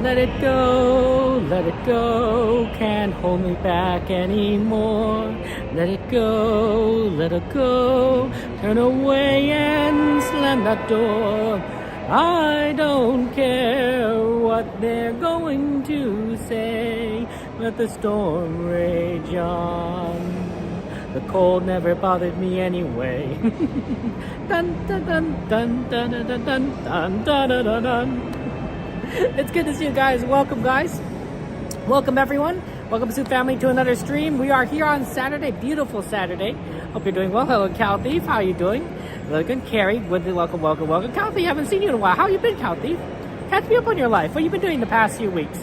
let it go, can't hold me back anymore. Let it go, turn away and slam that door. I don't care what they're going to say, let the storm rage on. The cold never bothered me anyway. Dun, dun, dun, dun, dun, dun, dun, dun, dun, dun, dun, dun. It's good to see you guys. Welcome, guys. Welcome, everyone. Welcome to family to another stream. We are here on Saturday, beautiful Saturday. Hope you're doing well. Hello, Cal Thief. How are you doing? Really good. Carrie, welcome. Cal Thief, haven't seen you in a while. How you been, Cal Thief? Catch me up on your life. What you been doing the past few weeks?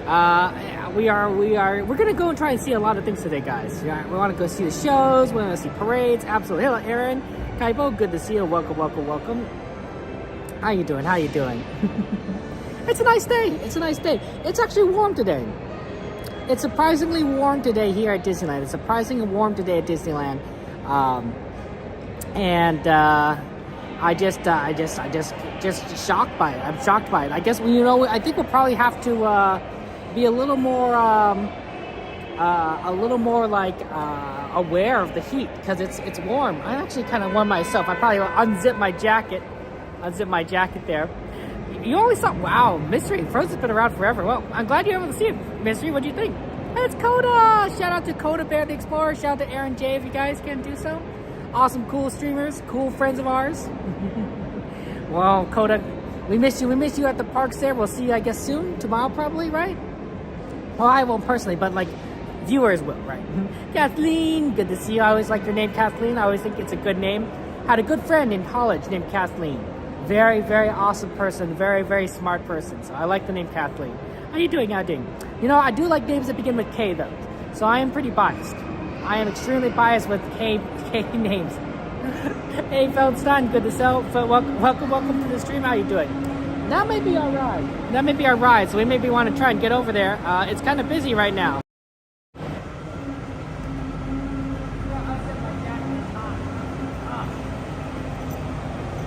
We're gonna go and try and see a lot of things today, guys. Yeah, we want to go see the shows. We want to see parades. Absolutely. Hello, Aaron. Kaibo, good to see you. Welcome. How you doing? It's a nice day. It's actually warm today. It's surprisingly warm today here at Disneyland. It's surprisingly warm today at Disneyland. I just shocked by it. I'm shocked by it. I guess I think we'll probably have to be a little more aware of the heat because it's warm. I'm actually kind of warm myself. I probably unzip my jacket there. You always thought, wow, Mystery Frozen's been around forever. Well, I'm glad you're able to see it. Mystery, what do you think? Hey, it's Coda. Shout out to Coda Bear the Explorer. Shout out to Aaron J if you guys can do so. Awesome, cool streamers, cool friends of ours. Well, Coda, we miss you at the parks there. We'll see you, I guess, soon. Tomorrow, probably, right? Well, I won't personally, but like viewers will, right? Kathleen, good to see you. I always like your name, Kathleen. I always think it's a good name. Had a good friend in college named Kathleen. Very, very awesome person. Very, very smart person. So I like the name Kathleen. How you doing? I do like names that begin with K, though. So I am pretty biased. I am extremely biased with K names. Hey, Feldstein, good to see you. Welcome to the stream. How you doing? That may be our ride. So we maybe want to try and get over there. It's kind of busy right now.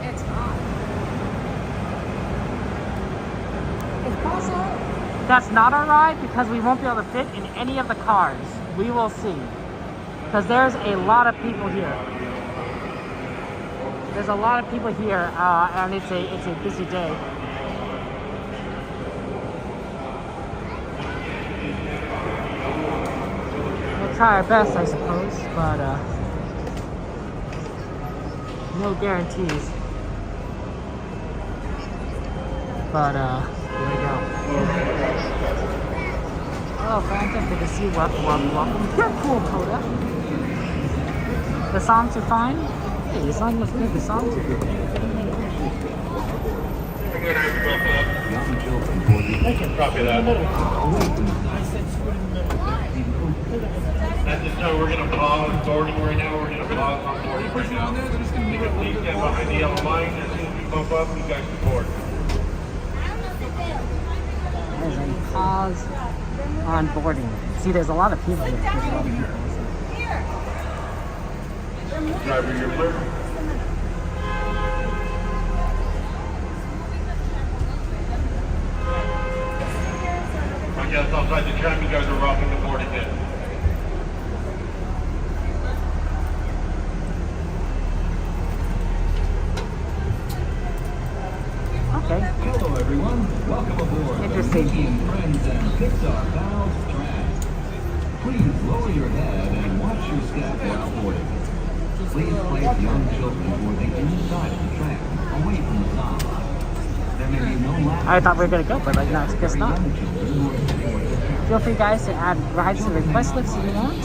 It's hot. It's possible that's not our ride because we won't be able to fit in any of the cars. We will see. Because there's a lot of people here. And it's a busy day. Try our best, I suppose, but no guarantees. But here we go. Oh, fantastic to see you. Welcome. You're cool, Coda. The songs are fine. Hey, the song looks good. The songs are good. Copy that. At this time, we're going to pause boarding right now. We're going to pause on boarding right now. Please stand behind the yellow line. As soon as we bump up, you guys can board. There's a pause on boarding. See, there's a lot of people here. Driver, you're clear. I guess outside the tram, you guys are rocking the boarding in. Okay. Hello everyone, welcome aboard Interesting. the Mickey and Friends and Pixar Pals Tram. Please lower your head and watch your step while boarding. Please place young children boarding inside of the tram, away from the top. There may be no lap. I thought we were going to go, but I guess not. Feel free, guys, to add rides to the request list if you want.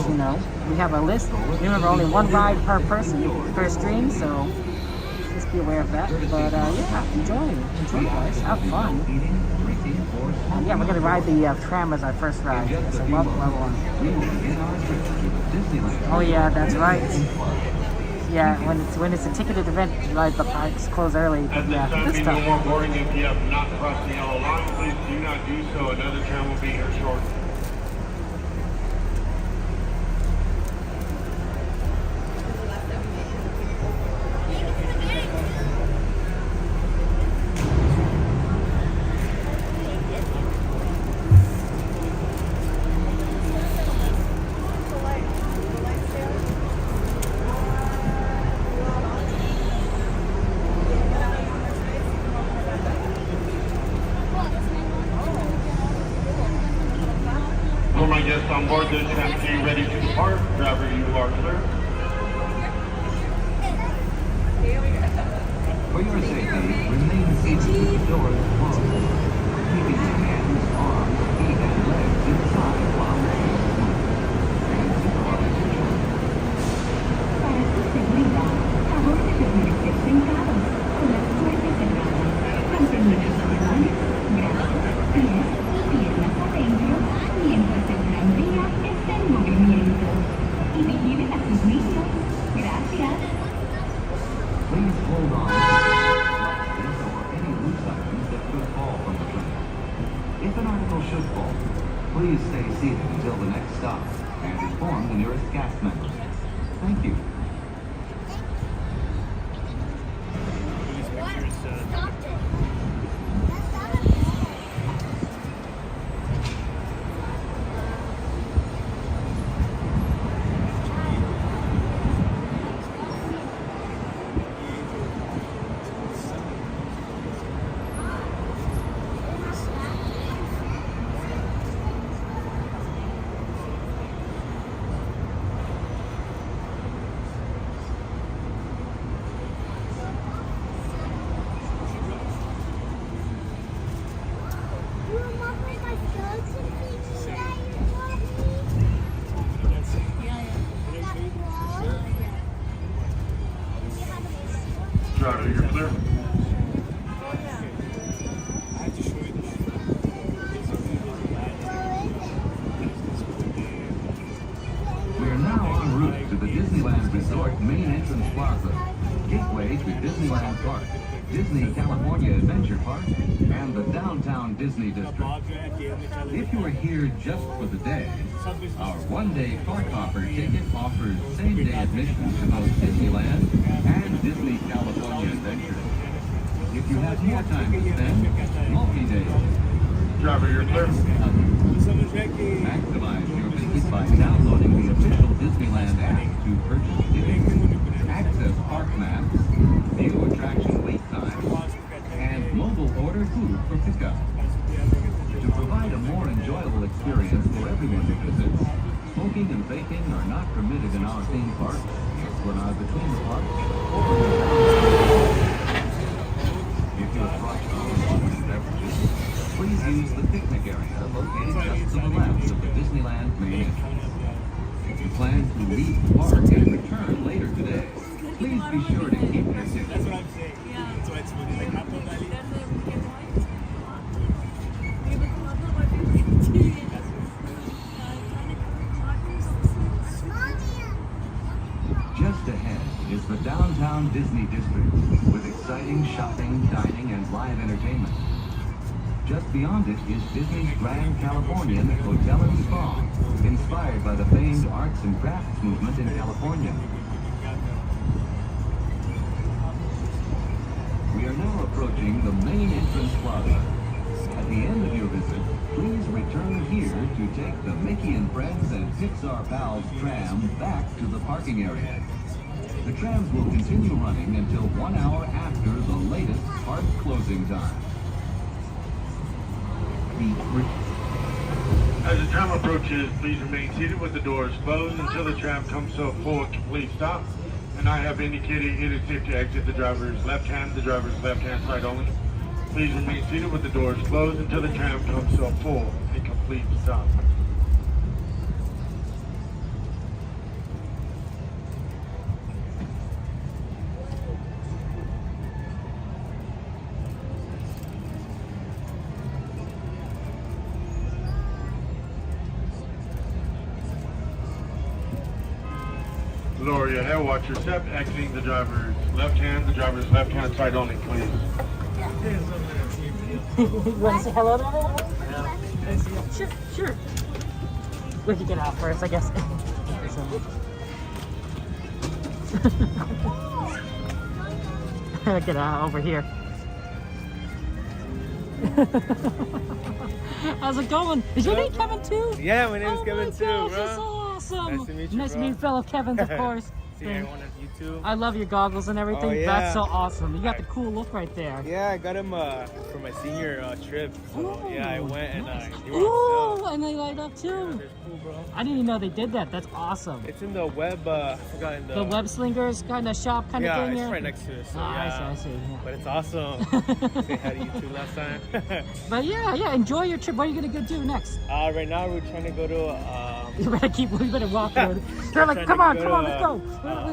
We have a list. Remember, only one ride per person per stream, so just be aware of that. But yeah, enjoy, guys. Have fun. Yeah, we're gonna ride the tram as our first ride. So level one. Oh yeah, that's right. Yeah, when it's a ticketed event, like the parks close early. But yeah, good stuff. No more boarding. If you have not crossed the yellow line, please do not do so. Another tram will be here shortly. my guests on board this tram ready to depart. Driver, you are clear. For your safety, remain seated with the doors closed. Keeping your hands, arms, feet, and legs inside while moving smoothly. And supervise your children. Para su seguridad, favor de permanecer sentados con las puertas cerradas, manteniendo sus manos, brazos, pies y piernas adentro mientras el tranvía está en movimiento. Y vigilen a sus niños. Gracias. Please hold on to boxes or any loose items that could fall from the train. If an article should fall, please stay seated until the next stop and inform the nearest cast member. Thank you. Driver, you're clear. We are now en route to the Disneyland Resort main entrance plaza, gateway to Disneyland Park, Disney California Adventure Park, and the downtown Disney District. If you are here just for the day, our one-day park hopper ticket offers same-day admission to both Disneyland and Disney California Adventure. If you have more time to spend, multi-day. Driver, you're clear. Maximize your visit by downloading the official Disneyland app to purchase tickets, access park maps, view attraction wait times, and mobile order food for pickup. To provide a more enjoyable experience for everyone who visits, smoking and vaping are not permitted in our theme parks, when are between the parks. If you're brought your own food and beverages, please use the picnic area located just to the left of the Disneyland main entrance. If you plan to leave the park and return later today, please be sure to keep your ticket. That's what I'm saying. Yeah. That's why it's funny. Like Apple Valley. Just ahead is the downtown Disney District with exciting shopping, dining, and live entertainment. Just beyond it is Disney's Grand Californian Hotel and Spa, inspired by the famed arts and crafts movement in California. We are now approaching the main entrance plaza. At the end of your visit, please return here to take the Mickey and Friends and Pixar Pals tram back to the parking area. The trams will continue running until 1 hour after the latest park closing time. As the tram approaches, please remain seated with the doors closed until the tram comes to a full complete stop. And I have indicated it is safe to exit the driver's left hand side only. Please remain seated with the doors closed until the tram comes to a full and complete stop. Lower your head, watch your step, exiting the driver's left hand side only, please. You want to say hello to everyone? Yeah. Sure, sure. We can get out first, I guess. Get out over here. How's it going? Is your name Kevin too? Yeah, my name's Kevin my too, gosh, bro. that's awesome. Nice to meet you, Nice to bro. meet fellow Kevins, of course. seeing everyone on YouTube. I love your goggles and everything. Oh, yeah. That's so awesome. You got the cool look right there. Yeah, I got them for my senior trip. So yeah, I went and they were on Ooh, sale. and they light up too. Yeah, they're cool, bro. I didn't even know they did that. That's awesome. It's in the web. I forgot in The web slingers kind of shop kind of yeah, thing. it's here? right next to it. So Oh, yeah. I see. Yeah. But it's awesome. Say hi to you too last time. But yeah, enjoy your trip. What are you gonna go do next? Right now we're trying to go to We better walk through it. They're like, Trying come to on, go let's to,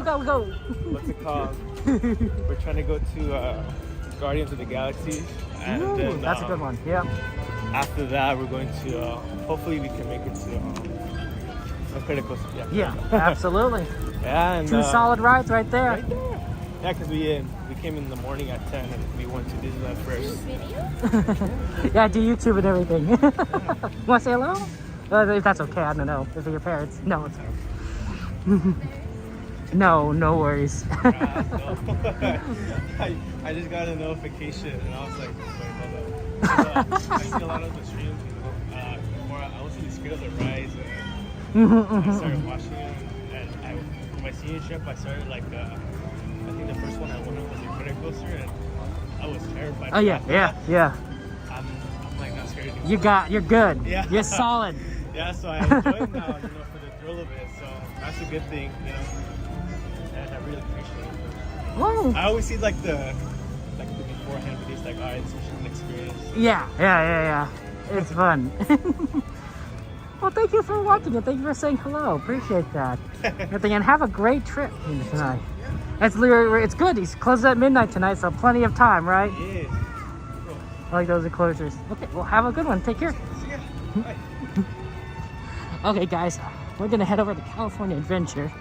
go. We go. what's it called? We're trying to go to Guardians of the Galaxy, and Ooh, then that's a good one. Yeah. after that we're going to hopefully we can make it to some critical. Yeah, absolutely. Yeah, and Two solid rides right there. right there. Yeah, because we came in the morning at 10 and we went to Disneyland first. Yeah, I do YouTube and everything. Want to say hello? If that's okay, I don't know. If they're your parents. No, it's no worries. I just got a notification and I was like, wait, hold up. I see a lot of the streams, before I was really scared of the rides and I started watching them. And for my senior trip, I started like, I think the first one I went on was a credit coaster and I was terrified. Oh yeah. I'm like not scared anymore. You're good. Yeah. You're solid. Yeah, so I enjoy it now, for the thrill of it. So that's a good thing, and I really appreciate it. Whoa. I always see like the beforehand videos, like, alright, it's such an experience. Yeah. It's fun. Well, thank you for watching it. Thank you for saying hello. Appreciate that. And have a great trip tonight. It's good. He's closed at midnight tonight, so plenty of time, right? Yeah. I like those closures. Okay, well, have a good one. Take care. See ya. Bye. Okay, guys, we're gonna head over to California Adventure.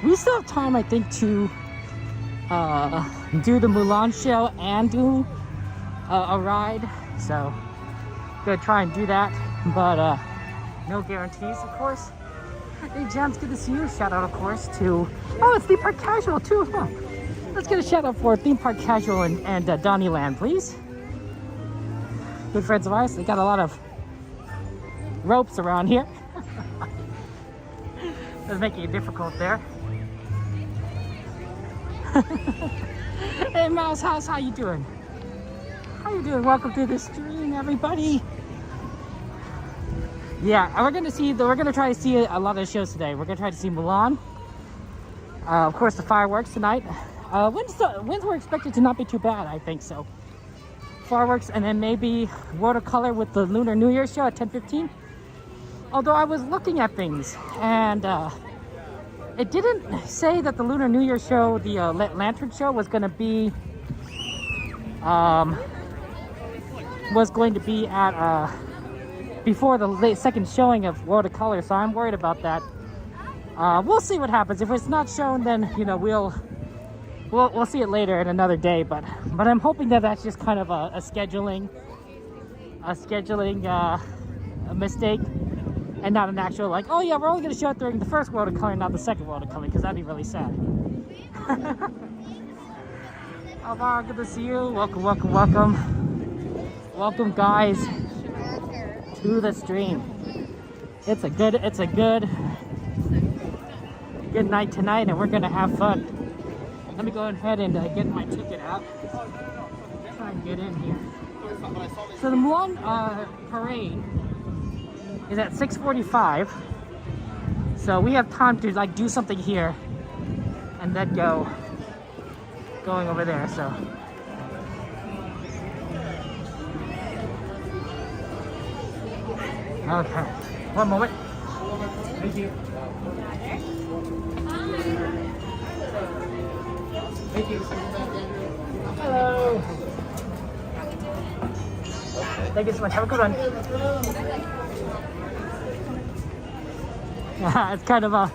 We still have time, I think, to do the Mulan show and do a ride. So, gonna try and do that, but no guarantees, of course. Hey, Jams, good to see you. Shout out, of course, to it's Theme Park Casual too. Huh? Let's get a shout out for Theme Park Casual and Disneyland, please. Good friends of ours. They got a lot of ropes around here. That's making it difficult there. Hey Mouse House, how you doing? How you doing? Welcome to the stream, everybody. Yeah, we're gonna try to see a lot of shows today. We're gonna try to see Mulan. Of course, the fireworks tonight. Winds were expected to not be too bad, I think so. Fireworks, and then maybe World of Color with the Lunar New Year show at 10:15. Although I was looking at things, and it didn't say that the Lunar New Year show, the Lantern show, was going to be at before the second showing of World of Color. So I'm worried about that. We'll see what happens. If it's not shown, then we'll see it later in another day. But I'm hoping that that's just kind of a scheduling mistake. And not an actual like, oh yeah, we're only going to show it during the first World of Color, not the second World of Color, because that'd be really sad. Alvaro, good to see you. Welcome. Welcome, guys, to the stream. It's a good night tonight, and we're going to have fun. Let me go ahead and get my ticket out. Try and get in here. So the Mulan parade is at 6:45, so we have time to like do something here and then going over there. So okay, one moment. Thank you. Thank you. Hello. Thank you so much. Have a good one. It's kind of a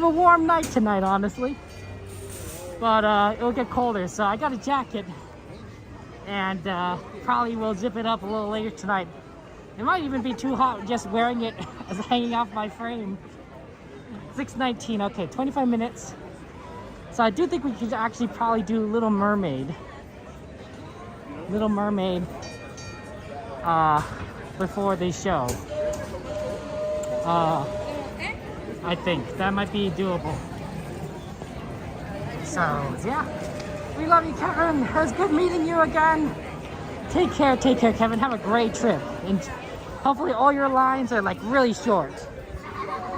warm night tonight, honestly, but it'll get colder, so I got a jacket, and probably will zip it up a little later tonight. It might even be too hot just wearing it as hanging off my frame. 6:19, okay, 25 minutes. So I do think we could actually probably do Little Mermaid before the show. I think that might be doable. So yeah, we love you, Kevin. It was good meeting you again. Take care, Kevin. Have a great trip, and hopefully all your lines are like really short,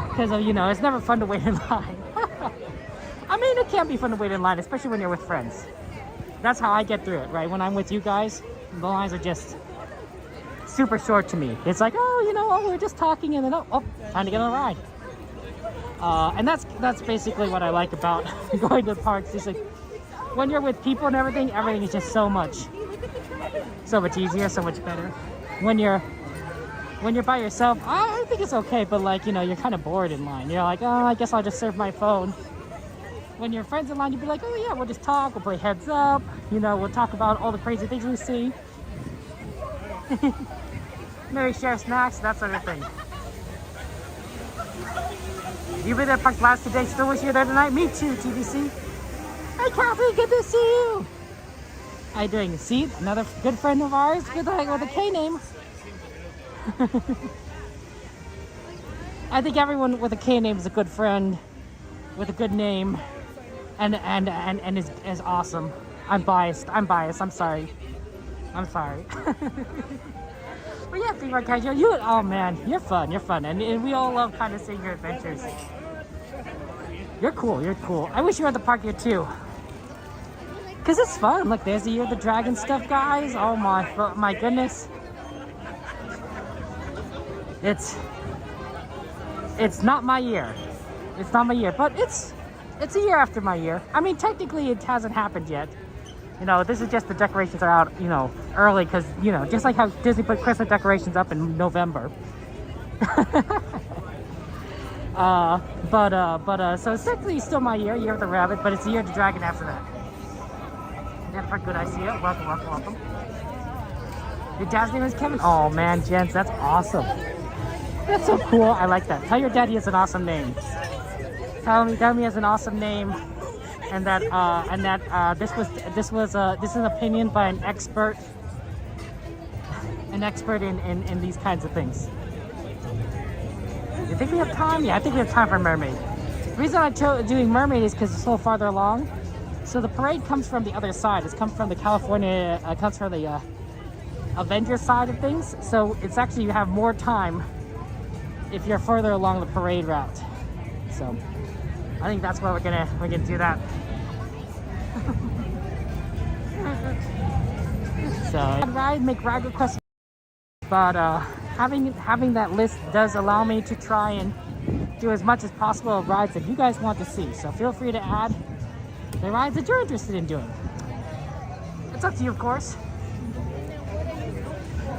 because you know it's never fun to wait in line. I mean, it can be fun to wait in line, especially when you're with friends. That's how I get through it, right? When I'm with you guys, the lines are just super short to me. It's like, oh, you know, oh, we're just talking, and then oh, time to get on a ride. And that's basically what I like about going to the parks. It's like when you're with people and everything is just so much easier, so much better. When you're by yourself, I think it's okay, but like, you know, you're kind of bored in line. You're like, oh, I guess I'll just surf my phone. When your friends in line, you'd be like, oh yeah, we'll just talk, we'll play heads up, you know, we'll talk about all the crazy things we see. Maybe share snacks, that sort of thing. You've been at Park Blast today, still wish you were there tonight? Me too, TBC. Hey Kathy, good to see you. How you doing? See, another good friend of ours with a K name. I think everyone with a K name is a good friend with a good name. And is awesome. I'm biased. I'm sorry. But yeah, Fever Casual, oh man, you're fun. And we all love kind of seeing your adventures. You're cool. I wish you were at the park here too. Cause it's fun. Look, there's the Year of the Dragon stuff, guys. Oh my goodness. It's not my year. But it's a year after my year. I mean, technically it hasn't happened yet. You know, this is just the decorations are out, you know, early because, you know, just like how Disney put Christmas decorations up in November. So it's technically still my year of the rabbit, but it's the Year of the Dragon after that. Jennifer, good, I see you. Welcome. Your dad's name is Kevin? Oh man, Jens, that's awesome. That's so cool. I like that. Tell your dad he has an awesome name. Tell him he has an awesome name, and that this is an opinion by an expert in these kinds of things. You think we have time? Yeah, I think we have time for Mermaid. The reason I chose doing Mermaid is because it's a little farther along. So the parade comes from the other side. It comes from the Avengers side of things. So it's actually, you have more time if you're further along the parade route. So I think that's why we're gonna do that. So make ride requests, but having that list does allow me to try and do as much as possible of rides that you guys want to see. So feel free to add the rides that you're interested in doing. It's up to you, of course.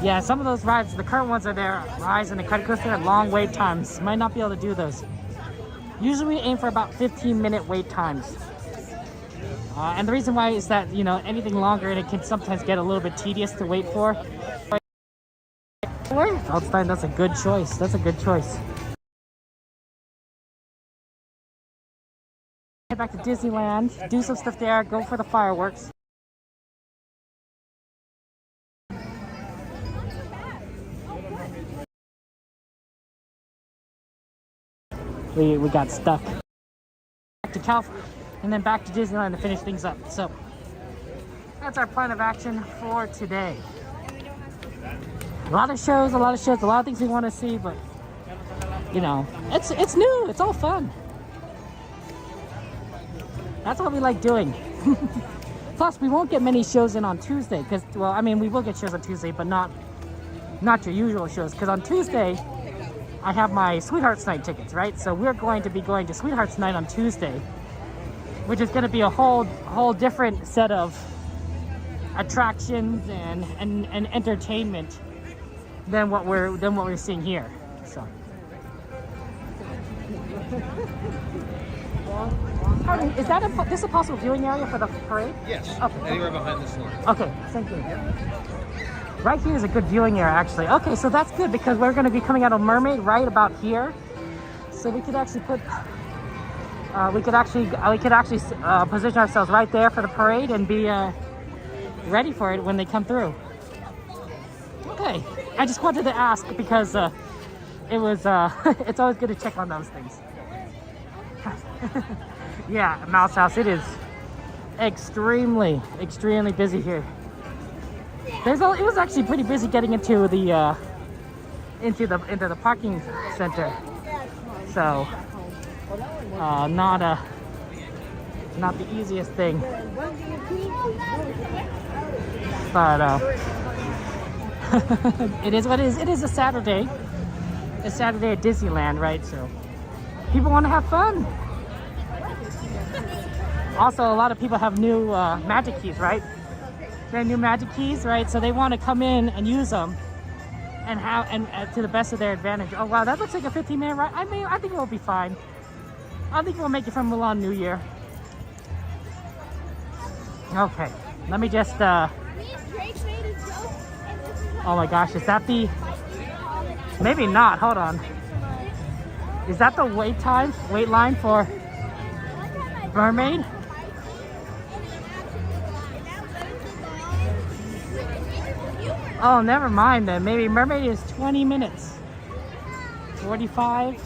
Yeah, some of those rides, the current ones are there. Rise and the Credit Coaster at long wait times. Might not be able to do those. Usually we aim for about 15-minute wait times. And the reason why is that, you know, anything longer and it can sometimes get a little bit tedious to wait for. Feldstein, that's a good choice. Head back to Disneyland, do some stuff there, go for the fireworks. We got stuck. Back to California, and then back to Disneyland to finish things up. So that's our plan of action for today. A lot of shows, a lot of things we want to see, but you know, it's new, it's all fun. That's what we like doing. Plus, we won't get many shows in on Tuesday because, well, I mean, we will get shows on Tuesday, but not your usual shows. Because on Tuesday, I have my Sweethearts Night tickets, right? So we're going to be going to Sweethearts Night on Tuesday, which is going to be a whole different set of attractions and entertainment than what we're seeing here. So. Is this a possible viewing area for the parade? Yes. Okay. Anywhere behind this one. Okay, thank you. Right here is a good viewing area, actually. Okay, so that's good because we're going to be coming out of Mermaid right about here, so we could actually position ourselves right there for the parade and be ready for it when they come through. Okay, I just wanted to ask because it was it's always good to check on those things. Yeah, Mouse House. It is extremely busy here. It was actually pretty busy getting into the parking center. So not the easiest thing. But it is what it is. It is a Saturday. It's Saturday at Disneyland, right? So people want to have fun. Also, a lot of people have new magic keys, right? They're new magic keys, right? So they want to come in and use them and to the best of their advantage. Oh wow, that looks like a 15-minute ride. I think we'll be fine. I think we'll make it from Mulan New Year. Okay, let me just. Oh my gosh, is that the? Maybe not. Hold on. Is that the wait line for Mermaid? Oh, never mind then. Maybe Mermaid is 20 minutes. 45.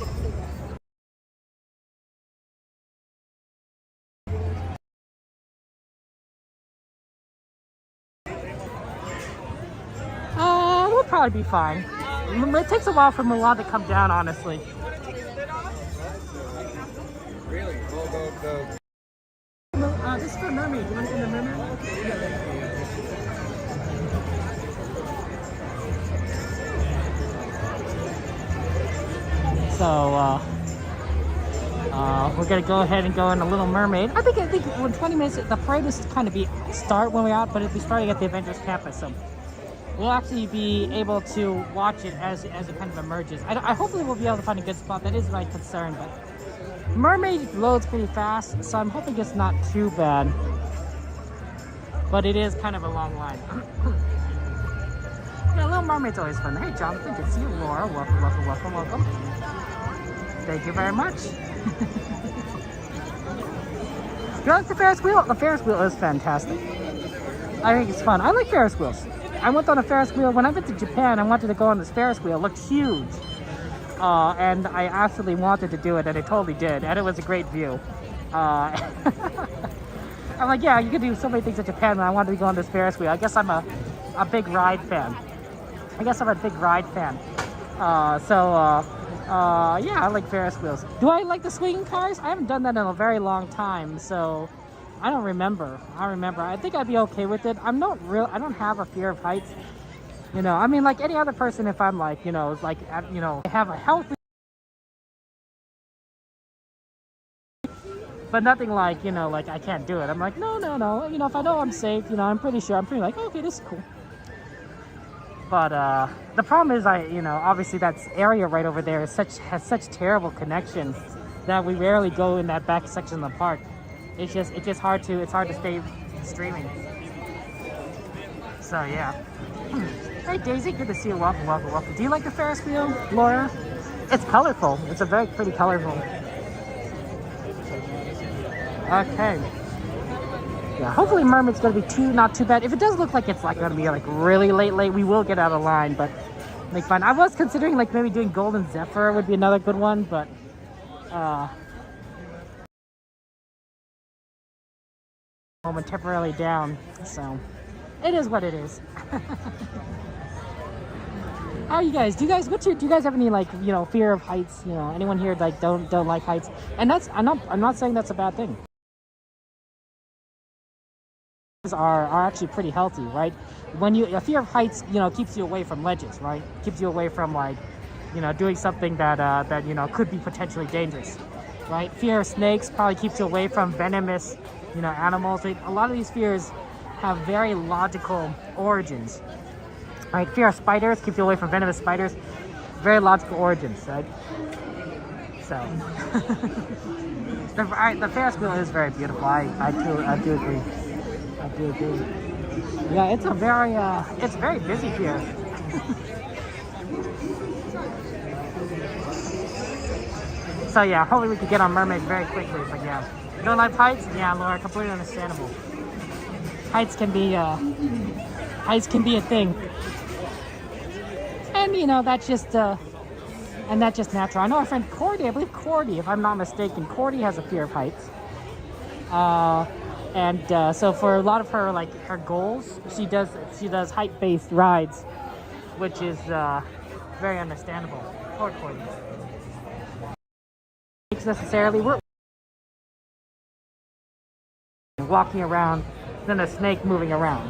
We'll probably be fine. It takes a while for Mulan to come down, honestly. Really? Go. This is for Mermaid. You want to go to Mermaid? So, we're gonna go ahead and go in a Little Mermaid. I think when 20 minutes, the parade is kind of start when we're out, but it'll be starting at the Avengers Campus, so we'll actually be able to watch it as it kind of emerges. I hopefully we'll be able to find a good spot. That is my concern, but Mermaid loads pretty fast, so I'm hoping it's not too bad. But it is kind of a long line. Yeah, Little Mermaid's always fun. Hey, Jonathan, good to see you. Laura, welcome. Thank you very much. You like the Ferris wheel? The Ferris wheel is fantastic. I think it's fun. I like Ferris wheels. I went on a Ferris wheel. When I went to Japan, I wanted to go on this Ferris wheel. It looked huge. And I absolutely wanted to do it, and it totally did. And it was a great view. I'm like, yeah, you can do so many things in Japan, and I wanted to go on this Ferris wheel. I guess I'm a big ride fan. Yeah, I like Ferris wheels. Do I like the swinging cars? I haven't done that in a very long time, so I don't remember. I think I'd be okay with it. I don't have a fear of heights. You know, I mean, like any other person, if I'm like, you know, like, you know, I have a healthy, but nothing like, you know, like I can't do it. I'm like, no. You know, if I know I'm safe, you know, I'm pretty like, okay, this is cool. But the problem is, obviously that area right over there has such terrible connection that we rarely go in that back section of the park. It's just hard to stay streaming. So yeah. Hey Daisy, good to see you. Welcome. Do you like the Ferris wheel, Laura? It's colorful. It's a very pretty colorful. Okay. Yeah, hopefully Mermaid's gonna be not too bad. If it does look like it's like gonna be like really late, we will get out of line, but make fun. I was considering like maybe doing Golden Zephyr would be another good one, but moment temporarily down, so it is what it is. How are you guys? Do you guys have any like, you know, fear of heights? You know, anyone here like don't like heights? And I'm not saying that's a bad thing. Are actually pretty healthy, right? When a fear of heights, you know, keeps you away from ledges, right? Keeps you away from like, you know, doing something that you know could be potentially dangerous, right? Fear of snakes probably keeps you away from venomous, you know, animals. A lot of these fears have very logical origins, right? Fear of spiders keeps you away from venomous spiders. Very logical origins, right? So the Ferris wheel is very beautiful. I do agree. Yeah, it's very busy here. So yeah, hopefully we can get on Mermaid very quickly, but yeah. You don't like heights? Yeah, Laura, completely understandable. Heights can be a thing. And you know, that's just and that's just natural. I know our friend Cordy, I believe Cordy, if I'm not mistaken, Cordy has a fear of heights. So for a lot of her her goals, she does height-based rides, which is very understandable. Poor Cordy. Necessarily, we're walking around than a snake moving around,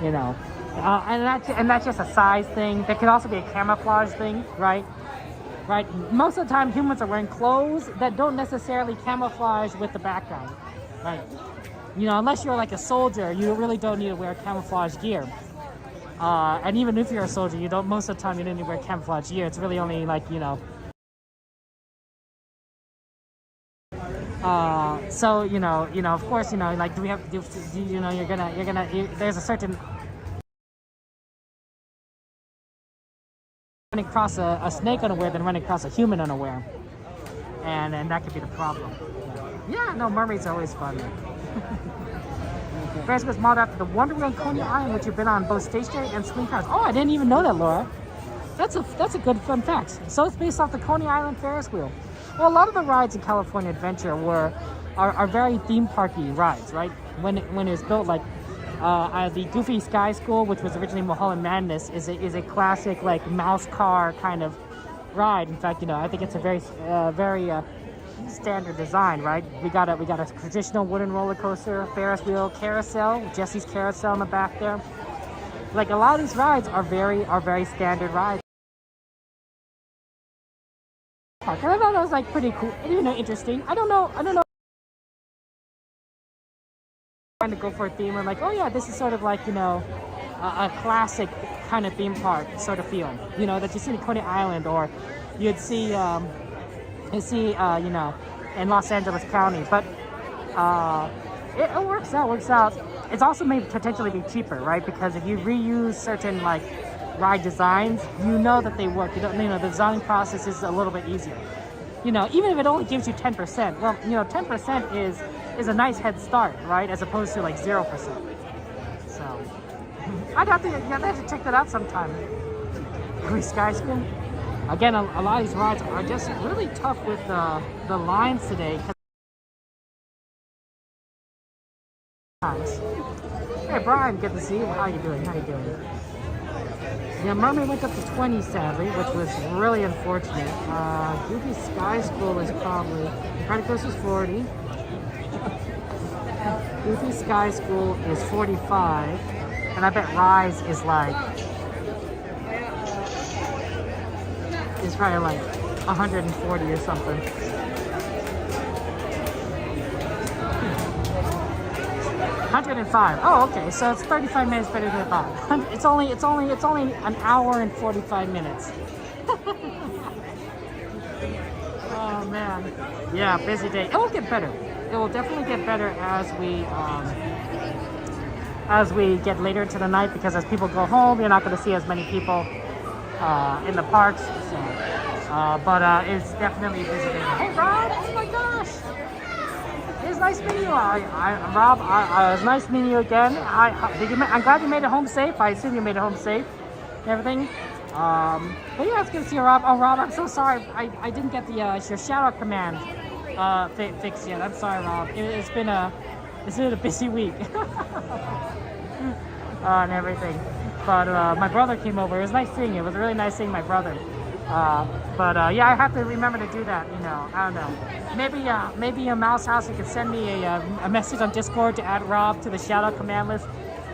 you know. And that's just a size thing. There could also be a camouflage thing, right? Right. Most of the time, humans are wearing clothes that don't necessarily camouflage with the background, right? You know, unless you're like a soldier, you really don't need to wear camouflage gear. And even if you're a soldier, you don't. Most of the time, you don't need to wear camouflage gear. It's really only like, you know. So you know, of course, you know, like, do we have to do? You know, there's a certain running across a snake unaware than running across a human unaware, and that could be the problem. Yeah, no, mermaids are always fun. Ferris was modeled after the Wonder Wheel on Coney Island, which you've been on both stationary and swing cars. Oh, I didn't even know that, Laura. That's a good fun fact. So it's based off the Coney Island Ferris wheel. Well, a lot of the rides in California Adventure are very theme parky rides, right? When it was built, like the Goofy Sky School, which was originally Mulholland Madness, is a classic like mouse car kind of ride. In fact, you know, I think it's a very standard design, right? We got a traditional wooden roller coaster, Ferris wheel, carousel, Jesse's carousel in the back there. Like, a lot of these rides are very standard rides. And I thought that was like pretty cool, you know, interesting. I don't know. Trying to go for a theme, or like, oh yeah, this is sort of like, you know, a classic kind of theme park sort of feel, you know, that you see in Coney Island, or you'd see, you know, in Los Angeles County. But it works out. It's also maybe potentially be cheaper, right? Because if you reuse certain like ride designs, you know that they work. You know, the design process is a little bit easier. You know, even if it only gives you 10%, well, you know, 10% is a nice head start, right? As opposed to like 0%. So I'd have to check that out sometime. Sky School. Again, a lot of these rides are just really tough with the lines today. Hey Brian, good to see you. How you doing? Yeah, Mermaid went up to 20, sadly, which was really unfortunate. Goofy Sky School is probably, Credit Coast is 40. Goofy Sky School is 45. And I bet Rise is like, is probably like 140 or something. $105. Oh, okay. So it's 35 minutes better than about. It's only an hour and 45 minutes. Oh man. Yeah, busy day. It will get better. It will definitely get better as we get later into the night, because as people go home, you're not going to see as many people in the parks. So, but it's definitely a busy day. Hey, Rob! Oh my gosh! It's nice meeting you. Rob, it's nice meeting you again. I'm glad you made it home safe. I assume you made it home safe and everything. But yeah, it's good to see you, Rob. Oh, Rob, I'm so sorry. I didn't get your shout-out command fixed yet. I'm sorry, Rob. It's been a busy week. And everything. But my brother came over. It was nice seeing you. It was really nice seeing my brother. Yeah, I have to remember to do that, you know. I don't know. Maybe a Mouse House, you could send me a message on Discord to add Rob to the shout-out command list.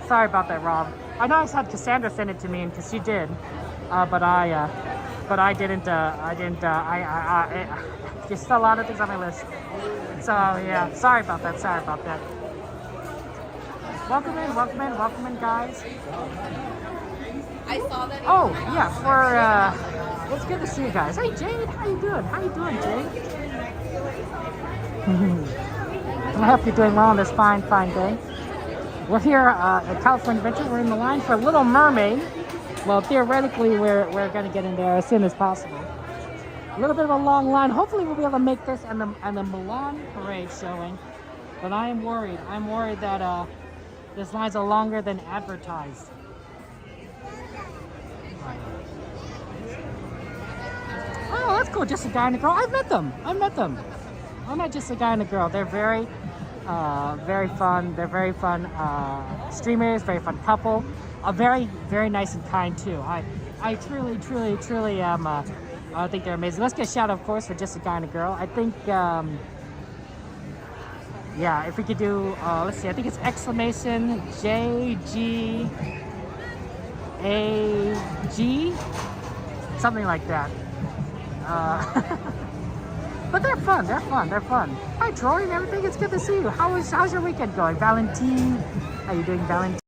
Sorry about that, Rob. I know I had Cassandra send it to me, because she did. But I didn't. Just a lot of things on my list. So yeah, sorry about that. Welcome in, guys. I saw that. Oh yeah, it's good to see you guys. Hey Jade, how you doing, Jade? I hope you're doing well on this fine day. We're here at California Adventure. We're in the line for Little Mermaid. Well, theoretically, we're going to get in there as soon as possible. A little bit of a long line. Hopefully, we'll be able to make this and the Milan parade showing. But I am worried. I'm worried that this line's longer than advertised. Oh, know Just a Guy and a Girl. I've met them. I met Just a Guy and a Girl. They're very fun. They're very fun streamers, very fun couple. Very, very nice and kind too. I truly am. I think they're amazing. Let's get a shout out, of course, for Just a Guy and a Girl. I think, yeah, if we could do, let's see, I think it's exclamation JGAG, something like that. But they're fun. Hi, Troy and everything. It's good to see you. How's your weekend going? Valentine, how you doing, Valentine?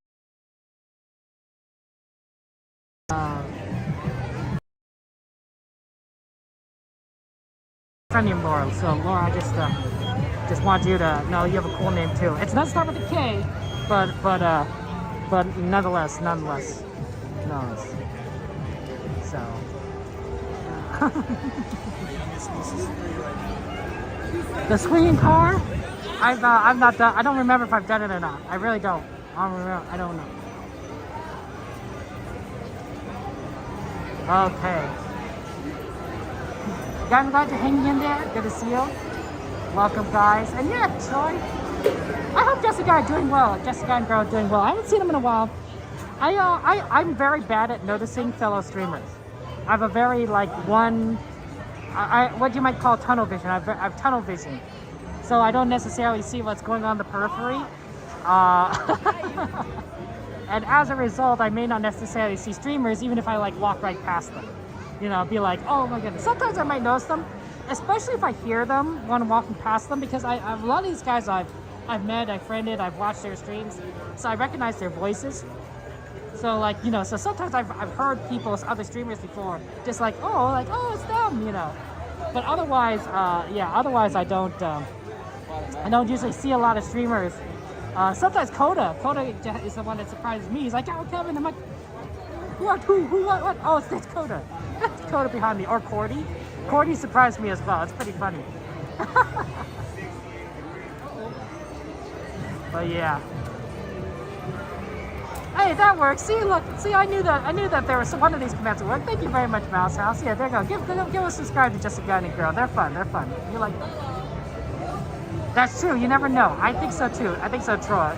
Friend named Laura. So Laura, I just want you to know you have a cool name too. It's not start with a K, but nonetheless. So. The swinging car, I've not done. I don't remember if I've done it or not. I really don't. I don't remember. I don't know. Okay. Guys, I'm glad you're hanging in there. Good to see you. Welcome, guys. And yeah, Troy. I hope Jessica are doing well. Jessica and Girl are doing well. I haven't seen them in a while. I'm very bad at noticing fellow streamers. I have a very what you might call tunnel vision. I have tunnel vision, so I don't necessarily see what's going on in the periphery. And as a result, I may not necessarily see streamers, even if I walk right past them. You know, be like, oh my goodness. Sometimes I might notice them, especially if I hear them when I'm walking past them, because a lot of these guys I've met, I've friended, I've watched their streams, so I recognize their voices. So so sometimes I've heard people's other streamers before, just oh, it's them, But otherwise, otherwise I don't usually see a lot of streamers. Sometimes Coda is the one that surprises me. He's like, oh, Kevin, I'm like, what? Oh, it's Coda. It's Coda behind me. Or Cordy. Cordy surprised me as well. It's pretty funny. But yeah. Hey, that works. See, look. See, I knew that there was one of these commands would work. Thank you very much, Mouse House. Yeah, there you go. Give a subscribe to Just a Guy and a Girl. They're fun. You like them. That's true. You never know. I think so too. I think so, Troy.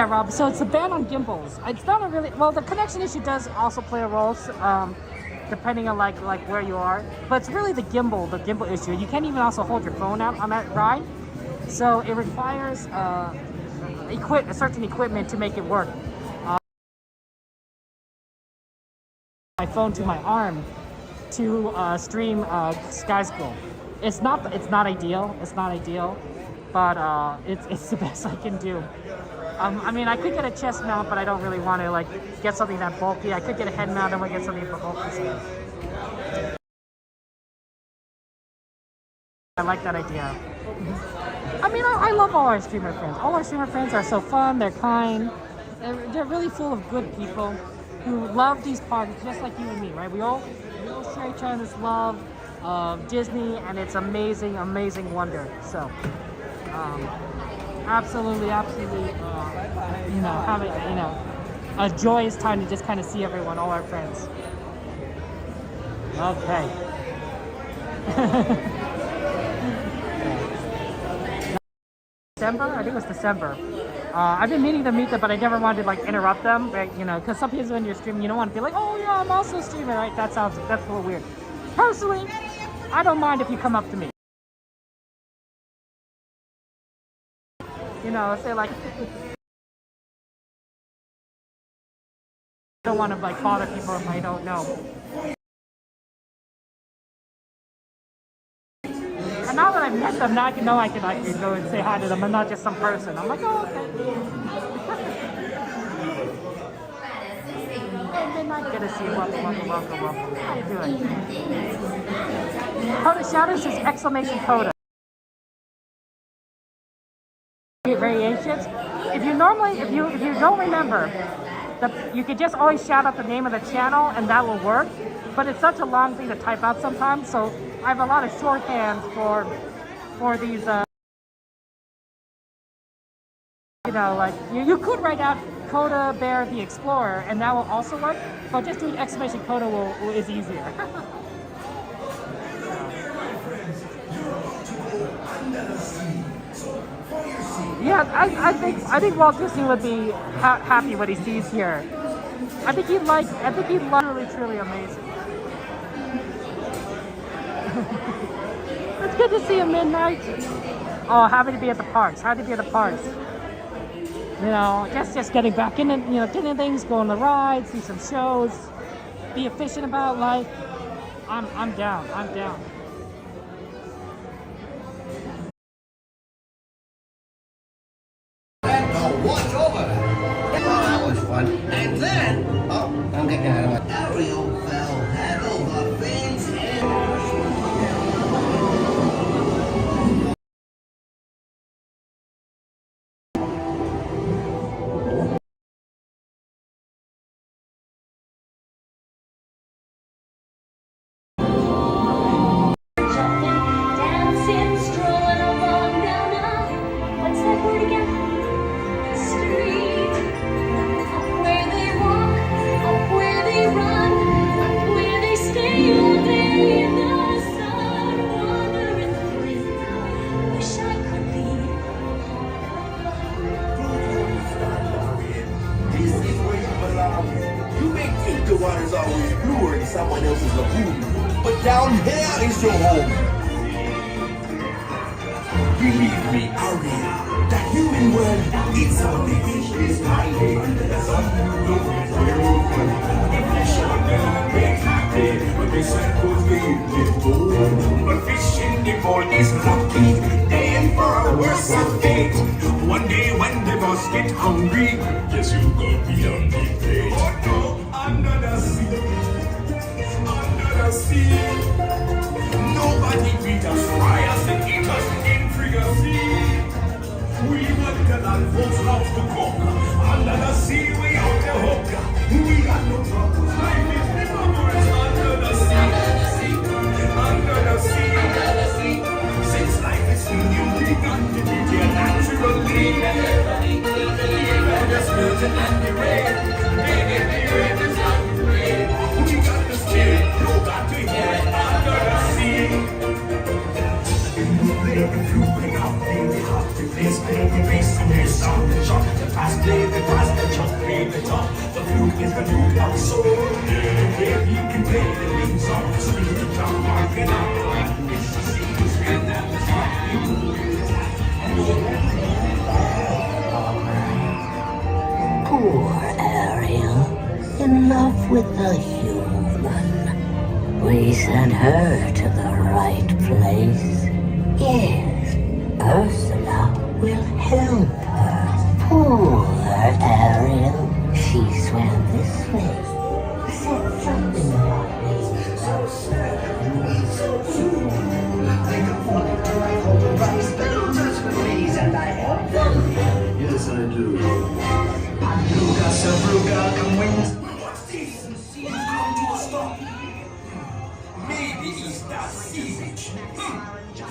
Rob. So it's a ban on gimbals. It's not a really well. The connection issue does also play a role, depending on like where you are. But it's really the gimbal issue. You can't even also hold your phone out on that ride. So it requires certain equipment to make it work. My phone to my arm to stream Sky School. It's not ideal. But it's the best I can do. I mean, I could get a chest mount, but I don't really want to get something that bulky. I could get a head mount, and we'll get something bulky. So. I like that idea. I mean, I love all our streamer friends. All our streamer friends are so fun. They're kind. They're really full of good people who love these parks, just like you and me, right? We all share each other's love of Disney and its amazing wonder. So. Absolutely, having a joyous time to just kind of see everyone, all our friends. Okay. December? I think it was December. I've been meaning to meet them, but I never wanted to interrupt them, because some people when you're streaming, you don't want to be like, oh yeah, I'm also streaming, right? That's a little weird. Personally, I don't mind if you come up to me. Say I don't want to bother people if I don't know. And now that I've met them, now I can go and say hi to them. I'm not just some person. I'm like, oh, okay. Hey, midnight, good to see you. Welcome. How you doing? Coda Shadows is exclamation Coda. Variations. If you don't remember, you could just always shout out the name of the channel and that will work. But it's such a long thing to type out sometimes, so I have a lot of shorthands for these. You could write out Coda Bear the Explorer, and that will also work, but just doing exclamation Coda is easier. Yeah, I think Walt Disney would be happy what he sees here. I think he'd literally truly amazing. It's good to see him midnight. Oh, happy to be at the parks. Happy to be at the parks. You know, just getting back into, you know, getting things, go on the rides, see some shows, be efficient about life. I'm down. I'm down. Watch over her. Oh, that was fun. And then, I'm getting out of my... Ariel fell head over fins and... Dancing, strolling along down a, what's that word again? Street. Up where they walk, up where they run, up where they stay all day in the sun, wandering free. Wish I could be. This is where you belong. You may think the water's always bluer in someone else's lagoon, but down here is your home. Believe me, Aria, the human world, it's only is hiding under the sun. But fishing the boy is lucky, they in for a worse fate. One day when the boss get hungry, yes, you go beyond the page. Oh no, under the sea, under the sea. Nobody beat us, fry us and eat us in Frigacy. We vertical and folks love to cook. Under the sea, we out the hook. We got no trouble. Life is memories under the sea. Under the sea. Since life is new, we got to be here naturally. Even the smoothing and the rain. Baby, the rain is not the rain. We got to steer it, you got to hear it under the sea. Fluting up in the hot place, baby, bass and the sound, the shot, the fast, play the fast, the chop, play the top. The flute is the flute of soul. Baby, you can play the lead song, swing the drum, mark it out. It's the sea, and that is Poor Ariel, in love with a human. We sent her to the right place. Yes, Ursula will help her. Poor Ariel, she swam this way. Said something about me. So sad, so true. They come flooding to my home and rice bells as the trees, and I help them. Yes, I do. Aluga, Sabruga, come winds. What's this? Come to a stop. Maybe it's that seepage.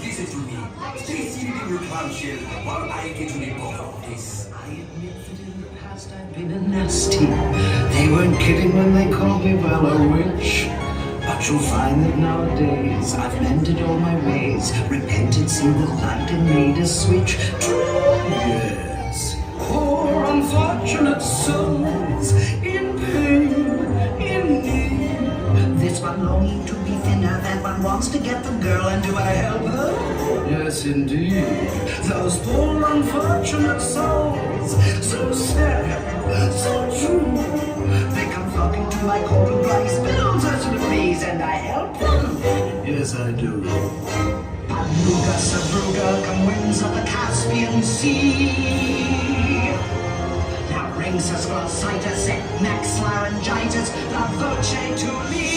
Listen to me. Stay seated in your clamshell while I get to the bottom of this. I admit that in the past I've been a nasty. They weren't kidding when they called me, well, a witch. But you'll find that nowadays I've mended all my ways, repented, seen the light, and made a switch. True, yes. Poor unfortunate souls in pain, in need. This one longing to be thinner, that one wants to get the girl, and do I help her? Yes, indeed. Those poor unfortunate souls, so sad, so true. They come flocking to my cold rice bills as the breeze, and I help them. Yes, I do. Aluga, Sabruga, come winds of the Caspian Sea. Now rings us glossitis, et max laryngitis, la voce to me.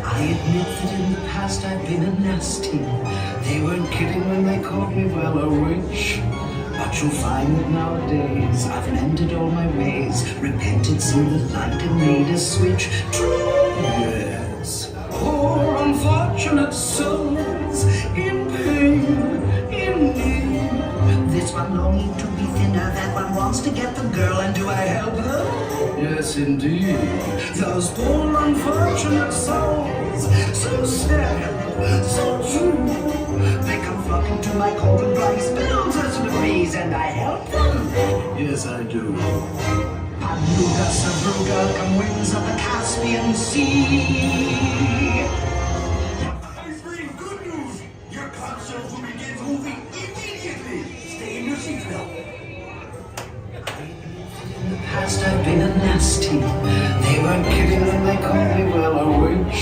I admit that in the past I've been a nasty. They weren't kidding when they called me, well, a witch. But you'll find that nowadays I've mended all my ways, repented, seen the light, and made a switch. True, yes. Poor unfortunate souls in pain, in need. This one one longing to be thinner, that one wants to get the girl, and do I help her? Yes, indeed. Those poor unfortunate souls, so sad, so true. They come flocking to my cold dry spills as the breeze, and I help them. Yes, I do. Anuga Sabruga, come winds of the Caspian Sea. Ice cream, good news! Your consoles will begin moving immediately! Stay in your seats now. In the past I've been a nasty. They weren't kidding when they called me, well, a witch.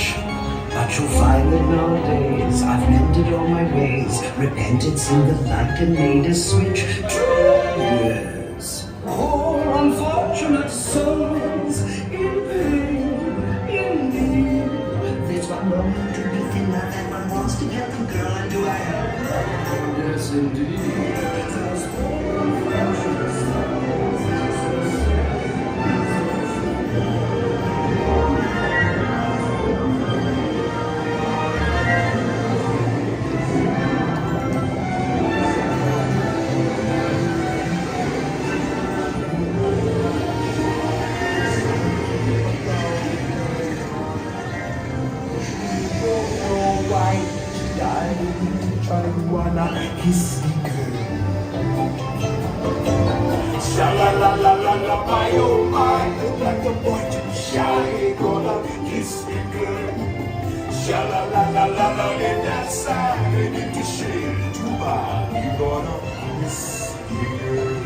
But you'll find that nowadays I've mended all my ways, repented, seen the light, and made a switch. True, yes. Poor unfortunate souls in pain, in need. There's one longing to be thinner, that one wants to get the girl, and do I help her? Yes, indeed. Those poor unfortunate Kiss me, girl. Sha la la la la la, my oh my, look like a boy too shy. Gonna kiss me, girl. Sha la la la la la, in that side, in the shade too bad. You gonna kiss me, girl.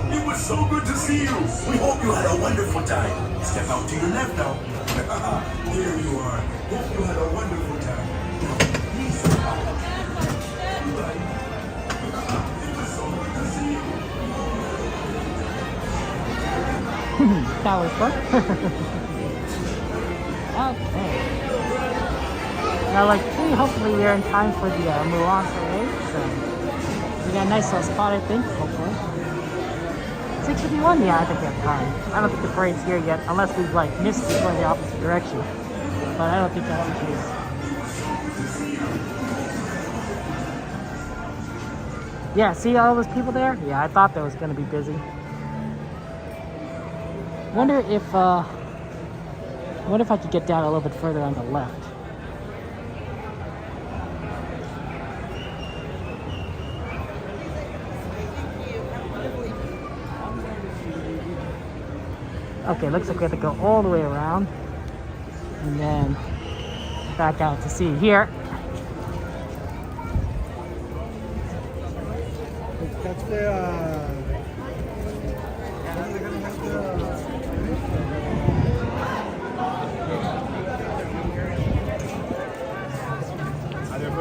It was so good to see you. We hope you had a wonderful time. Step out to your left now. There you are. Hope you had a wonderful time. Now, please step out. It was so good to see you. That was fun. Okay. Now, like, hopefully we're in time for the Mulan parade. So we got a nice little spot, I think. Hopefully. 6:51. Yeah, I think we have time. I don't think the parade's here yet, unless we've like missed it going the opposite direction. But I don't think that's the case. Yeah, see all those people there? Yeah, I thought that was going to be busy. Wonder if I could get down a little bit further on the left. Okay, looks like we have to go all the way around and then back out to sea here. That's the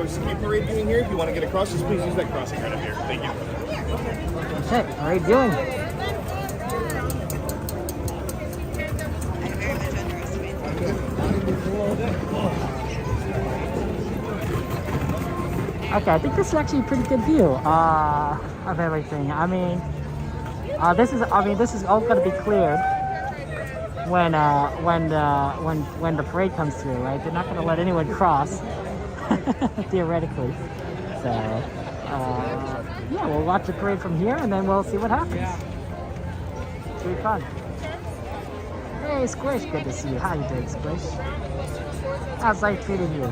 There's escape parade doing here. If you want to get across, just please use that crossing right up here. Thank you. Okay, how are you doing? Okay, I think this is actually a pretty good view of everything. I mean, this is all going to be cleared when the parade comes through, right? They're not going to let anyone cross, theoretically. So, yeah, we'll watch the parade from here, and then we'll see what happens. It's really fun. Hey, Squish, good to see you. How you doing, Squish? How's life treating you?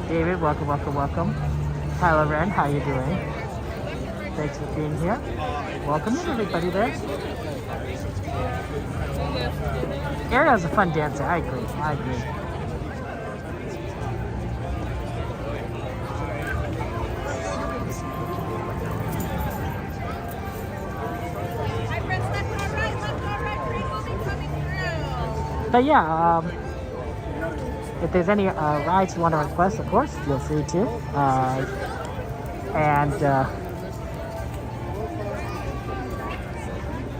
David, welcome, welcome, welcome. Tyler Wren, how you doing? Thanks for being here. Welcome in, everybody there. Ariel's a fun dancer. I agree. I agree. But yeah, if there's any rides you want to request, of course, feel free to.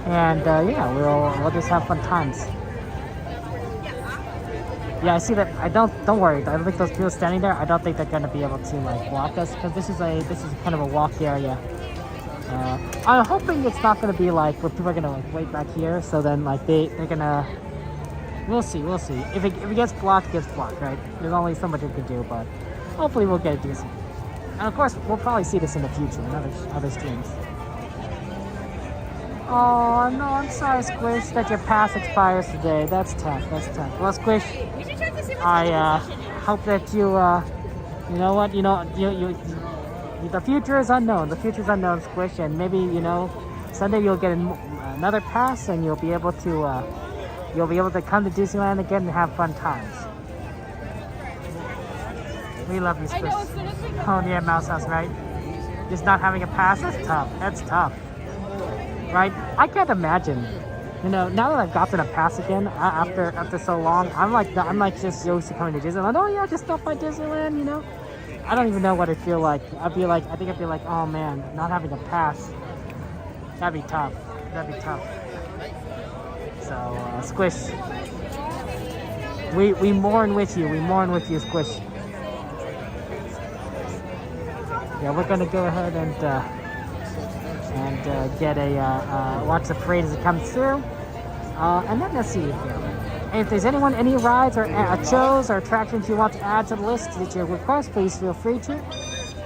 Yeah, we'll just have fun times. Yeah, I see that. Don't worry. I don't think those people standing there, I don't think they're gonna be able to like block us because this is kind of a walk area. I'm hoping it's not gonna be like where people are gonna like wait back here. So then like they're gonna. We'll see. If it gets blocked, it gets blocked, right? There's only so much we can do, but hopefully we'll get it decent. And of course, we'll probably see this in the future in other streams. Oh no, I'm sorry, Squish, that your pass expires today. That's tough. Well, Squish, I hope that you know what, you the future is unknown. The future is unknown, Squish, and maybe someday you'll get another pass and you'll be able to come to Disneyland again and have fun times. We love you, Squish. Oh yeah, Mouse House, right? Just not having a pass, that's tough. Right? I can't imagine. Now that I've gotten a pass again after so long, I'm like just used to coming to Disneyland. Oh yeah, just stop by Disneyland. I don't even know what it feel like. I think I'd be like, oh man, not having a pass. That'd be tough. So Squish, we mourn with you, Squish. Yeah, we're gonna go ahead and get watch the parade as it comes through. And then let's see here. If there's any rides or shows or attractions you want to add to the list that you request, please feel free to.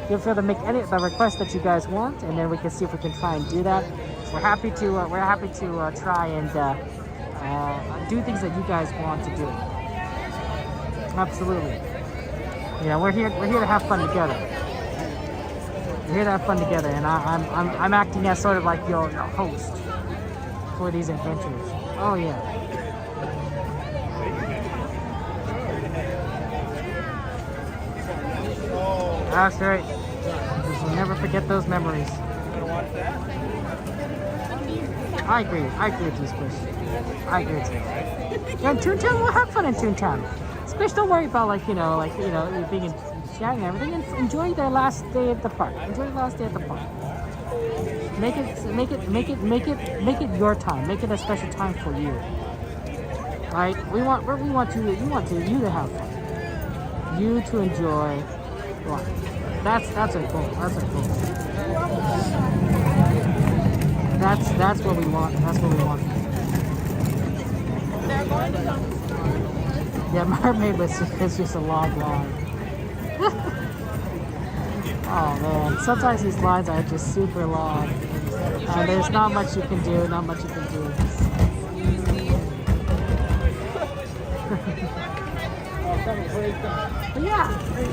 Feel free to make any of the requests that you guys want, and then we can see if we can try and do that. We're happy to try and do things that you guys want to do. Absolutely. We're here to have fun together. We're here to have fun together, and I'm acting as sort of like your host for these adventures. Oh yeah. That's right. We'll never forget those memories. I agree with you, Squish. I agree with you. Yeah, in Toontown, we'll have fun in Toontown. Squish, don't worry about you being in chatting and everything. Enjoy their last day at the park. Make it your time. Make it a special time for you. Right? We want you to have fun. You to enjoy life. That's our goal. That's what we want. Yeah, Mermaid is just a long line. Oh man, sometimes these lines are just super long. And there's not much you can do, But yeah,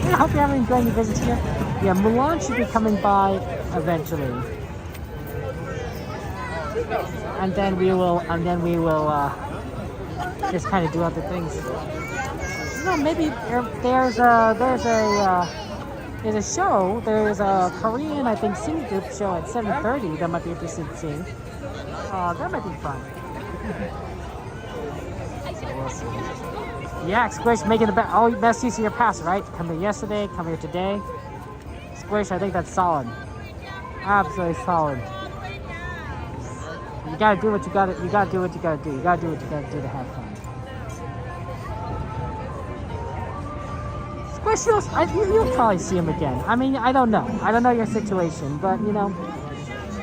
I hope you're enjoying your visit here. Yeah, Mulan should be coming by eventually. And then we will just kind of do other things. Maybe there's a show. There's a Korean, I think, singing group show at 7:30 that might be interesting to see. That might be fun. So we'll see. Yeah, Squish making the best use of your pass, right? Come here yesterday, come here today. Squish, I think that's solid. Absolutely solid. You gotta do what you gotta do. You gotta do what you gotta do to have fun. Squish, you'll probably see him again. I mean, I don't know your situation, but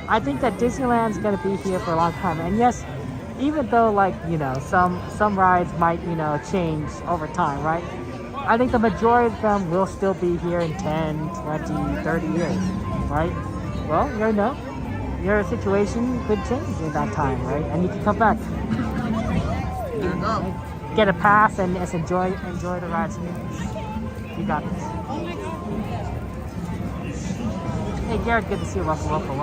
I think that Disneyland's gonna be here for a long time. And yes, even though some rides might change over time, right? I think the majority of them will still be here in 10, 20, 30 years, right? Well, your situation could change in that time, right? And you can come back. Get a pass and just enjoy the rides. You got this. Hey Garrett, good to see you. Welcome.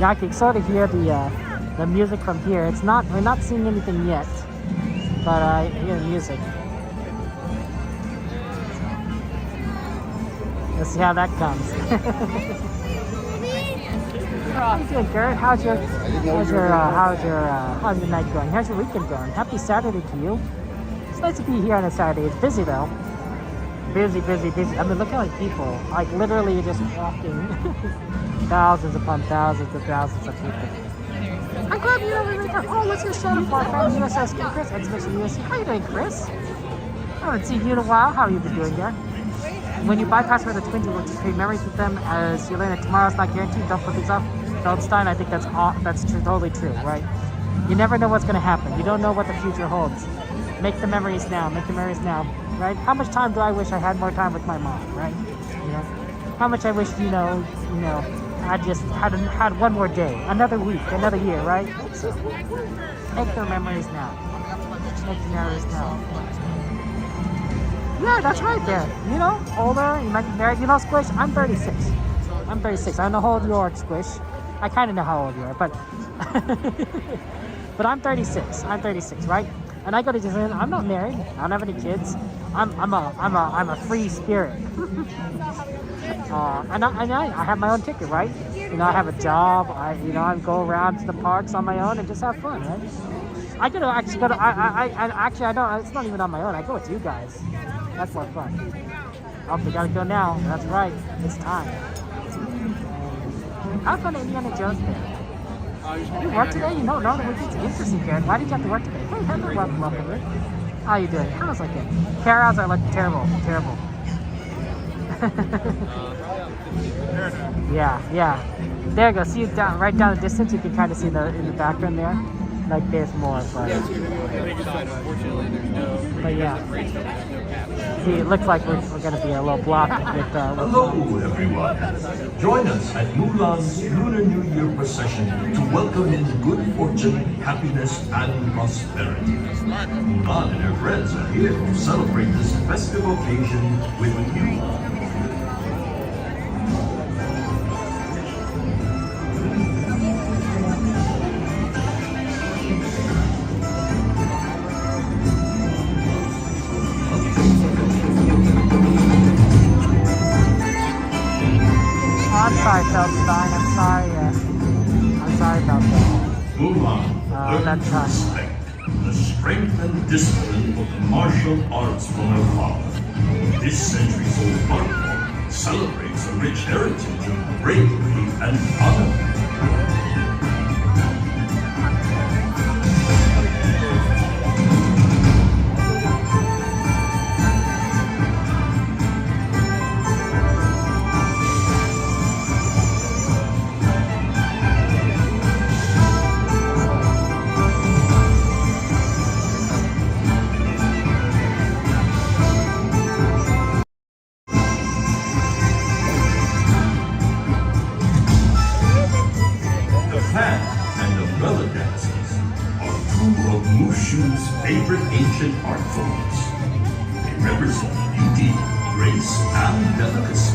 Yeah, I can sort of hear the music from here. We're not seeing anything yet, but I hear the music. Let's see how that comes. How you doing, Garrett? How's your night going? How's your weekend going? Happy Saturday to you. It's nice to be here on a Saturday. It's busy though. Busy. I mean, look how many people. Like literally, just walking. Thousands upon thousands of people. I'm glad you know we made that. Oh, let's just shout out our friend USS Chris, Exhibition USC. How you doing, Chris? I haven't seen you in a while. How have you been doing there? When you bypass where the twins, you will create memories with them. As you learn that tomorrow's not guaranteed. Don't put things off. Feldstein, I think that's totally true, right? You never know what's going to happen. You don't know what the future holds. Make the memories now. Right? How much time do I wish I had more time with my mom, right? You know, how much I wish, I just had one more day, another week, another year, right? So, make the memories now. Yeah, that's right there. Older, you might be married. Squish, I'm 36. I don't know how old you are, Squish. I kind of know how old you are, but but I'm 36. Right? And I go to Disneyland. I'm not married. I don't have any kids. I'm a free spirit. And I have my own ticket, right? I have a job. I go around to the parks on my own and just have fun, right? I don't. It's not even on my own. I go with you guys. That's more fun. Oh, we gotta go now. That's right. It's time. How fun Indiana Jones there? You work today? No, the weekend's interesting, Karen. Why did you have to work today? Hey, hello, welcome. How are you doing? How's it going? Carol's are like terrible. Yeah. There you go. See right down the distance. You can kind of see in the background there. Like there's more, but yeah. See, it looks like we're going to be a little blocked with. Hello, everyone. Join us at Mulan's Lunar New Year procession to welcome in good fortune, happiness, and prosperity. Mulan and her friends are here to celebrate this festive occasion with you. I'm sorry, Feldstein. I'm sorry about that. Mulan, learn to tough. respect the strength and discipline of the martial arts from her father. This centuries-old art form celebrates a rich heritage of bravery and honor. Favorite ancient art forms. They represent beauty, grace, and delicacy.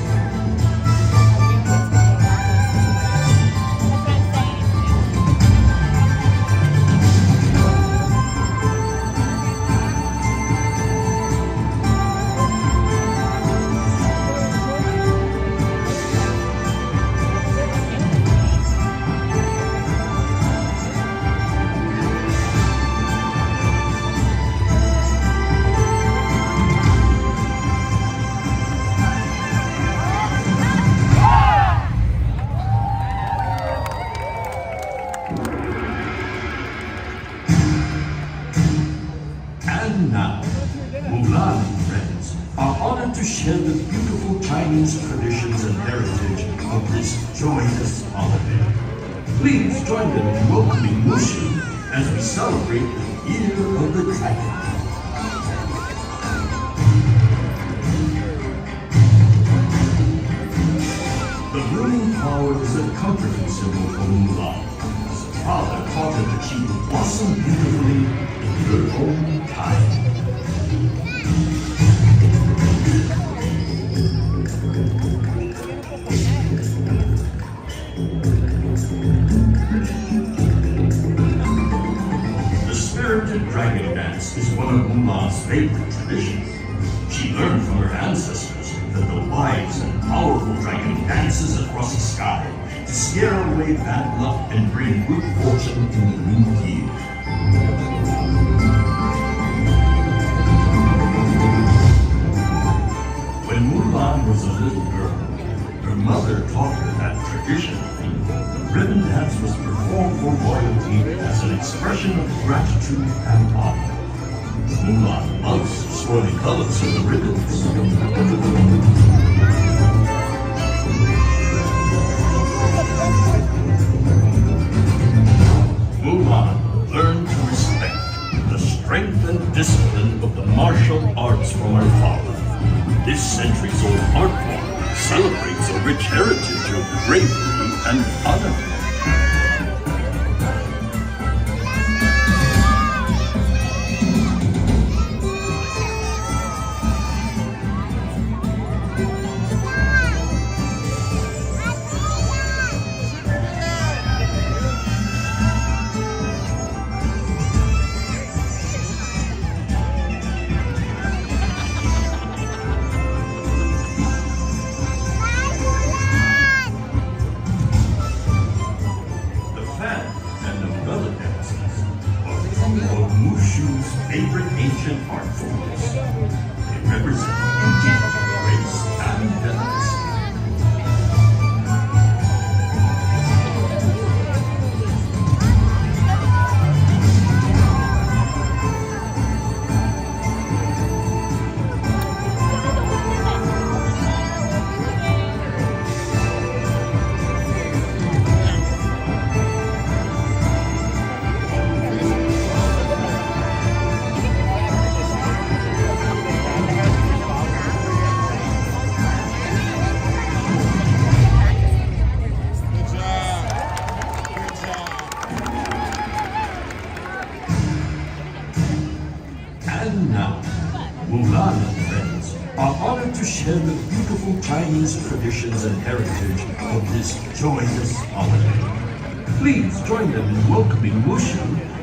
To share the beautiful Chinese traditions and heritage of this joyous holiday. Please join them in welcoming Mushu as we celebrate the Year of the Dragon. The ruling power is a comforting symbol for Mulan. As a father taught her that she would blossom beautifully in her own time. Spirited dragon dance is one of Mulan's favorite traditions. She learned from her ancestors that the wise and powerful dragon dances across the sky to scare away bad luck and bring good fortune in the new year. When Mulan was a little girl, her mother taught her that traditionally, the ribbon dance was performed for royalty as an expression of gratitude and honor. Mulan loves the swirling colors of the ribbons. Mulan learned to respect the strength and discipline of the martial arts from her father. This centuries-old art form celebrates a rich heritage of bravery and honor. Favorite ancient art forms. It represents beauty, grace, and delicacy. And now, Mulan and friends are honored to share the beautiful Chinese traditions and heritage of this joyous holiday. Please join them in welcoming Mushu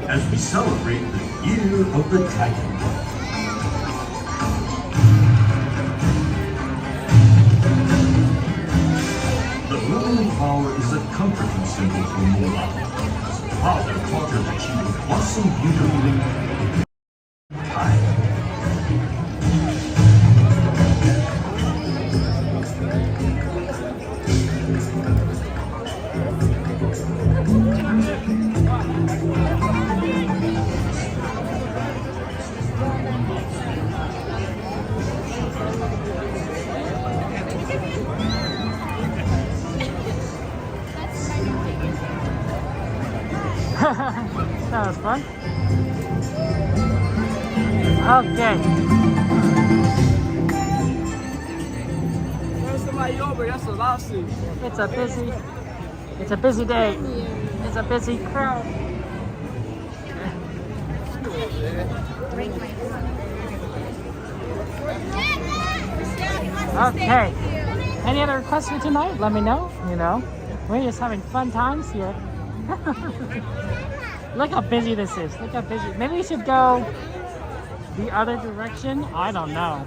as we celebrate the Year of the Dragon. The ruling flower is a comforting symbol for Mulan. As her father taught her that she would blossom beautifully in time. That was fun. Okay. It's a busy day. It's a busy crowd. Okay. Any other requests for tonight? Let me know. You know, we're just having fun times here. Look how busy this is. Look how busy. Maybe we should go the other direction. I don't know.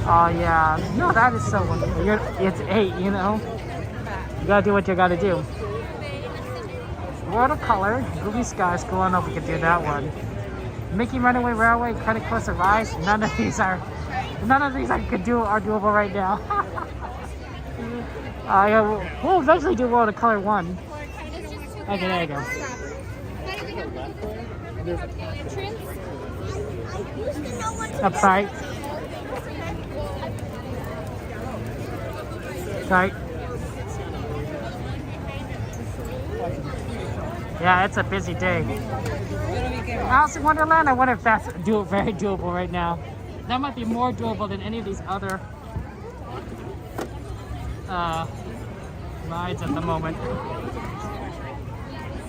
Oh yeah. No, that is so wonderful. It's 8, you know. You gotta do what you gotta do. Watercolor, Movie Skies. Go on over. We can do that one. Mickey Runaway Railway, Credit Coaster Rise. None of these I could do are doable right now. We'll eventually do Watercolor 1. Okay, there you go. Upside. Right. Yeah, it's a busy day. Alice in Wonderland, I wonder if that's very doable right now. That might be more doable than any of these other rides at the moment.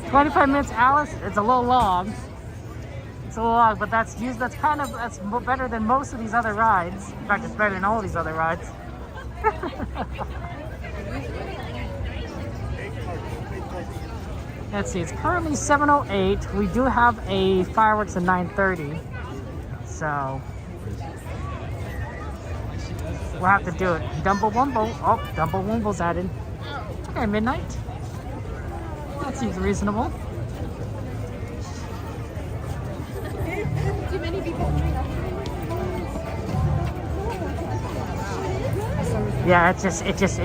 25 minutes, Alice. It's a little long. so long, but that's better than most of these other rides. In fact, it's better than all these other rides. Let's see, it's currently 7:08. We do have a fireworks at 9:30, so we'll have to do it. Dumbo Wumbo. Oh, Dumbo Wumbo's added. Okay, midnight. That seems reasonable. Too many people. Yeah, it's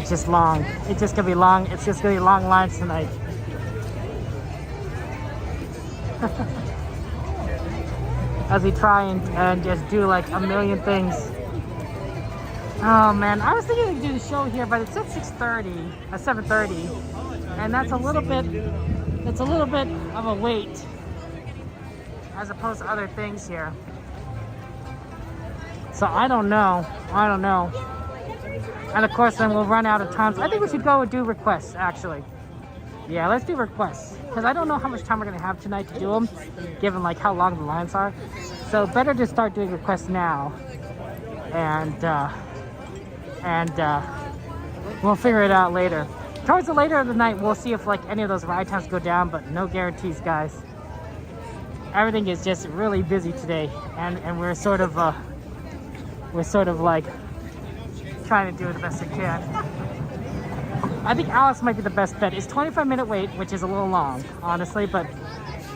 just long. It's just gonna be long. It's just gonna be long lines tonight. As we try and just do like a million things. Oh man, I was thinking to do the show here, but it's at 7:30, and that's a little bit of a wait as opposed to other things here. So I don't know. And of course, then we'll run out of time. So I think we should go and do requests, actually. Yeah, let's do requests. Because I don't know how much time we're going to have tonight to do them, given like how long the lines are. So better to start doing requests now. And we'll figure it out later. Towards the later of the night, we'll see if like any of those ride times go down, but no guarantees, guys. Everything is just really busy today. And we're sort of like trying to do the best we can. I think Alice might be the best bet. It's 25-minute wait, which is a little long, honestly, but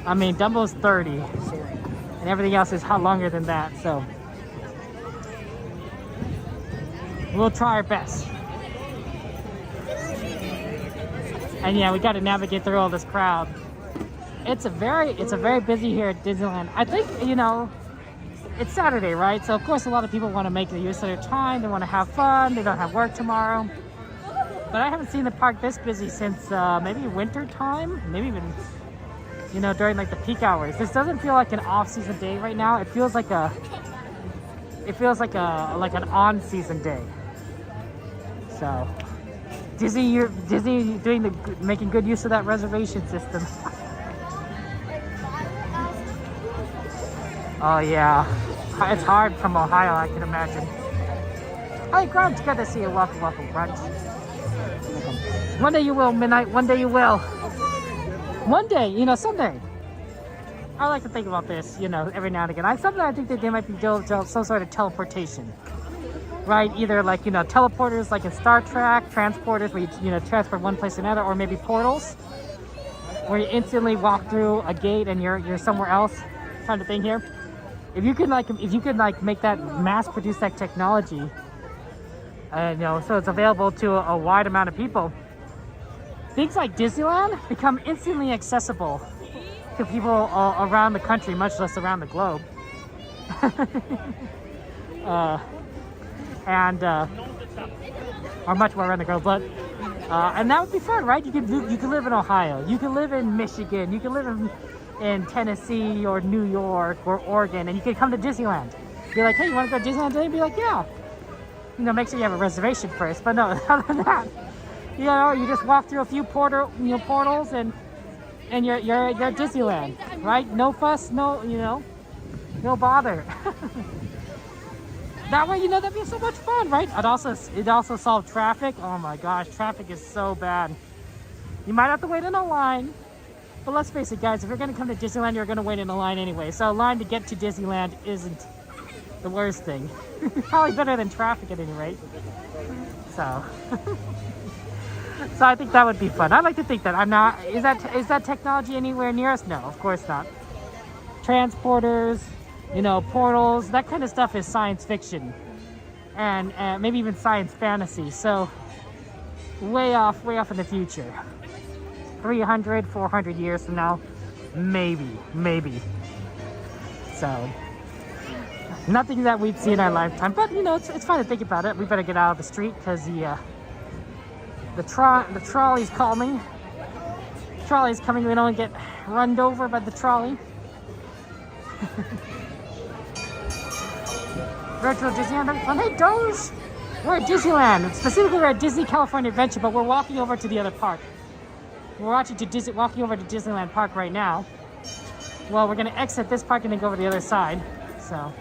I mean, Dumbo's 30, and everything else is a lot longer than that, so we'll try our best. And yeah, we got to navigate through all this crowd. It's a very busy here at Disneyland. I think, you know, it's Saturday, right? So of course a lot of people want to make the use of their time. They want to have fun. They don't have work tomorrow. But I haven't seen the park this busy since maybe winter time, maybe even, you know, during like the peak hours. This doesn't feel like an off-season day right now. It feels like an on-season day. So Disney making good use of that reservation system. Oh yeah, it's hard from Ohio, I can imagine. Hi Grunch, good to see you. Welcome, Grunch. One day you will, Midnight. One day you will. One day, you know, someday. I like to think about this, you know, every now and again. Sometimes I think that they might be doing some sort of teleportation, right? Either like, you know, teleporters like in Star Trek, transporters where you know, transport one place to another, or maybe portals where you instantly walk through a gate and you're somewhere else. I'm trying to think here. If you could make that, mass produce that technology, you know, so it's available to a wide amount of people, things like Disneyland become instantly accessible to people around the country, much less around the globe. Or much more around the globe, but and that would be fun, right? You could live in Ohio, you could live in Michigan, you could live in Tennessee or New York or Oregon, and you could come to Disneyland. Be like, hey, you want to go to Disneyland today? And be like, yeah. You know, make sure you have a reservation first. But no, other than that, you know, you just walk through a few portals and you're at Disneyland, right? No fuss, no bother. That way, you know, that'd be so much fun, right? It also solve traffic. Oh my gosh, traffic is so bad. You might have to wait in a line. But let's face it, guys, if you're going to come to Disneyland, you're going to wait in a line anyway. So a line to get to Disneyland isn't the worst thing. Probably better than traffic at any rate. So I think that would be fun. I like to think that. Is that technology anywhere near us? No, of course not. Transporters, you know, portals, that kind of stuff is science fiction. And maybe even science fantasy. So way off in the future. 300, 400 years from now, maybe. So, nothing that we'd see in our lifetime, but you know, it's fun to think about it. We better get out of the street because the trolley's calling. Trolley's coming. We don't get run over by the trolley. Virtual Disneyland. Hey, Doge! We're at Disneyland. Specifically, we're at Disney California Adventure, but we're walking over to the other park. We're walking over to Disneyland Park right now. well, we're gonna exit this park and then go over the other side. So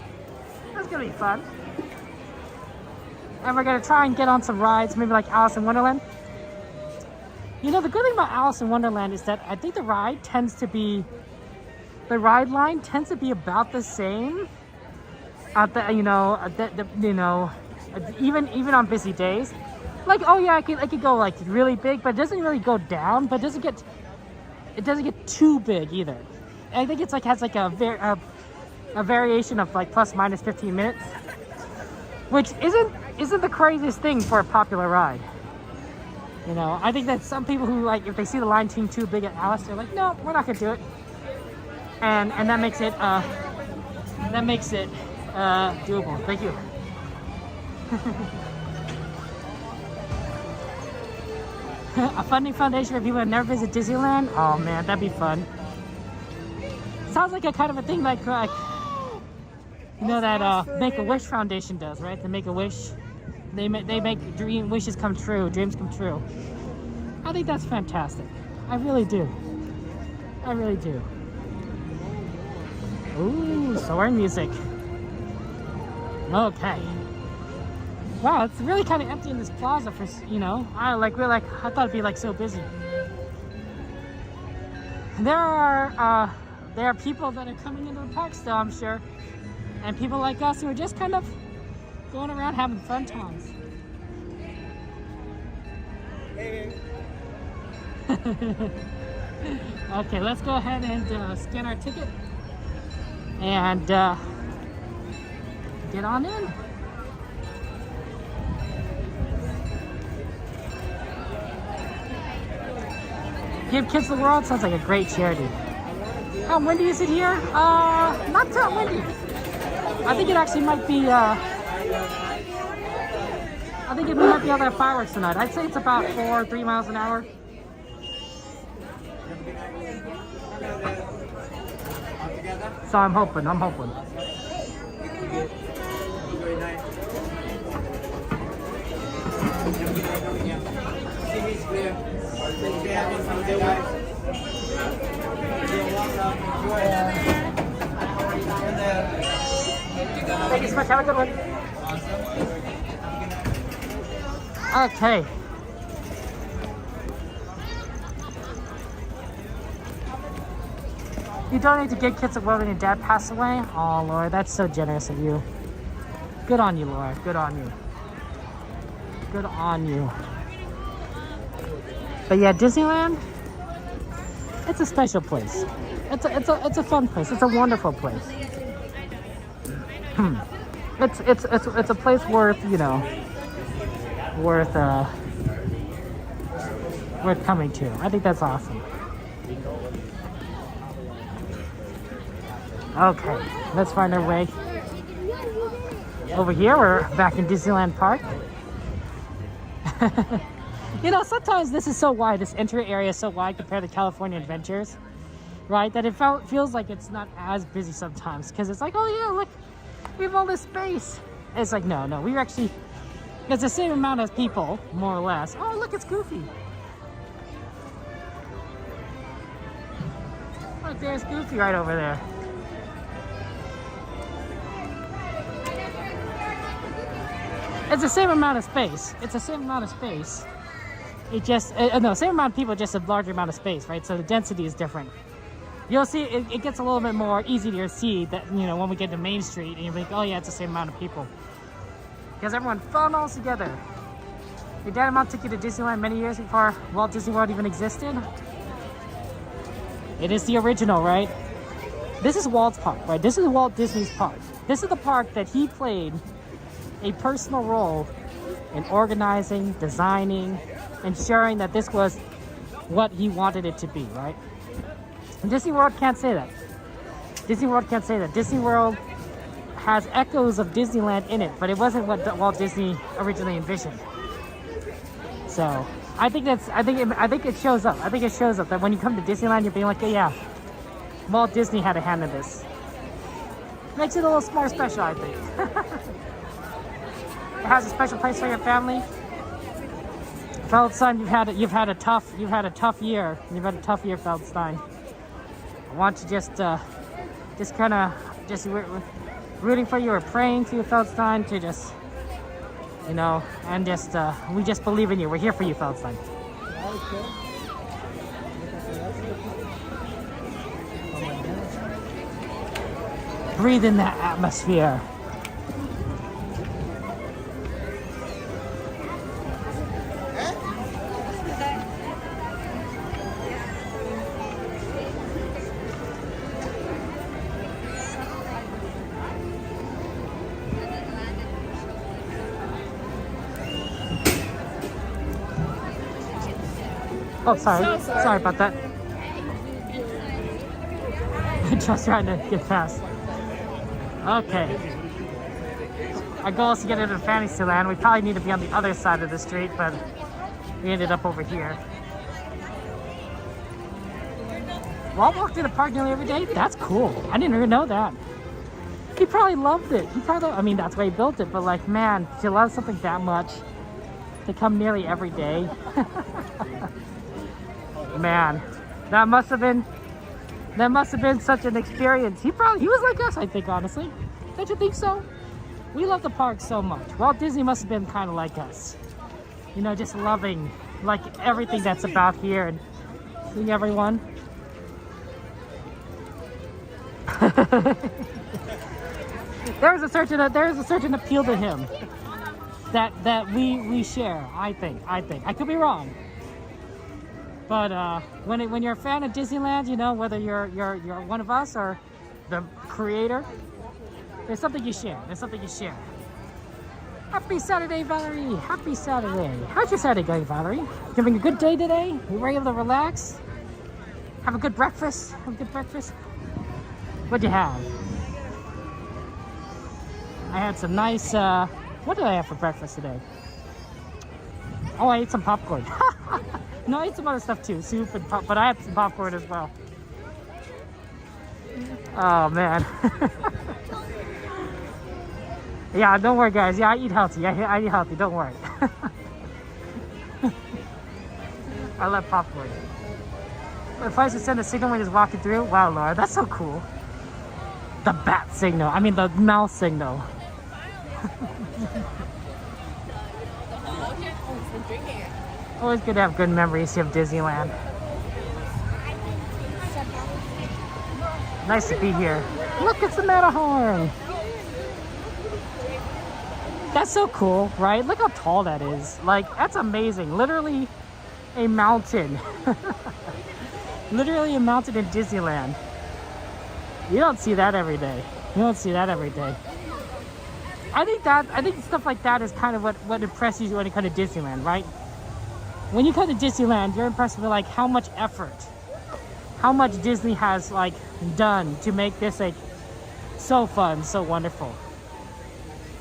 that's gonna be fun. And we're gonna try and get on some rides, maybe like Alice in Wonderland. You know, the good thing about Alice in Wonderland is that I think the ride line tends to be about the same at the, even on busy days. Like, oh yeah, it could go like really big, but it doesn't really go down, but it doesn't get too big either. I think it's like has like a variation of like plus minus 15 minutes, which isn't the craziest thing for a popular ride. You know, I think that some people who like, if they see the line being too big at Alice, they're like, no, we're not gonna do it, and that makes it doable. Thank you. A funding foundation for people who never visit Disneyland. Oh man, that'd be fun. Sounds like a kind of a thing like you know that Make-A-Wish Foundation does, right? The Make-A-Wish, they make wishes come true, dreams come true. I think that's fantastic. I really do. I really do. Ooh, soaring music. Okay. Wow, it's really kind of empty in this plaza for, you know, I thought it'd be like so busy. There are people that are coming into the park still, I'm sure, and people like us who are just kind of going around having fun times. Okay, let's go ahead and scan our ticket and get on in. Give Kids the World sounds like a great charity. How windy is it here? Not that windy. I think it actually might be, I think it might be out there fireworks tonight. I'd say it's about 3 miles an hour. So I'm hoping. Thank you so much. Have a good one. Okay. You donate to Good Kids at World when your dad passed away? Oh, Lord, that's so generous of you. Good on you, Laura. Good on you. Good on you. But yeah, Disneyland, it's a special place. It's a fun place. It's a wonderful place. It's a place worth, you know, worth coming to. I think that's awesome. Okay, let's find our way over here. We're back in Disneyland Park. You know, sometimes this is so wide, this entry area is so wide compared to California Adventures, right? That it feels like it's not as busy sometimes, because it's like, oh yeah, look, we have all this space. It's like, no, we actually, it's the same amount of people, more or less. Oh, look, it's Goofy. Look, there's Goofy right over there. It's the same amount of space. It's the same amount of space. It just, no, same amount of people, just a larger amount of space, right? So the density is different. You'll see, it gets a little bit more easy to see that, you know, when we get to Main Street and you think, oh yeah, it's the same amount of people. Because everyone funnels together. Your dad and mom took you to Disneyland many years before Walt Disney World even existed. It is the original, right? This is Walt's park, right? This is Walt Disney's park. This is the park that he played a personal role in organizing, designing, ensuring that this was what he wanted it to be, right? And Disney World can't say that. Disney World can't say that. Disney World has echoes of Disneyland in it, but it wasn't what Walt Disney originally envisioned. So I think it shows up. I think it shows up that when you come to Disneyland, you're being like, yeah, Walt Disney had a hand in this. Makes it a little more special, I think. It has a special place for your family. Feldstein, you've had a tough year. You've had a tough year, Feldstein. I want to just just kind of we're rooting for you or praying to you, Feldstein, to just, you know, and just we just believe in you. We're here for you, Feldstein. Breathe in that atmosphere. Oh, sorry. Sorry about that. Just trying to get past. Okay. Our goal is to get into Fantasyland. We probably need to be on the other side of the street, but we ended up over here. Well, I walk through the park nearly every day. That's cool. I didn't even know that. He probably loved it. He probably, I mean, that's why he built it, but like, man, if you love something that much, to come nearly every day. Man, that must have been such an experience. He was like us, I think, honestly. Don't you think so? We love the park so much. Walt Disney must have been kind of like us. You know, just loving like everything that's about here and seeing everyone. There is a certain appeal to him that we share. I think. I could be wrong. But when you're a fan of Disneyland, you know, whether you're one of us or the creator, there's something you share. Happy Saturday, Valerie. Happy Saturday. How's your Saturday going, Valerie? You having a good day today? You were able to relax? Have a good breakfast? What'd you have? I had some nice, what did I have for breakfast today? Oh, I ate some popcorn. No, I ate some other stuff too, soup and but I had some popcorn as well. Oh man. Yeah, don't worry guys. Yeah, I eat healthy. I eat healthy, don't worry. I love popcorn. If I should send a signal when he's walking through, wow, Laura, that's so cool. The bat signal, I mean the mouse signal. Always good to have good memories of Disneyland. Nice to be here. Look, it's the Matterhorn. That's so cool, right? Look how tall that is. Like, that's amazing. Literally a mountain. Literally a mountain in Disneyland. You don't see that every day. I think stuff like that is kind of what impresses you when you come to Disneyland, right? When you come to Disneyland, you're impressed with like how much effort, how much Disney has like done to make this like so fun, so wonderful,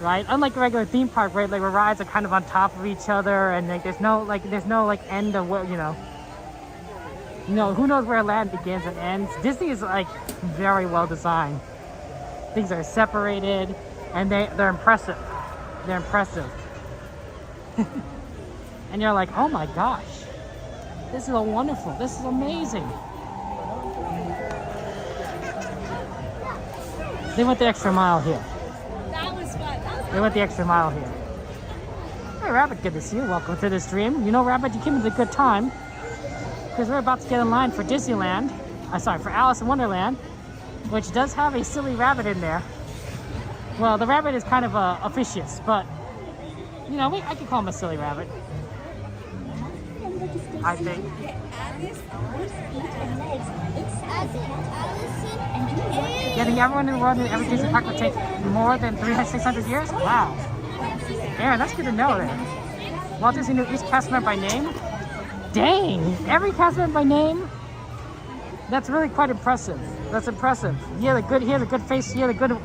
right? Unlike a regular theme park, right? Like where rides are kind of on top of each other, and like there's no end of what, you know, who knows where land begins and ends. Disney is like very well designed. Things are separated, and they're impressive. And you're like, oh my gosh, this is wonderful. This is amazing. They went the extra mile here. That was fun. They went the extra mile here. Hey, Rabbit, good to see you. Welcome to the stream. You know, Rabbit, you came at a good time because we're about to get in line for Disneyland. For Alice in Wonderland, which does have a silly rabbit in there. Well, the rabbit is kind of officious, but you know, I could call him a silly rabbit. I think. Getting everyone in the world in every Disney park would take more than 600 years? Wow. Aaron, that's good to know there. Walt Disney knew each cast member by name? Dang! Every cast member by name? That's really quite impressive. That's impressive. He had a good face, he had a good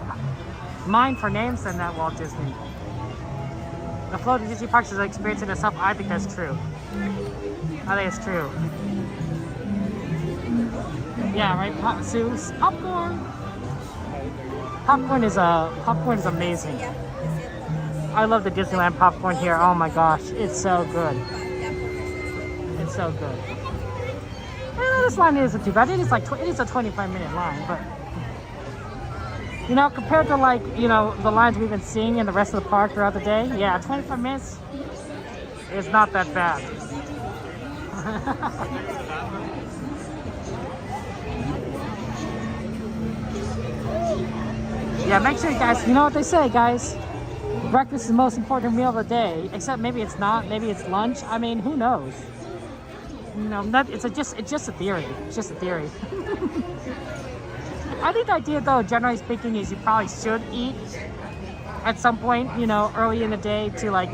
mind for names than that, Walt Disney. The flow to Disney parks is an experience in itself. I think that's true. I think it's true. Yeah, right. Popcorn. Popcorn is amazing. I love the Disneyland popcorn here. Oh my gosh, it's so good. It's so good. This line isn't too bad. It is a 25-minute line, but You know, compared to like, you know, the lines we've been seeing in the rest of the park throughout the day, yeah, 25 minutes is not that bad. Yeah, make sure you guys, you know what they say, guys. Breakfast is the most important meal of the day, except maybe it's not, maybe it's lunch. I mean, who knows? You know, it's just a theory. It's just a theory. I think the idea, though, generally speaking, is you probably should eat at some point, you know, early in the day to like,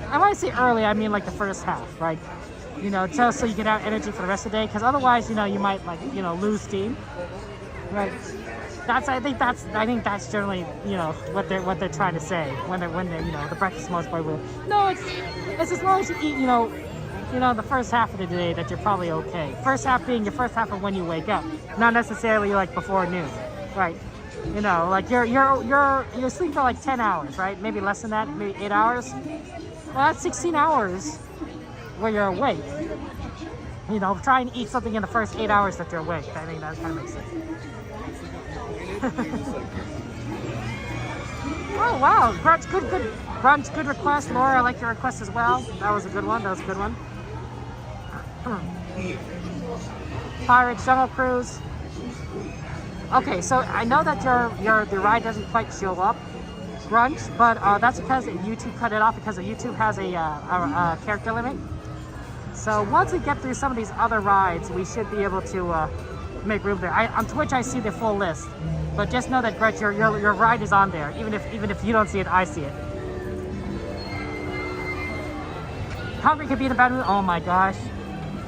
I want to say early, I mean like the first half, right? You know, just so you can have energy for the rest of the day, because otherwise, you know, you might like, you know, lose steam, right? I think that's generally, you know, what they're trying to say when they're you know, the breakfast is most important. No, it's as long as you eat, you know, the first half of the day that you're probably okay. First half being your first half of when you wake up, not necessarily like before noon, right? You know, like you're sleeping for like 10 hours, right? Maybe less than that, maybe 8 hours. Well, that's 16 hours where you're awake. You know, try and eat something in the first 8 hours that you're awake. I think that kind of makes sense. Oh wow, brunch, good brunch, good request, Laura. I like your request as well. That was a good one. Pirates Jungle Cruise. Okay, so I know that the ride doesn't quite show up, brunch, but that's because YouTube cut it off because YouTube has a character limit. So once we get through some of these other rides, we should be able to make room there. On Twitch, I see the full list, but just know that Gretch, your ride is on there. Even if you don't see it, I see it. Hungry could be in a bad mood. Oh my gosh.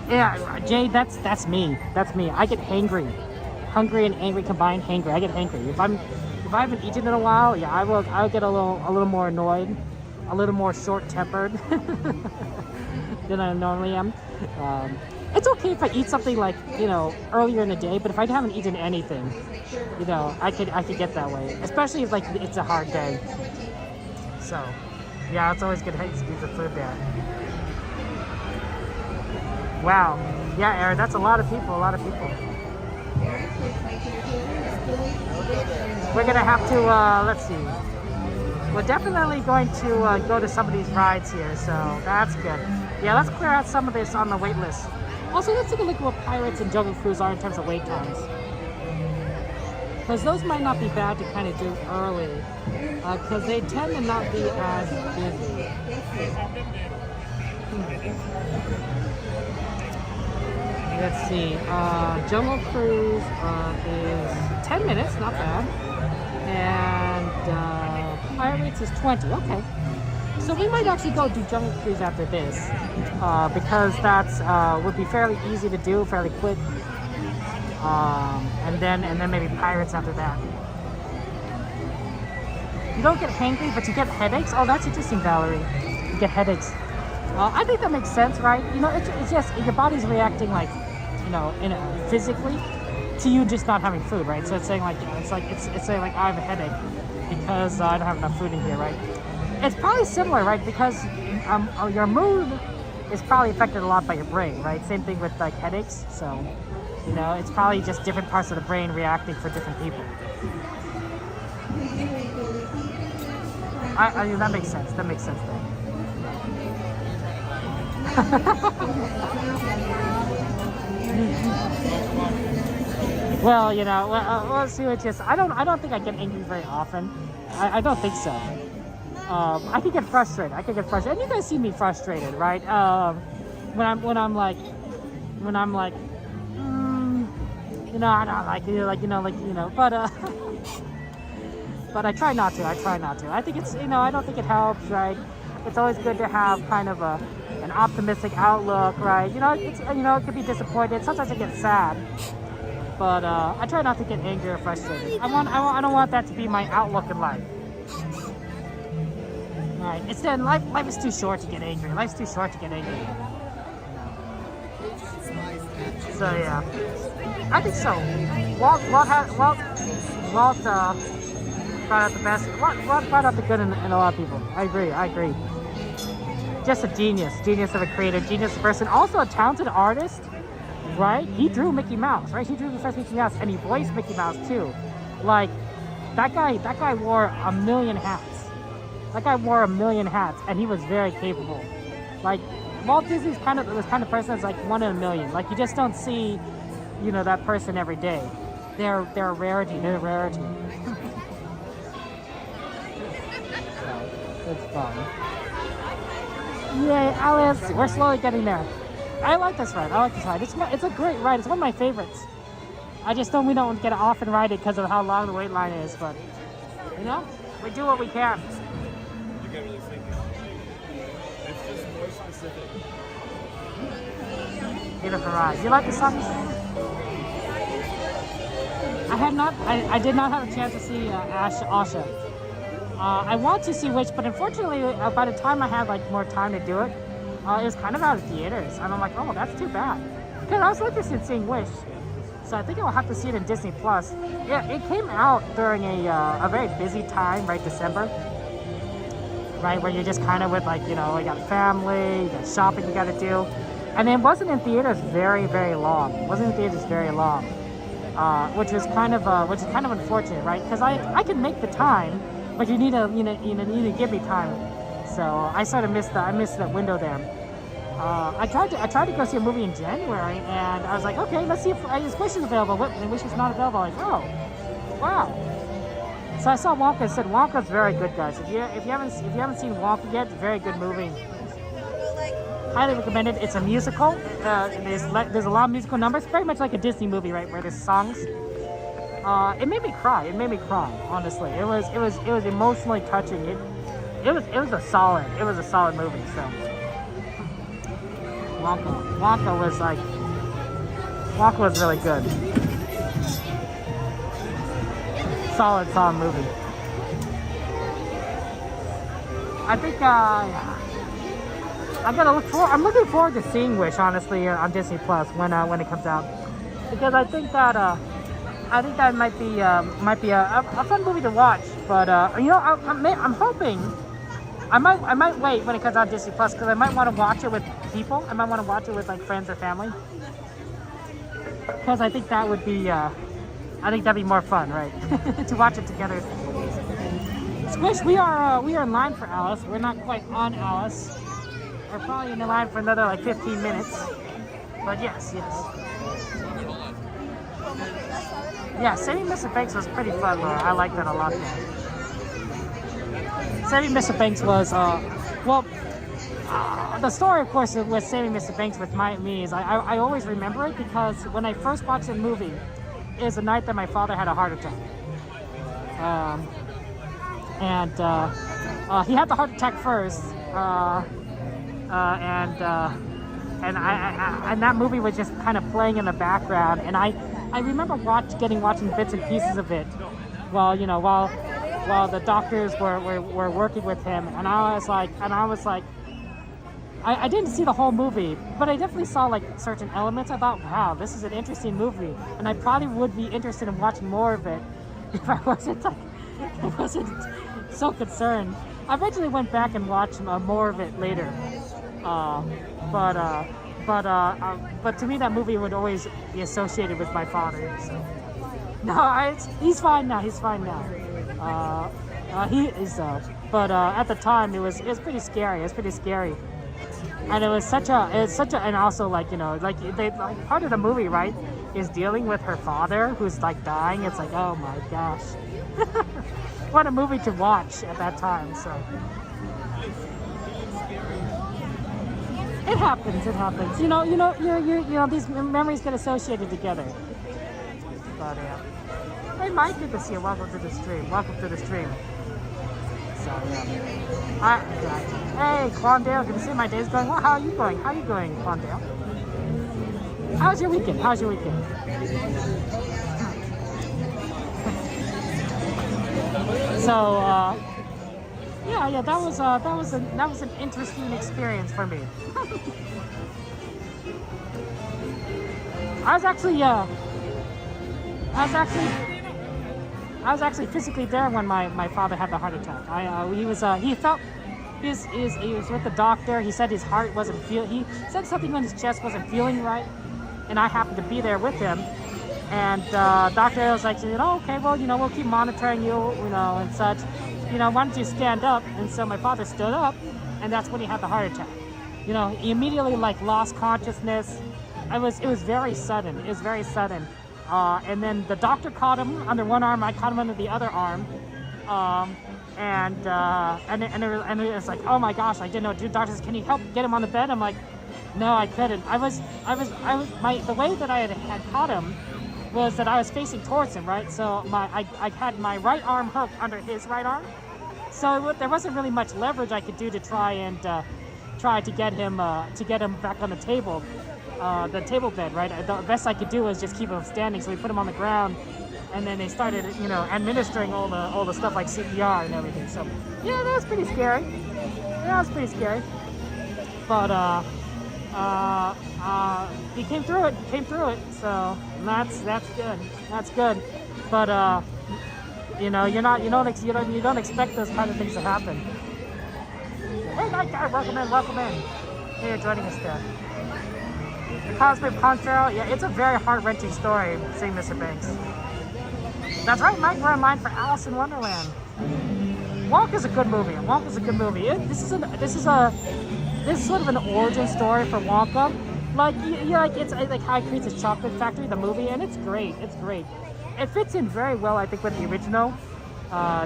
Yeah, Jay, that's me. That's me. I get hangry. Hungry and angry combined. Hangry. I get hangry. If I haven't eaten in a while, yeah, I'll get a little more annoyed, a little more short-tempered than I normally am. It's okay if I eat something like, you know, earlier in the day, but if I haven't eaten anything, you know, I could get that way, especially if like it's a hard day. So, yeah, it's always good to eat the food there. Wow, yeah, Aaron, that's a lot of people. We're gonna have to, let's see. We're definitely going to go to some of these rides here, so that's good. Yeah, let's clear out some of this on the wait list. Also, let's take a look at what Pirates and Jungle Cruise are in terms of wait times. Because those might not be bad to kind of do early, because they tend to not be as busy. Let's see, Jungle Cruise is 10 minutes, not bad. And Pirates is 20, okay. So we might actually go do Jungle Cruise after this, because that's would be fairly easy to do, fairly quick. And then maybe Pirates after that. You don't get hangry, but you get headaches. Oh, that's interesting, Valerie. You get headaches. I think that makes sense, right? You know, it's just your body's reacting like, you know, physically to you just not having food, right? So it's saying like it's saying like I have a headache because I don't have enough food in here, right? It's probably similar, right? Because your mood is probably affected a lot by your brain, right? Same thing with like headaches. So, you know, it's probably just different parts of the brain reacting for different people. I mean, that makes sense. That makes sense, though. Well, you know, we'll see what just. I don't think I get angry very often. I don't think so. I can get frustrated. And you guys see me frustrated, right? When I'm like, you know, I don't like you know, but I try not to. I think it's, you know, I don't think it helps, right? It's always good to have kind of an optimistic outlook, right? You know, it's, you know, it could be disappointed. Sometimes I get sad, but I try not to get angry or frustrated. I don't want that to be my outlook in life. All right, instead, life is too short to get angry. Life's too short to get angry. So yeah, I think so. Walt brought out the best. Walt brought out the good in a lot of people. I agree. Just a genius of a creator, genius person, also a talented artist, right? He drew Mickey Mouse, right? He drew the first Mickey Mouse, and he voiced Mickey Mouse too. Like, that guy wore a million hats. That guy wore a million hats, and he was very capable. Like, Walt Disney's kind of this kind of person that's like one in a million. Like, you just don't see, you know, that person every day. They're a rarity. They're a rarity. So, it's fun. Yay, Alice! We're slowly getting there. I like this ride. It's a great ride. It's one of my favorites. I just don't we don't get off and ride it because of how long the wait line is, but you know, we do what we can. You get really thinking. It's just more specific. Beautiful ride. You like the songs? I did not have a chance to see Asha. I want to see Wish, but unfortunately, by the time I had like more time to do it, it was kind of out of theaters, and I'm like, oh, that's too bad. Because I was interested in seeing Wish, so I think I'll have to see it in Disney Plus. Yeah, it came out during a very busy time, right, December, right, where you're just kind of with like, you know, you got family, you got shopping you got to do, and it wasn't in theaters very, very long. It wasn't in theaters very long, which is kind of unfortunate, right? Because I can make the time, but you need to give me time. So I sort of missed that window there. I tried to go see a movie in January, and I was like, okay, let's see if Wish is available. And Wish is not available. I'm like, oh, wow. So I saw Wonka. I said Wonka's very good, guys. If you haven't seen Wonka yet, it's a very good movie. Highly recommended. It's a musical. There's a lot of musical numbers. Very much like a Disney movie, right, where there's songs. It made me cry. Honestly. It was emotionally touching. It was a solid movie. So Wonka was really good. Solid movie. I think I'm looking forward to seeing Wish, honestly, on Disney Plus when it comes out, because I think that might be a fun movie to watch. But you know, I'm hoping I might wait when it comes out on Disney Plus, because I might want to watch it with people. I might want to watch it with like friends or family, because I think that would be that'd be more fun, right? To watch it together. Squish, we are in line for Alice. We're not quite on Alice. We're probably in the line for another like 15 minutes. But yes. Yeah, Saving Mr. Banks was pretty fun, Laura. I like that a lot. Saving Mr. Banks was, the story, of course, with Saving Mr. Banks with me is I always remember it, because when I first watched the movie, it was the night that my father had a heart attack. He had the heart attack first, and that movie was just kind of playing in the background, and I remember watching bits and pieces of it while the doctors were working with him, and I was like, I didn't see the whole movie, but I definitely saw like certain elements. I thought, wow, this is an interesting movie, and I probably would be interested in watching more of it if I wasn't so concerned. I eventually went back and watched more of it later, but to me that movie would always be associated with my father. So. No, he's fine now. He is, but at the time it was pretty scary. And it was such a, and also like, you know, like part of the movie, right, is dealing with her father who's like dying. It's like, oh my gosh, what a movie to watch at that time. So it happens. You know, these memories get associated together. But yeah. Hey Mike, good to see you. Welcome to the stream. So yeah. Hey Quandale, good to see my day's going. Well, how are you going, Quandale? How's your weekend? So yeah, that was an interesting experience for me. I was actually physically there when my father had the heart attack. He was with the doctor. He said his heart wasn't he said something on his chest wasn't feeling right, and I happened to be there with him. And Dr. was like, okay, well, we'll keep monitoring you, and such. Why don't you stand up? And so my father stood up, and that's when he had the heart attack. He immediately lost consciousness. It was very sudden. It was very sudden. And then the doctor caught him under one arm. I caught him under the other arm. And it was like, oh my gosh, I didn't know. Dude, doctor says, can you help get him on the bed? I'm like, no, I couldn't. The way that I had caught him was that I was facing towards him, right? So I had my right arm hooked under his right arm. So there wasn't really much leverage I could do to try to get him back on the table bed, right? The best I could do was just keep him standing. So we put him on the ground, and then they started, administering all the stuff like CPR and everything. So yeah, that was pretty scary. But he came through it. So that's good. But you don't expect those kind of things to happen. Hey, night guy, welcome in. Hey, you're joining us there. The Cosby Pond Trail, yeah, it's a very heart-wrenching story, seeing Mr. Banks. That's right, Mike, we're in line for Alice in Wonderland. Wonka's a good movie. This is sort of an origin story for Wonka. It's like how he creates his chocolate factory, the movie, and it's great. It fits in very well, I think, with the original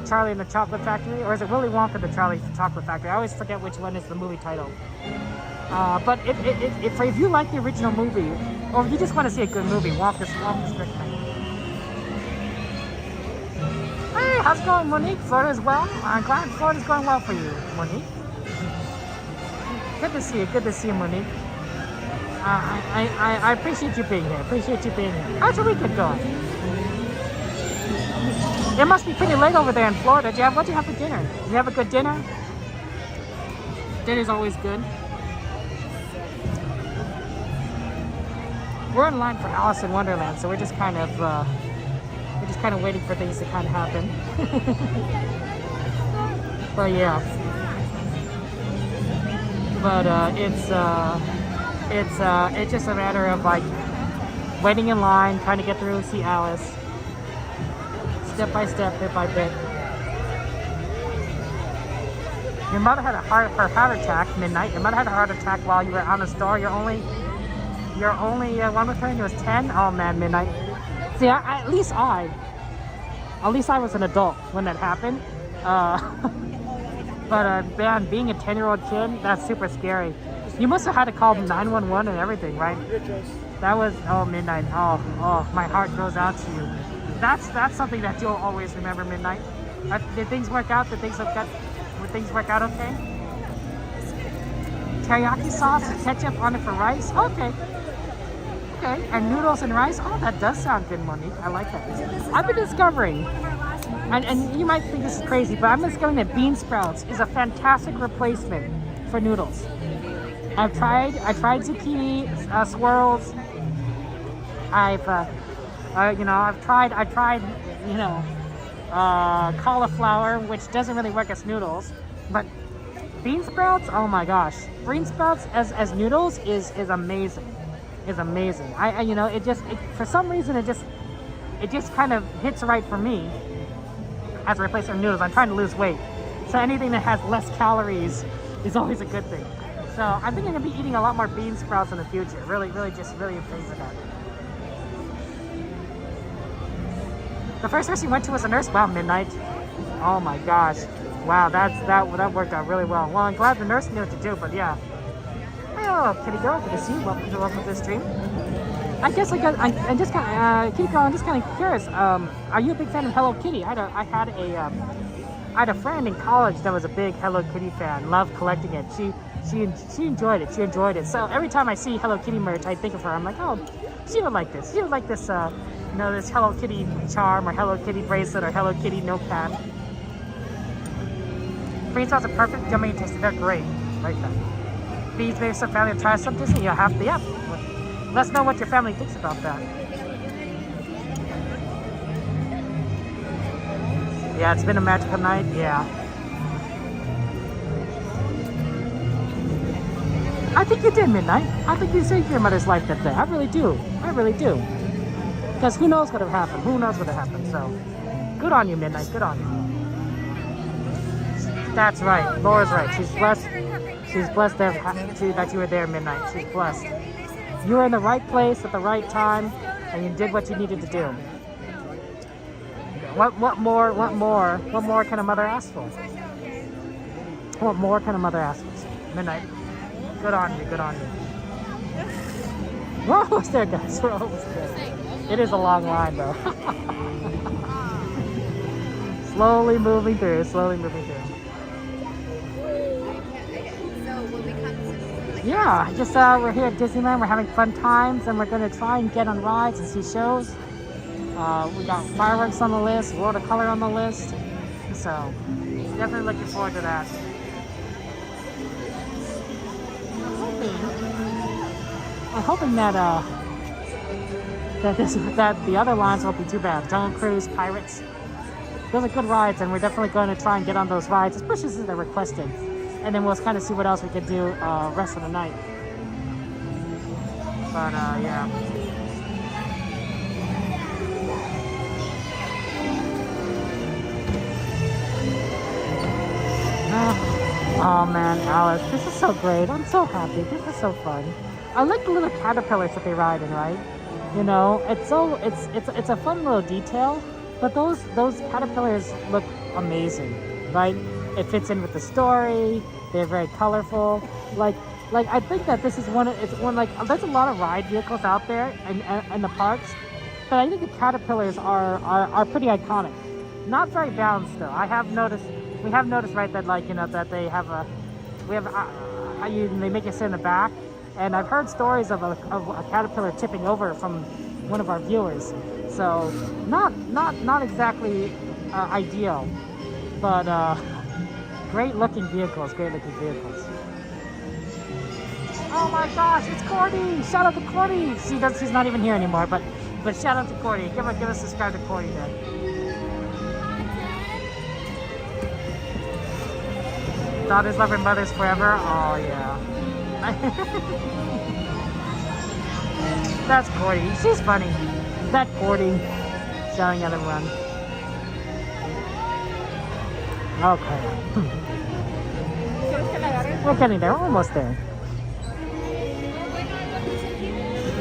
Charlie and the Chocolate Factory, or is it Willy Wonka the Charlie Chocolate Factory? I always forget which one is the movie title. But if you like the original movie, or if you just want to see a good movie, Wonka's great. Hey, how's it going, Monique? Florida as well? I'm glad Florida's going well for you, Monique. Good to see you, Monique. I appreciate you being here. How's your weekend going? It must be pretty late over there in Florida. What'd you have for dinner? Did you have a good dinner? Dinner's always good. We're in line for Alice in Wonderland, so we're just kind of waiting for things to kind of happen. But yeah. But it's just a matter of waiting in line, trying to get through, see Alice. Step by step, bit by bit. Your mother had a heart attack midnight. Your mother had a heart attack while you were on the store. You're only one with her, and you was 10. Oh man, midnight. See, at least I was an adult when that happened. But man, being a 10-year-old kid, that's super scary. You must have had to call 911 and everything, right? That was midnight. Oh, my heart goes out to you. That's something that you'll always remember, midnight. Did things work out? Would things work out okay? Teriyaki sauce and ketchup on it for rice? Okay. And noodles and rice? Oh, that does sound good, Monique. I like that. I've been discovering, and you might think this is crazy, but I'm discovering that bean sprouts is a fantastic replacement for noodles. I tried zucchini, swirls. I've tried cauliflower, which doesn't really work as noodles, but bean sprouts, oh my gosh, bean sprouts as noodles is amazing. Is amazing. For some reason it just kind of hits right for me as a replacement for noodles. I'm trying to lose weight, so anything that has less calories is always a good thing. So I think I'm gonna be eating a lot more bean sprouts in the future. Really in favor of that. The first person you went to was a nurse. Wow, midnight. Oh my gosh. Wow, that worked out really well. Well, I'm glad the nurse knew what to do, but yeah. Hello, kitty girl. Good to see you. Welcome to the stream. I guess I'm just kind of, kitty girl. I'm just kind of curious. Are you a big fan of Hello Kitty? I had a friend in college that was a big Hello Kitty fan. Loved collecting it. She enjoyed it. She enjoyed it. So every time I see Hello Kitty merch, I think of her. I'm like, oh, she would like this. She would like this. This Hello Kitty charm or Hello Kitty bracelet or Hello Kitty notepad. Green sauce are perfect, yummy and tasty. They're great. Like that. Beans, maybe some family try some Disney. You'll have to, yeah. Let us know what your family thinks about that. Yeah, it's been a magical night. Yeah. I think you did, Midnight. I think you saved your mother's life that day. I really do. Because who knows what would happen? Who knows what would happen? So, good on you, Midnight. Good on you. That's right. Laura's right. She's blessed. She's blessed that you were there, Midnight. She's blessed. You were in the right place at the right time, and you did what you needed to do. What more can a mother ask for? What more can a mother ask for? Midnight. Good on you. Good on you. We're almost there, guys. We're almost there. It is a long line, though. Slowly moving through. Slowly moving through. Yeah, just we're here at Disneyland. We're having fun times, and we're going to try and get on rides and see shows. We got fireworks on the list, World of Color on the list. So, definitely looking forward to that. I'm hoping that that the other lines won't be too bad. Jungle Cruise, Pirates. Those are good rides, and we're definitely going to try and get on those rides, especially since they're requested. And then we'll kind of see what else we can do rest of the night. But yeah. Oh man, Alice, this is so great. I'm so happy. This is so fun. I like the little caterpillars that they ride in, right? You know, it's a fun little detail, but those caterpillars look amazing, right? It fits in with the story. They're very colorful. Like I think that this is there's a lot of ride vehicles out there in the parks, but I think the caterpillars are pretty iconic. Not very balanced though. We have noticed, right, that that they make you sit in the back, and I've heard stories of a caterpillar tipping over from one of our viewers. So not exactly ideal, but great looking vehicles. Oh my gosh, it's Cordy! Shout out to Cordy! She's not even here anymore, but shout out to Cordy. Give a subscribe to Cordy then. Daughters love their mothers forever. Oh yeah. That's Cordy. She's funny. That Cordy shouting at everyone. Okay. We're getting there. We're almost there.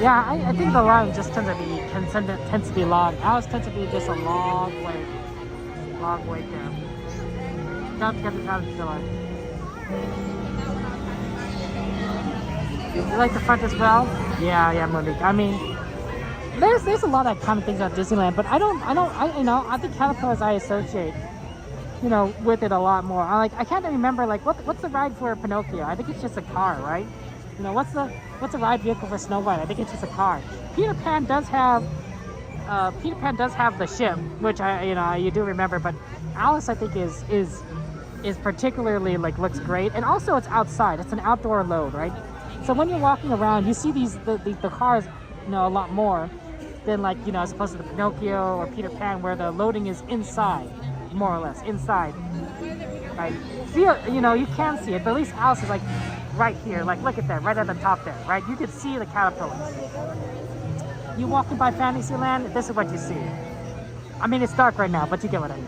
Yeah, I think the line just tends to be long. Ours tends to be just a long wait there. Don't get the caterpillar. You like the front as well? Yeah, Monique. I mean, there's a lot of common things at Disneyland, but I think caterpillars I associate, with it a lot more. I can't remember what's the ride for Pinocchio? I think it's just a car, right? What's the ride vehicle for Snow White? I think it's just a car. Peter Pan does have the ship, which you do remember, but Alice I think is particularly looks great, and also it's outside. It's an outdoor load, right? So when you're walking around, you see the cars, a lot more than as opposed to the Pinocchio or Peter Pan, where the loading is inside, more or less inside. Right? You can see it, but at least Alice is right here. Look at that, right at the top there, right? You can see the caterpillars. You walking by Fantasyland, this is what you see. I mean, it's dark right now, but you get what I mean.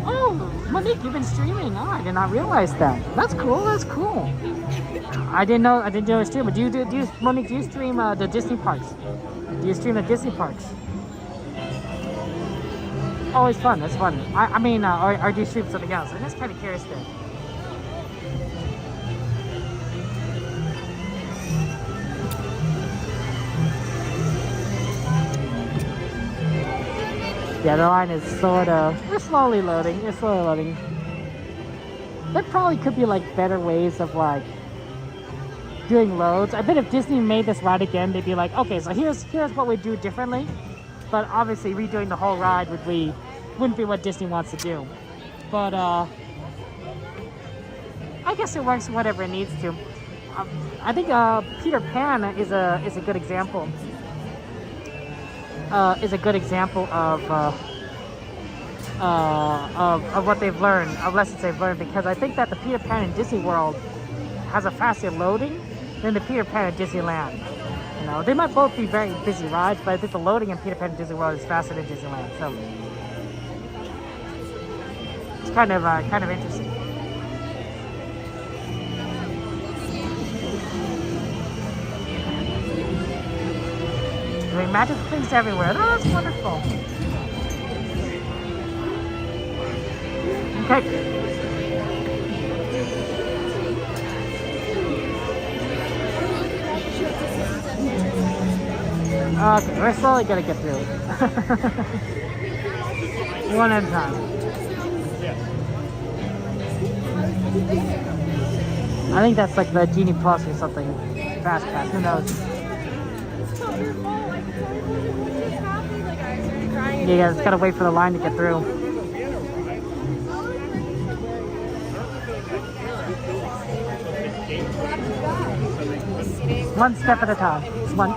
Oh, Monique, you've been streaming. Oh, I did not realize that. That's cool. I didn't know you were streaming. Monique, do you stream the Disney parks? Do you stream the Disney parks? Always fun. That's fun. I mean, or do you stream something else? I'm just kind of curious there. Yeah, the line is it's slowly loading. There probably could be better ways of doing loads. I bet if Disney made this ride again, they'd be like, okay, so here's what we do differently. But obviously redoing the whole ride wouldn't be what Disney wants to do. But I guess it works whatever it needs to. I think Peter Pan is a good example. Is a good example of what they've learned, of lessons they've learned, because I think that the Peter Pan in Disney World has a faster loading, than the Peter Pan at Disneyland. You know, they might both be very busy rides, but I think the loading in Peter Pan and Disney World is faster than Disneyland. So it's kind of interesting. Doing magical things everywhere. Oh, that's wonderful. Okay. Okay, we're slowly gonna get through. One at a time. I think that's like the Genie Plus or something. Fast Pass, who knows? Yeah, just gotta wait for the line to get through. One step at a time. It's one.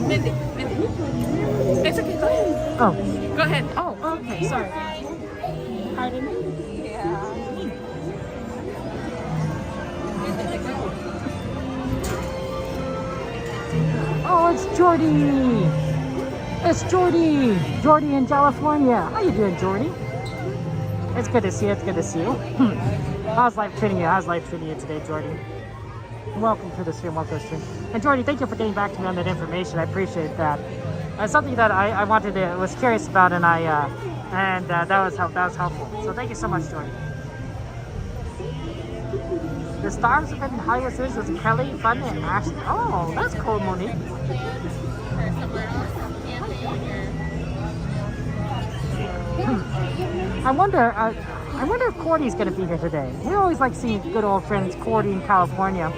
Mindy. It's okay, go ahead. Oh. Go ahead. Oh, okay, sorry. Pardon? Yeah. Oh, it's Jordy! It's Jordy! Jordy in California. How you doing, Jordy? It's good to see you. It's good to see you. How's life treating you? How's life treating you today, Jordy? Welcome to the stream. Welcome to the stream. And Jordy, thank you for getting back to me on that information. I appreciate that. It's something that I wanted to, was curious about, and that was helpful. So thank you so much, Jordy. The stars have been highest was Kelly, Fun, and Ashley. Oh, that's cool, Monique. I wonder if Cordy's gonna be here today. We always like seeing good old friends Cordy in California.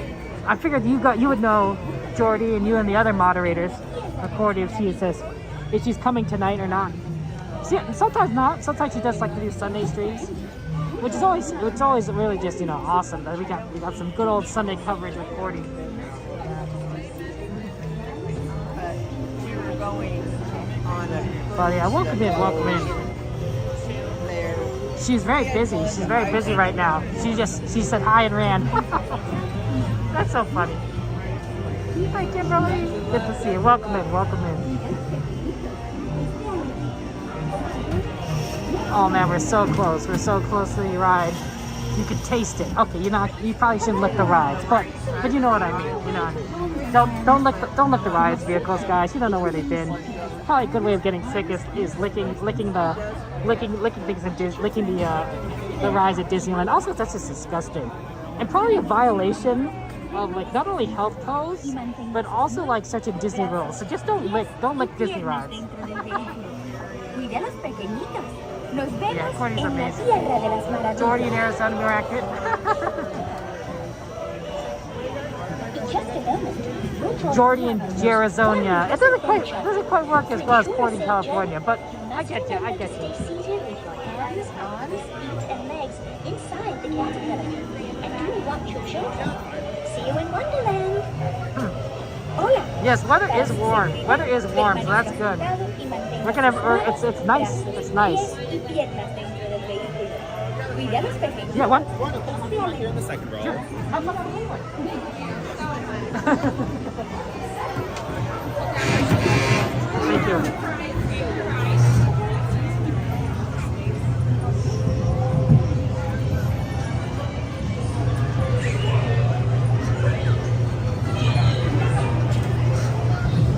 I figured you would know Jordy and you and the other moderators, or Cordy, if she's coming tonight or not. See, sometimes not. Sometimes she does like to do Sunday streams, which is always really just awesome that we got some good old Sunday coverage with Cordy. But yeah, welcome in. She's very busy. She's very busy right now. She said hi and ran. That's so funny. Hi, Kimberly. Good to see you. Welcome in. Oh man, we're so close. We're so close to the ride. You could taste it. Okay, you probably shouldn't lick the rides, but you know what I mean. Don't lick the rides vehicles, guys. You don't know where they've been. Probably a good way of getting sick is licking things and licking the rides at Disneyland. Also, that's just disgusting, and probably a violation of like not only health codes but also like certain Disney rules. So just don't lick Disney rides. Yeah, Cordy's amazing. Jordy in Arizona, we're accurate. Jordy in Arizona. It doesn't quite work as well as Cordy in California, but I get you. Hands, arms, feet, and legs inside the caterpillar. And do you want your children? See you in Wonderland. Oh yeah. Yes, weather is warm, so that's good. We're gonna. It's nice. It's nice. Yeah, what? Here in the second row. Sure. Thank you.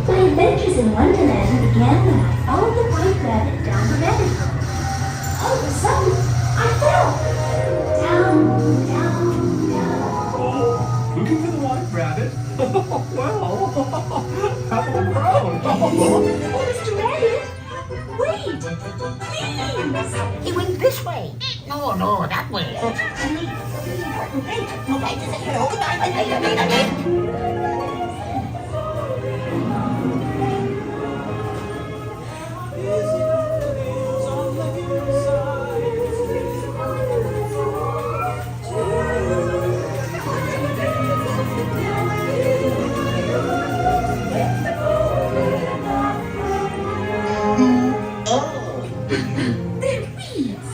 The adventures in Wonderland began when I followed the white rabbit down the rabbit hole. All of a sudden, I fell. Down. Oh, looking for the white rabbit? Well, how proud. Oh, Mr. Rabbit! Wait! Please! He went this way. No, that way. They're weeds!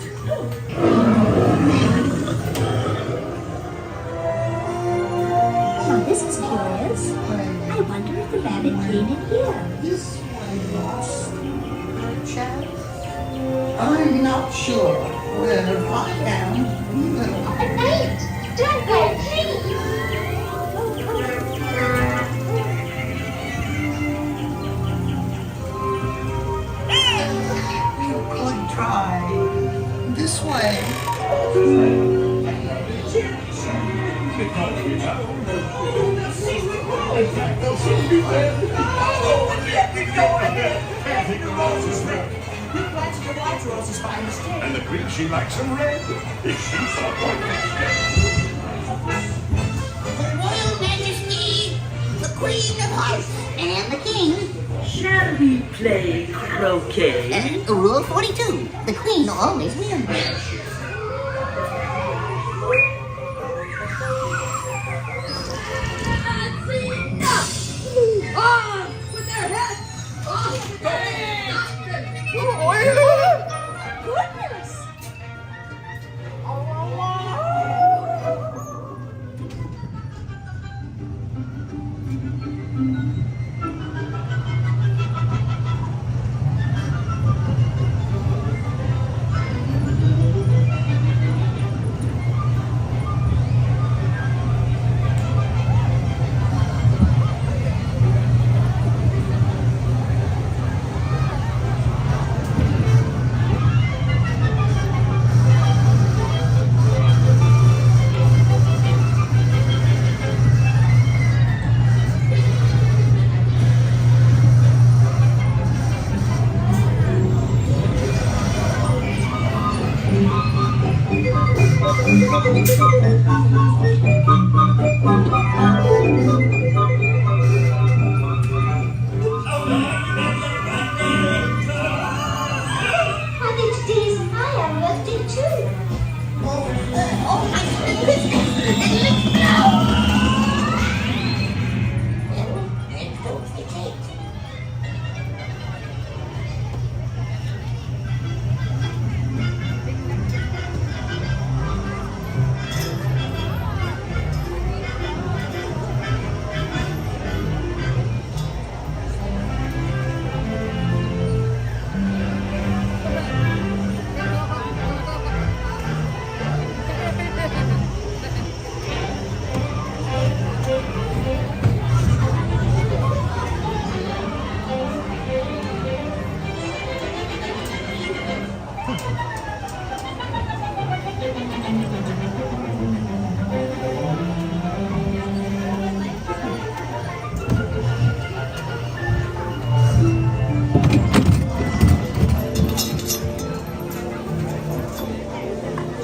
I'm not sure where I am. Wait! Don't go, please! You could try this way. And the green, she likes them red. If she saw one. Royal Majesty, the Queen of Hearts, and the King. Shall we play croquet? Rule 42, the Queen always wins.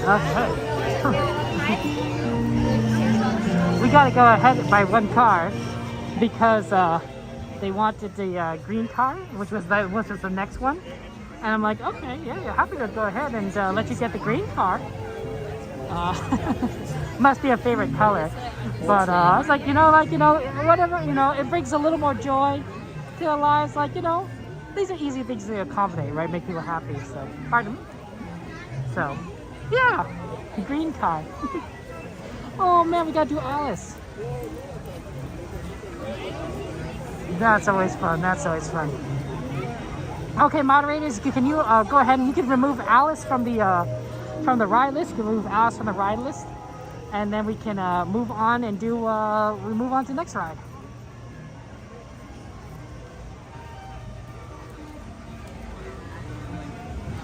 Okay. We gotta go ahead by one car because they wanted the green car, which was the next one. And I'm like, okay, yeah, happy to go ahead and let you get the green car. Must be a favorite color. But I was like, whatever, it brings a little more joy to our lives. Like, these are easy things to accommodate, right? Make people happy. So, pardon me. So, yeah, green car. Oh man, we gotta do Alice. That's always fun. That's always fun. Okay, moderators, can you go ahead and you can remove Alice from the ride list. You can remove Alice from the ride list, and then we can move on and do we move on to the next ride.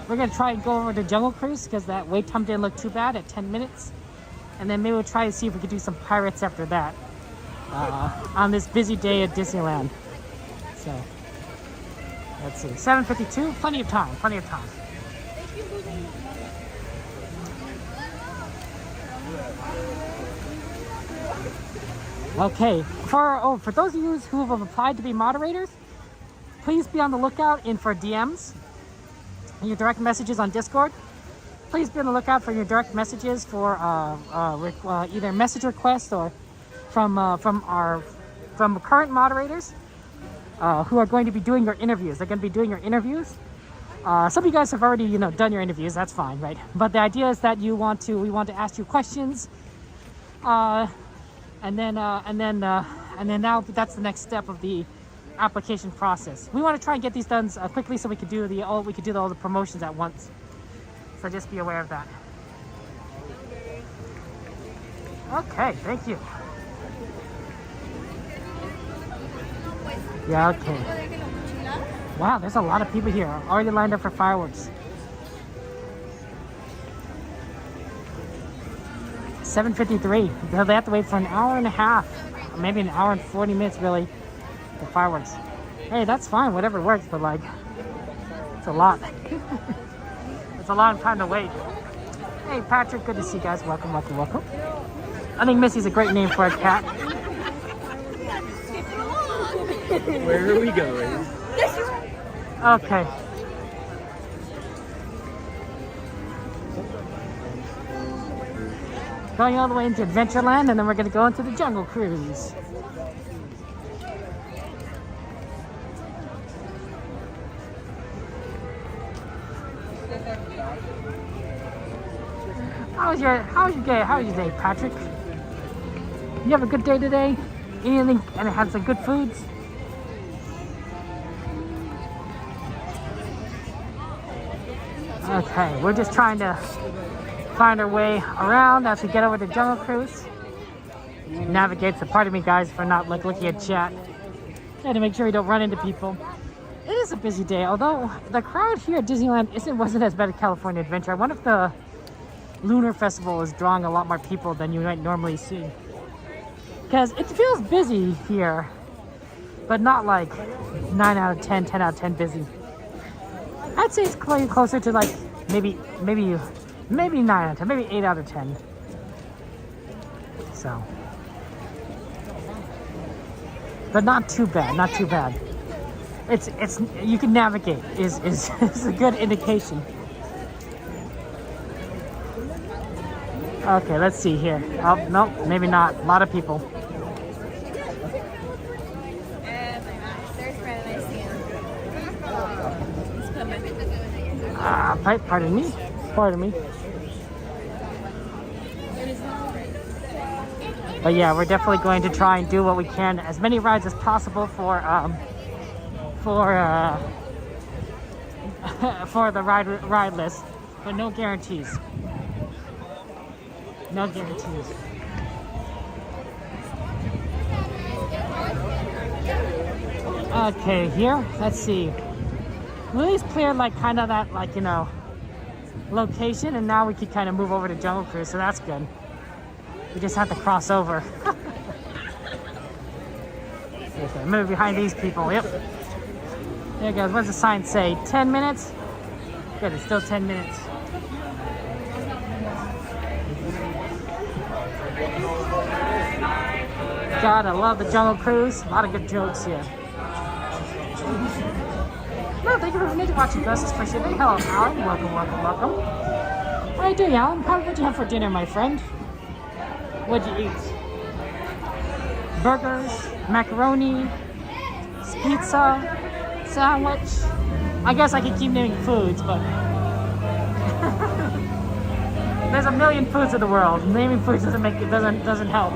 We're gonna try and go over to Jungle Cruise because that wait time didn't look too bad at 10 minutes, and then maybe we'll try to see if we could do some pirates after that on this busy day at Disneyland. So let's see, 7:52, plenty of time, plenty of time. Okay, for those of you who have applied to be moderators, please be on the lookout for DMs, your direct messages on Discord. Please be on the lookout for your direct messages for either message requests or from current moderators who are going to be doing your interviews. They're going to be doing your interviews. Some of you guys have already done your interviews. That's fine, right? But the idea is that we want to ask you questions. And then now that's the next step of the application process. We want to try and get these done quickly so we could do all the promotions at once. So just be aware of that. Okay, thank you. Yeah, okay. Wow, there's a lot of people here already lined up for fireworks. 7:53. So they have to wait for an hour and a half, maybe an hour and 40 minutes really, for fireworks. Hey, that's fine, whatever works, but like, it's a lot. It's a long time to wait. Hey, Patrick, good to see you guys. Welcome, welcome, welcome. I think Missy's a great name for a cat. Where are we going? Okay. Going all the way into Adventureland, and then we're going to go into the Jungle Cruise. How's your day, Patrick? You have a good day today? Anything, and it had some good foods? Okay, we're just trying to find our way around as we get over to Jungle Cruise. Navigate, so pardon me guys for not like looking at chat. Yeah, to make sure we don't run into people. It is a busy day, although the crowd here at Disneyland wasn't as bad as California Adventure. I wonder if the Lunar Festival is drawing a lot more people than you might normally see. Because it feels busy here, but not like 9 out of 10, 10 out of 10 busy. I'd say it's closer to like maybe 9 out of 10, maybe 8 out of 10. So, but not too bad, not too bad. It's you can navigate is a good indication. Okay, let's see here. Oh, no, maybe not. A lot of people. Pardon me. Pardon me. But yeah, we're definitely going to try and do what we can, as many rides as possible for the ride list, but no guarantees. No guarantees. Okay, here, let's see. Lily's cleared like kind of that, like, you know, location, and now we can kind of move over to Jungle Cruise, so that's good. We just have to cross over. Okay, move behind these people, yep. There it goes, what does the sign say? 10 minutes? Good, it's still 10 minutes. God, I love the Jungle Cruise. A lot of good jokes here. No, thank you for watching, guys. Appreciate it. Hello, Alan. Welcome, welcome, welcome. How are you doing, Alan? What'd you have for dinner, my friend? What'd you eat? Burgers, macaroni, pizza, sandwich. I guess I could keep naming foods, but there's a million foods in the world. Naming foods doesn't help.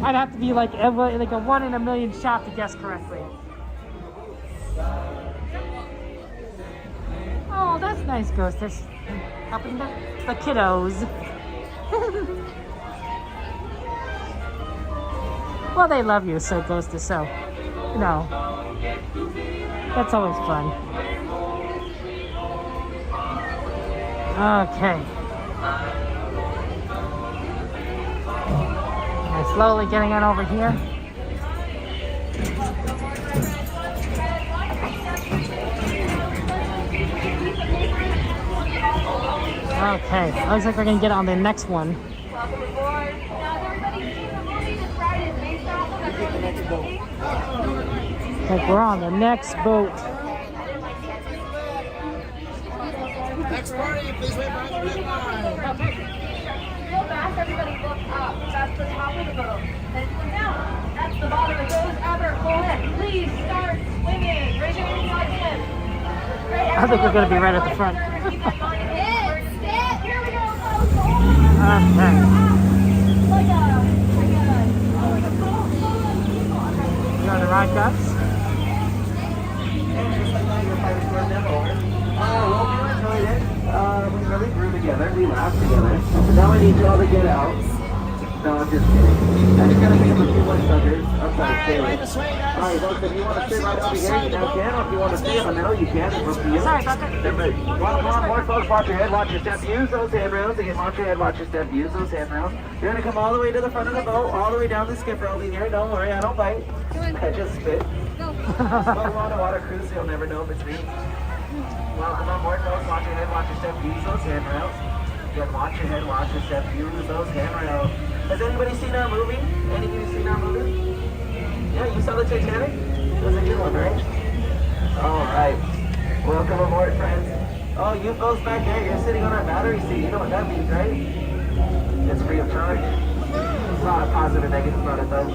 I'd have to be like a 1 in a million shot to guess correctly. Oh, that's nice, Ghost. That's helping the kiddos. Well, they love you, so Ghost is so. You know, that's always fun. Okay. And slowly getting on over here. Okay, looks like we're gonna get on the next one. Welcome aboard. Now, everybody, this ride is based off of the next boat. Like we're on the next boat. Next party, please wait behind the red line. Real fast, everybody look up. That's the top of the boat. Then come down. That's the bottom. It goes ever. Pull in. Please start swimming. Raise your hands like this. Great. I think we're gonna be right at the front. Here we go. Okay. You on the ride, guys? Oh, together, we laugh together. Now I need y'all to get out. No, I'm just kidding. I just gotta pick up a few more suckers. I'm sorry, stay away. Alright, folks, if you want to sit right over here, you now can. Or if you want to stay in the middle, you can. It's up to you. Sorry about that. One more, folks. Watch your head, watch your step. Use those handrails. Again, watch your head, watch your step. Use those handrails. You're gonna come all the way to the front of the boat, all the way down the skip rope here. Don't worry, I don't bite. I just spit. We're on a water cruise, so you'll never know if it's me. Welcome on board, folks. Watch your head, watch your step. Use those handrails. Again, watch your head, watch your step. Use those handrails. Has anybody seen our movie? Anybody seen our movie? Yeah, you saw the Titanic? It was a good one, right? Alright. Welcome aboard, friends. Oh, you folks back there, you're sitting on our battery seat. You know what that means, right? It's free of charge. There's a lot of positive and negatives about it, though.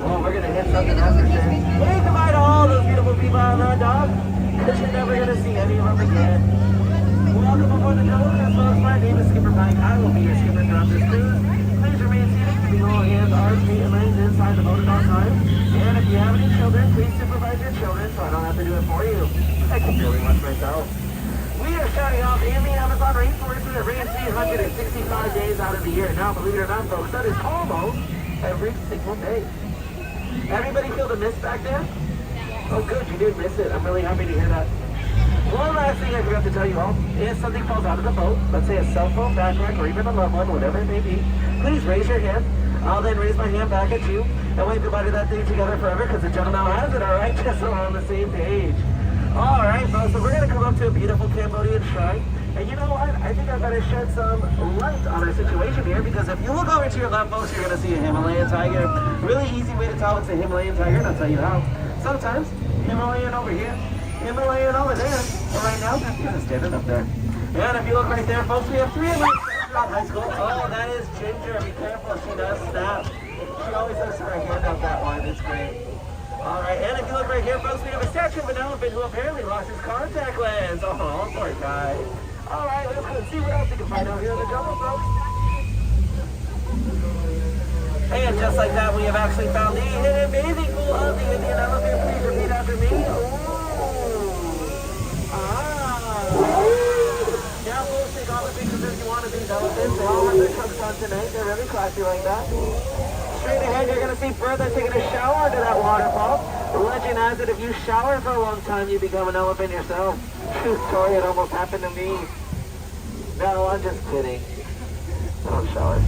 Oh, we're gonna hit something after this. Hey, goodbye to all those beautiful people on that dog. Because you're never gonna see any of them again. Welcome aboard the Dolphins, folks. My name is Skipper Mike. I will be your skipper throughout this cruise. Please remain seated, keeping all hands, arms, feet, and legs inside the boat at all times. And if you have any children, please supervise your children so I don't have to do it for you. I can barely watch myself. We are starting off in the Amazon rainforest with a rain 365 days out of the year. Now, believe it or not, folks, that is almost every single day. Everybody feel the mist back there? Oh, good, you did miss it. I'm really happy to hear that. One last thing I forgot to tell you all, if something falls out of the boat, let's say a cell phone, backpack, or even a loved one, whatever it may be, please raise your hand. I'll then raise my hand back at you and wave goodbye to that thing together forever because the gentleman has it, all right? Just so we're on the same page. All right, folks, so we're going to come up to a beautiful Cambodian shrine. And you know what? I think I better shed some light on our situation here because if you look over to your left, folks, you're going to see a Himalayan tiger. Really easy way to tell it's a Himalayan tiger, and I'll tell you how. Sometimes, Himalayan over here, Himalayan over there. Well, right now, that's kind of standing up there. And if you look right there, folks, we have 3 Himalayan throughout high school. Oh, that is Ginger. Be careful. She does snap. She always has her hand up that one. It's great. All right, and if you look right here, folks, we have a statue of an elephant who apparently lost his contact lens. Oh, poor guy. All right, let's go and see what else we can find out here in the jungle, folks. And just like that, we have actually found the hidden bathing pool of the Indian elephant. Please repeat after me. Now, folks, take all the pictures if you want of these elephants. They all have their trunks on tonight. They're really classy like that. Straight ahead, you're going to see Bertha taking a shower under that waterfall. The legend has it, if you shower for a long time, you become an elephant yourself. True story, it almost happened to me. No, I'm just kidding. I don't shower.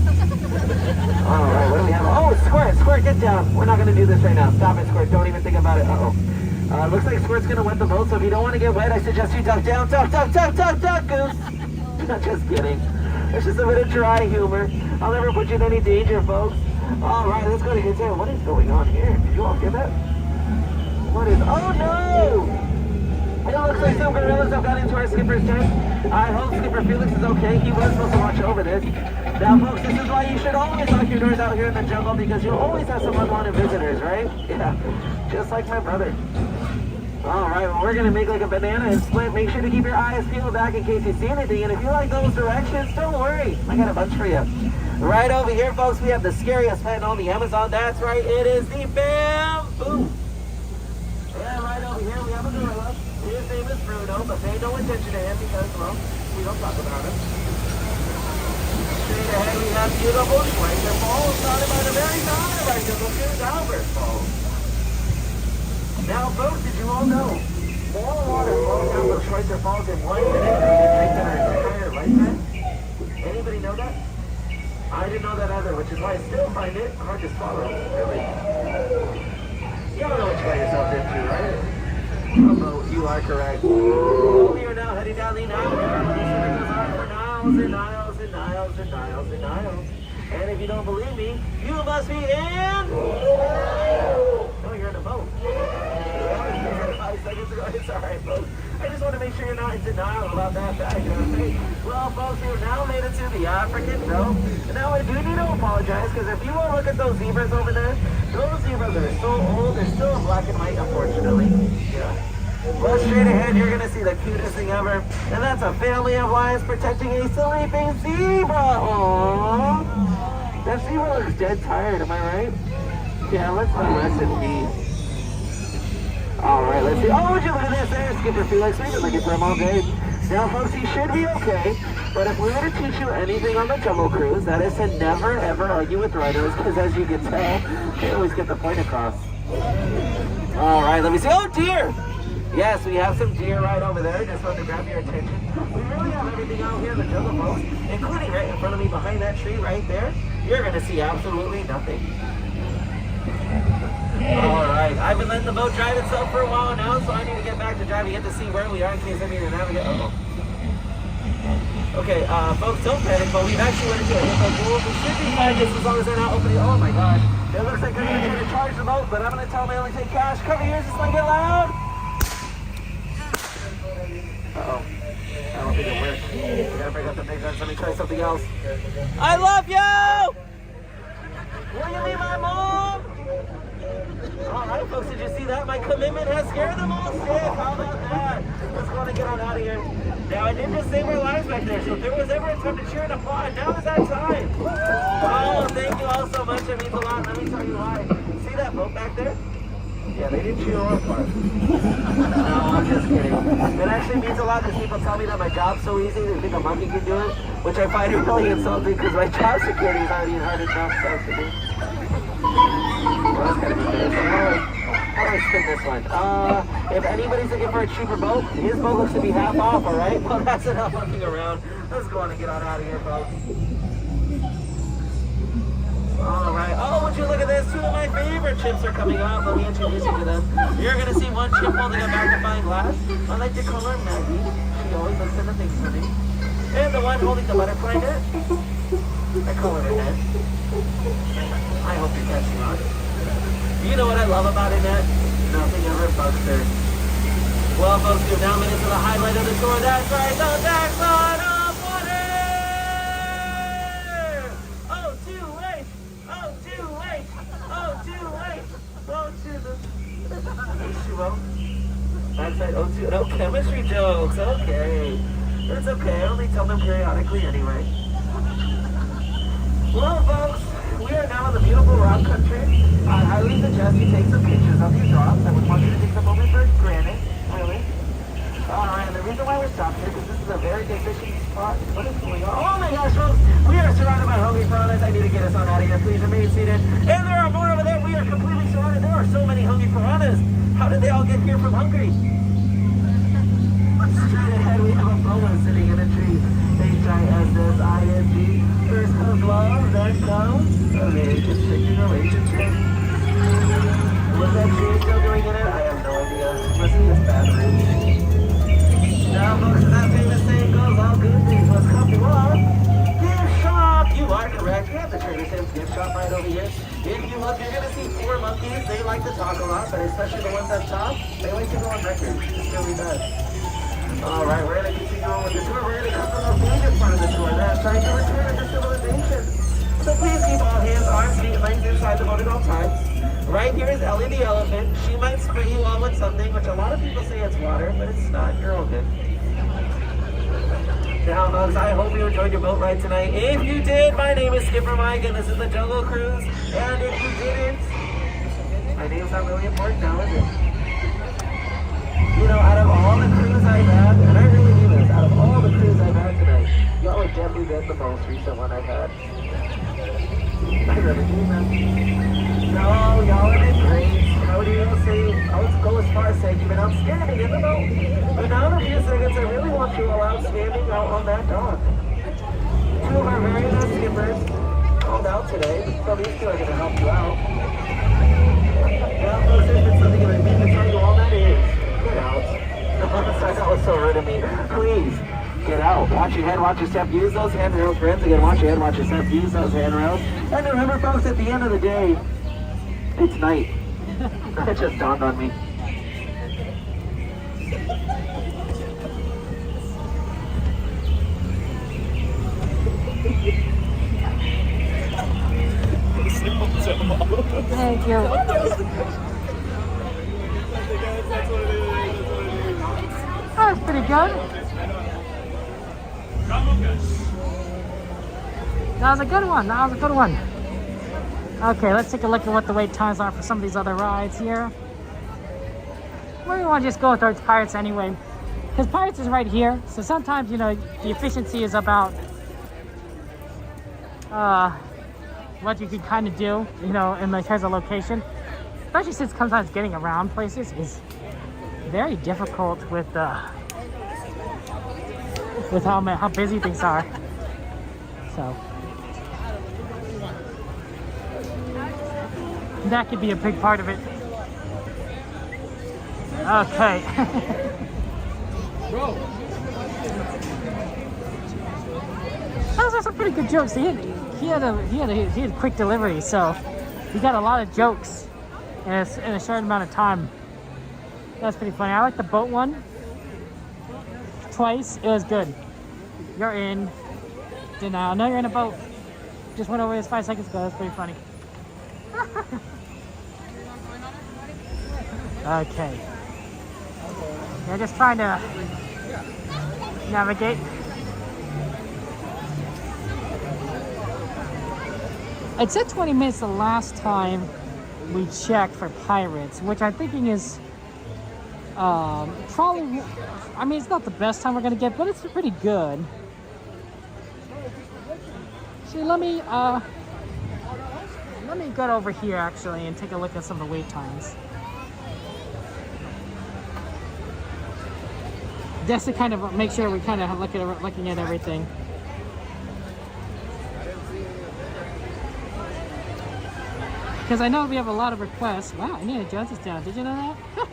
Alright, what do we have? Oh, Squirt! Squirt, get down! We're not going to do this right now. Stop it, Squirt. Don't even think about it. Uh-oh. Looks like Squirt's going to wet the boat, so if you don't want to get wet, I suggest you duck down. Duck, duck, duck, duck, duck, goose! Just kidding. It's just a bit of dry humor. I'll never put you in any danger, folks. Alright, let's go to get there. What is going on here? Did you all get that? What is... Oh, no! It looks like some gorillas have got into our skipper's tent. I hope Skipper Felix is okay. He was supposed to watch over this. Now, folks, this is why you should always lock your doors out here in the jungle because you'll always have some unwanted visitors, right? Yeah, just like my brother. Alright, well, we're going to make like a banana and split. Make sure to keep your eyes peeled back in case you see anything. And if you like those directions, don't worry. I got a bunch for you. Right over here, folks, we have the scariest plant on the Amazon. That's right, it is the bamboo. And right over here, we have a gorilla. His name is Bruno, but pay no attention to him because, well, we don't talk about him. Straight ahead, we have beautiful Schweitzer Falls, started by the very founder of our jungle cruise, Albert Falls. Now, folks, did you all know more water flows down from Schweitzer Falls in 1 minute than you can drink in our entire lifetime? Anybody know that? I didn't know that either, which is why I still find it hard to swallow, really. You don't know what you got yourself into, right? Oh, you are correct. We are now heading down the Nile River. This goes on for miles and miles and miles and miles and miles. And if you don't believe me, you must be in... No, you're in a boat. 5 seconds ago. It's alright, folks. I just want to make sure you're not in denial about that fact. Well, folks, we've now made it to the African zone. And now I do need to apologize because if you will look at those zebras over there, those zebras are so old, they're still in black and white, unfortunately. Yeah. Well, straight ahead, you're going to see the cutest thing ever. And that's a family of lions protecting a sleeping zebra. Aww. That zebra looks dead tired, am I right? Yeah, let's let him rest in peace. Alright, let's see. Oh, would you look at this there, Skipper Felix? We've been looking for him all day. Now, folks, you should be okay, but if we were to teach you anything on the Jungle Cruise, that is to never, ever argue with rhinos, because as you can tell, they always get the point across. All right, let me see. Oh, deer! Yes, we have some deer right over there. Just wanted to grab your attention. We really have everything out here in the Jungle Boat, including right in front of me behind that tree right there. You're going to see absolutely nothing. All right, I've been letting the boat drive itself for a while now, so I need to get back to driving it to see where we are in case I need to navigate. Okay, folks, don't panic, but we've actually went into a hippo pool. We should be fine just as long as they're not opening. Oh my God, it looks like they're going to try to charge the boat, but I'm going to tell them I only take cash. Cover your ears, it's going to get loud. Uh-oh. I don't think it worked. We gotta break up the big guns. Let me try something else. I love you! Will you be my mom? Alright, folks, did you see that? My commitment has scared them all sick. How about that? Let's go and get on out of here. Now, I did just save our lives back there, so if there was ever a time to cheer and applaud, now is that time. Oh, thank you all so much. It means a lot. Let me tell you why. See that boat back there? Yeah, they didn't cheer or applaud. No, I'm just kidding. It actually means a lot because people tell me that my job's so easy, they think a monkey can do it, which I find really insulting because my job security is already hard enough to do. Well, that's gotta be good. How do I spin this one? If anybody's looking for a cheaper boat, his boat looks to be half off, alright? Well, that's enough looking around. Let's go on and get on out of here, folks. Alright, oh, would you look at this? Two of my favorite chimps are coming out. Let me introduce you to them. You're going to see one chimp holding a magnifying glass. I like to call her Maggie. She always looks into things for me. And the one holding the butterfly net. I call her Annette. I hope you're catching on. You know what I love about Annette? Nothing ever bugs her. Well, folks, we've now made it to the highlight of the tour. That's right, the Jackson of Water! Oh, too late! Oh, too late! Oh, too late! Oh, to the... H2O? Backside O2... No, chemistry jokes. Okay. That's okay. I only tell them periodically anyway. Well, folks, we are now in the beautiful rock country. I highly suggest you take some pictures of your drops. I would want you to take some moment for granted. Really? Alright, and the reason why we're stopped here is because this is a very good fishing spot. What is going on? Oh my gosh, folks! We are surrounded by hungry piranhas. I need to get us on out of here. Please remain seated. And there are more over there. We are completely surrounded. There are so many hungry piranhas. How did they all get here from Hungary? Straight ahead, we have a boa sitting in a tree. H-I-S-S-I-N-G. First comes love, then comes restricting relationship. Was that tree still doing in it? I have no idea. Must be this bathroom. Now, folks, as that famous saying goes, all good things must come to us. Gift shop! You are correct. We have the Trader Sam's gift shop right over here. If you look, you're going to see 4 monkeys. They like to talk a lot, but especially the ones up top, they like to go on record. It's really bad. Alright, we're going to continue on with the tour. We're going to come to the favorite part of the tour. That's trying to return to civilization. So please keep all hands, arms, feet, legs inside the boat at all times. Right here is Ellie the elephant. She might spray you on with something, which a lot of people say it's water, but it's not. You're all good. Now, folks, I hope you enjoyed your boat ride tonight. If you did, my name is Skipper Mike, and this is the Jungle Cruise. And if you didn't, my name's not really important now, is it? You know, out of all the cruises I've had, and I really mean this, out of all the cruises I've had tonight, y'all have definitely been the most recent one I've had. I've never seen that. No, y'all have been great. I would even say, I would go as far as saying you've been outstanding in the boat. But now in a few seconds, I really want you all outstanding out on that dock. 2 of our very best skippers called out today, so these 2 are going to help you out. Now, folks, there's been something that I mean to tell you all that is. Get out. Sorry, that was so rude of me. Please, get out. Watch your head, watch your step. Use those handrails, friends. Again, watch your head, watch your step. Use those handrails. And remember, folks, at the end of the day, it's night. It just dawned on me. Thank you. That was pretty good. That was a good one. That was a good one. Okay, let's take a look at what the wait times are for some of these other rides here. We want to just go with our Pirates anyway. because Pirates is right here. So sometimes, you know, the efficiency is about what you can kind of do, you know, in terms of location. Especially since sometimes getting around places is very difficult with how busy things are. So that could be a big part of it. Okay. Those are some pretty good jokes. He had quick delivery, so he got a lot of jokes in a short amount of time. That's pretty funny. I like the boat one. Twice, it was good. You're in denial. No, you're in a boat. Just went over this 5 seconds ago. That's pretty funny. Okay. You're just trying to navigate. It said 20 minutes the last time we checked for Pirates, which I'm thinking is probably, I mean, it's not the best time we're gonna get, but it's pretty good. See, let me get over here actually and take a look at some of the wait times. Just to kind of make sure we kind of looking at everything. Because I know we have a lot of requests. Wow, Indiana Jones is down. Did you know that?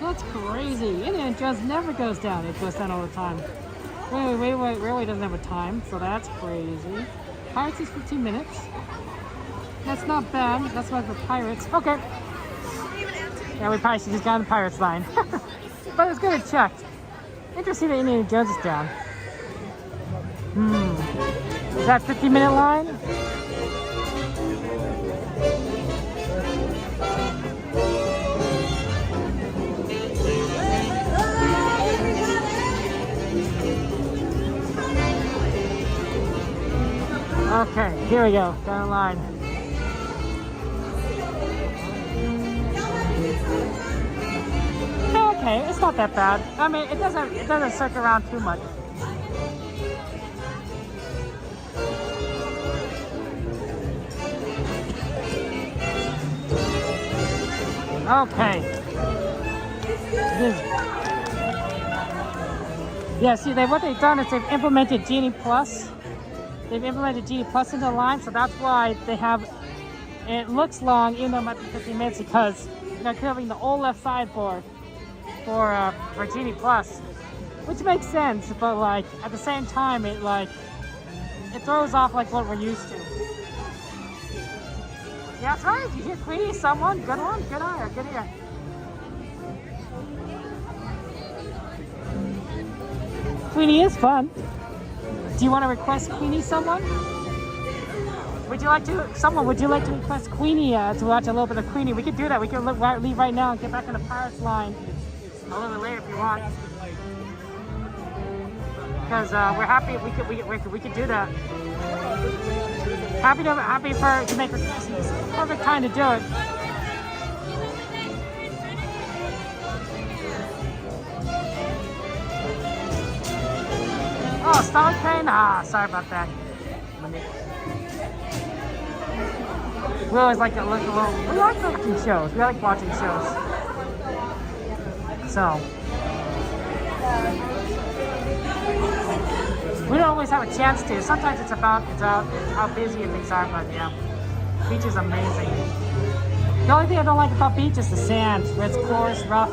That's crazy. Indiana Jones never goes down. It goes down all the time. Wait. Railway doesn't have a time, so that's crazy. Pirates is 15 minutes. That's not bad. That's why for Pirates. Okay. Yeah, we probably should just go on the Pirates line. But it's good to check. Interesting that Indiana Jones is down. Is that 15-minute line? Okay, here we go. Down the line. Okay, it's not that bad. I mean, it doesn't circle around too much. Okay. Yeah, see, what they've done is they've implemented Genie Plus. They've implemented Genie Plus into the line, so that's why they have. It looks long, even though it might be 15 minutes, because they're covering the whole left side for Genie Plus, which makes sense. But like at the same time, it throws off like what we're used to. Yeah, that's right. You hear Queenie, someone. Good one. Good eye. Good ear. Queenie is fun. Do you want to request Queenie, someone? Would you like to request Queenie to watch a little bit of Queenie? We could do that. We can leave right now and get back on the Pirates line a little bit later if you want. Because we're happy. We could do that. Happy to make requests. It's the perfect time to do it. Oh, stomach pain? Ah, sorry about that. We always like to look a little. We like watching shows. We like watching shows. So we don't always have a chance to. Sometimes it's about how busy things are. But yeah, beach is amazing. The only thing I don't like about beach is the sand, where it's coarse, rough.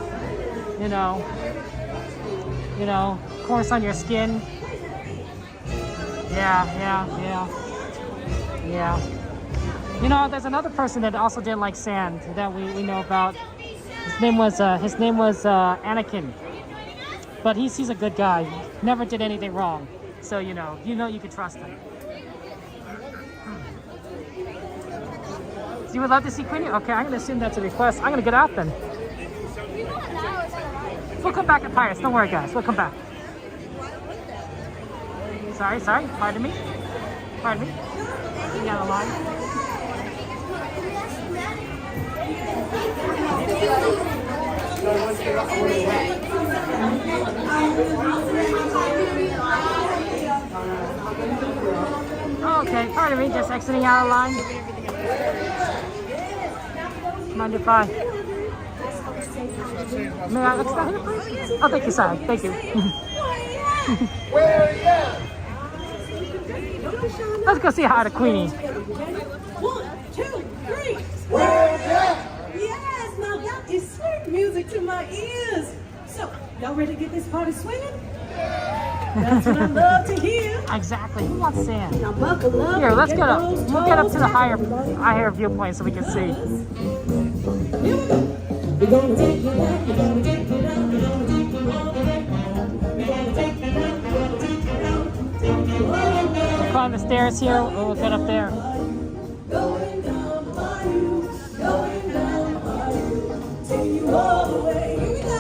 You know, coarse on your skin. Yeah. You know, there's another person that also didn't like sand that we know about. His name was Anakin. But he's a good guy. Never did anything wrong. So you can trust him. So you would love to see Queenie? Okay, I'm gonna assume that's a request. I'm gonna get out then. We'll come back at Pirates. Don't worry, guys. We'll come back. Sorry. Pardon me. Getting out of line. Okay, pardon me, just exiting out of line. Mind if I? May I exit out here, please? Oh, thank you, sorry. Thank you. Let's go say hi to Queenie. 1, 2, 3. Yes, now that is sweet music to my ears. So, y'all ready to get this party swinging? That's what I love to hear. Exactly. Who wants sand? Now buckle up. Here, let's get up. We'll get up to the higher viewpoint so we can see. Here we go. We're gonna take you down. We're gonna take you down. We're gonna take you all the way down. We're gonna take you down. We're gonna take you down. Take you all the way. Climb the stairs here. We'll get up there. Going down the bayou. Going down the bayou. Take you all the way. Here we go.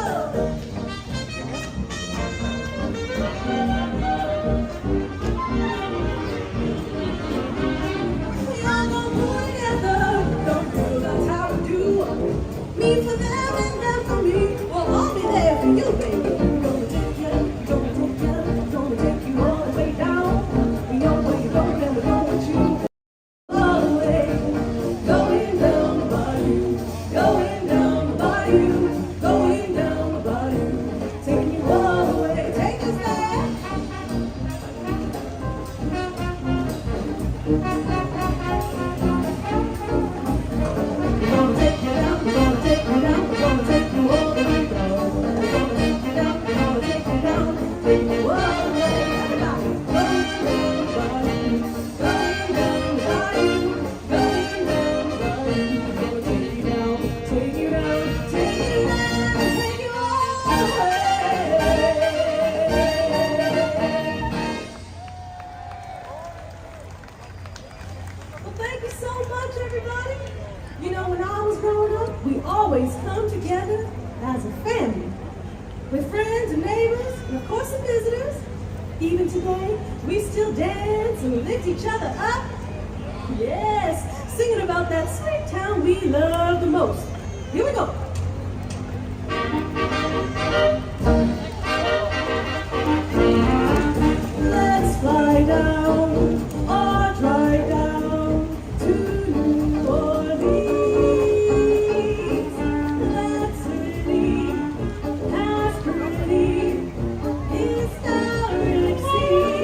We all gonna pull together. Don't do that's how we do. Me for them and them for me. Well, I'll be there for you, baby. We're gonna take you, gonna take you, gonna take you all the way down. We know where you're going and we're going with you. All the way, going down the bayou, going down the bayou, going down the bayou, taking you all the way. Take us there. We're gonna take you down, we're gonna take you down, we're gonna take you all the way down. We're gonna take you down, we're gonna take you down, take you all the way. Everybody, going down the bayou, going down the bayou, going down the bayou. We're gonna take you down, take you down, take you down, take you all the way. Well, thank you so much, everybody. You know, when I was growing up, we always come together as a family, with friends and neighbors, and of course the visitors. Even today, we still dance and lift each other up. Yes, singing about that sweet town we love the most. Here we go. Let's fly down or drive down to New Orleans. That city has pretty historic scenes.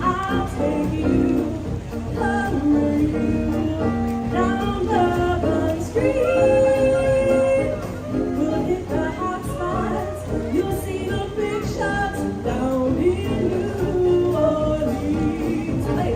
I'll take you, hurry you down Bourbon Street. We'll hit the hot spots. You'll see the big shots down in New Orleans. Hey.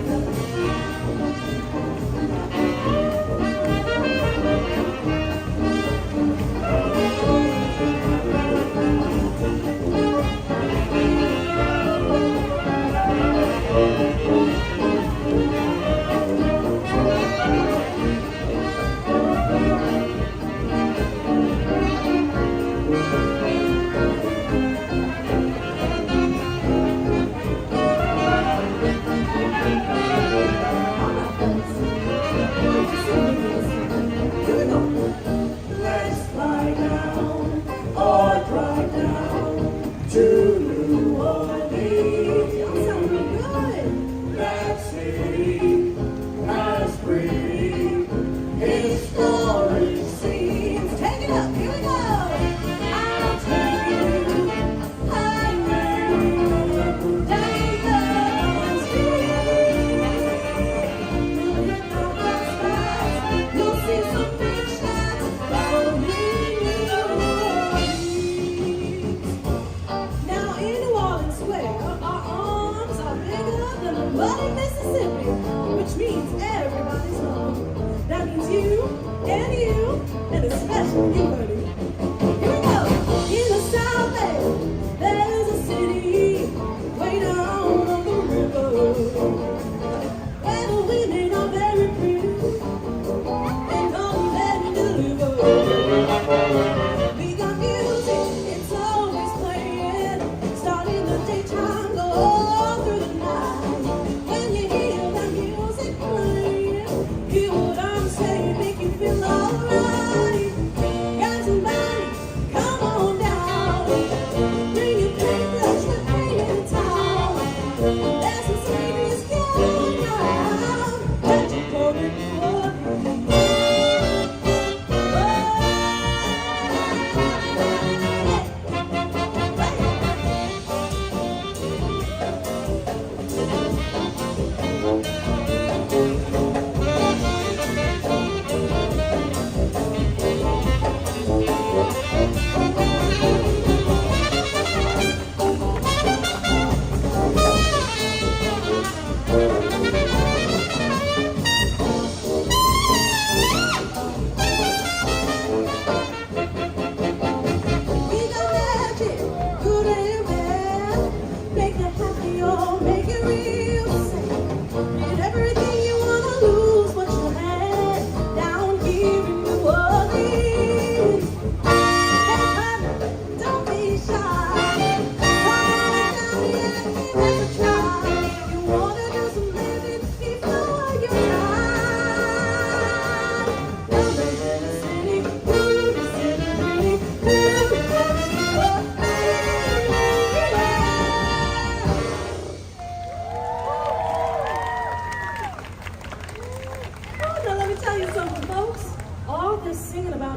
Here we go. Let's fly down or drive down to New Orleans. Y'all sound real good. That city has pretty historic scenes. Take it up. Here we go. I'll take you highway down the street. You'll hit the hot spots. You'll see some big shots down in New Orleans. Now in New Orleans Square, our arms are bigger than the muddy Mississippi, which means everybody's home. That means you, and especially you, buddy. Here we go. In the South Bay, there's a city way down on the river, where the women are very pretty and all that deliver. We got music, it's always playing, starting the daytime, go all through the night. When you hear that music playing, hear what I'm saying, make you feel alright.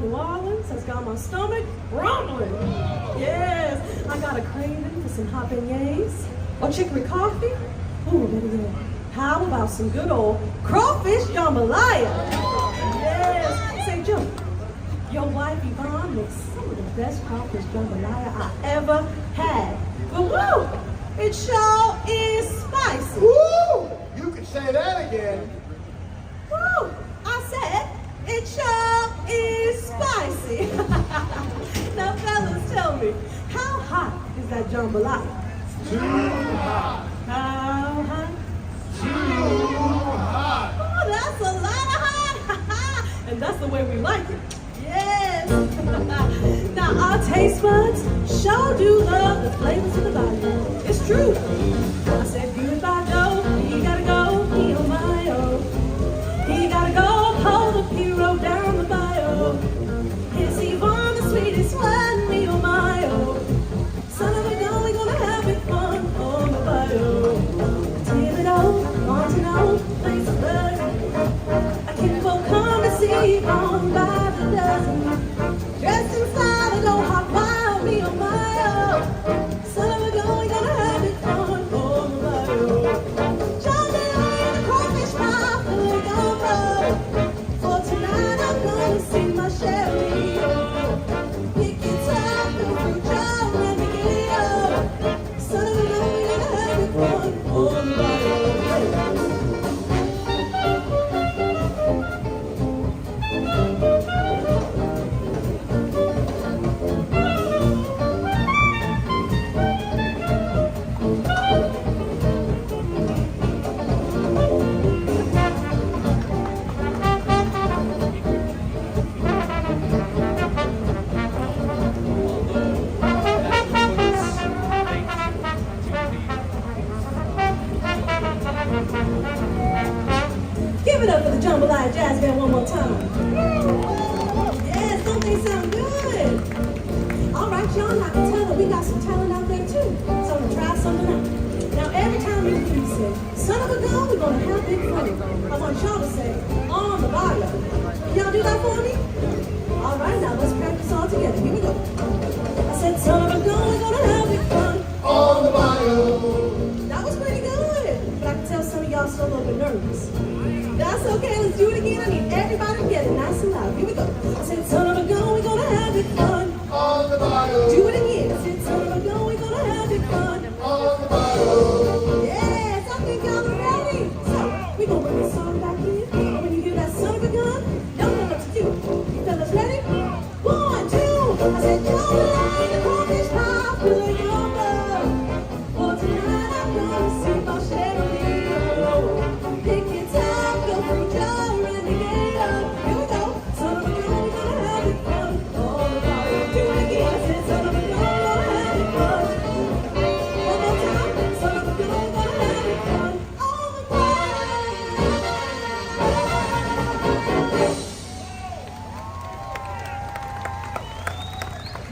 about New Orleans has got my stomach rumbling. Yes, I got a craving for some hot beignets or chicory coffee. Ooh, better yet, how about some good old crawfish jambalaya? Yes, say Joe, your wife Yvonne makes some of the best crawfish jambalaya I ever had. But woo, it sure is spicy. Woo! You can say that again. Woo, I said, it sure is spicy. Now fellas, tell me, how hot is that jambalaya? Too hot. How hot? Too hot. Oh, that's a lot of hot. And that's the way we like it. Yes. Now our taste buds sure do love the flavors of the body. It's true. I said goodbye, Joe. He gotta go. He oh my oh. He gotta go. Pull the hero down the bio. Is Yvonne the sweetest one? Me oh my oh. Son of a gun, we gonna have it fun on the bio. Till it all, want to know, place of blood. I can't go come to see Yvonne by the dozen. Dressed in style to go hot wild, me oh my oh. Son of a gun, we gonna have it fun on the bio. Jambalaya and a crawfish pie, filling gumbo. For tonight I'm gonna see my Shelly. Pick it up, go through Joe, let me get it up. Son of a gun, we gonna have it fun on the bio. Give it up for the Jambalaya Jazz Band one more time. Yes, don't they sound good? All right, y'all, I can tell that we got some talent out there too. So I'm gonna try something out. Now, every time you do say, son of a gun, we're gonna have big fun. I want y'all to say, on the bio. Can y'all do that for me? All right, now let's practice all together. Here we go. I said, son of a gun, we're gonna have big fun. On the bio. That was pretty good. But I can tell some of y'all still a little bit nervous. That's okay, let's do it again. I need everybody to get it nice and loud. Here we go. I said, son of a gun, we're gonna have it fun. On the bio. Do it again. I said, son of a gun, we're gonna have it fun. On the bio. Yes, I think y'all are ready. So, we're gonna bring the song back in. And when you hear that son of a gun, y'all know what to do. You fellas ready? 1, 2. I said, jambalaya, the crawfish pie, filling gumbo. For tonight I'm gonna see my Shelly. Pick it up, go through Joe, renegade. Here we go. Son of a gun, we're gonna have it fun. All the bio. Do it again. I said, son of a gun, we're gonna have it fun. One more time. Son of a gun, we're gonna have it fun. All the bio.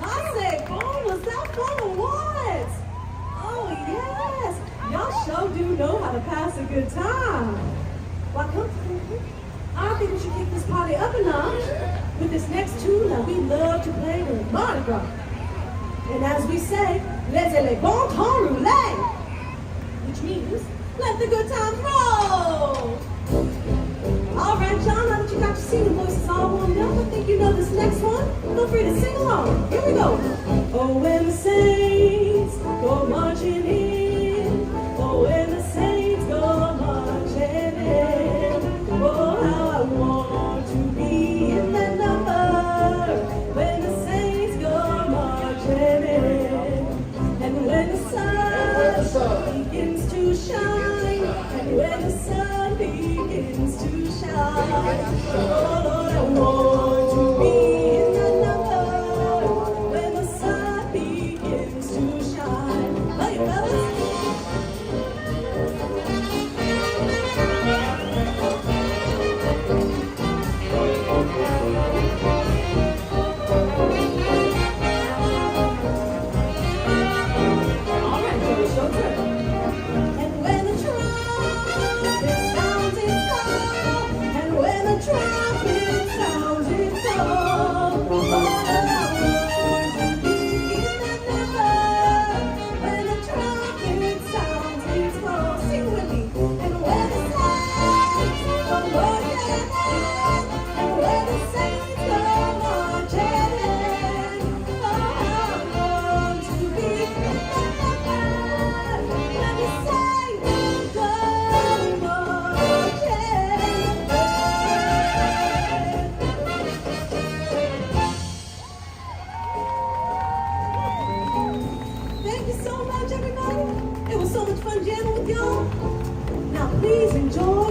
I said, boom, was that fun or what? Oh, yes. Y'all sure do know how to pass a good time. Why, come to I think we should kick this party up a notch with this next tune that we love to play during Mardi Gras. And as we say, laissez les bon temps rouler, which means let the good times roll. All right, y'all, now that you got your singing voices all warmed up, I think you know this next one. Feel free to sing along. Here we go. Oh, when the saints go marching in. Oh, when the saints go marching in. Oh, how I want to be in that number. When the saints go marching in. And when the sun begins to shine. And when the sun begins to shine. Oh, Lord, I want to be in that number. When the sun begins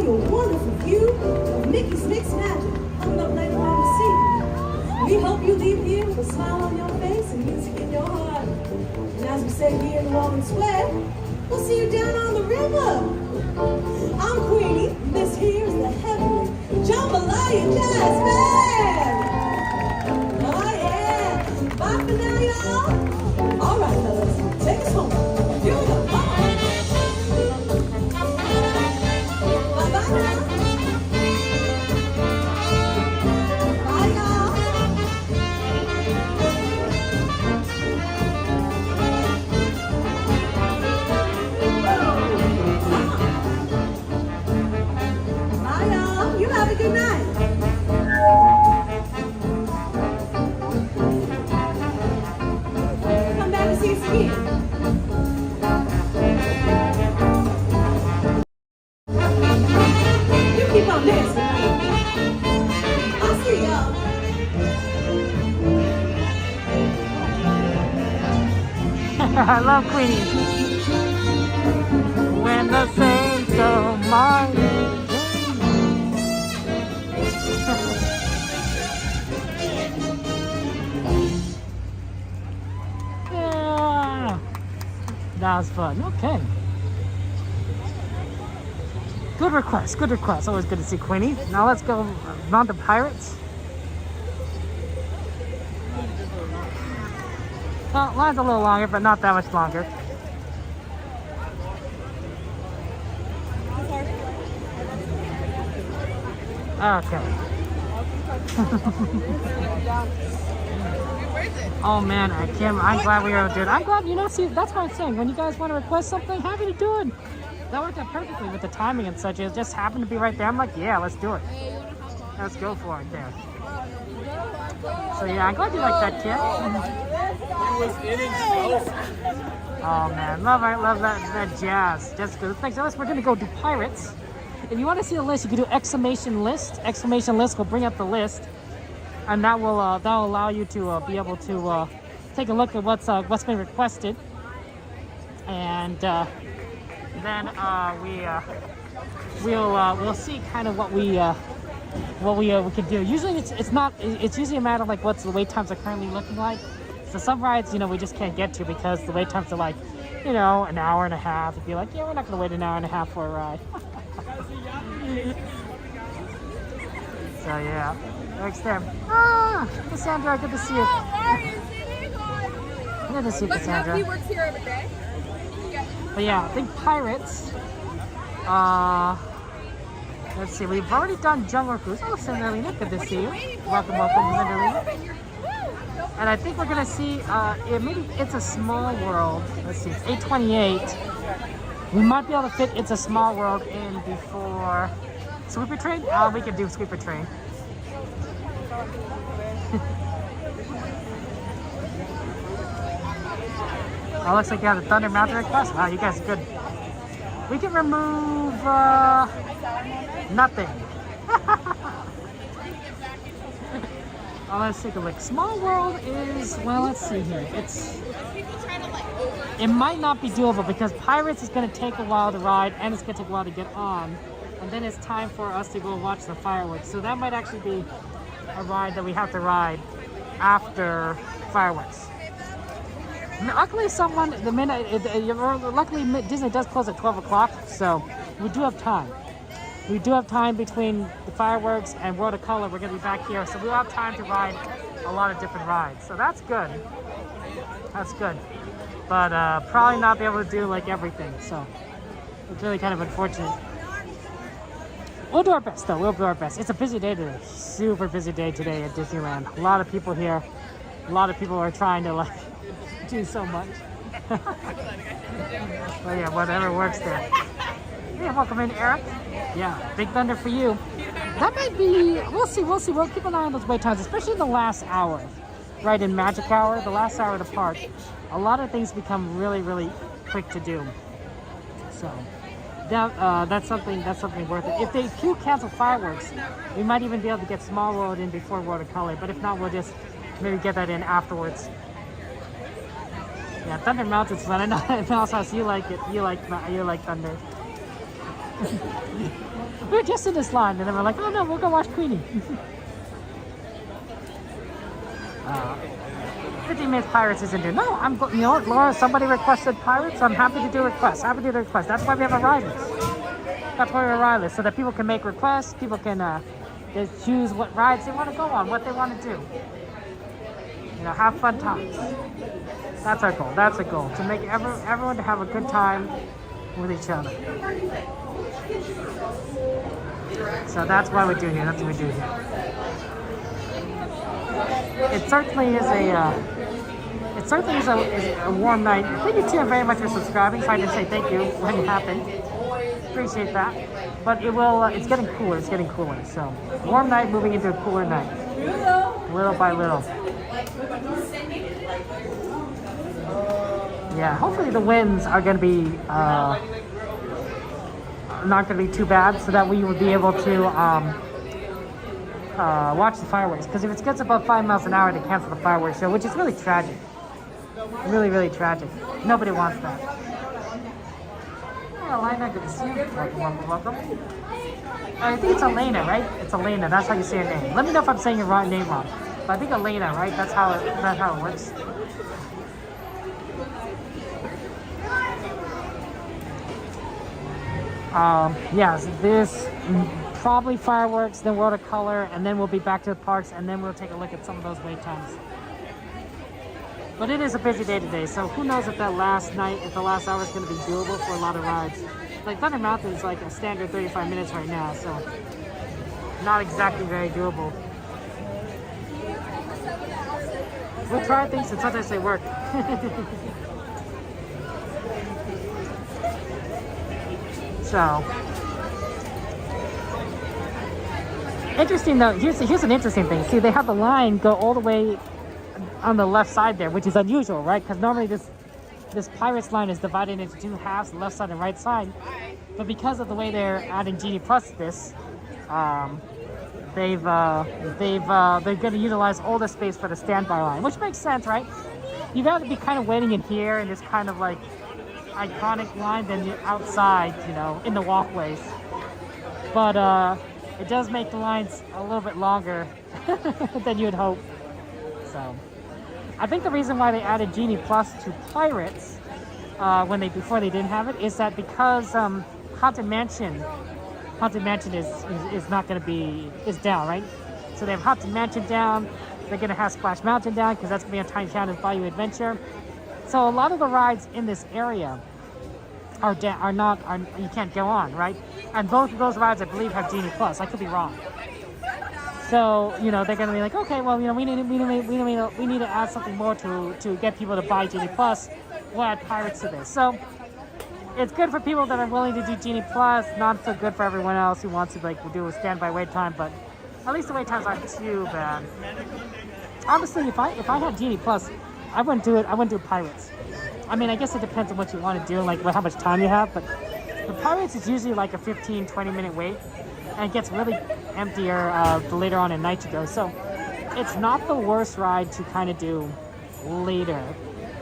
a wonderful view of Mickey's Mixed Magic coming up later on this evening. We hope you leave here with a smile on your face and music in your heart. And as we say here in New Orleans Square, we'll see you down on the river. I'm Queenie, and this here is the heavenly Jambalaya Jazz Band. Oh yeah, bye for now, y'all. All right, fellas, take us home. Here we go. Come on. Bye bye now. Bye, y'all. Bye, y'all. You have a good night. Come back and see us again. You keep on dancing. I'll see y'all. I love Queenie. When the saints go mighty. Yeah. That was fun. Okay. Good request. Good request. Always good to see Queenie. Now let's go on to Pirates. Well, line's a little longer, but not that much longer. Okay. Oh man, I'm glad we were doing. I'm glad, see, that's what I'm saying. When you guys want to request something, happy to do it. That worked out perfectly with the timing and such. It just happened to be right there. I'm like, yeah, let's do it. Let's go for it there. So yeah, I'm glad you like that, kid. Oh man, love that jazz. That's good. Thanks. So we're gonna go do Pirates. If you want to see the list, you can do exclamation list. Exclamation list will bring up the list, and that will allow you to be able to take a look at what's been requested, and then we'll see kind of what we can do. Usually it's usually a matter of like what's the wait times are currently looking like. So some rides, we just can't get to because the wait times are like, an hour and a half. If you're like, yeah, we're not gonna wait an hour and a half for a ride. So yeah, next time. Cassandra, good to see you. Good to see you, Cassandra. He works here every day. But yeah, I think Pirates. Let's see, we've already done Jungle Cruise. Oh, Cinderella, good to see you. Welcome, Cinderella. And I think we're gonna see, maybe It's a Small World. Let's see, it's 8:28. We might be able to fit It's a Small World in before Sweeper Train. We can do Sweeper Train. Oh, looks like you have the Thunder Mountain request. Wow, you guys are good. We can remove nothing. Oh, let's take a look. Small World is, well, let's see here. It might not be doable because Pirates is going to take a while to ride and it's going to take a while to get on. And then it's time for us to go watch the fireworks. So that might actually be a ride that we have to ride after fireworks. Luckily, luckily Disney does close at 12 o'clock, so we do have time. We do have time between the fireworks and World of Color. We're going to be back here, so we'll have time to ride a lot of different rides. So that's good. That's good. But probably not be able to do like everything, so it's really kind of unfortunate. We'll do our best, though. We'll do our best. It's a busy day today. Super busy day today at Disneyland. A lot of people here. A lot of people are trying to like do so much. But yeah, whatever works there. Yeah, welcome in, Eric. Yeah, Big Thunder for you. That might be, we'll see. We'll keep an eye on those wait times, especially in the last hour. Right, in Magic Hour, the last hour of the park, a lot of things become really, really quick to do. So that's something worth it. If they cancel fireworks, we might even be able to get Small World in before World of Color. But if not, we'll just maybe get that in afterwards. Yeah, Thunder Mountain's fun. I know, Mouse House, you like it. You like Thunder. We were just in this line, and then we're like, oh no, we'll go watch Queenie. 15 Minutes Pirates isn't due. No, you know what, Laura, somebody requested Pirates. I'm happy to do requests. Happy to do the requests. That's why we have a ride list. That's why we have a ride list, so that people can make requests. People can just choose what rides they want to go on, what they want to do. You know, have fun times. That's our goal. That's a goal, to make everyone to have a good time with each other. So that's why we do here. That's what we do here. It certainly is a warm night. Thank you, Tim, very much for subscribing. So I didn't say thank you when it happened. Appreciate that. But it will. It's getting cooler. It's getting cooler. So warm night moving into a cooler night, little by little. Yeah. Hopefully the winds are going to be not going to be too bad, so that we will be able to watch the fireworks. Because if it gets above 5 miles an hour, they cancel the fireworks show, which is really tragic. Really, really tragic. Nobody wants that. Oh, Elena, good to see you. Welcome, welcome, welcome. I think it's Elena, right? It's Elena. That's how you say her name. Let me know if I'm saying your name wrong. But I think Elena, right? That's how it works. Yes, this probably fireworks, then watercolor, and then we'll be back to the parks, and then we'll take a look at some of those wait times. But it is a busy day today, so who knows if the last hour is going to be doable for a lot of rides. Like Thunder Mountain is like a standard 35 minutes right now, so not exactly very doable. We'll try things and sometimes they work. So interesting though. Here's an interesting thing. See, they have the line go all the way on the left side there, which is unusual, right? Because normally this Pirates line is divided into two halves, left side and right side. But because of the way they're adding Genie Plus to this, they're going to utilize all the space for the standby line, which makes sense, right? You got to be kind of waiting in here in this kind of like iconic line than you're outside, you know, in the walkways. But it does make the lines a little bit longer than you'd hope. So I think the reason why they added Genie Plus to Pirates before they didn't have it is that because Haunted Mansion is not going to be down, right? So they have Haunted Mansion down. They're going to have Splash Mountain down because that's going to be on Tiny Town and Bayou Adventure. So a lot of the rides in this area are you can't go on, right? And both of those rides, I believe, have Genie Plus. I could be wrong. So you know they're gonna be like, okay, well, you know, we need to add something more to get people to buy Genie Plus. We'll add Pirates to this. So it's good for people that are willing to do Genie Plus. Not so good for everyone else who wants to like do a standby wait time. But at least the wait times aren't too bad. Honestly, if I had Genie Plus, I wouldn't do it. I wouldn't do Pirates. I mean, I guess it depends on what you want to do, like how much time you have. But the Pirates is usually like a 15-20 minute wait, and it gets really emptier the later on in night you go. So it's not the worst ride to kind of do later,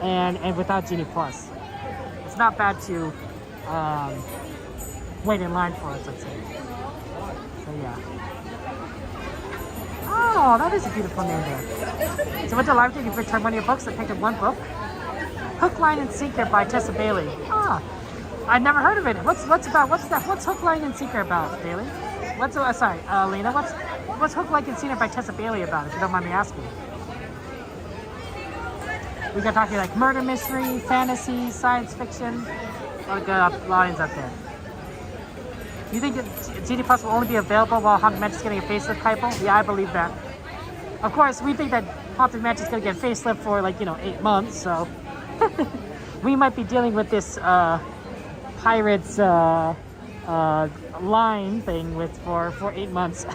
and without Genie Plus. It's not bad to wait in line for it, let's say. So yeah. Oh, that is a beautiful name there. So went to the library, you can return one of your books. I picked up one book. Hook, Line, and Sinker by Tessa Bailey. Ah, I've never heard of it. What's Hook, Line, and Sinker about, Bailey? Lena, what's Hook, Line, and Sinker by Tessa Bailey about, if you don't mind me asking? We got talking like murder mystery, fantasy, science fiction. A lot of good lines up there. You think Genie Plus will only be available while Haunted Mansion's getting a facelift, Kaipo? Yeah, I believe that. Of course, we think that Haunted Mansion's going to get a facelift for 8 months, so we might be dealing with this Pirates line thing for 8 months.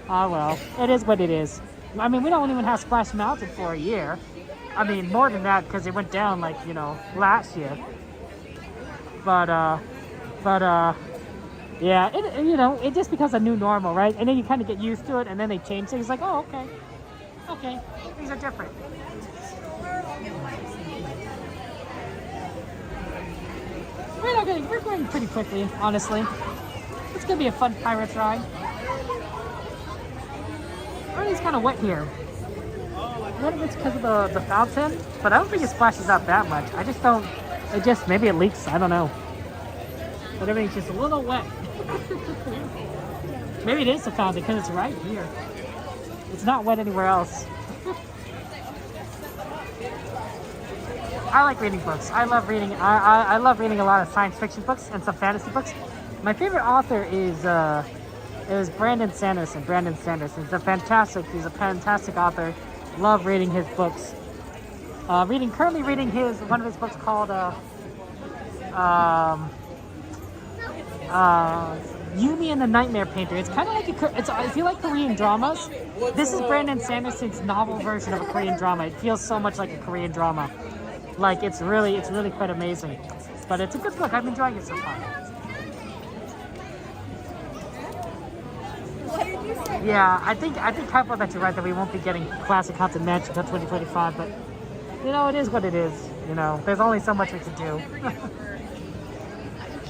Oh well, it is what it is. I mean, we don't even have Splash Mountain for a year. I mean, more than that because it went down last year. But yeah, it just becomes a new normal, right? And then you kind of get used to it, and then they change things. Like, oh, okay, things are different. We're going pretty quickly, honestly. It's gonna be a fun pirates ride. It's kind of wet here. What if it's because of the fountain? But I don't think it splashes out that much. I just don't. Maybe it leaks. I don't know. But everything's just a little wet. Maybe it is the fountain because it's right here. It's not wet anywhere else. I like reading books. I love reading. I love reading a lot of science fiction books and some fantasy books. My favorite author is Brandon Sanderson. He's a fantastic author. Love reading his books. Currently reading one of his books called Yumi and the Nightmare Painter. It's kind of like if you like Korean dramas, this is Brandon Sanderson's novel version of a Korean drama. It feels so much like a Korean drama. Like it's really quite amazing. But it's a good book. I'm enjoying it so far. Yeah, I think Hypo that you're right that we won't be getting Classic Haunted Mansion until 2025, but you know, it is what it is. You know, there's only so much we can do.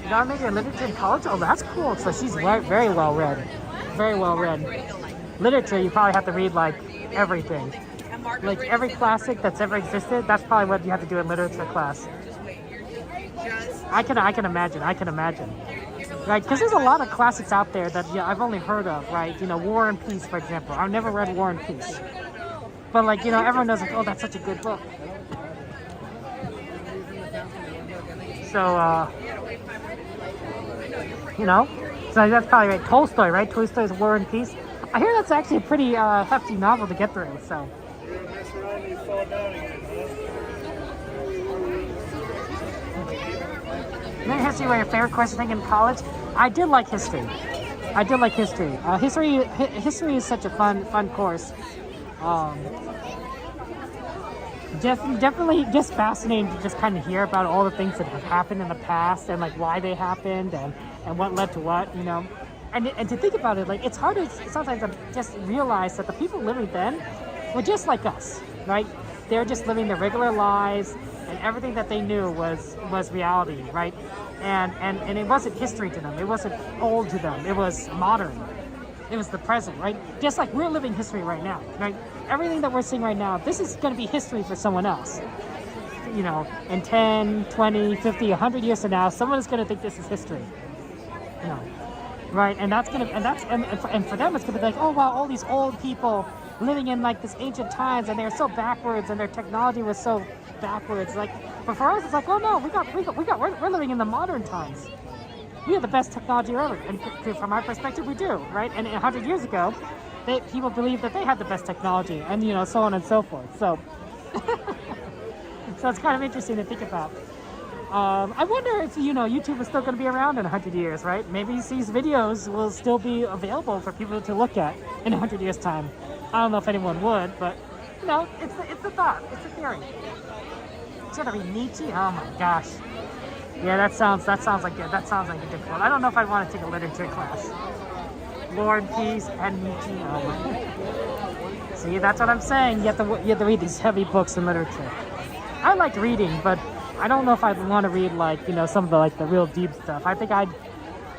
You got major in literature in college? Oh, that's cool. So she's very well read. Very well read. Literature, you probably have to read like everything. Like every classic that's ever existed, that's probably what you have to do in literature class. I can imagine. Right, because there's a lot of classics out there that I've only heard of, right? You know, War and Peace, for example. I've never read War and Peace. But like, you know, everyone knows like, oh, that's such a good book. So, you know, so that's probably right. Tolstoy, right? Tolstoy's War and Peace. I hear that's actually a pretty hefty novel to get through, so. History were your favorite course thing in college? I did like history. History is such a fun course. Definitely just fascinating to just kind of hear about all the things that have happened in the past and like why they happened and what led to what, you know. And to think about it, like it's hard to sometimes just realize that the people living then were just like us, right? They're just living their regular lives, and everything that they knew was reality, right? And it wasn't history to them. It wasn't old to them. It was modern. It was the present, right? Just like we're living history right now, right? Everything that we're seeing right now, this is going to be history for someone else. You know, in 10, 20, 50, 100 years from now, someone is going to think this is history. You know, right? And that's going to, and for them, it's going to be like, oh wow, all these old people living in like this ancient times, and they're so backwards, and their technology was so backwards. Like, but for us, it's like, oh no, we're living in the modern times. We have the best technology ever, and from our perspective, we do, right? And 100 years ago, people believed that they had the best technology, and you know, so on and so forth. So, so it's kind of interesting to think about. I wonder if YouTube is still going to be around in 100 years, right? Maybe these videos will still be available for people to look at in 100 years' time. I don't know if anyone would, but you know, it's a thought, it's a theory. It's gonna be Nietzsche. Oh my gosh. Yeah, that sounds like a difficult. I don't know if I'd want to take a literature class. War and Peace and Nietzsche. Oh. See, that's what I'm saying. You have to read these heavy books in literature. I like reading, but I don't know if I'd want to read like some of the real deep stuff. I think I'd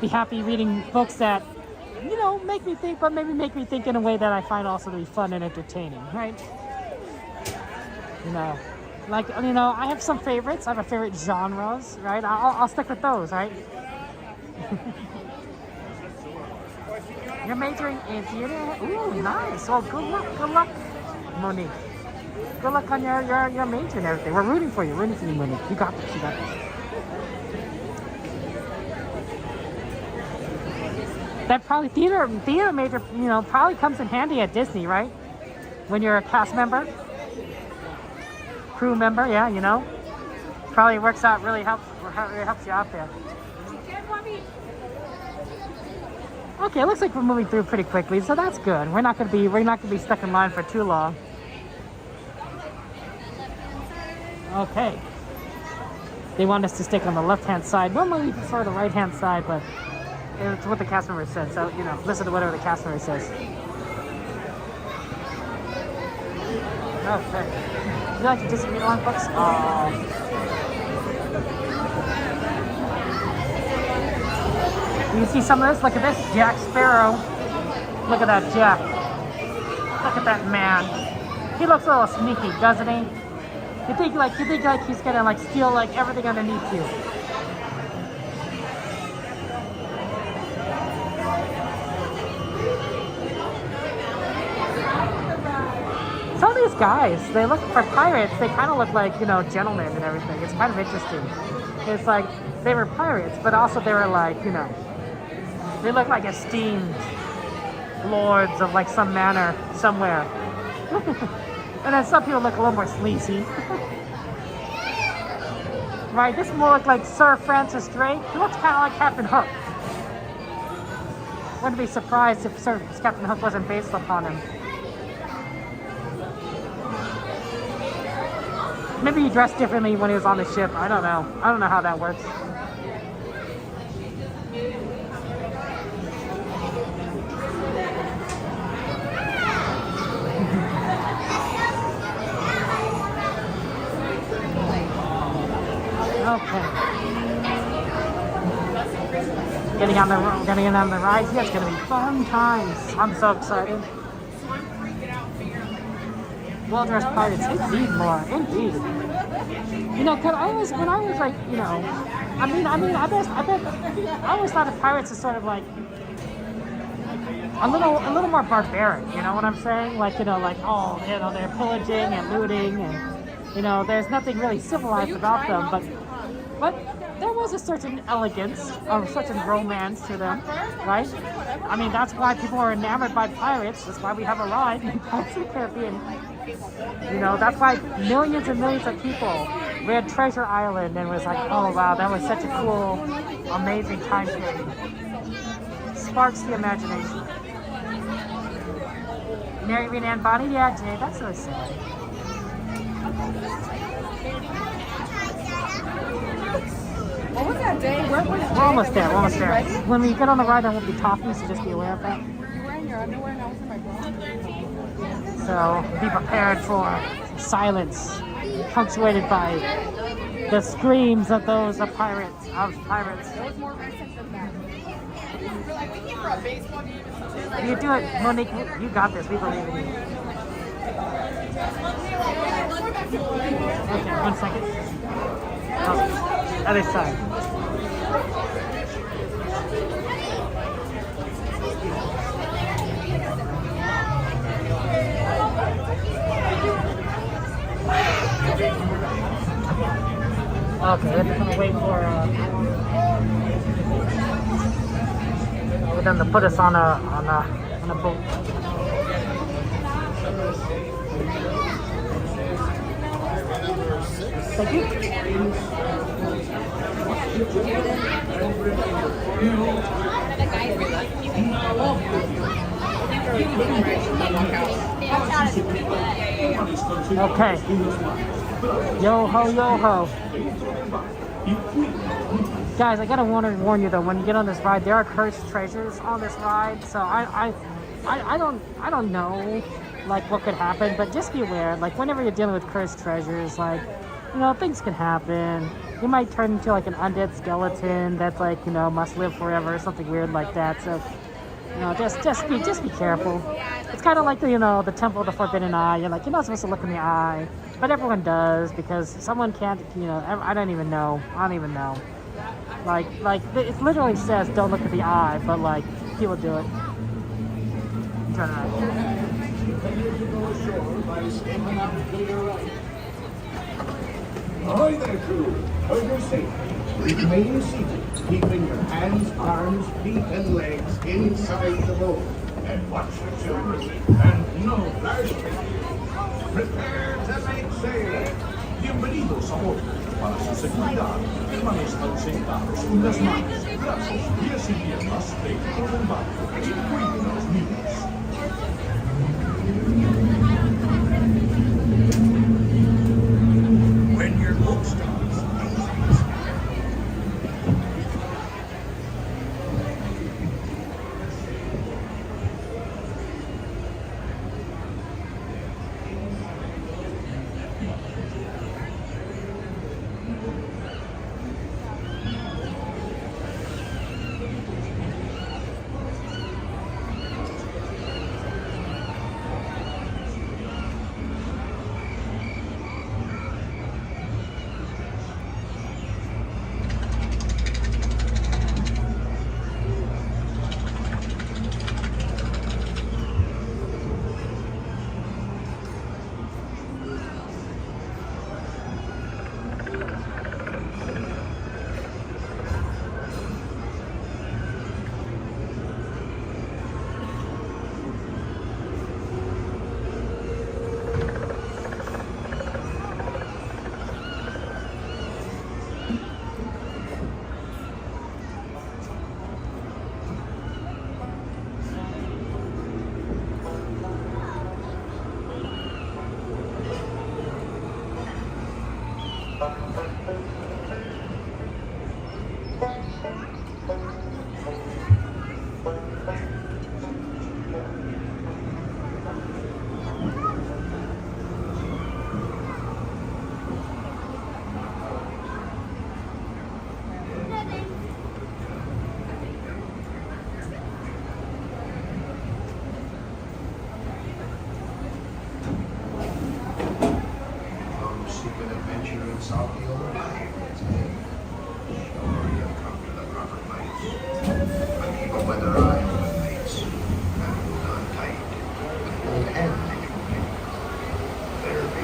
be happy reading books that make me think, but maybe make me think in a way that I find also to be fun and entertaining, right? I have some favorites. I have favorite genres, right? I'll stick with those, right? You're majoring in theater? Ooh, nice. Well, good luck, Monique. Good luck on your major and everything. We're rooting for you, Monique. You got this. That probably theater major, probably comes in handy at Disney, right? When you're a cast member, crew member, yeah, probably works out, really helps you out there. Okay, it looks like we're moving through pretty quickly, so that's good. We're not gonna be stuck in line for too long. Okay. They want us to stick on the left-hand side. Normally we prefer the right-hand side, but it's what the cast member said, so listen to whatever the cast member says. Okay. You like to Disney read-along books? You see some of this? Look at this, Jack Sparrow. Look at that Jack. Look at that man. He looks a little sneaky, doesn't he? You think like he's gonna like steal like everything underneath you. Some of these guys, they look for pirates. They kind of look like, you know, gentlemen and everything. It's kind of interesting. It's like they were pirates, but also they were like, you know, they look like esteemed lords of like some manor somewhere. And then some people look a little more sleazy. Right, this more look like Sir Francis Drake. He looks kind of like Captain Hook. Wouldn't be surprised if Captain Hook wasn't based upon him. Maybe he dressed differently when he was on the ship. I don't know. I don't know how that works. Okay. Getting on the ride. Yeah, it's gonna be fun times. I'm so excited. Well-dressed pirates, indeed, more, indeed. You know, cause when I was like, you know, I always thought of pirates as sort of like a little more barbaric. You know what I'm saying? Like, you know, like, oh, you know, they're pillaging and looting, and you know, there's nothing really civilized about them, but there was a certain elegance, a certain romance to them, right? I mean, that's why people are enamored by pirates. That's why we have a ride in Pirates of the Caribbean. You know, that's why millions and millions of people read Treasure Island and was like, oh wow, that was such a cool, amazing time period. Sparks the imagination. Mary, Rena, and Bonnie? Yeah, Jay, that's so sad. What was that day? Where was We're almost there, we're almost there. When we get on the ride, I won't be talking, so just be aware of that. You're wearing your underwear and I was in my bra. So be prepared for silence, punctuated by the screams of those pirates. It was more recent than that. We're like, we came for a baseball game and something. You do it, Monique. You got this. We believe in you. Okay, 1 second. Oh, other side. Okay, we're just gonna wait for them to put us on a boat. Thank you. Okay. Yo ho, yo ho. Guys, I gotta warn you though, when you get on this ride, there are cursed treasures on this ride, so I don't know like what could happen, but just be aware, like whenever you're dealing with cursed treasures, like, you know, things can happen. You might turn into like an undead skeleton that's like, you know, must live forever or something weird like that. So, you know, just be careful. It's kind of like the, you know, the Temple of the Forbidden Eye. You're like, you're not supposed to look in the eye, but everyone does because someone can't, you know, I don't even know. Like it literally says don't look at the eye, but like people do it. Turn around. Ahoy there, crew! Hold your safety. Remain seated, keeping your hands, arms, feet, and legs inside the boat. And watch your children, and no flashing. Prepare to make sail. Bienvenidos a bordo. Para su seguridad, permanezcan sentados con las manos, brazos, pies y piernas dentro del barco y cuiden a los niños. When your boat starts,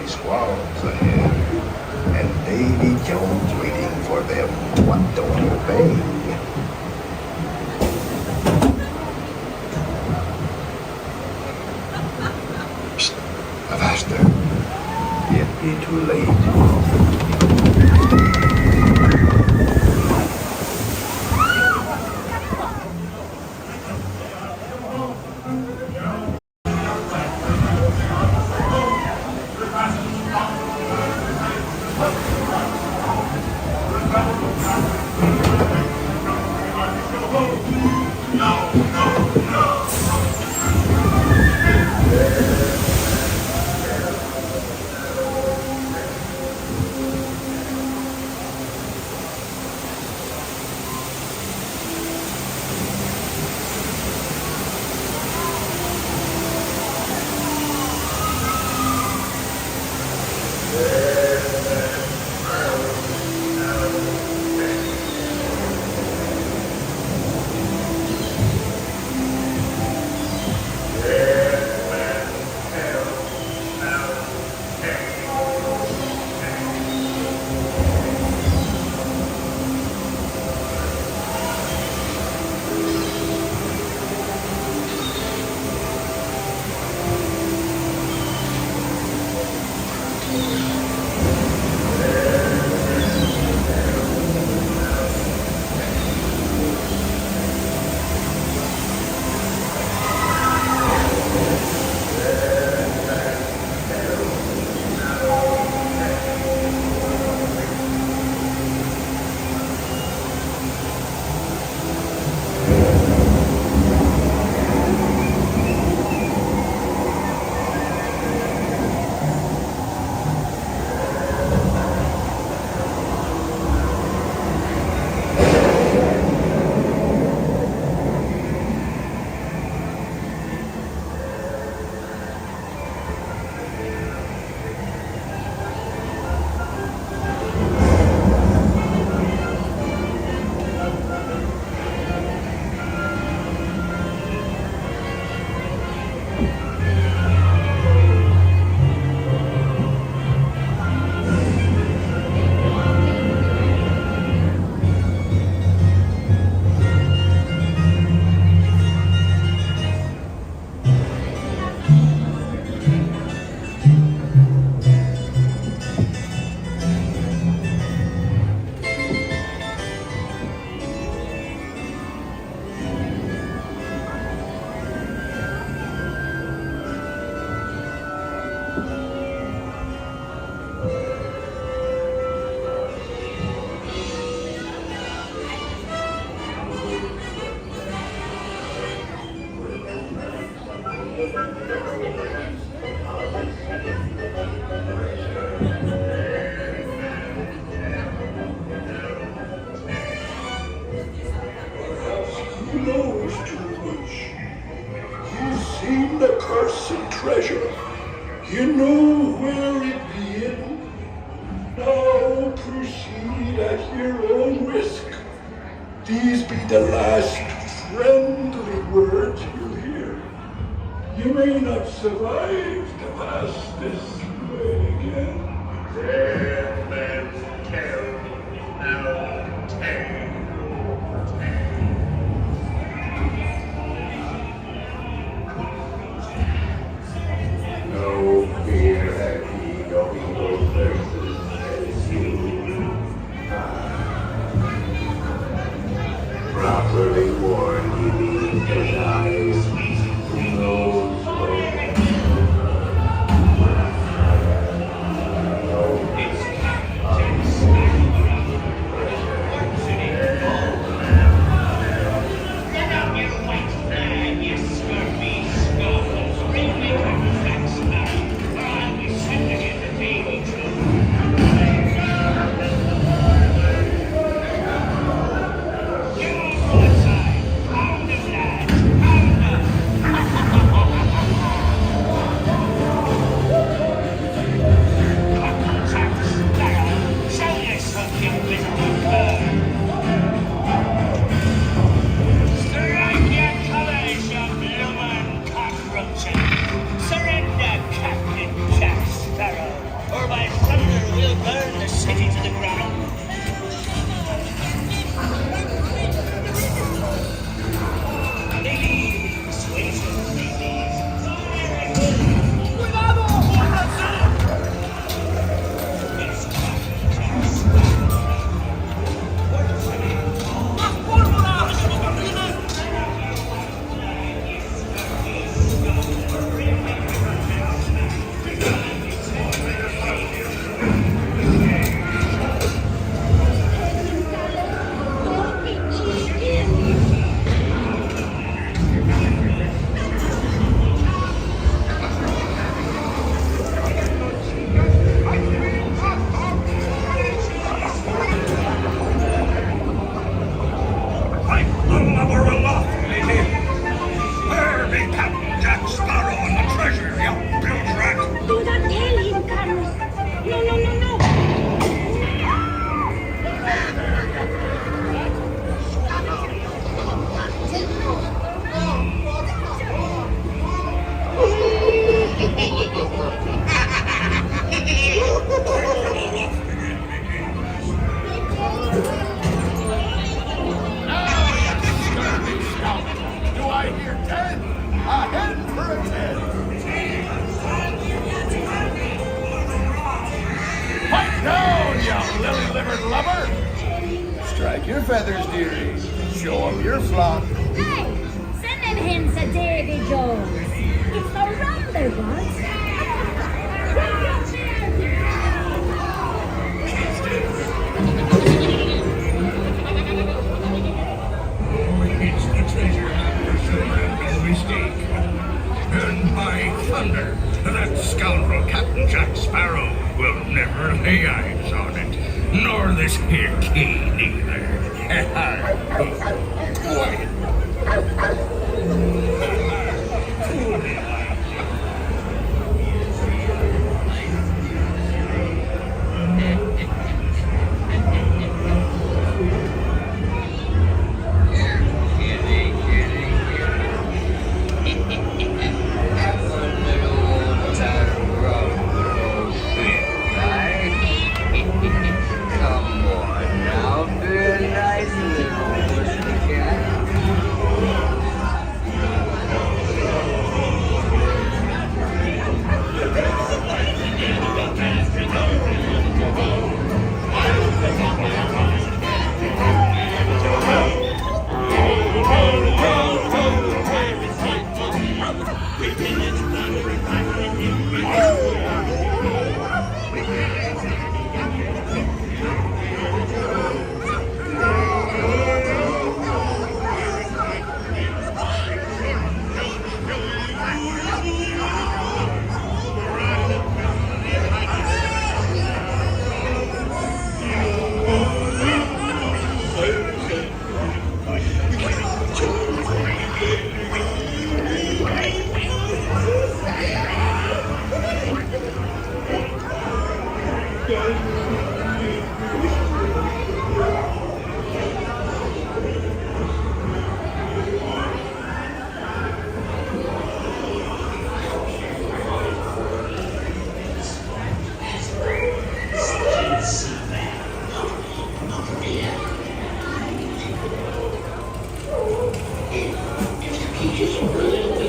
Squalls ahead, and Davy Jones waiting for them. What don't obey? Psst, faster. It'd be too late. cursed treasure. You know where it hid. Now proceed at your own risk. These be the last friendly words you'll hear. You may not survive to pass this way again. Dead men tell no tale. No fear that he of evil verses as you. Properly warned, he needs his eyes. Who knows what? Strike your feathers, dearie. Show 'em your flock. Hey, sending him to Davy Jones. It's the rum they want. It's the treasure for sure, no mistake. And by thunder, that scoundrel Captain Jack Sparrow will never lay eyes on it, nor this here key neither. Quiet. Come on now, be a nice little pussycat.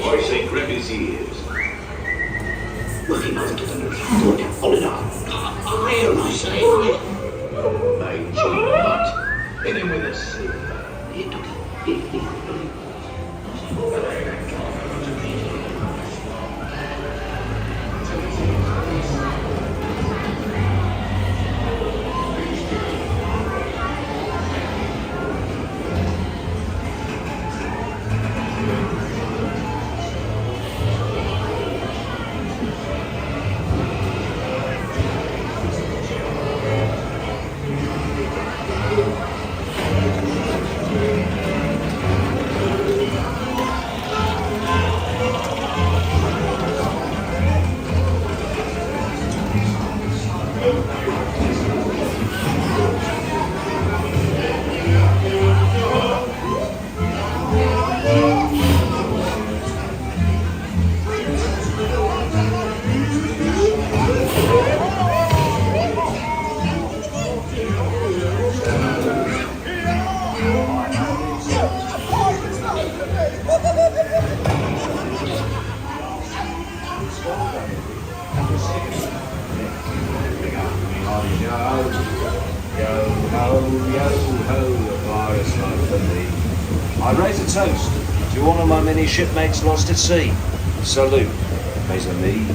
I say grab his ears. Working over to the news. Look at hold it up. I say. I cheat not. Hit him with a silver. He took it. I raise a toast to all of my many shipmates lost at sea. Salute, mes amis.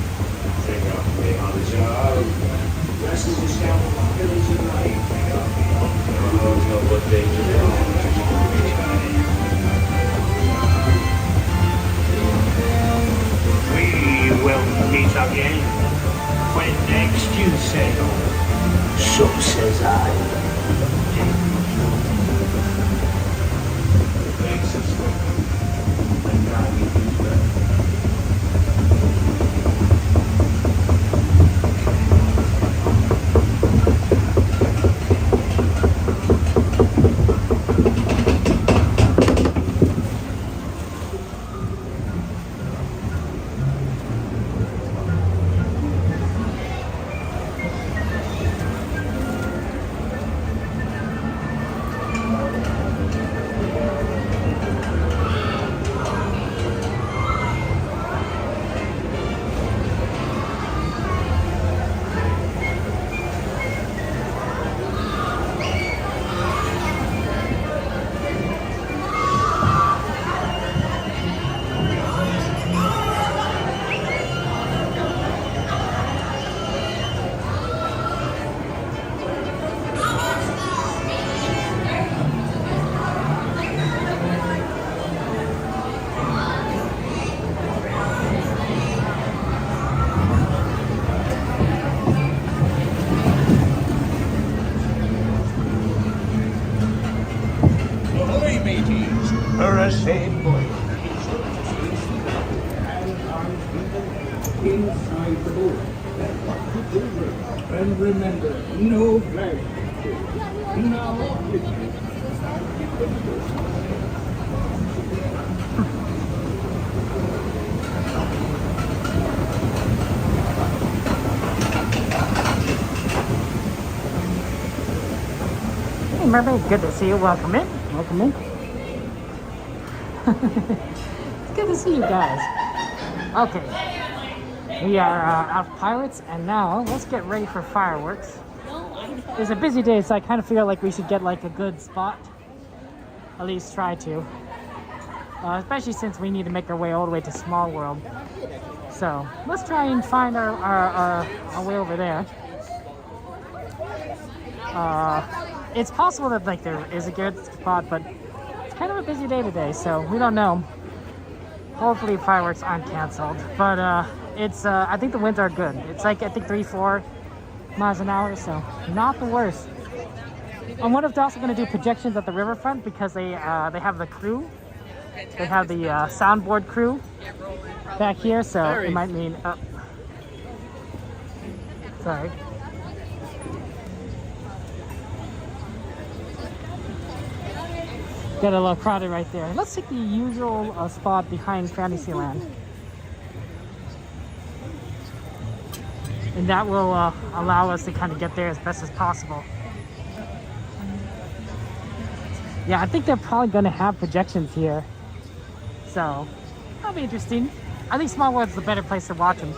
We will meet again when next you sail. So says I. same point. Inside the boat. And remember, no flag. Now, Hey mermaid, good to see you. Welcome in. Welcome in. It's good to see you guys. Okay. We are out of pirates, and now let's get ready for fireworks. It's a busy day, so I kind of feel like we should get like a good spot. At least try to. Especially since we need to make our way all the way to Small World. So let's try and find our way over there. It's possible that like there is a good spot, but it's kind of a busy day today, so we don't know. Hopefully fireworks aren't canceled, but it's I think the winds are good. It's like I think 3-4 miles an hour, so not the worst. I wonder if they're also going to do projections at the riverfront because they have the crew. They have the soundboard crew back here, so it might mean sorry. Get a little crowded right there. Let's take the usual spot behind Fantasyland. And that will allow us to kind of get there as best as possible. Yeah, I think they're probably going to have projections here. So, that'll be interesting. I think Small World's the better place to watch them.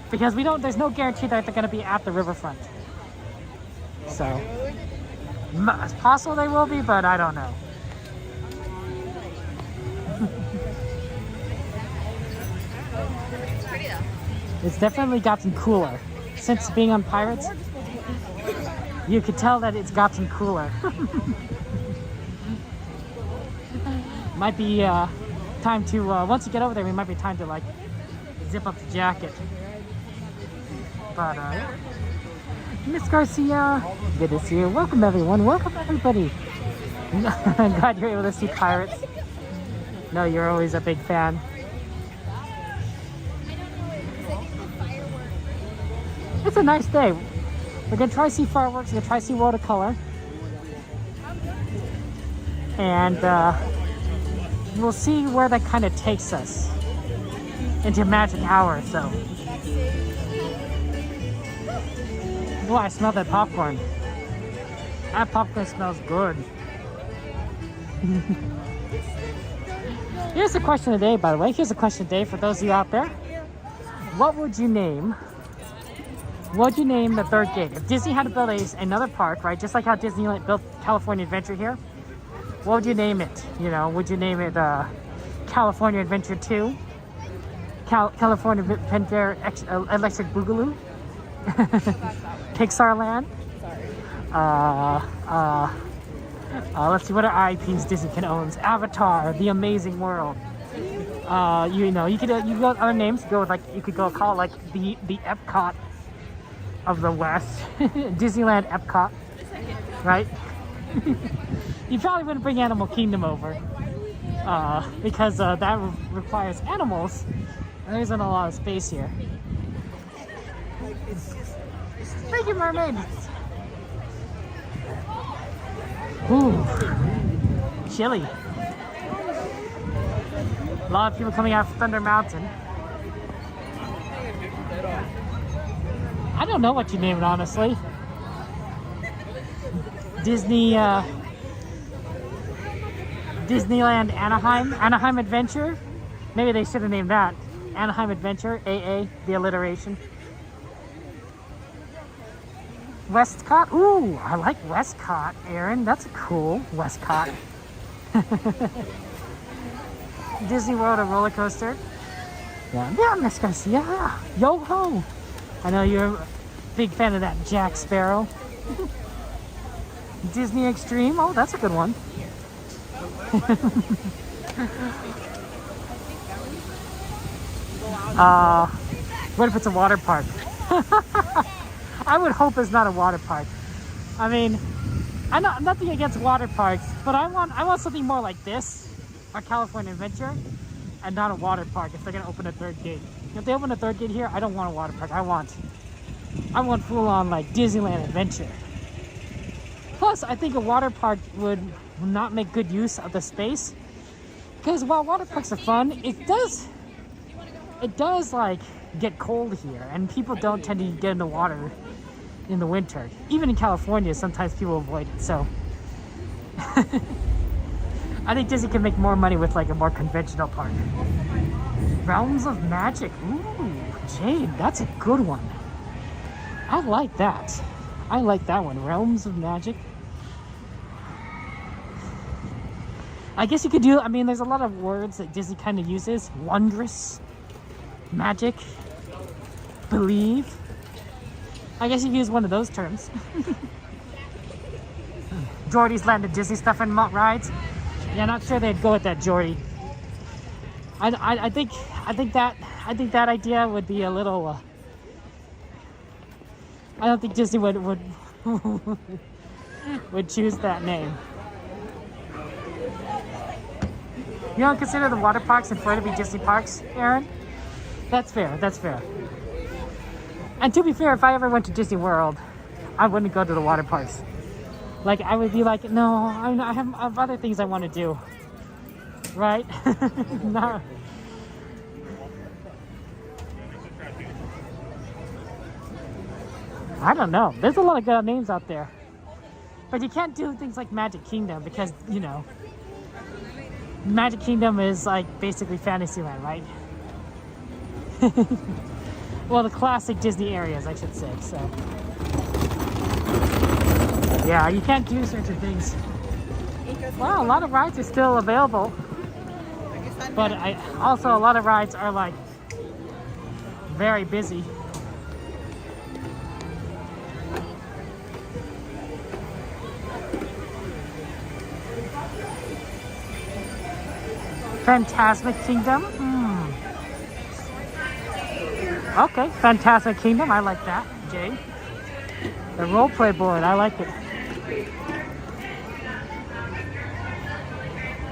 Because there's no guarantee that they're going to be at the riverfront. So, it's possible they will be, but I don't know. It's definitely gotten cooler. Since being on Pirates, you could tell that it's gotten cooler. Might be time to, once you get over there, it might be time to like zip up the jacket. But Miss Garcia, good to see you. Welcome everyone, welcome everybody. I'm glad you're able to see Pirates. No, you're always a big fan. It's a nice day. We're gonna try to see fireworks, we're gonna try to see watercolor. And we'll see where that kind of takes us into magic hour, so. Boy, I smell that popcorn. That popcorn smells good. Here's the question of the day, by the way. Here's the question of the day for those of you out there. What would you name the third gate? If Disney had to build another park, right? Just like how Disneyland built California Adventure here, what would you name it? You know, would you name it California Adventure 2? California Adventure Electric Boogaloo? PixarLand? Let's see, what are IPs Disney can own? Avatar, The Amazing World. You know, you could go with other names. Go with like, you could call it like the Epcot of the West. Disneyland Epcot, right? You probably wouldn't bring Animal Kingdom over because that requires animals, and there isn't a lot of space here. Thank you, mermaid. Ooh, chilly. A lot of people coming out of Thunder Mountain. I don't know what you name it, honestly. Disneyland Anaheim Adventure. Maybe they should have named that Anaheim Adventure, AA, the alliteration. Westcott. Ooh, I like Westcott, Aaron. That's a cool Westcott. Disney World, a roller coaster. Yeah, Miss Garcia. Yo ho. I know you're a big fan of that Jack Sparrow. Disney Extreme. Oh, that's a good one. What if it's a water park? I would hope it's not a water park. I mean, I'm nothing against water parks, but I want something more like this. a California Adventure and not a water park if they're gonna open a third gate. If they open a third gate here, I don't want a water park. I want full on like Disneyland Adventure. Plus, I think a water park would not make good use of the space, because while water parks are fun, it does like get cold here, and people don't tend to get in the water in the winter. Even in California, sometimes people avoid it. So I think Disney can make more money with like a more conventional park. Realms of Magic. Ooh, Jade, that's a good one. I like that. I like that one. Realms of Magic. I guess you could do, I mean, there's a lot of words that Disney kind of uses. Wondrous. Magic. Believe. I guess you could use one of those terms. Jordy's Land of Disney stuff and rides. Yeah, not sure they'd go with that, Jordy. I think that idea would be a little. I don't think Disney would would choose that name. You don't consider the water parks in Florida to be Disney parks, Aaron? That's fair. That's fair. And to be fair, if I ever went to Disney World, I wouldn't go to the water parks. Like, I would be like, no, I have other things I want to do. Right? No. I don't know. There's a lot of good names out there. But you can't do things like Magic Kingdom because, you know, Magic Kingdom is like basically Fantasyland, right? Well, the classic Disney areas, I should say, so. Yeah, you can't do certain things. Wow, a lot of rides are still available. But also a lot of rides are like very busy. Fantasmic Kingdom. Okay, Fantasmic Kingdom. I like that, Jay. The roleplay board. I like it.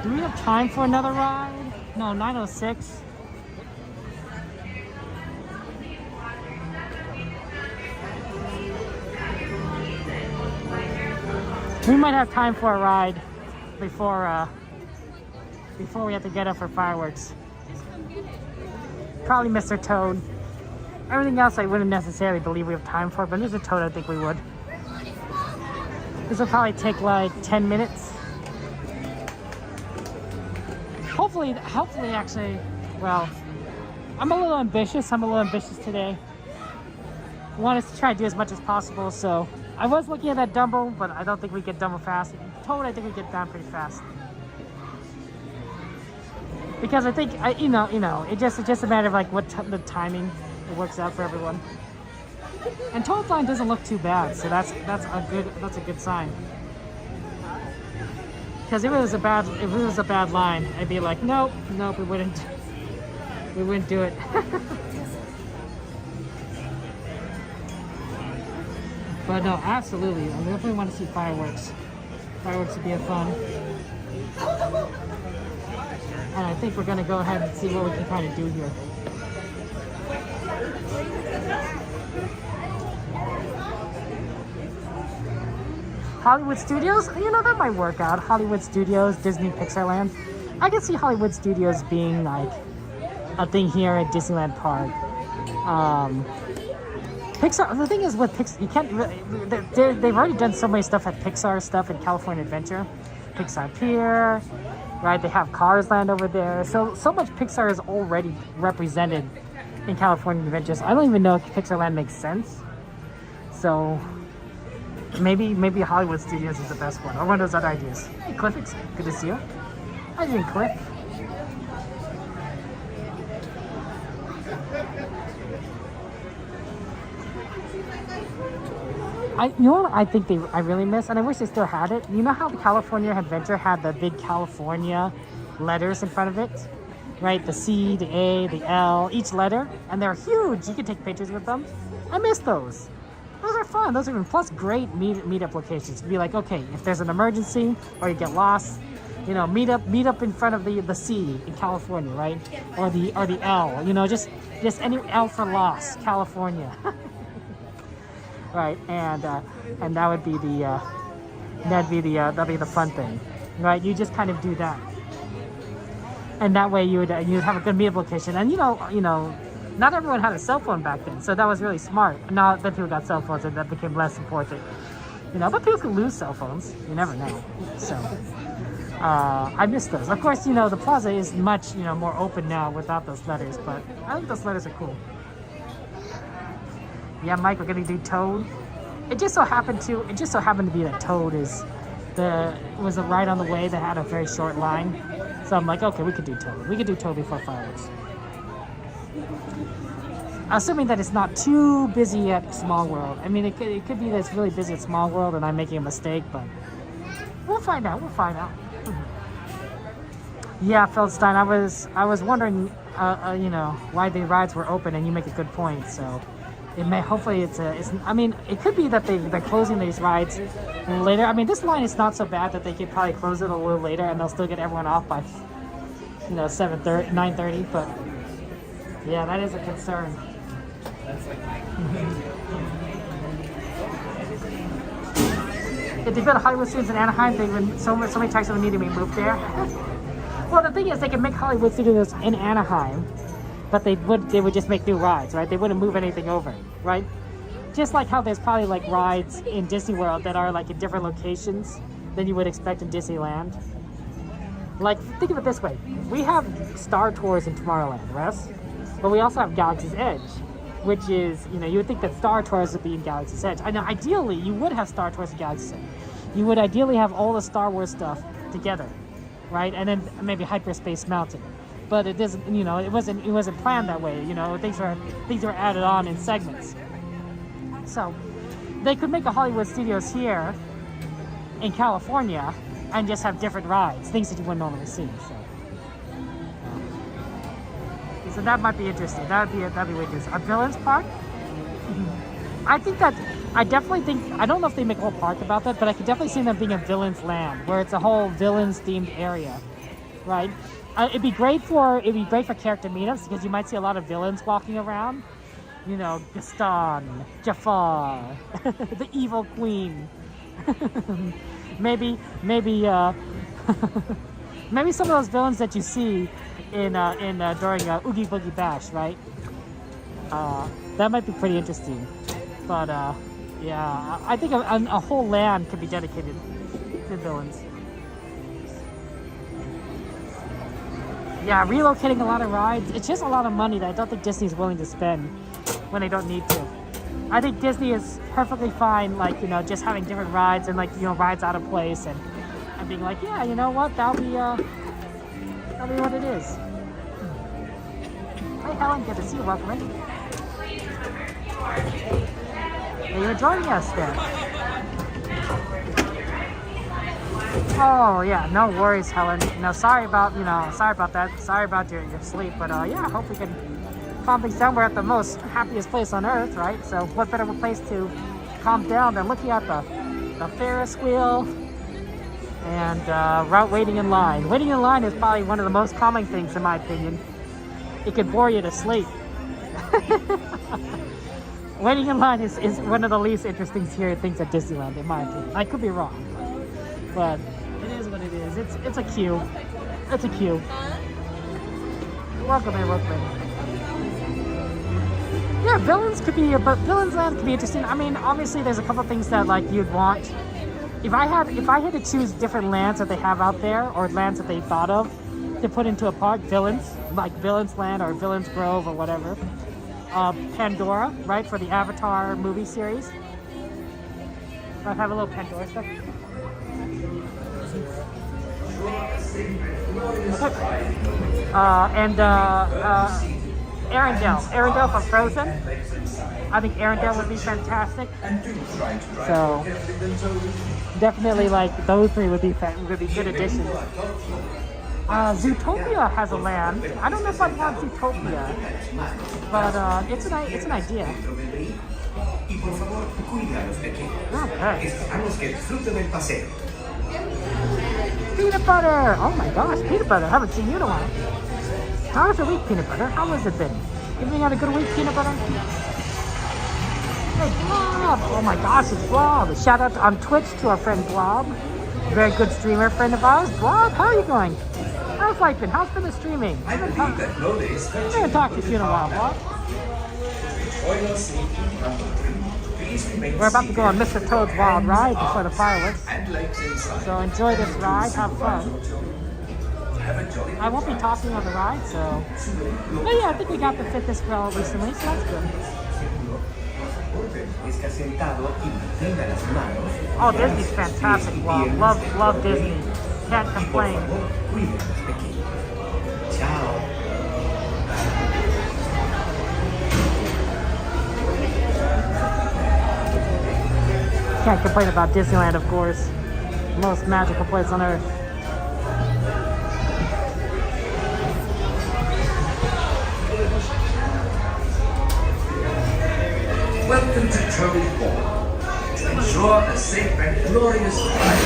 Do we have time for another ride? No, 9:06. We might have time for a ride before we have to get up for fireworks. Probably Mr. Toad. Everything else I wouldn't necessarily believe we have time for, but Mr. Toad I think we would. This will probably take like 10 minutes. Hopefully actually, well, I'm a little ambitious today. I wanted to try to do as much as possible, so I was looking at that Dumbo, but I don't think we get Dumbo fast. Toad, I think we get down pretty fast. Because I think, you know, it's just a matter of like what the timing it works out for everyone. And Toad's line doesn't look too bad, so that's a good sign. Because if it was a bad line, I'd be like, nope, we wouldn't do it. But no, absolutely, I definitely want to see fireworks. Fireworks would be fun. And I think we're gonna go ahead and see what we can kind of do here. Hollywood Studios, you know, that might work out. Hollywood Studios, Disney, PixarLand. I can see Hollywood Studios being like a thing here at Disneyland Park. Pixar, the thing is with Pixar, you can't really, they've already done so many stuff at Pixar stuff in California Adventure. Pixar Pier, right? They have Cars Land over there. So much Pixar is already represented in California Adventures. I don't even know if PixarLand makes sense. So maybe Hollywood Studios is the best one, or one of those other ideas. Hey Cliff, it's good to see you. How you doing, Cliff? You know what I think I really miss, and I wish they still had it? You know how the California Adventure had the big California letters in front of it? Right? The C, the A, the L, each letter. And they're huge. You can take pictures with them. I miss those. Those are fun. Those are plus great meetup locations. To be like, okay, if there's an emergency or you get lost, You know, meet up in front of the C in California, right? Or the L. You know, just any L for Lost, California. Right, and that would be that'd be the fun thing, right? You just kind of do that, and that way you'd have a good meetup location. And you know, not everyone had a cell phone back then, so that was really smart. Now that people got cell phones, and that became less important. You know, but people could lose cell phones. You never know. So I miss those. Of course, you know, the plaza is much more open now without those letters, but I think those letters are cool. Yeah, Mike, we're gonna do Toad. It just so happened to be that Toad was a ride on the way that had a very short line. So I'm like, okay, we could do Toad. We could do Toad before fireworks. Assuming that it's not too busy at Small World. I mean, it could be that it's really busy at Small World and I'm making a mistake, but we'll find out. We'll find out. Yeah, Feldstein, I was wondering, why the rides were open, and you make a good point. So. It may, hopefully I mean, it could be that they're closing these rides later. I mean, this line is not so bad that they could probably close it a little later and they'll still get everyone off by, 7:30, 9:30, but yeah, that is a concern. If they build Hollywood Studios in Anaheim, they would, so many times would need to be moved there. Well, the thing is, they can make Hollywood Studios in Anaheim, but they would just make new rides, right? They wouldn't move anything over, right? Just like how there's probably like rides in Disney World that are like in different locations than you would expect in Disneyland. Like, think of it this way. We have Star Tours in Tomorrowland, right? But we also have Galaxy's Edge, which is, you would think that Star Tours would be in Galaxy's Edge. I know, ideally, you would have Star Tours in Galaxy's Edge. You would ideally have all the Star Wars stuff together, right? And then maybe Hyperspace Mountain. But it doesn't, it wasn't planned that way. Things were added on in segments. So they could make a Hollywood Studios here in California and just have different rides, things that you wouldn't normally see. So that might be interesting. That'd be way interesting. A Villains Park? I don't know if they make a whole park about that, but I could definitely see them being a Villains Land, where it's a whole Villains themed area, right? It'd be great for character meetups because you might see a lot of villains walking around. Gaston, Jafar, the Evil Queen. maybe some of those villains that you see in during Oogie Boogie Bash, right? That might be pretty interesting. But yeah, I think a whole land could be dedicated to villains. Yeah, relocating a lot of rides, it's just a lot of money that I don't think Disney's willing to spend when they don't need to. I think Disney is perfectly fine, like, just having different rides and, like, rides out of place and being like, yeah, you know what, that'll be what it is. Hey, Helen, good to see you. Welcome in. Hey, you're joining us there. Oh yeah, no worries, Helen. Sorry about that. Sorry about your sleep, but yeah, I hope we can calm things down. We're at the most happiest place on earth, right? So what better of a place to calm down than looking at the Ferris wheel and waiting in line. Waiting in line is probably one of the most calming things, in my opinion. It can bore you to sleep. Waiting in line is one of the least interesting things at Disneyland, in my opinion. I could be wrong, but it is what it is. It's a queue. It's a queue. Welcome in. Yeah, Villains Land could be interesting. I mean, obviously, there's a couple things that like you'd want. If I had to choose different lands that they have out there, or lands that they thought of to put into a park, like Villains Land or Villains Grove or whatever. Pandora, right, for the Avatar movie series. I have a little Pandora stuff. Arendelle from Frozen. I think Arendelle would be fantastic. So definitely, like, those three would be good additions. Zootopia has a land. I don't know if I'd want Zootopia, but it's an idea. Okay. Peanut butter! Oh my gosh, peanut butter. I haven't seen you in a while. How was your week, peanut butter? How has it been? You having had a good week, peanut butter? Hey, Blob! Oh my gosh, it's Blob. A shout out on Twitch to our friend Blob. Very good streamer friend of ours. Blob, how are you going? How's life been? How's been the streaming? I'm going to talk to you in a while, Blob. We're about to go on Mr. Toad's Wild Ride before the fireworks. So enjoy this ride, have fun. I won't be talking on the ride, so... But yeah, I think we got to fit this girl recently, so that's good. Oh, Disney's fantastic, Blob. Love Disney. Can't complain. Can't complain about Disneyland, of course. Most magical place on earth. Welcome to Toad Hall. To ensure a safe and glorious ride,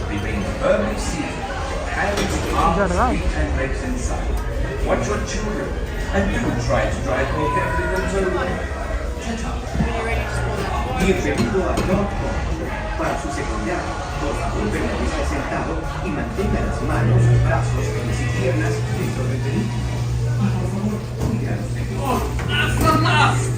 remain firmly seated, hands, arms, feet and legs inside. Watch your children, and do try to drive more carefully than Toad. Bienvenido a Loft. Para su seguridad, por favor permanezca sentado y mantenga las manos, brazos, pies y piernas dentro del vehículo. Y por favor, cuide a los demás. Oh, that's the last!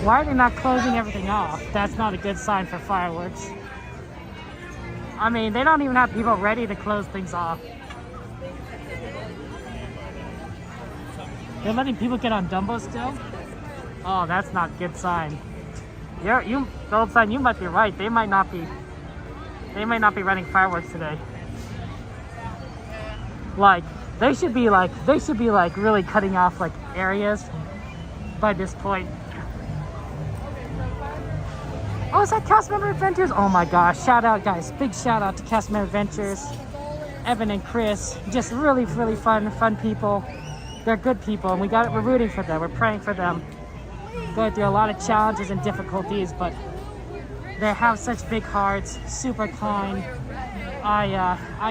Why are they not closing everything off? That's not a good sign for fireworks. I mean, they don't even have people ready to close things off. They're letting people get on Dumbo still? Oh, that's not a good sign. Gold sign, you might be right. They might not be running fireworks today. Like, they should be like really cutting off like areas by this point. Oh, is that Cast Member Adventures? Oh my gosh, shout out guys. Big shout out to Cast Member Adventures. Evan and Chris, just really fun people. They're good people and we're rooting for them. We're praying for them. Going through a lot of challenges and difficulties, but they have such big hearts, super kind. I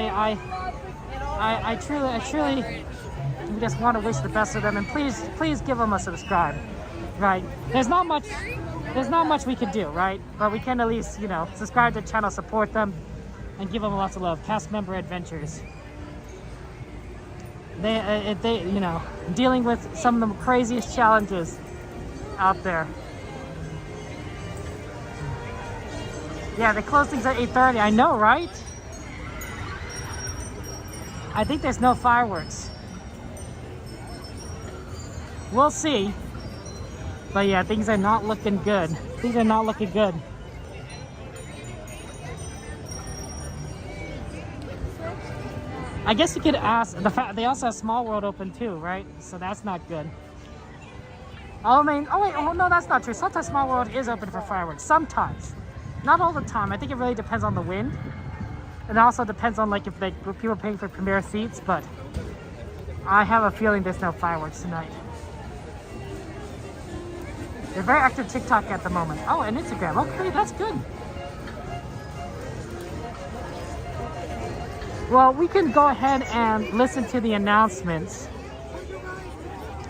truly just want to wish the best of them, and please give them a subscribe. Right? There's not much we can do, right? But we can at least, subscribe to the channel, support them, and give them lots of love. Cast Member Adventures. They dealing with some of the craziest challenges out there. Yeah, they close things at 8:30. I know, right? I think there's no fireworks. We'll see. But yeah, things are not looking good. Things are not looking good. I guess you could ask, they also have Small World open too, right? So that's not good. I mean, no, that's not true. Sometimes Small World is open for fireworks. Sometimes. Not all the time. I think it really depends on the wind. And it also depends on like if people are paying for premier seats, but I have a feeling there's no fireworks tonight. They're very active TikTok at the moment. Oh, and Instagram. Okay, that's good. Well, we can go ahead and listen to the announcements.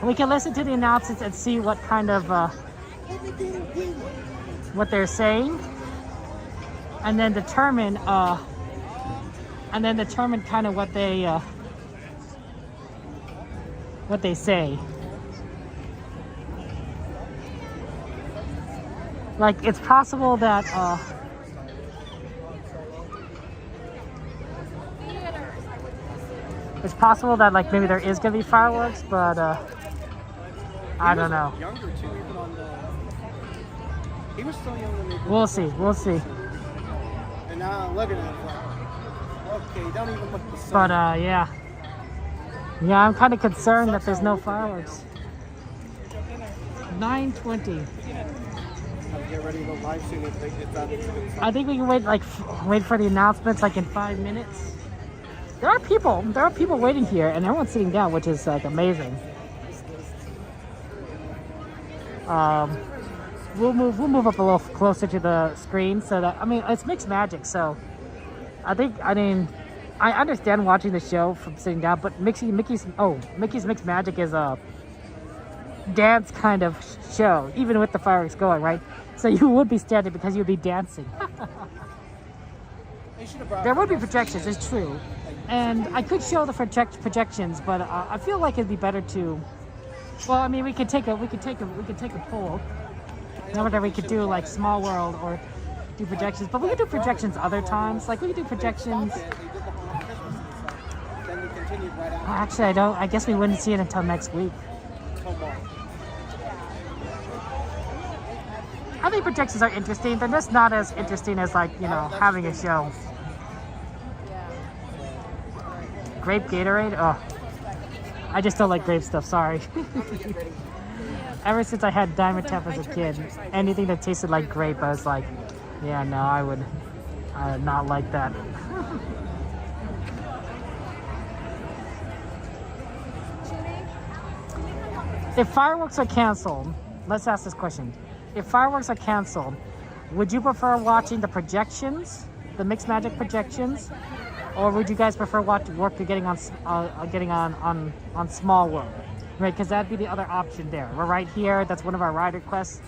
We can listen to the announcements and see what kind of what they're saying, and then determine kind of what they say. Like, it's possible that like maybe there is gonna be fireworks, but I don't know. Younger too, even on the. He was still young when they did. We'll see. We'll see. And now I'm looking at it like, okay, don't even look the same. But yeah, I'm kind of concerned that there's no fireworks. 9:20. Get ready to go live soon if it's out of I think we can wait for the announcements like in 5 minutes. There are people waiting here, and everyone's sitting down, which is like amazing. We'll move up a little closer to the screen so that, I mean, it's mixed magic, so I understand watching the show from sitting down, but Mickey's Mixed Magic is a dance kind of show, even with the fireworks going, right? So you would be standing because you'd be dancing. There would be projections, it's true. And I could show the projections, but I feel like it'd be better to. Well, I mean, we could take a poll. Whether we could do like Small World or do projections, but we could do projections other times. Like we could do projections. Actually, I guess we wouldn't see it until next week. I think projections are interesting. They're just not as interesting as like, you know, having a show. Grape Gatorade? Oh, I just don't like grape stuff, sorry. Ever since I had Diamond Tap as a kid, anything that tasted like grape, I was like, yeah, no, I would not like that. If fireworks are canceled, let's ask this question. If fireworks are canceled, would you prefer watching the projections, the Mixed Magic projections, or would you guys prefer getting on Small World? Right, because that'd be the other option there. We're right here. That's one of our ride requests.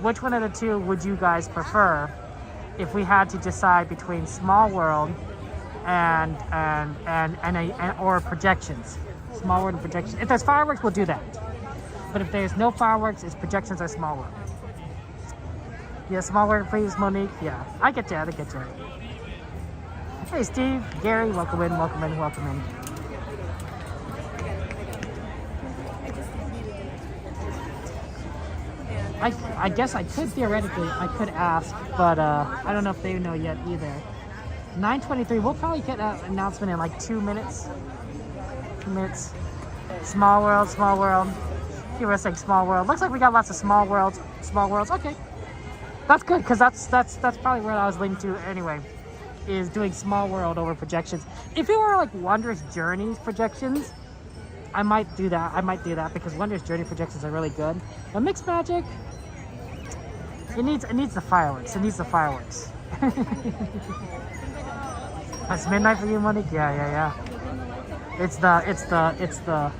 Which one of the two would you guys prefer if we had to decide between Small World or projections? Small World and projections. If there's fireworks, we'll do that. But if there's no fireworks, it's projections or Small World. Yeah, Small World, please, Monique. Yeah, I get you. Hey, Steve, Gary, welcome in. I guess I could theoretically, ask, but I don't know if they know yet either. 9:23, we'll probably get an announcement in like 2 minutes. 2 minutes. Small World. You were saying Small World. Looks like we got lots of Small Worlds. Okay. That's good, because that's probably where I was leaning to anyway, is doing Small World over projections. If it were like Wondrous Journeys projections, I might do that because Wondrous Journey projections are really good. But Mixed Magic, it needs the fireworks. That's midnight for you, Monique? Yeah. It's the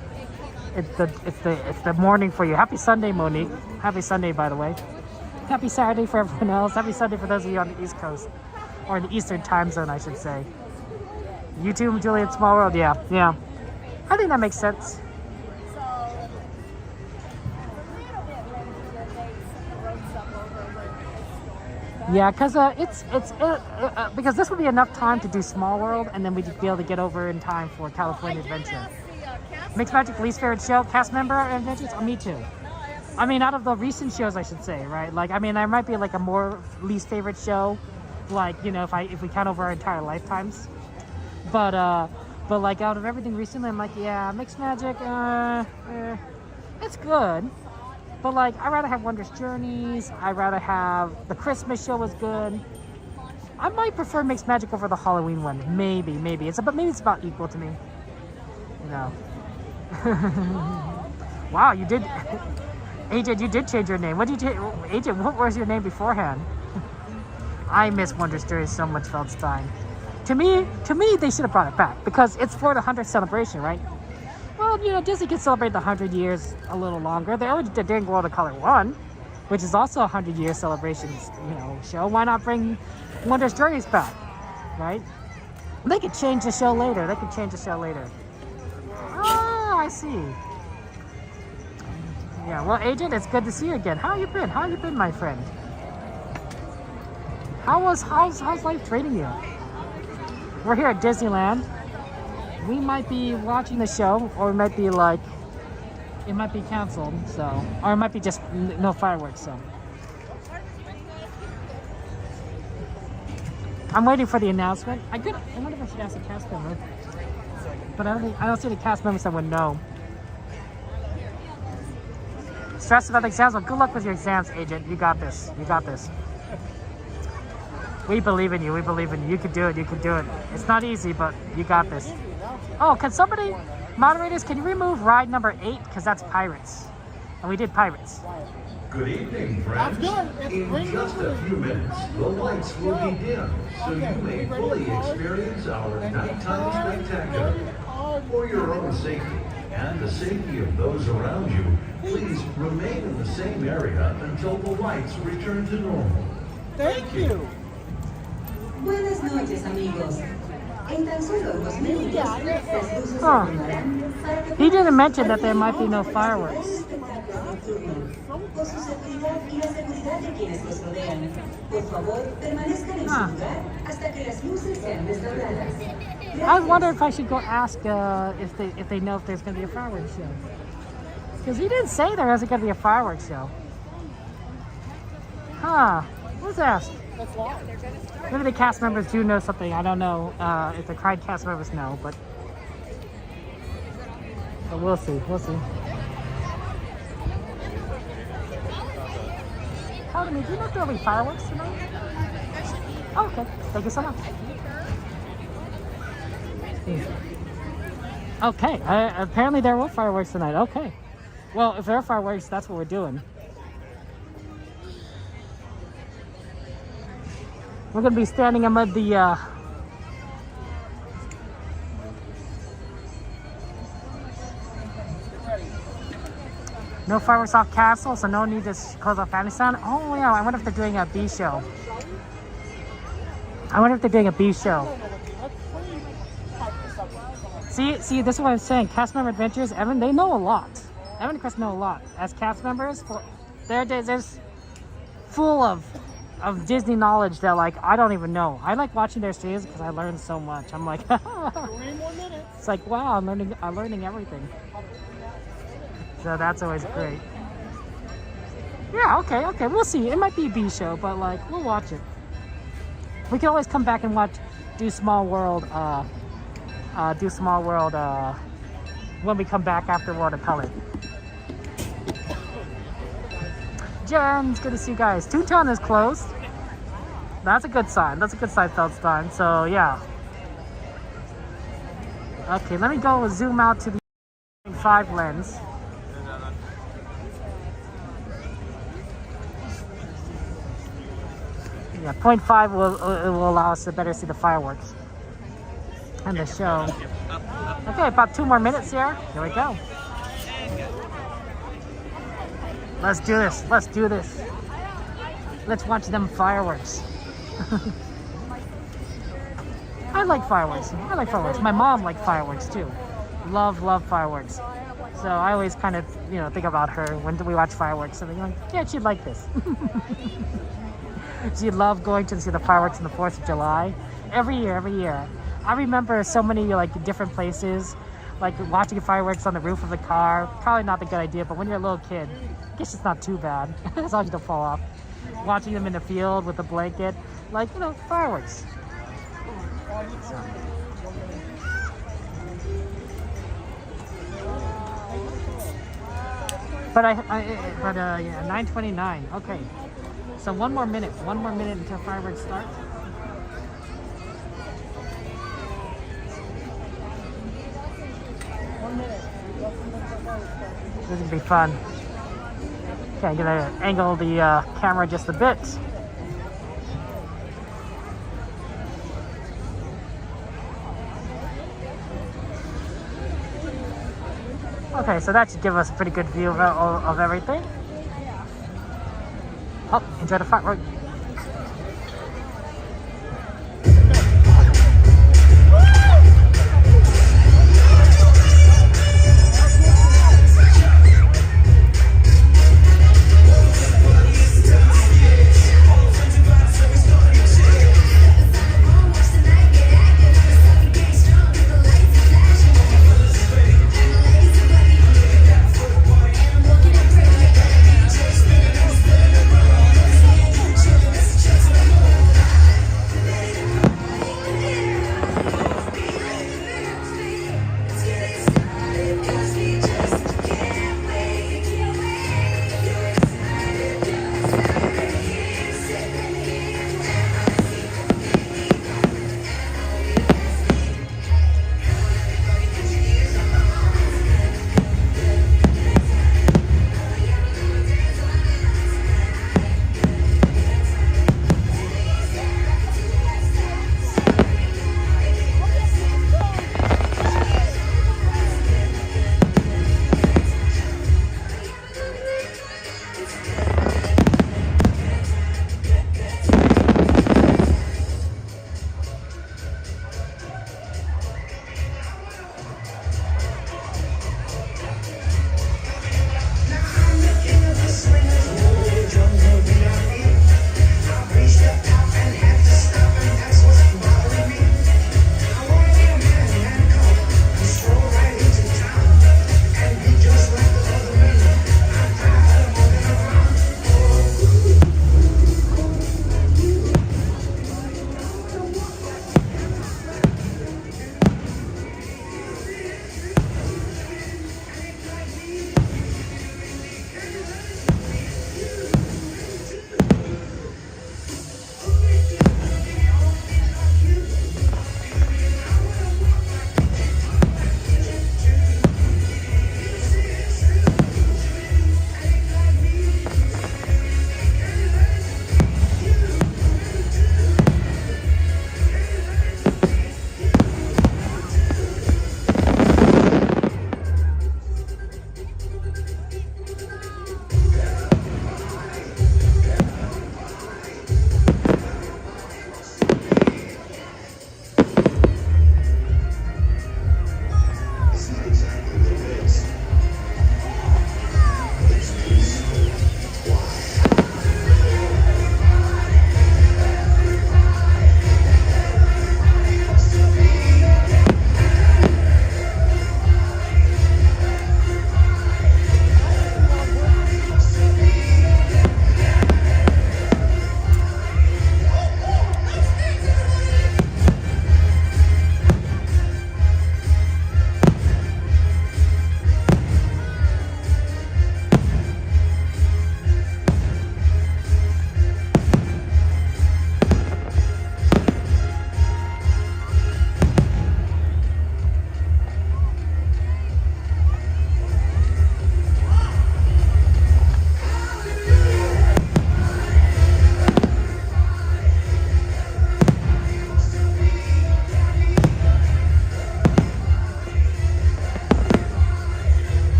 morning for you. Happy Sunday, Monique. Happy Sunday, by the way. Happy Saturday for everyone else. Happy Sunday for those of you on the East Coast. Or the Eastern time zone, I should say. YouTube, Julian, Small World, yeah. I think that makes sense. Yeah, because because this would be enough time to do Small World, and then we'd be able to get over in time for California Adventure. Mixed Magic least favorite show, cast member adventures? Oh, me too. I mean, out of the recent shows, I should say, right? Like, I mean, there might be like a more least favorite show, like, you know, if we count over our entire lifetimes. But like out of everything recently, I'm like, yeah, Mixed Magic, it's good. But like, I'd rather have Wondrous Journeys. I'd rather have the Christmas show was good. I might prefer Mixed Magic over the Halloween one. Maybe. Maybe it's about equal to me. You know. Wow, you did. Agent, you did change your name. What did you change? Agent, what was your name beforehand? I miss Wondrous Journeys so much, Feldstein. To me, they should have brought it back because it's for the 100th celebration, right? Well, you know, Disney can celebrate the 100 years a little longer. They already did during World of Color 1, which is also a 100-year celebrations, you know, show. Why not bring Wondrous Journeys back, right? They could change the show later. Oh, I see. Yeah, well, Agent, it's good to see you again. How you been? How you been, my friend? How's life treating you? We're here at Disneyland. We might be watching the show, or it might be like, it might be canceled, so, or it might be just no fireworks, so. I'm waiting for the announcement. I wonder if I should ask the cast member, but I don't see the cast members that would know. Stressed about the exams? Well, good luck with your exams, Agent. You got this. You got this. We believe in you. We believe in you. You can do it. You can do it. It's not easy, but you got this. Oh, can somebody, moderators, can you remove ride number 8? Because that's Pirates. And we did Pirates. Good evening, friends. In just a few minutes, the lights will be dim, so you may fully experience our nighttime spectacular. For your own safety and the safety of those around you, please remain in the same area until the lights return to normal. Thank you. Buenas noches, amigos. En tan solo unos minutos, las luces se Huh. apagarán para que He didn't mention that there might be no fireworks. espectáculo nocturno. Por su seguridad y la seguridad de quienes nos rodean, por favor, permanezcan en su lugar hasta que las luces sean restauradas. I wonder if I should go ask if they know if there's going to be a fireworks show. Because he didn't say there wasn't going to be a fireworks show. Huh. Let's ask. Maybe the cast members do know something. I don't know if the Cried cast members know, but we'll see. We'll see. Pardon me, do you know if there will be fireworks tonight? Oh, okay. Thank you so much. Okay. Apparently there were fireworks tonight. Okay. Well, if there are fireworks, that's what we're doing. We're going to be standing amid the no fireworks off Castle, so no need to close off Fantasyland. Oh yeah, I wonder if they're doing a B show. See, this is what I'm saying. Cast member adventures, Evan, they know a lot. Evan and Chris know a lot. As cast members, there's full of Disney knowledge that, like, I don't even know. I like watching their streams because I learn so much. I'm like, 3 more minutes. It's like, wow, I'm learning everything. So that's always great. Yeah, okay, we'll see. It might be a B show, but like, we'll watch it. We can always come back and do Small World when we come back after World of Color. Jen, it's good to see you guys. Toontown is closed. That's a good sign. Feldstein. So yeah. Okay, let me go zoom out to the 5 lens. Yeah, 0.5 will allow us to better see the fireworks and the show. Okay, about 2 more minutes here. Here we go. Let's do this. Let's watch them fireworks. I like fireworks. My mom liked fireworks too. Love fireworks. So I always kind of, think about her when we watch fireworks. And I'm like, yeah, she'd like this. Do you love going to see the fireworks on the 4th of July? Every year. I remember so many like different places, like watching fireworks on the roof of the car. Probably not a good idea, but when you're a little kid, I guess it's not too bad, as long as you don't fall off. Watching them in the field with a blanket, like, you know, fireworks. So. But yeah, 9:29. Okay, so one more minute until fireworks start. This is gonna be fun. Okay, I'm gonna angle the camera just a bit. Okay, so that should give us a pretty good view of everything. Oh, enjoy the firework.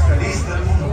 feliz del mundo.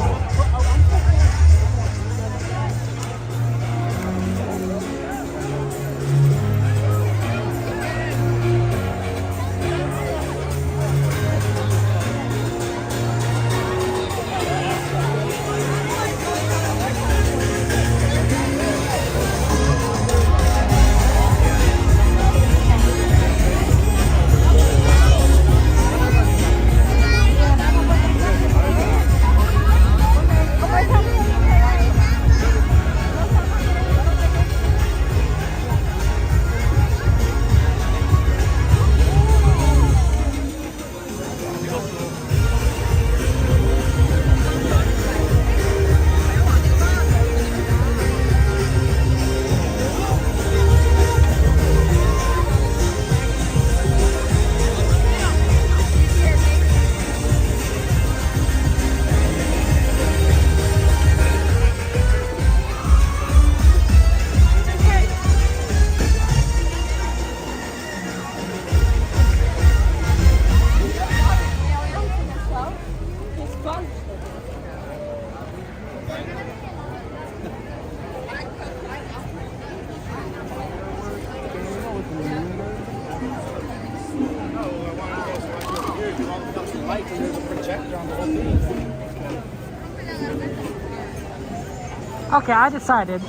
Okay, I decided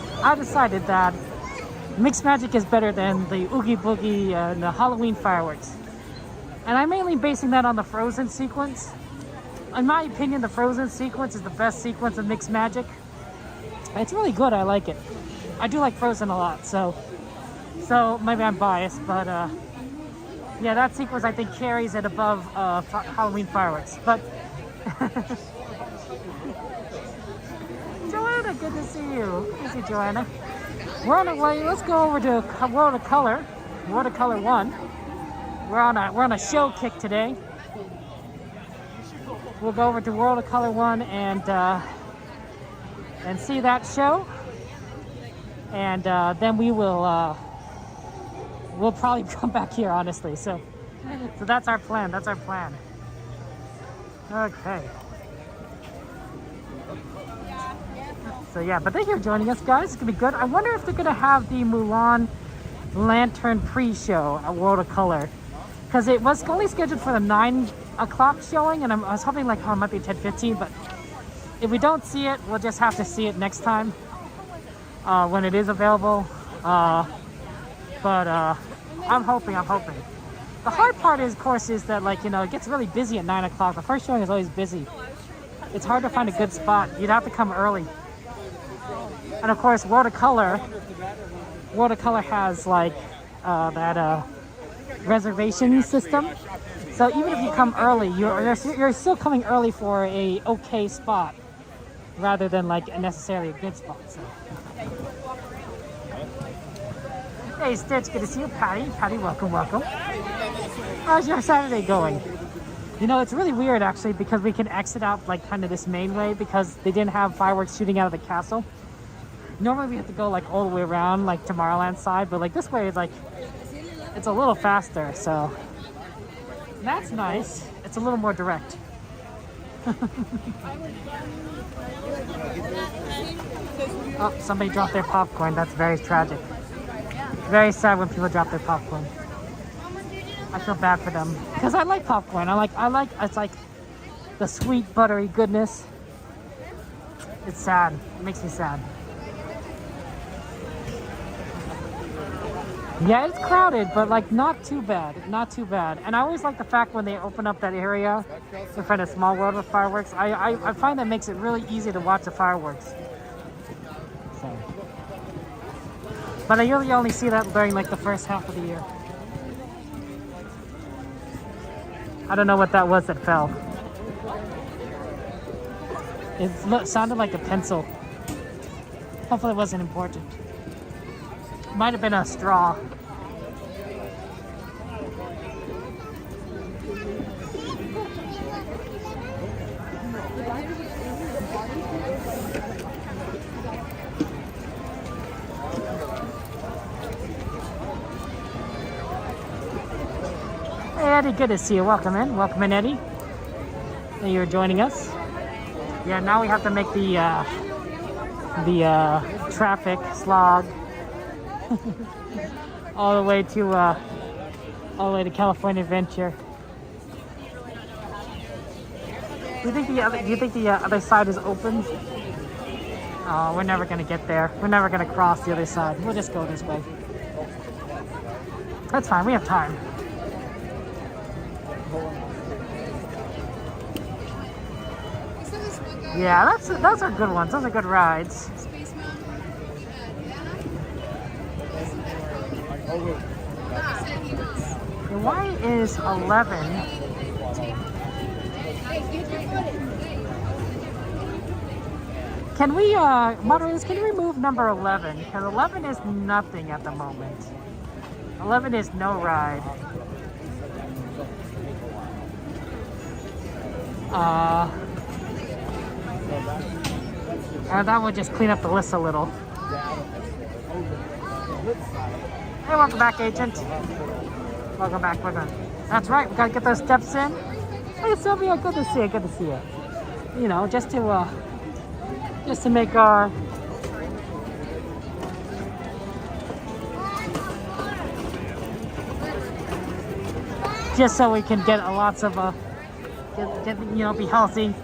that Mixed Magic is better than the Oogie Boogie and the Halloween fireworks. And I'm mainly basing that on the Frozen sequence. In my opinion, the Frozen sequence is the best sequence of Mixed Magic. It's really good, I like it. I do like Frozen a lot, so maybe I'm biased, but yeah, that sequence I think carries it above Halloween fireworks. But Joanna, good to see you. Good to see you, Joanna. We're on our way. Let's go over to World of Color 1. We're on a show kick today. We'll go over to World of Color 1 and see that show, and then we'll probably come back here, honestly. So that's our plan. That's our plan. Okay. So yeah, but thank you for joining us, guys. It's gonna be good. I wonder if they're gonna have the Mulan Lantern pre-show at World of Color, because it was only scheduled for the 9 o'clock showing, and I was hoping like, oh, it might be 10:15, but if we don't see it, we'll just have to see it next time when it is available. But I'm hoping. The hard part is, of course, is that, like, you know, it gets really busy at 9 o'clock. The first showing is always busy. It's hard to find a good spot. You'd have to come early. And of course, World of Color has like that reservation system. So even if you come early, you're still coming early for a okay spot, rather than like necessarily a good spot. So. Hey Stitch, good to see you. Patty, welcome. How's your Saturday going? You know, it's really weird actually, because we can exit out like kind of this main way because they didn't have fireworks shooting out of the castle. Normally we have to go like all the way around like Tomorrowland side, but like this way it's like it's a little faster, so that's nice. It's a little more direct. Oh, somebody dropped their popcorn. That's very tragic. Very sad when people drop their popcorn. I feel bad for them because I like popcorn. I like it's like the sweet buttery goodness. It's sad. It makes me sad. Yeah, it's crowded, but like not too bad. And I always like the fact when they open up that area in front of Small World of Fireworks. I find that makes it really easy to watch the fireworks. So. But I usually only see that during like the first half of the year. I don't know what that was that fell. It sounded like a pencil. Hopefully it wasn't important. Might have been a straw. Hey Eddie, good to see you. Welcome in, Eddie. Thank you for joining us. Yeah, now we have to make the traffic slog all the way to California Adventure. Do you think the other side is open? Oh, we're never gonna get there. We're never gonna cross the other side. We'll just go this way. That's fine. We have time. Yeah, those are good ones. Those are good rides. Why is 11? Can we, moderators, can you remove number 11? Because 11 is nothing at the moment. 11 is no ride. And that would just clean up the list a little. Hey, welcome back, Agent. Welcome back. That's right, we gotta get those steps in. Hey, Sylvia, good to see you. Good to see you. You know, just to make our just so we can get lots of get you know, be healthy,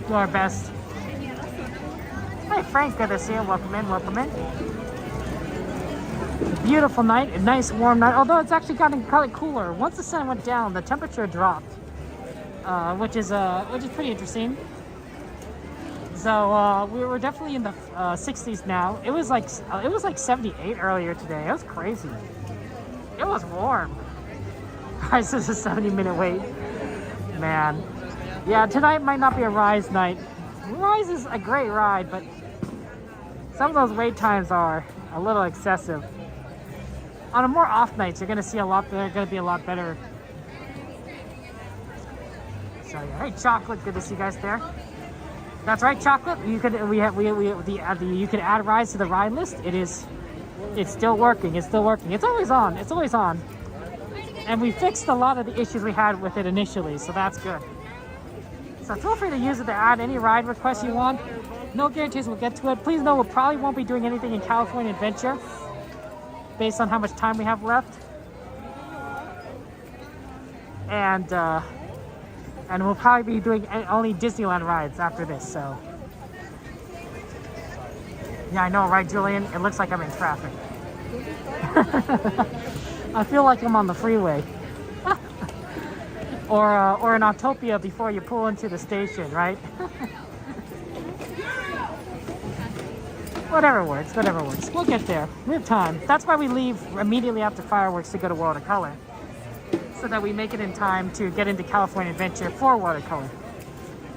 do our best. Hey Frank, good to see you. Welcome in. Beautiful night, a nice warm night, although it's actually gotten probably cooler. Once the sun went down, the temperature dropped, which is pretty interesting. So we were definitely in the 60s now. It was like 78 earlier today. It was crazy. It was warm. This is a 70-minute wait. Man. Yeah, tonight might not be a Rise night. Rise is a great ride, but some of those wait times are a little excessive. On a more off nights, you're gonna see they're gonna be a lot better. So yeah, hey Chocolate, good to see you guys there. That's right, Chocolate. You could you could add rides to the ride list. It's still working. It's always on. And we fixed a lot of the issues we had with it initially, so that's good. So feel free to use it to add any ride requests you want. No guarantees we'll get to it. Please know we probably won't be doing anything in California Adventure based on how much time we have left. And we'll probably be doing only Disneyland rides after this, so. Yeah, I know, right, Julian? It looks like I'm in traffic. I feel like I'm on the freeway. or in Autopia before you pull into the station, right? Whatever works. We'll get there. We have time. That's why we leave immediately after fireworks to go to Watercolor, so that we make it in time to get into California Adventure for Watercolor.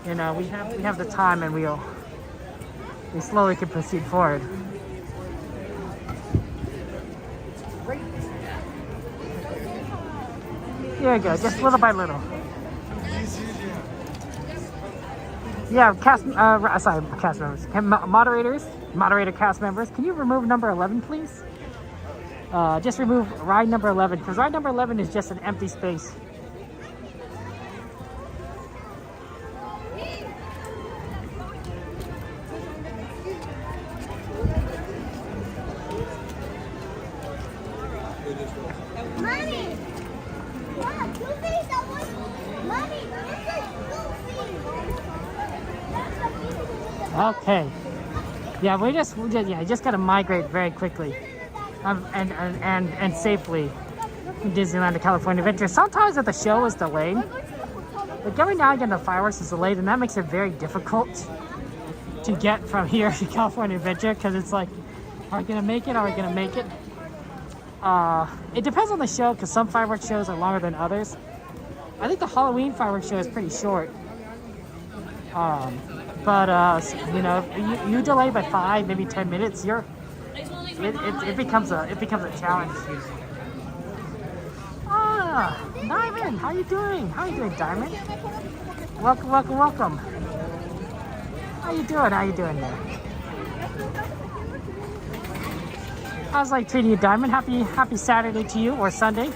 You know, we have the time, and we slowly can proceed forward. There you go, just little by little. Yeah, cast members. Moderator cast members, can you remove number 11, please? Just remove ride number 11, because ride number 11 is just an empty space. Okay. Yeah, we just gotta migrate very quickly, and safely from Disneyland to California Adventure. Sometimes if the show is delayed, like every now and again the fireworks is delayed, and that makes it very difficult to get from here to California Adventure, because it's like, are we gonna make it? It depends on the show, because some fireworks shows are longer than others. I think the Halloween fireworks show is pretty short. But you know, you delay by 5, maybe 10 minutes, it becomes a challenge. Diamond, how you doing? Diamond? Welcome. How you doing there? How's life treating you, Diamond? Happy Saturday to you, or Sunday?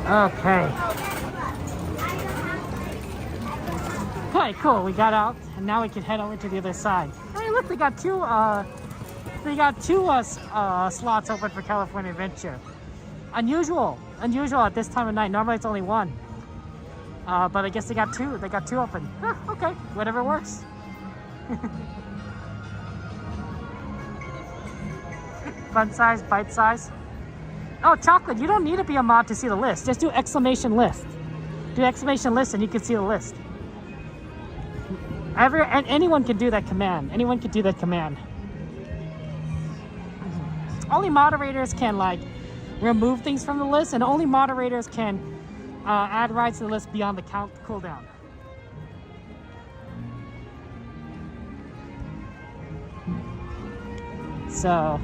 Okay. Okay, cool. We got out, and now we can head over to the other side. Hey, look, they got two slots open for California Adventure. Unusual at this time of night. Normally it's only one. But I guess they got two. They got two open. Huh, okay, whatever works. Fun size, bite size. Oh, Chocolate, you don't need to be a mod to see the list. Just do exclamation list. Do exclamation list and you can see the list. And anyone can do that command. Anyone can do that command. Only moderators can like remove things from the list, and only moderators can add rides to the list beyond the cooldown. So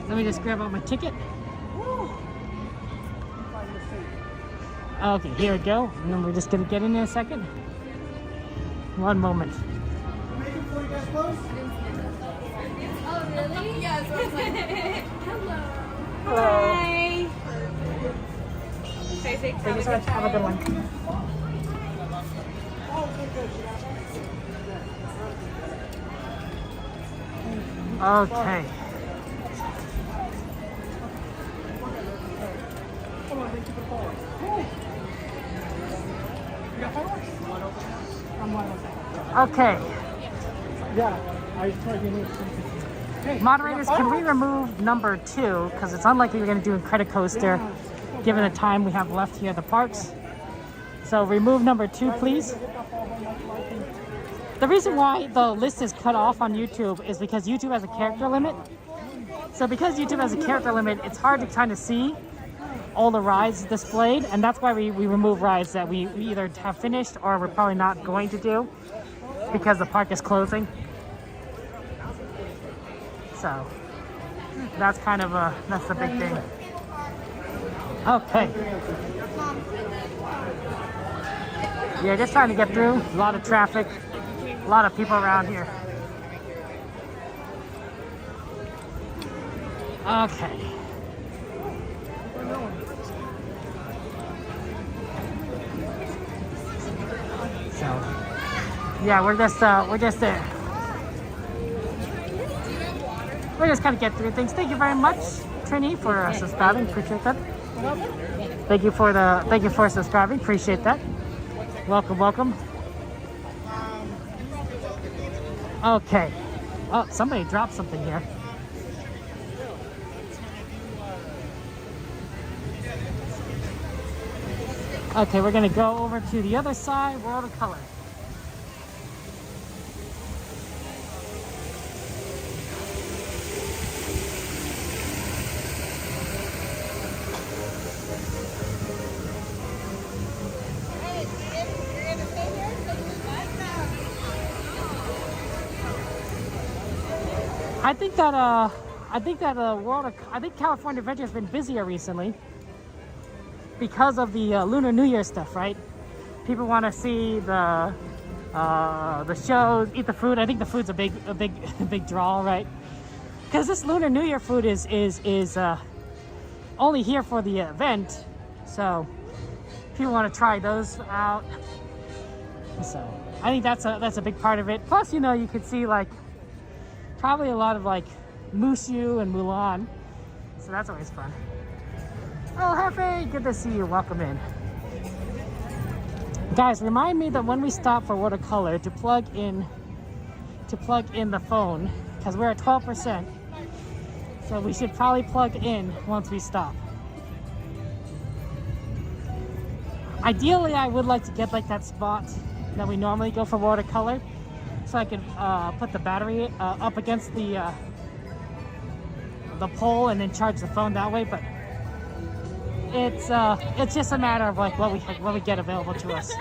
let me just grab out my ticket. Okay, here we go. And then we're just gonna get in there a second. One moment. Oh, really? Yeah, so it's like, hello. Hello. Hi. Thank you so much. Have a good one. Okay. Okay. Yeah, I tried to move. Moderators, can we remove number 2? Because it's unlikely we're going to do Incredicoaster given the time we have left here at the parks. So remove number 2, please. The reason why the list is cut off on YouTube is because YouTube has a character limit. So because YouTube has a character limit, it's hard to kind of see all the rides displayed, and that's why we remove rides that we either have finished or we're probably not going to do because the park is closing. So that's kind of that's the big thing. Okay. Yeah, just trying to get through. A lot of traffic, a lot of people around here. Okay. So, yeah, we're just there. We're just kind of get through things. Thank you very much, Trini, for subscribing. Appreciate that. Thank you for subscribing. Appreciate that. Welcome, welcome. Okay. Oh, somebody dropped something here. Okay, we're gonna go over to the other side, World of Color. I think California Adventure has been busier recently because of the Lunar New Year stuff, right? People want to see the shows, eat the food. I think the food's a big draw, right? Because this Lunar New Year food is only here for the event, so people want to try those out. So I think that's a big part of it. Plus, you know, you could see like probably a lot of like Mushu and Mulan, so that's always fun. Oh, Hefe, good to see you. Welcome in. Guys, remind me that when we stop for watercolor to plug in the phone, because we're at 12%. So we should probably plug in once we stop. Ideally, I would like to get like that spot that we normally go for watercolor, so I could put the battery up against the pole and then charge the phone that way. But it's just a matter of like what we get available to us.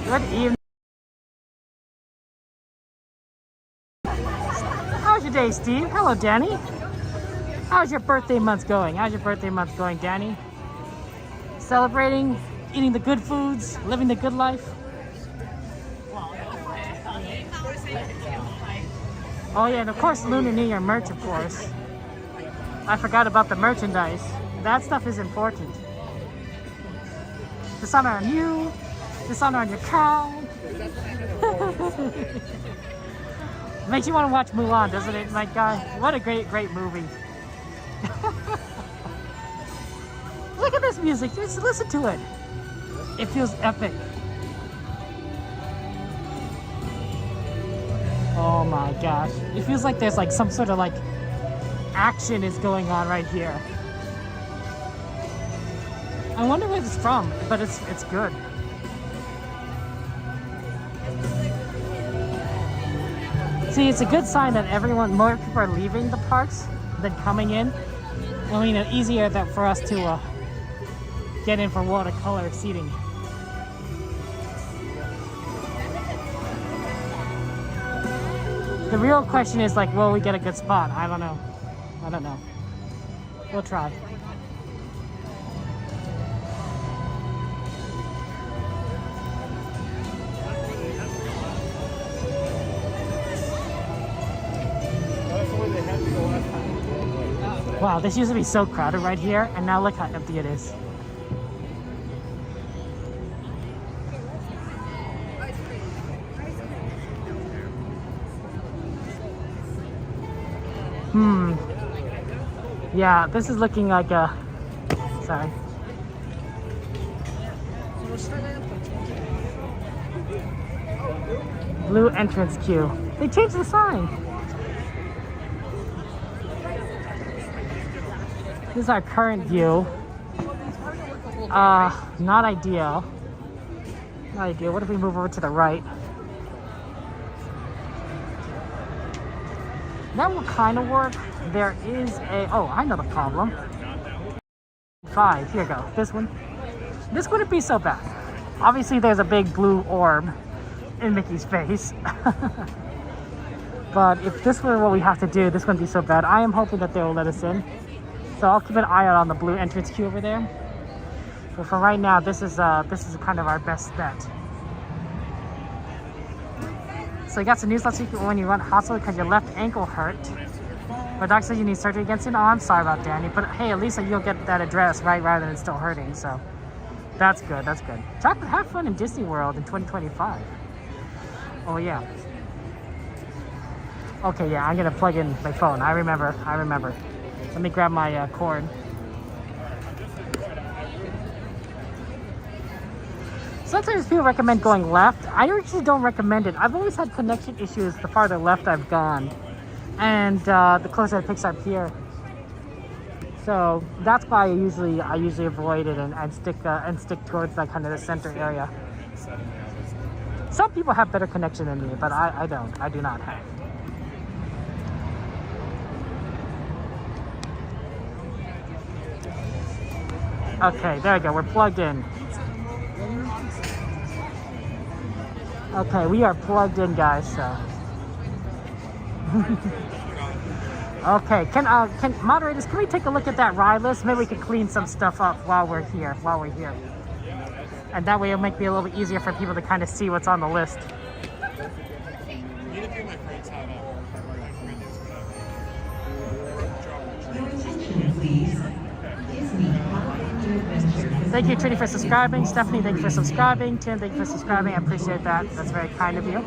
Good evening. Hey, Steve. Hello, Danny. How's your birthday month going? How's your birthday month going, Danny? Celebrating, eating the good foods, living the good life? Oh yeah, and of course Lunar New Year merch, of course. I forgot about the merchandise. That stuff is important. Dishonor on you, dishonor on your cow. Makes you want to watch Mulan, doesn't it, my guy? What a great movie. Look at this music, just listen to it. It feels epic. Oh my gosh. It feels like there's like some sort of like action is going on right here. I wonder where it's from, but it's good. See, it's a good sign that more people are leaving the parks than coming in. I mean, it's easier for us to get in for watercolor seating. The real question is like, will we get a good spot? I don't know. We'll try. Wow, this used to be so crowded right here, and now look how empty it is. Yeah, this is looking like a... Sorry. Blue entrance queue. They changed the sign. This is our current view. Not ideal. Not ideal. What if we move over to the right? That will kind of work. There is a... Oh, I know the problem. 5. Here you go. This one. This wouldn't be so bad. Obviously, there's a big blue orb in Mickey's face. But if this were what we have to do, this wouldn't be so bad. I am hoping that they will let us in. So I'll keep an eye out on the blue entrance queue over there. But for right now, this is kind of our best bet. So you got some news last week when you went hospital because your left ankle hurt. But doctor said you need surgery against it. Oh, I'm sorry about Danny. But hey, at least you'll get that address, right, rather than it's still hurting. So that's good, that's good. Chocolate, have fun in Disney World in 2025. Oh, yeah. Okay, yeah, I'm going to plug in my phone. I remember. Let me grab my cord. Sometimes people recommend going left. I usually don't recommend it. I've always had connection issues the farther left I've gone. And the closer to Pixar Pier. So that's why I usually avoid it and stick towards that kind of the center area. Some people have better connection than me, but I don't. I do not have. Okay, there we go. We're plugged in. Okay, we are plugged in, guys. So. Okay, can moderators, can we take a look at that ride list? Maybe we can clean some stuff up while we're here. And that way it'll make me a little bit easier for people to kind of see what's on the list. Thank you, Trini, for subscribing. Stephanie, thank you for subscribing. Tim, thank you for subscribing. I appreciate that. That's very kind of you.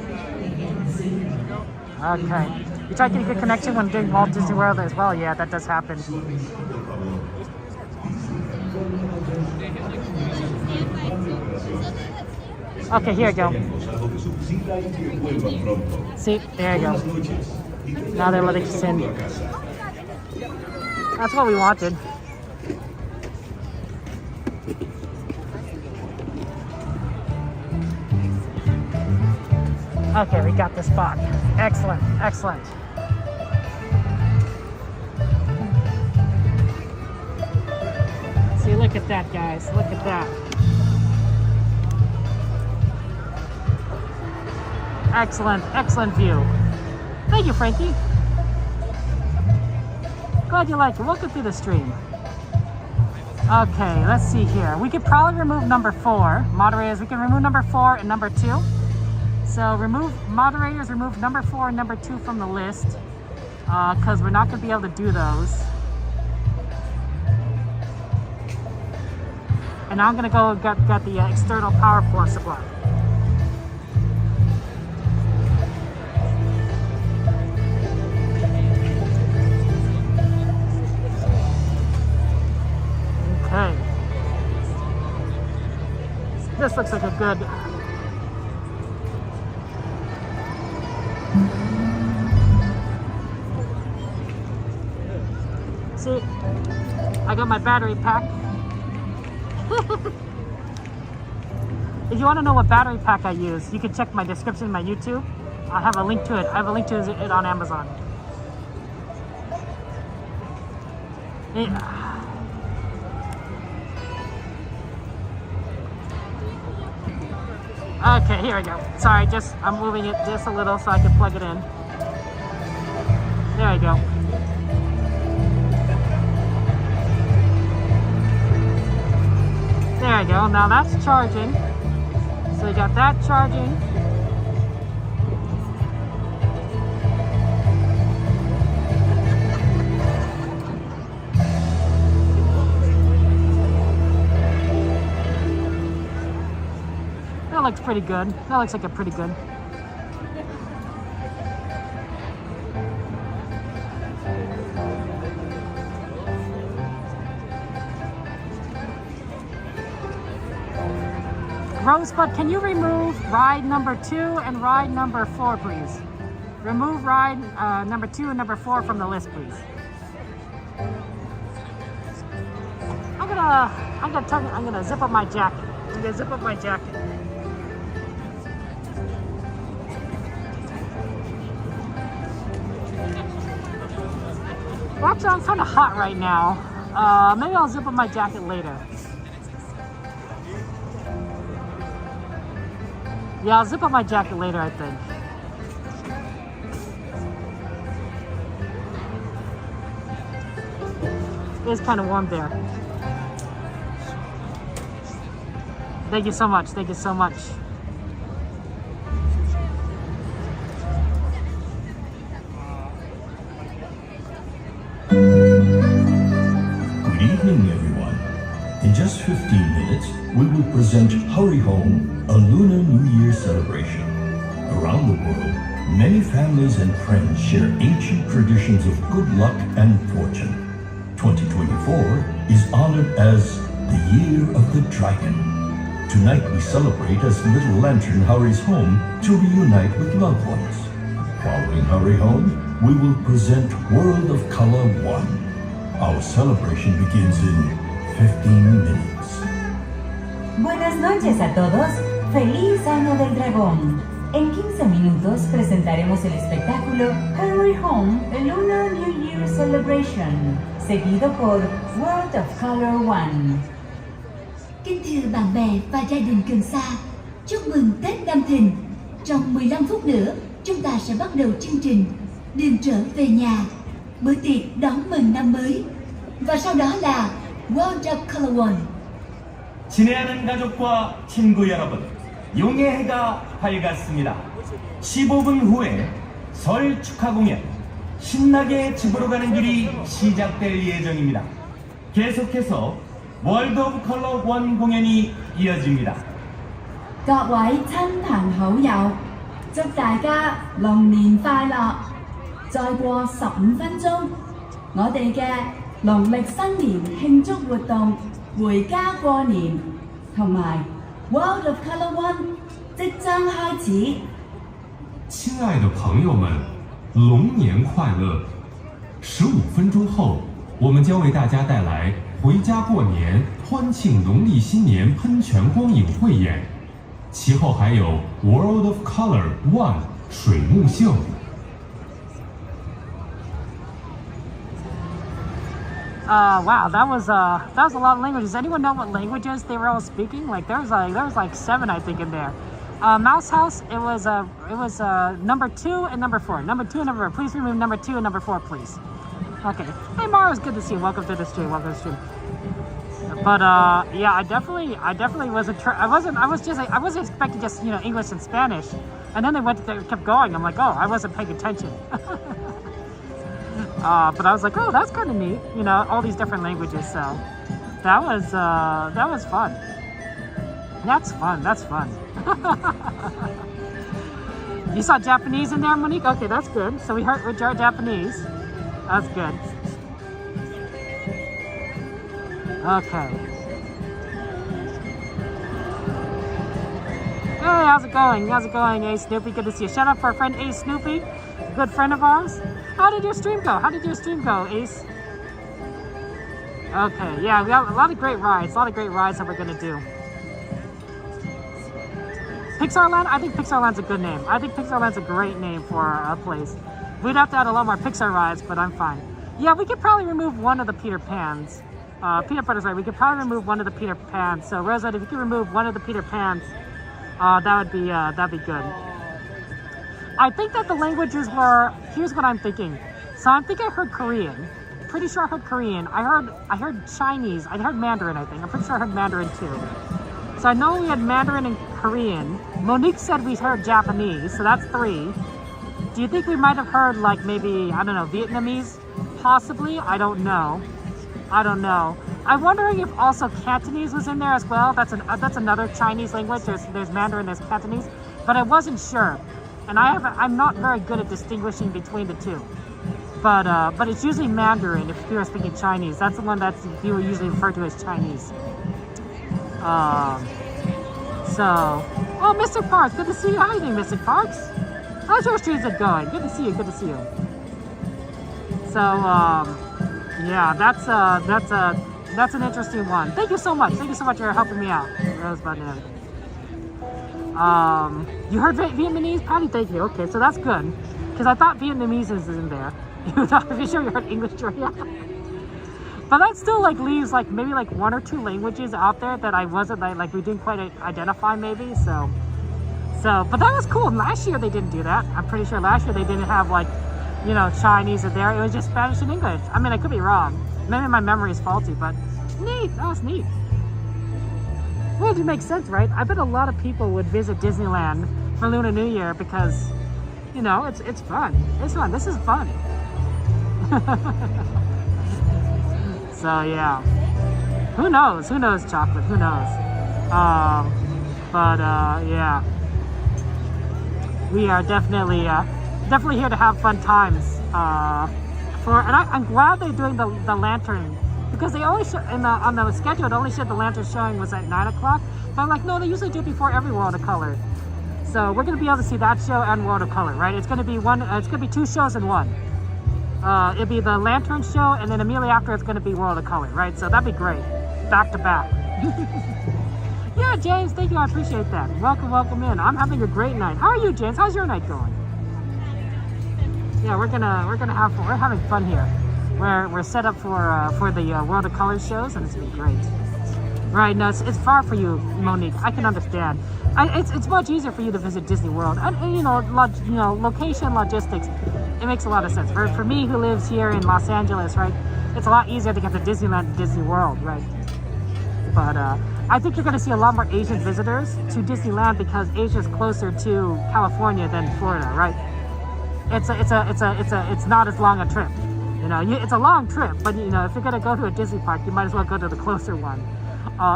Okay. You try to get a good connection when doing Walt Disney World as well. Yeah, that does happen. Okay, here you go. See, there you go. Now they're letting us in. That's what we wanted. Okay, we got the spot. Excellent, excellent. See, look at that, guys. Look at that. Excellent, excellent view. Thank you, Frankie. Glad you like it. Welcome to the stream. Okay, let's see here. We could probably remove number 4. Moderators, we can remove number 4 and number 2. So moderators remove number 4 and number 2 from the list. Because we're not going to be able to do those. And now I'm going to go get the external power port supply. Okay. This looks like a good... See, I got my battery pack. If you want to know what battery pack I use, you can check my description in my YouTube. I have a link to it. I have a link to it on Amazon. Yeah. Okay, here we go. Sorry, I'm moving it just a little so I can plug it in. There we go. There we go. Now that's charging. So we got that charging. That looks pretty good. That looks like a pretty good. Rosebud, can you remove ride number 2 and ride number 4, please? Remove ride number 2 and number 4 from the list, please. I'm gonna zip up my jacket. I'm gonna zip up my jacket. Well, actually, I'm kind of hot right now. Maybe I'll zip up my jacket later. Yeah, I'll zip up my jacket later, I think. It is kind of warm there. Thank you so much. Thank you so much. Good evening, everyone. In just 15 minutes, we will present Hurry Home, a Lunar New Year celebration. Around the world, many families and friends share ancient traditions of good luck and fortune. 2024 is honored as the Year of the Dragon. Tonight we celebrate as Little Lantern hurries home to reunite with loved ones. Following Hurry Home, we will present World of Color 1. Our celebration begins in 15 minutes. Buenas noches a todos. ¡Feliz Año del Dragón! En 15 minutos presentaremos el espectáculo Hurry Home, a Lunar New Year Celebration, seguido por World of Color 1. Kính thưa bạn bè và gia đình gần xa, chúc mừng Tết Đam Thìn. Trong 15 phút nữa, chúng ta sẽ bắt đầu chương trình Đường trở về nhà, bữa tiệc đón mừng năm mới. Và sau đó là World of Color 1. 친애하는 가족과 친구 여러분, 용의 해가 밝았습니다. 15분 후에 설 축하 공연, 신나게 집으로 가는 길이 시작될 예정입니다. 계속해서 월드 오브 컬러 1 공연이 이어집니다. 各位親朋好友，祝大家龍年快樂！再過15分鐘，我哋嘅農曆新年慶祝活動回家過年同埋 World of Color 1即將開始。亲愛的朋友們，龍年快樂！15分鐘後，我們將為大家帶來回家過年歡慶農曆新年噴泉光影匯演，其後還有 World of Color 1水幕秀。Wow, that was a lot of languages. Anyone know what languages they were all speaking? Like there was like 7, I think, in there. Mouse House, it was number 2 and number 4. Number 2 and number 4. Please remove number 2 and number 4, please. Okay. Hey, Mara, it's good to see you. Welcome to the stream. Welcome to the stream. But yeah, I definitely wasn't. I wasn't expecting just English and Spanish, and then they kept going. I'm like, oh, I wasn't paying attention. But I was like, oh, that's kind of neat. All these different languages. So that was fun. That's fun. That's fun. You saw Japanese in there, Monique? Okay, that's good. So we heard Japanese. That's good. Okay. Hey, how's it going? How's it going, A Snoopy? Good to see you. Shout out for our friend A Snoopy, good friend of ours. How did your stream go? Ace? Okay, yeah, we have a lot of great rides. that we're gonna do. PixarLand? I think PixarLand's a good name. I think PixarLand's a great name for a place. We'd have to add a lot more Pixar rides, but I'm fine. Yeah, we could probably remove one of the Peter Pans. Peanut Butter's right. We could probably remove one of the Peter Pans. So Rosa, if you could remove one of the Peter Pans, that'd be good. I think that the languages were. Here's what I'm thinking. So I think I heard Korean. Pretty sure I heard Korean. I heard Chinese. I heard Mandarin. I think I'm pretty sure I heard Mandarin too. So I know we had Mandarin and Korean. Monique said we heard Japanese. So that's 3. Do you think we might have heard like maybe I don't know Vietnamese? Possibly. I don't know. I'm wondering if also Cantonese was in there as well. That's another Chinese language. There's Mandarin, there's Cantonese, but I wasn't sure, and I'm not very good at distinguishing between the two. But it's usually Mandarin if you are speaking Chinese. That's the one that people usually refer to as Chinese. Oh, Mr. Parks, good to see you. How are you doing, Mr. Parks? How's your streams going? Good to see you. So yeah, that's an interesting one. Thank you so much for helping me out. Rosebud and everything. You heard Vietnamese? Patty, thank you. Okay, so that's good. Because I thought Vietnamese is in there. Are you sure you heard English, Julia? But that still leaves maybe 1 or 2 languages out there that I wasn't we didn't quite identify maybe. So but that was cool. Last year they didn't do that. I'm pretty sure last year they didn't have Chinese in there. It was just Spanish and English. I mean, I could be wrong. Maybe my memory is faulty, but neat. That was neat. Well, it makes sense, right? I bet a lot of people would visit Disneyland for Lunar New Year because, it's fun. It's fun. This is fun. So yeah. Who knows? Chocolate? Who knows? Yeah. We are definitely here to have fun times. And I'm glad they're doing the lantern because they only on the schedule it only said the lantern showing was at 9 o'clock. But I'm like, no, they usually do it before every World of Color. So we're gonna be able to see that show and World of Color, right? It's gonna be 2 shows in one. It'll be the lantern show, and then immediately after it's gonna be World of Color, right? So that'd be great, back to back. Yeah, James, thank you. I appreciate that. Welcome in. I'm having a great night. How are you, James? How's your night going? Yeah, we're having fun here. We're set up for the World of Color shows, and it's gonna be great. Right? No, it's far for you, Monique. I can understand. It's much easier for you to visit Disney World, and location logistics. It makes a lot of sense. For me, who lives here in Los Angeles, right? It's a lot easier to get to Disneyland and Disney World, right? But I think you're going to see a lot more Asian visitors to Disneyland because Asia's closer to California than Florida, right? It's not as long a trip. It's a long trip, but if you're going to go to a Disney park, you might as well go to the closer one.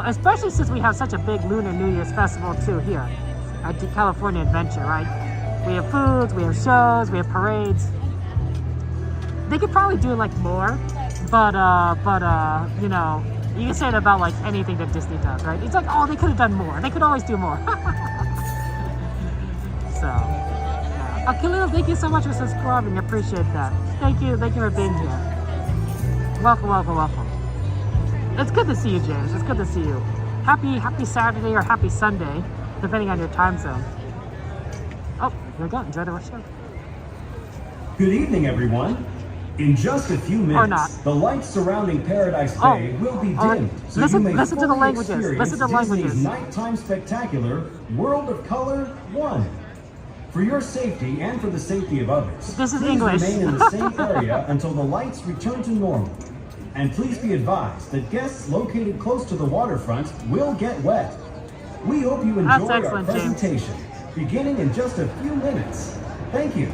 Especially since we have such a big Lunar New Year's festival too here at the California Adventure, right? We have foods, we have shows, we have parades. They could probably do more, but you can say it about anything that Disney does, right? It's oh, they could have done more. They could always do more. So, Khalil, thank you so much for subscribing. I appreciate that. Thank you for being here. Welcome. It's good to see you, James. It's good to see you. Happy Saturday or happy Sunday, depending on your time zone. Oh, here we go. Enjoy the show. Good evening, everyone. In just a few minutes, the lights surrounding Paradise Bay will be dimmed, so listen, you may listen to the fully languages. experience Listen to the Disney's languages. nighttime spectacular, World of Color 1. For your safety and for the safety of others, this is please English. remain in the same area until the lights return to normal. And please be advised that guests located close to the waterfront will get wet. We hope you enjoy our excellent, James. presentation, beginning in just a few minutes. Thank you.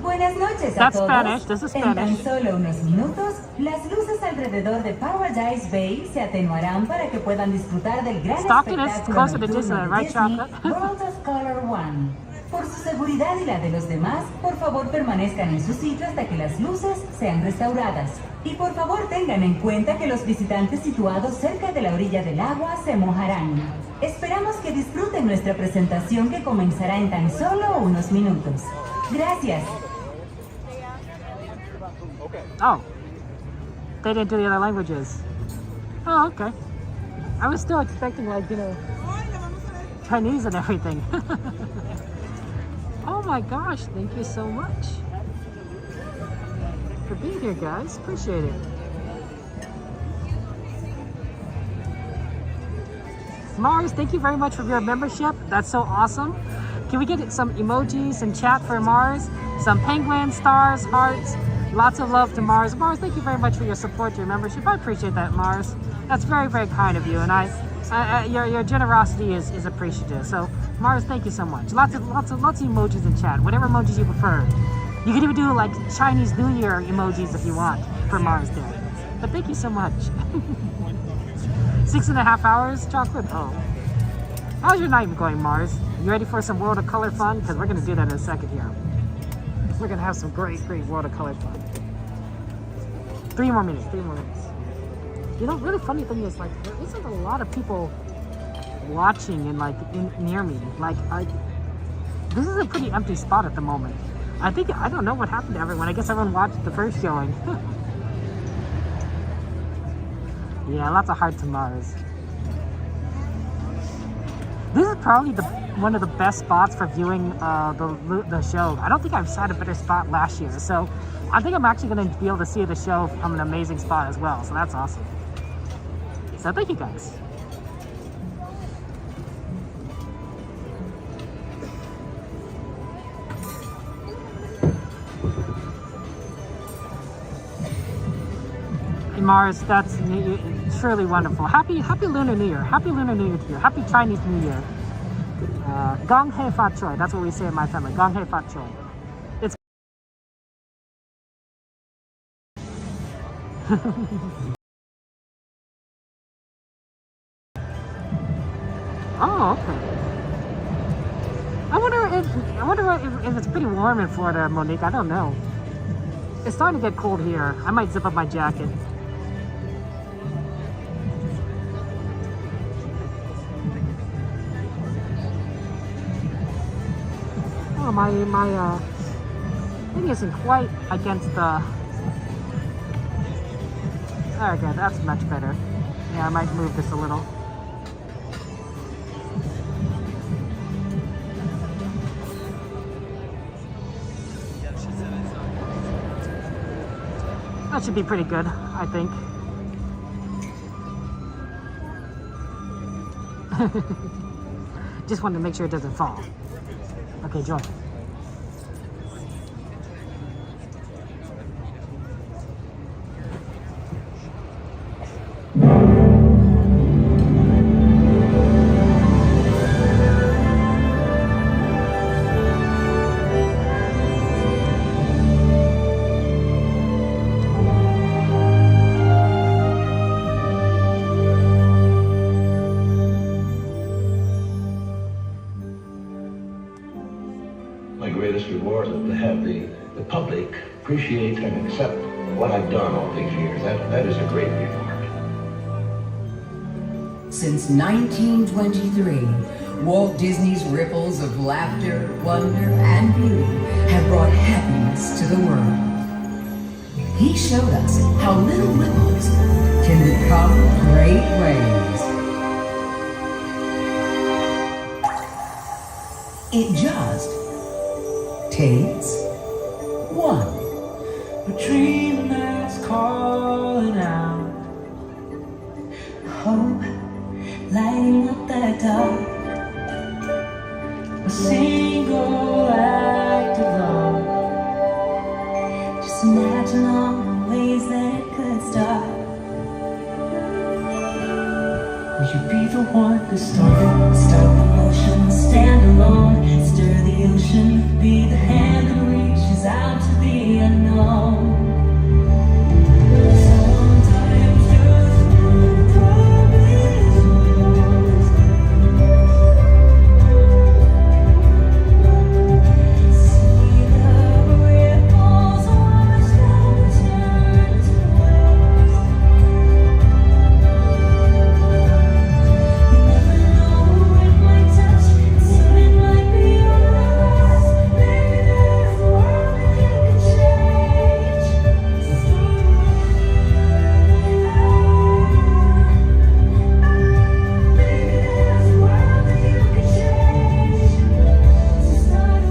Buenas noches a That's todos. Spanish. This is En tan Spanish. solo unos minutos, las luces alrededor de Paradise Bay se atenuarán para que puedan disfrutar del gran Stockton is espectáculo closer to nocturno Disneyland, de right, Disney, Chocolate? World of Color One. Por su seguridad y la de los demás, por favor permanezcan en su sitio hasta que las luces sean restauradas. Y por favor tengan en cuenta que los visitantes situados cerca de la orilla del agua se mojarán. Esperamos que disfruten nuestra presentación que comenzará en tan solo unos minutos. Gracias. Oh, they didn't do the other languages. Oh, okay. I was still expecting, like, you know, Chinese and everything. Oh my gosh, thank you so much for being here, guys. Appreciate it. Mars, thank you very much for your membership. That's so awesome. Can we get some emojis and chat for Mars? Some penguins, stars, hearts. Lots of love to Mars. Mars, thank you very much for your support, your membership. I appreciate that, Mars. That's very, very kind of you, and your generosity is appreciative. So, Mars, thank you so much. Lots of emojis in chat. Whatever emojis you prefer. You can even do like Chinese New Year emojis if you want for Mars there. But thank you so much. 6.5 hours, chocolate. Oh, how's your night going, Mars? You ready for some World of Color fun? Because we're gonna do that in a second here. We're gonna have some great World of Color fun. 3 more minutes. You know, really funny thing is, like, there isn't a lot of people watching and like near me. Like, this is a pretty empty spot at the moment. I don't know what happened to everyone. I guess everyone watched the first showing. Yeah, lots of hearts to Mars. This is probably one of the best spots for viewing the show. I don't think I've had a better spot last year, so I think I'm actually going to be able to see the show from an amazing spot as well. So that's awesome. So thank you guys. Mars, that's surely wonderful. Happy Lunar New Year. Happy Lunar New Year to you. Happy Chinese New Year. Gong Hei Fat Choi. That's what we say in my family. Gong Hei Fat Choi. It's Oh, okay. I wonder if it's pretty warm in Florida, Monique. I don't know. It's starting to get cold here. I might zip up my jacket. Oh, my thing isn't quite against the... Okay, that's much better. Yeah, I might move this a little. That should be pretty good, I think. Just wanted to make sure it doesn't fall. Okay, join. My greatest reward is to have the public appreciate and accept what I've done all these years. That is a great reward. Since 1923, Walt Disney's ripples of laughter, wonder, and beauty have brought happiness to the world. He showed us how little ripples can become great waves. It just takes one. A dream that's calling out, Hope lighting up the dark. a single Will you be the one to start the motion, stand alone, stir the ocean, be the hand that reaches out to the unknown. Sometimes just one promise yours. See the ripples wash down, turn to waves. You never know who it might touch, and soon it might be all of us. Maybe there's a world that you can change. Maybe there's a world that you can change. So start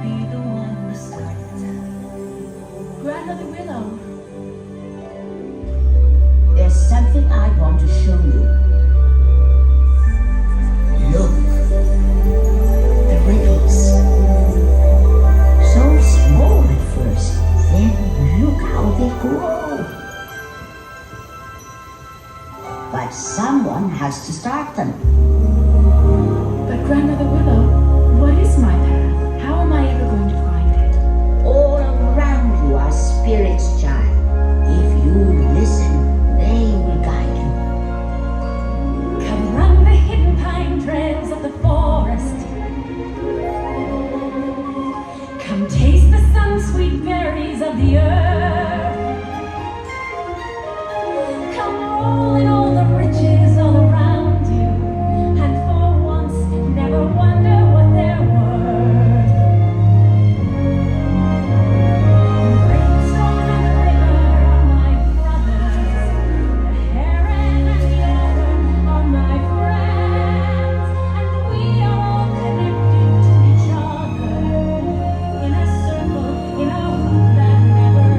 be the one to start. Grandmother Willow, There's something I want to show you. Look. The ripples. So small at first. Then look how they grow. But someone has to start them. but Grandmother Willow, what is my path? How am I ever going to find it? All around you are spirits, child. If you listen, they will guide you. Come run the hidden pine trails of the forest. Come taste the sun-sweet berries of the earth. Come roll in all the riches all around you, and for once never wonder what they're worth. Brainstorm and the river are my brothers. The heron and the elder are my friends, and we are all connected to each other in a circle, in a hoop that never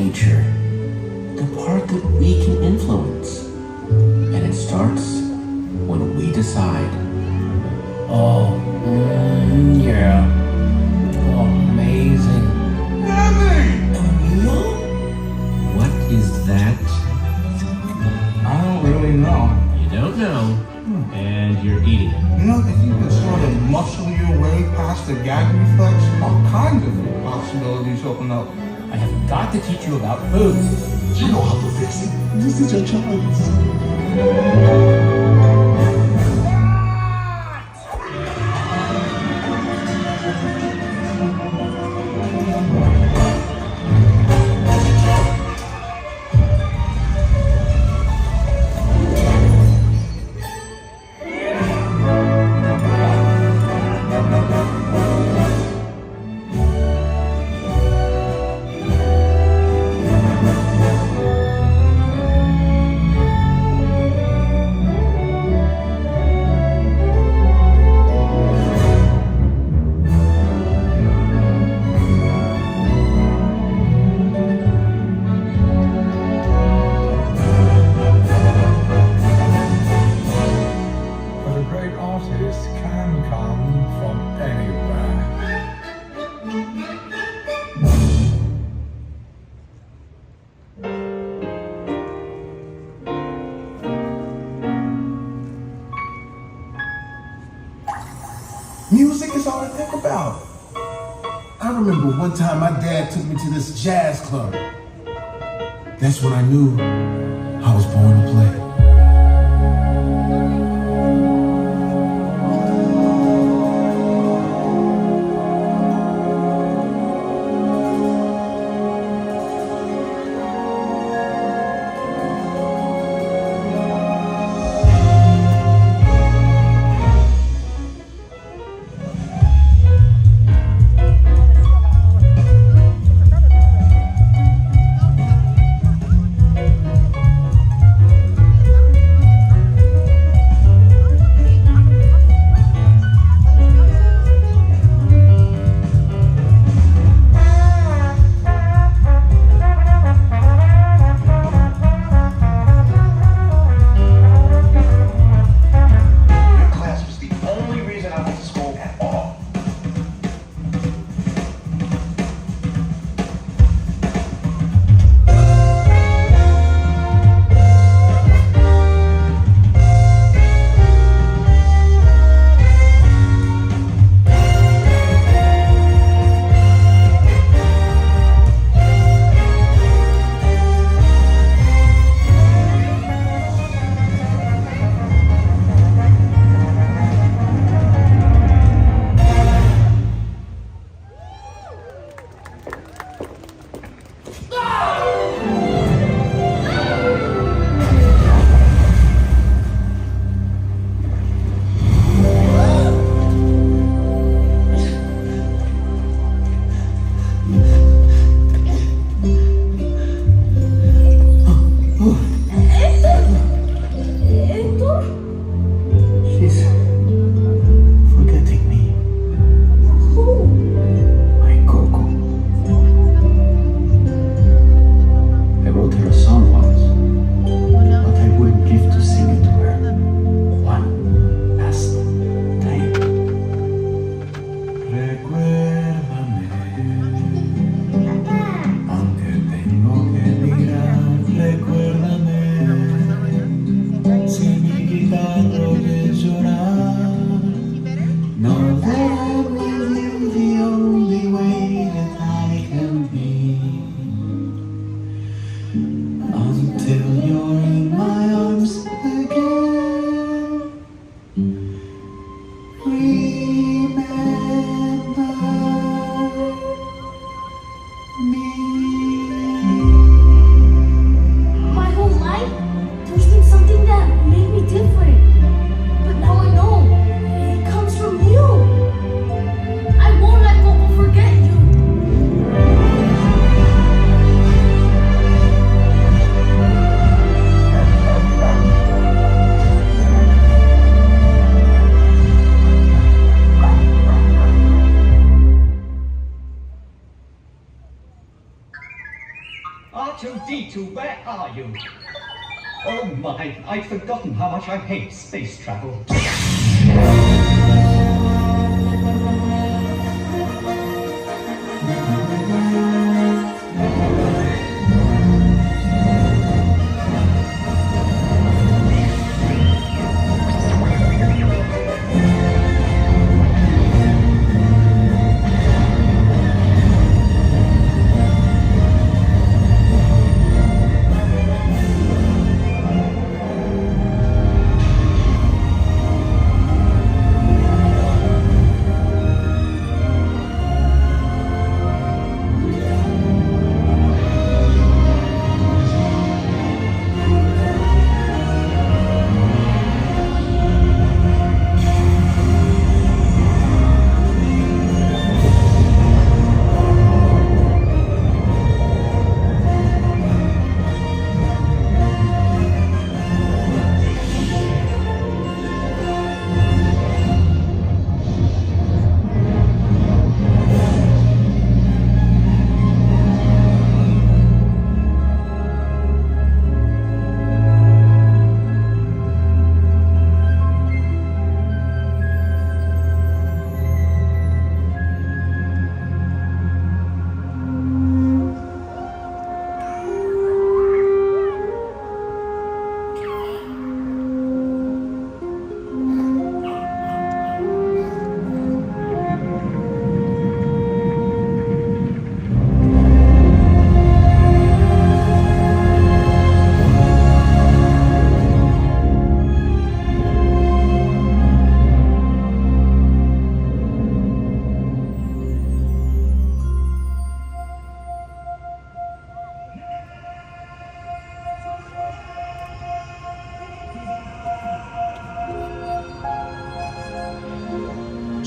nature, the part that we can influence. And it starts when we decide. Oh, yeah. Oh, amazing. What is that? I don't really know. You don't know, and you're eating it. You know, if you can sort of muscle your way past the gag reflex, all kinds of possibilities open up. I have got to teach you about food. You know how to fix it. This is your choice. Music is all I think about. I remember one time my dad took me to this jazz club. That's when I knew I was born to play. D2, where are you? Oh my, I'd forgotten how much I hate space travel.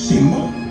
Simba?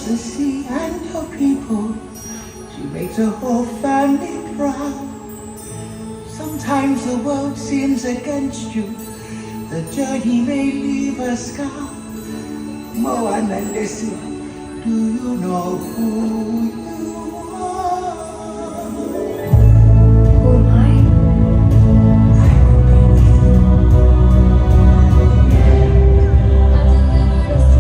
the sea and her people. She makes her whole family proud. Sometimes the world seems against you. The journey may leave a scar. Moana Leslie, do you know who you are? Who am I? It's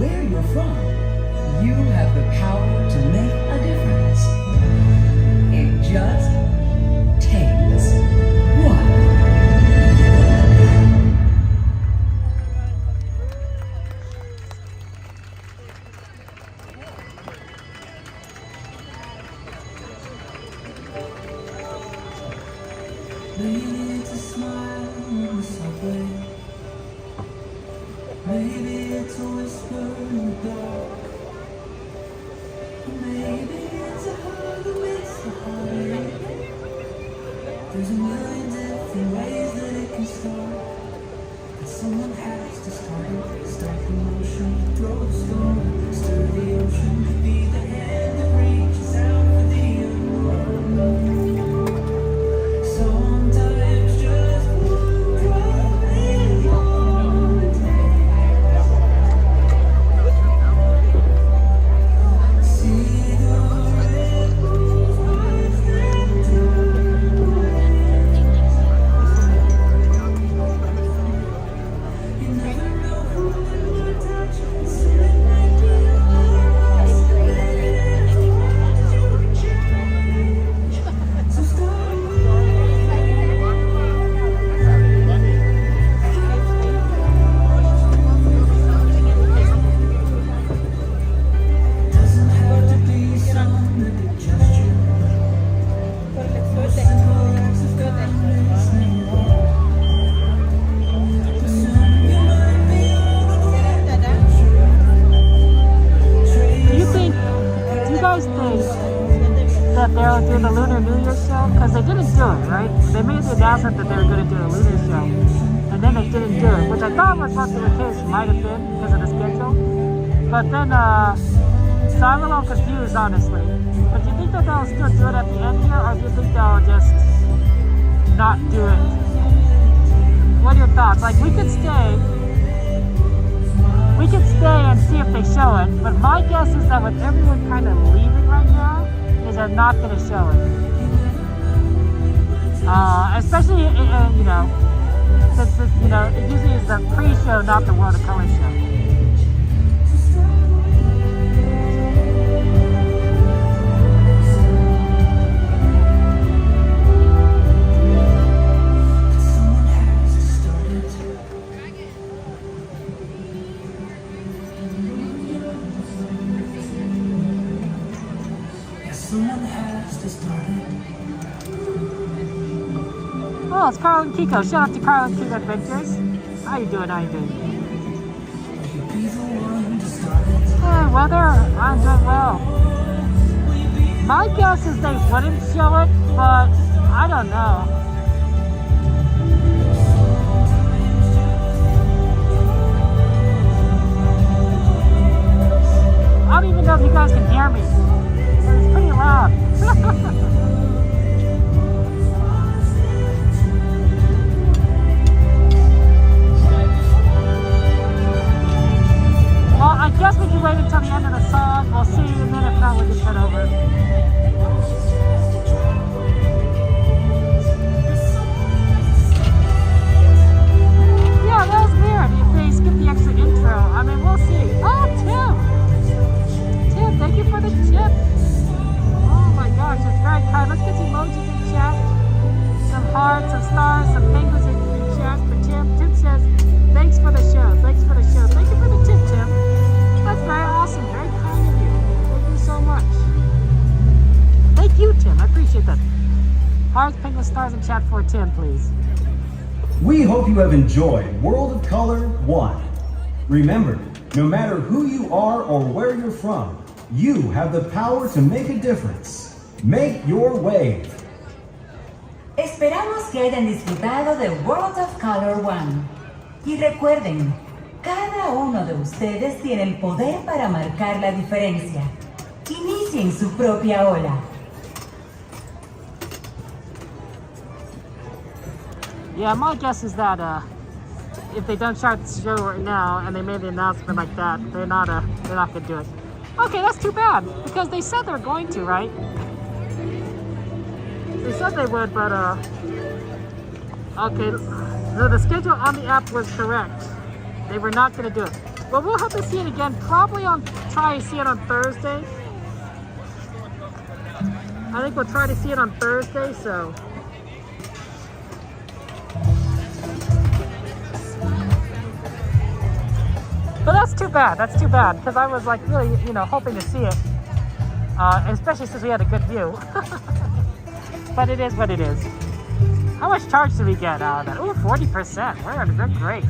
where you're from, you have the power to make a difference. It just takes one. Maybe it's a smile on the subway. Maybe it's a whisper in the dark. Maybe it's a hug amidst the heartache. There's a million different ways that it can start. But someone has to start it. Start the motion, throw the stone, stir the ocean, be the hand that reaches out for the unknown. Sometimes just one drop is all it takes. See the red rose rise and turn away. You never know who you will touch, and soon it might be us. Then you change. So start doesn't have to be some big gesture. Simple acts of kindness and love. Soon you might be on a Do you think, do you guys think that they'll do the Lunar New Year show? Because they didn't do it, right? They made the announcement that they were going to do a Lunar show, and then they didn't do it, which I thought was supposed to be the case, might have been, because of the schedule. But then, so I'm a little confused, honestly. But do you think that they'll still do it at the end here, or do you think they'll just not do it? What are your thoughts? Like, we could stay and see if they show it, but my guess is that with everyone kind of leaving right now, is they're not going to show it. Especially, you know, since it, you know, it usually is the pre-show, not the World of Color show. someone has to start it. Yeah, someone has to start it. Oh, it's Carl and Kiko. Shout out to Carl and Kiko Adventures. How you doing? How you doing? Be the one to start it. Hey, weather. I'm doing well. My guess is they wouldn't show it, but I don't know. I don't even know if you guys can hear me. It's pretty loud. Well, I guess we can wait until the end of the song. We'll see, and then if not, we'll just head over. Yeah, that was weird. If they skip the extra intro, I mean, we'll see. Oh, Tim! Tim, thank you for the tip. Oh my gosh, that's very kind. Let's get some emojis in chat. Some hearts, some stars, some penguins in chat for Tim. Tim says, thanks for the show. Thanks for the show. Thank you for the tip, Tim. That's very awesome. Very kind of you. Thank you so much. Thank you, Tim. I appreciate that. Hearts, penguins, stars in chat for Tim, please. We hope you have enjoyed World of Color 1. Remember, no matter who you are or where you're from, you have the power to make a difference. Make your wave. Esperamos que hayan disfrutado de World of Color 1. Y recuerden, cada uno de ustedes tiene el poder para marcar la diferencia. Inicien su propia ola. Yeah, my guess is that if they don't start the show right now and they made the announcement like that, they're not gonna do it. Okay, that's too bad because they said they're going to, right? They said they would, but okay. So the schedule on the app was correct. They were not gonna do it. Well, we'll have to see it again. Probably try to see it on Thursday. I think we'll try to see it on Thursday, so. But that's too bad. That's too bad because I was like really, hoping to see it, especially since we had a good view. But it is what it is. How much charge did we get out of that? Oh, 40%. We're great.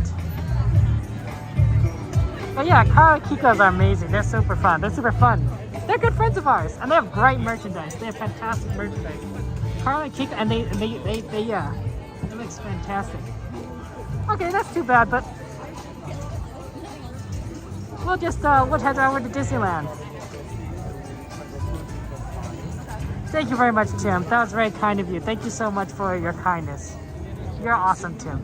But yeah, Carl and Kiko's are amazing. They're super fun. They're super fun. They're good friends of ours, and they have great merchandise. They have fantastic merchandise. Carl and Kiko, and they it looks fantastic. Okay, that's too bad, but we'll just we'll head over to Disneyland. Thank you very much, Tim. That was very kind of you. Thank you so much for your kindness. You're awesome, Tim.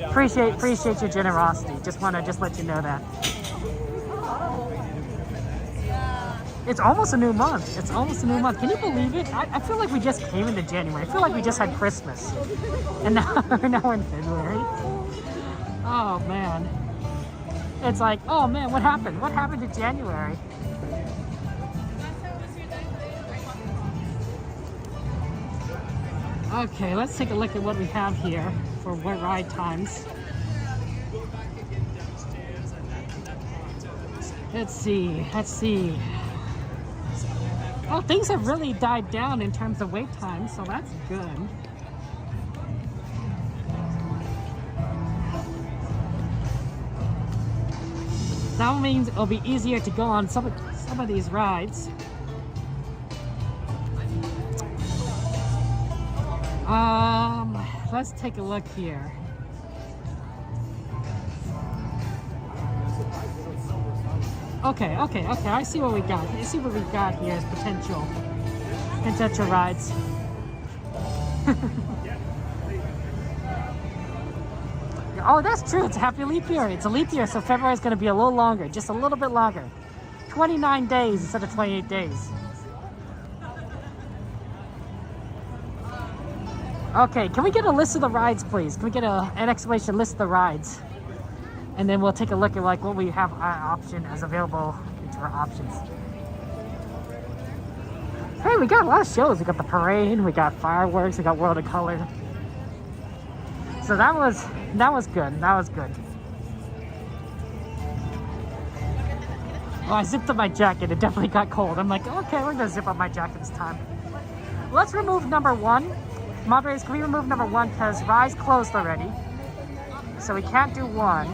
Appreciate your generosity. Just want to let you know that. It's almost a new month. It's almost a new month. Can you believe it? I feel like we just came into January. I feel like we just had Christmas. And now we're in February. Oh, man. It's like, oh, man, what happened? What happened to January? Okay, let's take a look at what we have here for ride times. Let's see. Oh, things have really died down in terms of wait time, so that's good. That means it'll be easier to go on some of these rides. Let's take a look here. Okay. I see what we got. I see what we got here as potential rides. Oh, that's true. It's a happy leap year. It's a leap year, so February is going to be a little longer, just a little bit longer. 29 days instead of 28 days. Okay, can we get a list of the rides, please? Can we get an exclamation list of the rides? And then we'll take a look at like what we have option as available into our options. Hey, we got a lot of shows. We got the parade, we got fireworks, we got World of Color. So that was good. That was good. Oh, I zipped up my jacket. It definitely got cold. I'm like, okay, we're gonna zip up my jacket this time. Let's remove number 1. Moderators, can we remove number 1 because Rise closed already, so we can't do 1.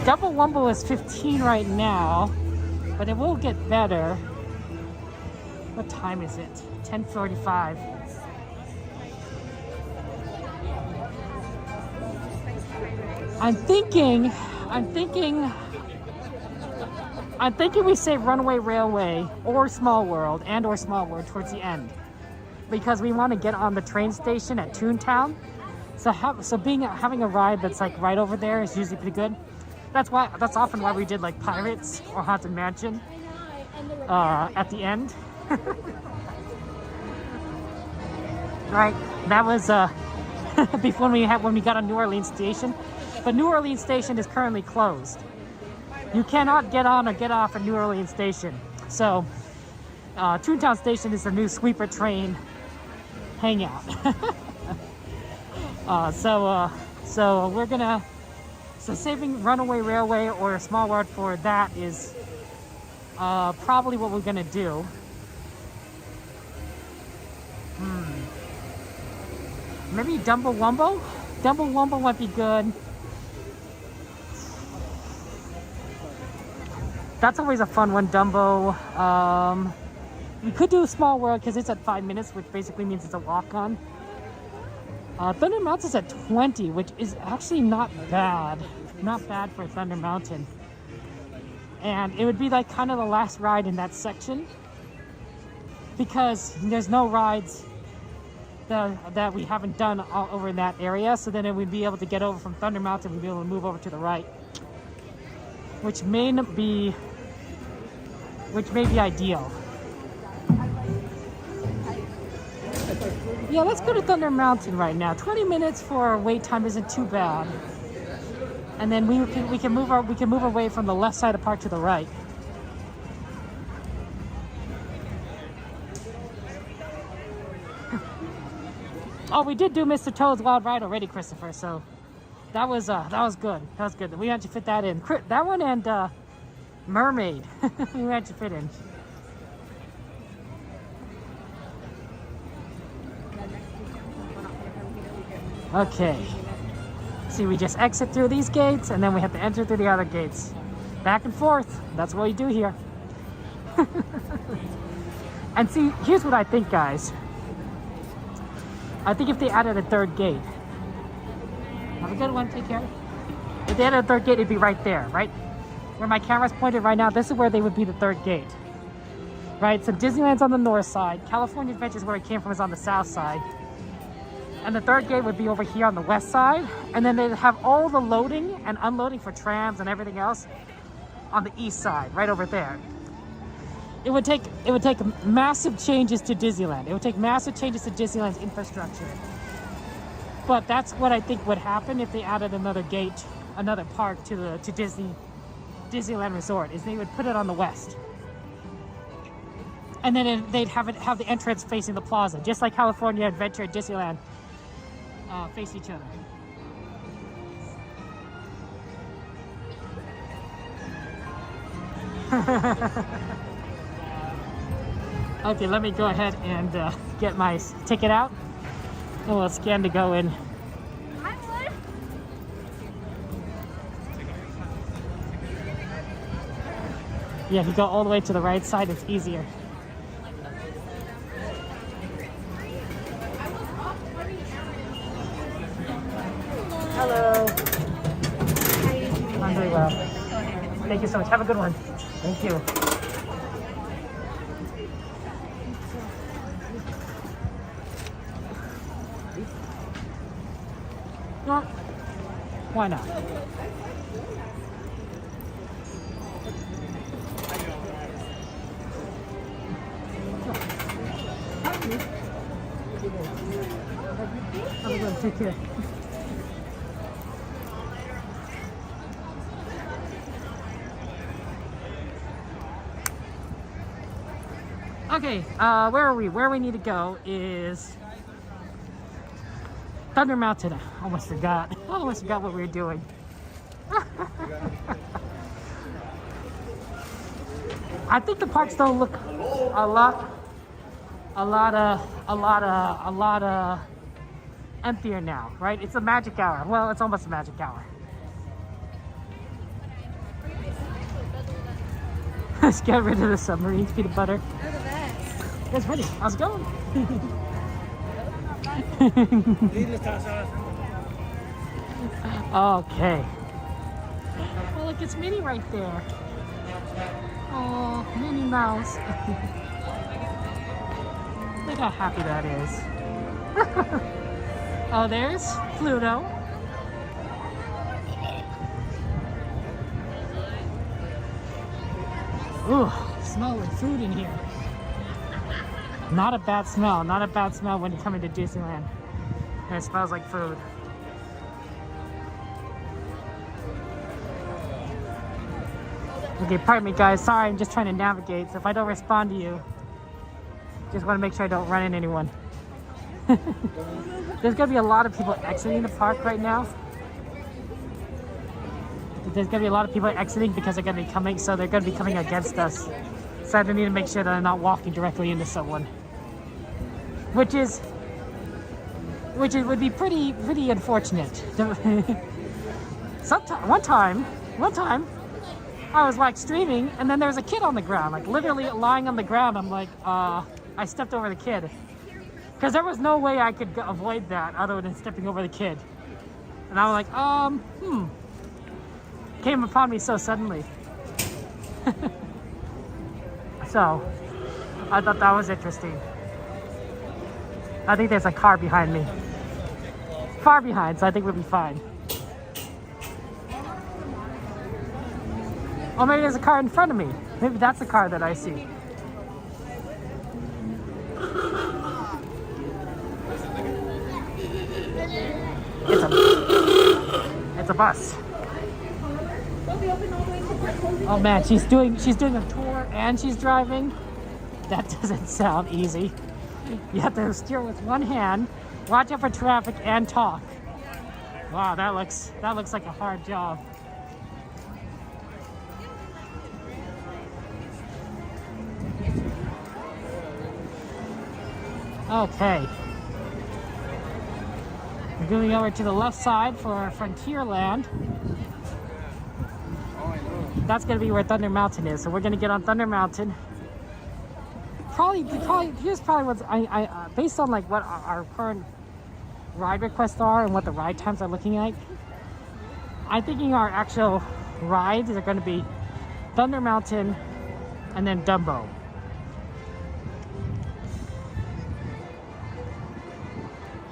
Double Wumbo is 15 right now, but it will get better. What time is it? 10:45. I'm thinking we say Runaway Railway or Small World towards the end, because we want to get on the train station at Toontown. So having a ride that's like right over there is usually pretty good. That's often why we did like Pirates or Haunted Mansion at the end. Right, that was before when we got on New Orleans Station, but New Orleans Station is currently closed. You cannot get on or get off at New Orleans Station. So, Toontown Station is the new sweeper train hangout. So we're gonna, saving Runaway Railway or a Small World for that is probably what we're gonna do. Maybe Dumbo Wumbo? Dumbo Wumbo might be good. That's always a fun one, Dumbo. We could do Small World because it's at 5 minutes, which basically means it's a walk-on. Thunder Mountain's at 20, which is actually not bad. Not bad for Thunder Mountain. And it would be like kind of the last ride in that section, because there's no rides that we haven't done all over in that area. So then we'd be able to get over from Thunder Mountain, we'd be able to move over to the right, which may be ideal. Yeah, let's go to Thunder Mountain right now. 20 minutes for wait time isn't too bad. And then we can move away from the left side of the park to the right. Oh, we did do Mr. Toad's Wild Ride already, Christopher. So that was good. That was good. We had to fit that in. That one and Mermaid. We had to fit in. Okay. See, we just exit through these gates and then we have to enter through the other gates. Back and forth. That's what we do here. And see, here's what I think, guys. I think if they added a third gate. Have a good one, take care. If they added a third gate, it'd be right there, right? Where my camera's pointed right now, this is where they would be the third gate. Right, so Disneyland's on the north side. California Adventure's where it came from is on the south side. And the third gate would be over here on the west side. And then they'd have all the loading and unloading for trams and everything else on the east side, right over there. It would take massive changes to Disneyland. It would take massive changes to Disneyland's infrastructure. But that's what I think would happen if they added another gate, another park to Disneyland Resort, is they would put it on the west. And then they'd have the entrance facing the plaza, just like California Adventure and Disneyland face each other. Okay, let me go ahead and get my ticket out, and we'll scan to go in. Yeah, if you go all the way to the right side, it's easier. Hello. I'm very well. Thank you so much. Have a good one. Thank you. No. Why not? Have a good one. Take care. Okay, where are we? Where we need to go is Thunder Mountain. I almost forgot. I almost forgot what we were doing. I think the parks don't look a lot emptier now, right? It's a magic hour. Well, it's almost a magic hour. Let's get rid of the submarines, peanut butter. It's ready. How's it going? Okay. Well, look, it's Minnie right there. Oh, Minnie Mouse. Look how happy that is. Oh, there's Pluto. Ooh, smell like food in here. Not a bad smell. Not a bad smell when you come into Disneyland. And it smells like food. Okay, pardon me guys. Sorry, I'm just trying to navigate. So if I don't respond to you, just want to make sure I don't run into anyone. There's going to be a lot of people exiting the park right now. There's going to be a lot of people exiting because they're going to be coming, so they're going to be coming against us. So I need to make sure that I'm not walking directly into someone. Which would be pretty unfortunate. One time, I was like streaming, and then there was a kid on the ground, like literally lying on the ground. I'm like, I stepped over the kid. Because there was no way I could avoid that other than stepping over the kid. And I was like, Came upon me so suddenly. So, I thought that was interesting. I think there's a car behind me. Far behind, so I think we'll be fine. Or maybe there's a car in front of me. Maybe that's the car that I see. It's a bus. Oh man, she's doing a tour and she's driving. That doesn't sound easy. You have to steer with one hand, watch out for traffic, and talk. Wow, that looks like a hard job. Okay. We're going over to the left side for Frontierland. That's going to be where Thunder Mountain is. So we're going to get on Thunder Mountain. Here's probably what's based on like what our current ride requests are and what the ride times are looking like. I'm thinking our actual rides are going to be Thunder Mountain and then Dumbo.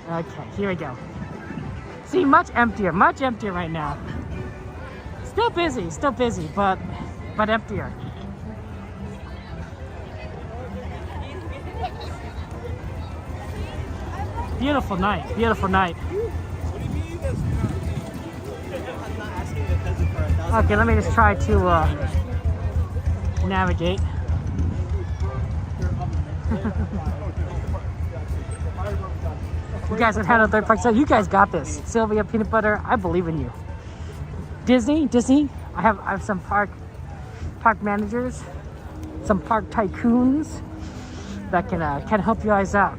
Okay, here we go. See, much emptier right now. Still busy, but emptier. Beautiful night. Okay, let me just try to navigate. You guys have handled third park, so you guys got this. Sylvia, Peanut Butter, I believe in you. Disney. I have some park managers, some park tycoons that can help you guys out.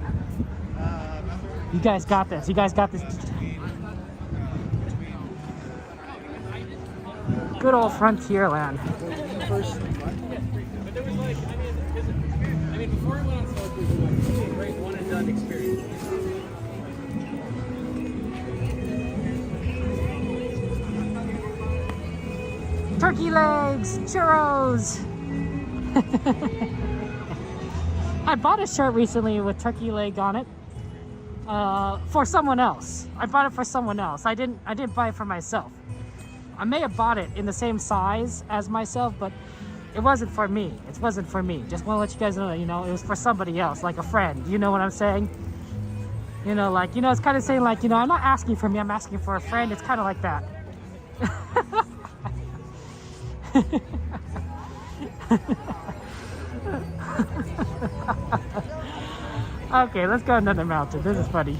You guys got this. Good old Frontierland. Before we went on solo cruise, it was a great one and done experience. Turkey legs, churros. I bought a shirt recently with turkey leg on it for someone else. I bought it for someone else. I didn't buy it for myself. I may have bought it in the same size as myself, but it wasn't for me. It wasn't for me. Just want to let you guys know that, it was for somebody else, like a friend. You know what I'm saying? It's kind of saying like, I'm not asking for me, I'm asking for a friend. It's kind of like that. Okay, let's go another mountain. This is funny.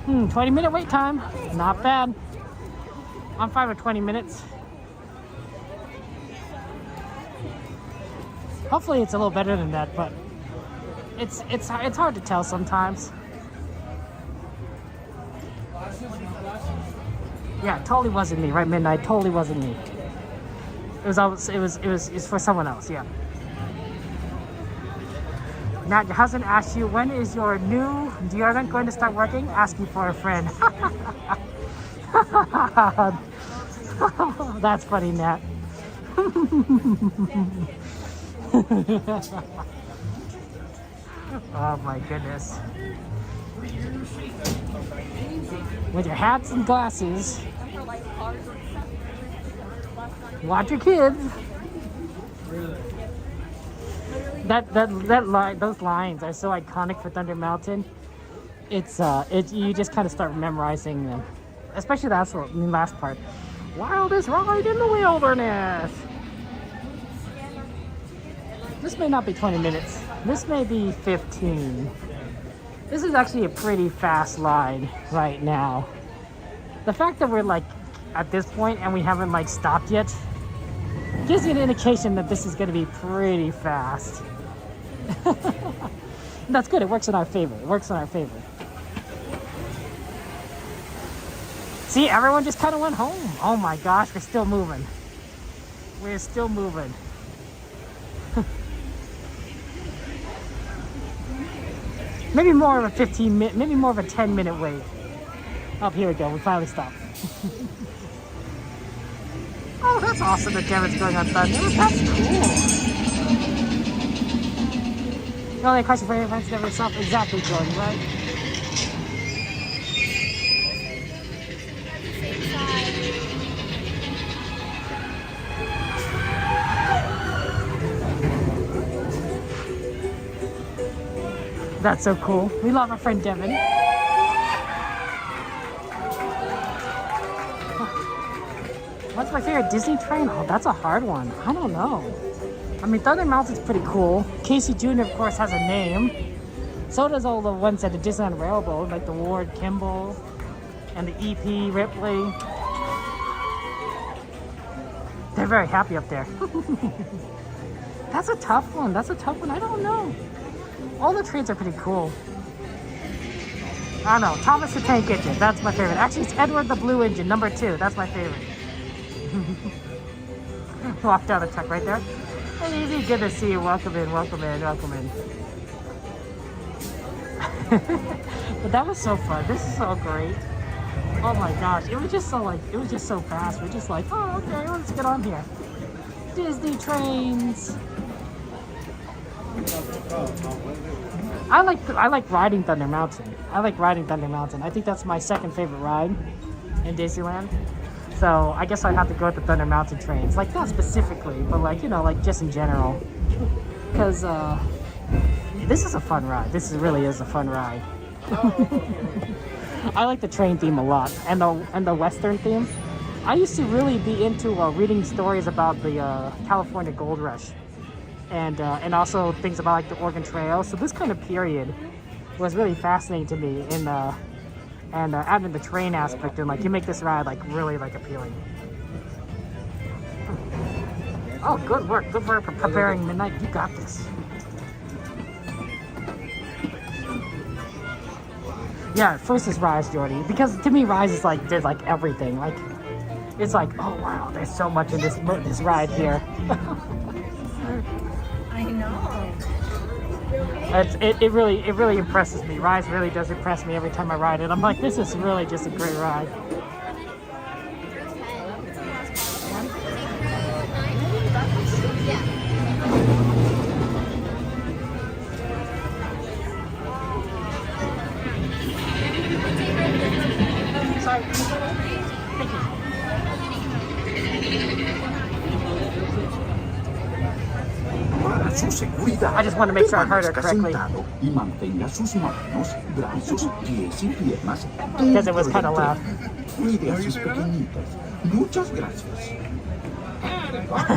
20-minute wait time. Not bad. I'm fine with 20 minutes. Hopefully it's a little better than that, but it's hard to tell sometimes. Yeah, it totally wasn't me. Right, midnight. Totally wasn't me. It's for someone else. Yeah. Now your husband asked you, when is your new deodorant going to start working? Asking for a friend. That's funny, Nat. Oh my goodness. With your hats and glasses. Watch your kids. Those lines are so iconic for Thunder Mountain. You just kind of start memorizing them, especially the last part. Wildest ride in the wilderness. This may not be 20 minutes. This may be 15. This is actually a pretty fast ride right now. The fact that we're like at this point and we haven't like stopped yet gives you an indication that this is going to be pretty fast. That's good. It works in our favor. See, everyone just kind of went home. Oh my gosh, we're still moving. Maybe more of a 15-minute, maybe more of a 10-minute wait. Oh, here we go. We finally stopped. Oh, that's awesome that Devin's going on Thunder. That's cool. The only question for your friends never yourself. Exactly, Jordan, right? That's so cool. We love our friend Devin. What's my favorite Disney train? Oh, that's a hard one. I don't know. I mean, Thunder Mountain's pretty cool. Casey Jr., of course, has a name. So does all the ones at the Disneyland Railroad, like the Ward Kimball and the EP Ripley. They're very happy up there. That's a tough one. That's a tough one. I don't know. All the trains are pretty cool. I don't know. Thomas the Tank Engine. That's my favorite. Actually, it's Edward the Blue Engine, number 2. That's my favorite. Walk down the truck right there. Hey, easy. Good to see you. Welcome in. Welcome in. Welcome in. But that was so fun. This is so great. Oh my gosh. It was just so fast. We're just like, oh, okay, let's get on here. Disney trains. I like riding Thunder Mountain. I like riding Thunder Mountain. I think that's my second favorite ride in Disneyland. So I guess I'd have to go with the Thunder Mountain trains. Like, not specifically, but like, you know, like just in general. Because this is a fun ride. This really is a fun ride. I like the train theme a lot, and the Western theme. I used to really be into reading stories about the California Gold Rush, and also things about like the Oregon Trail. So this kind of period was really fascinating to me, and adding the train aspect, and like you make this ride like really like appealing. Oh, good work for preparing Midnight. You got this. Yeah, first is Rise, Jordy, because to me Rise is like did like everything. Like it's like, oh wow, there's so much in this ride here. I know. It really impresses me. Rise really does impress me every time I ride it. I'm like, this is really just a great ride. Sorry. Thank you. Para su seguridad, I just want to make sure I heard her correctly. y mantenga sus manos, brazos, pies y piernas Because it was kind of loud. Cuide a sus pequeñitas. Muchas gracias.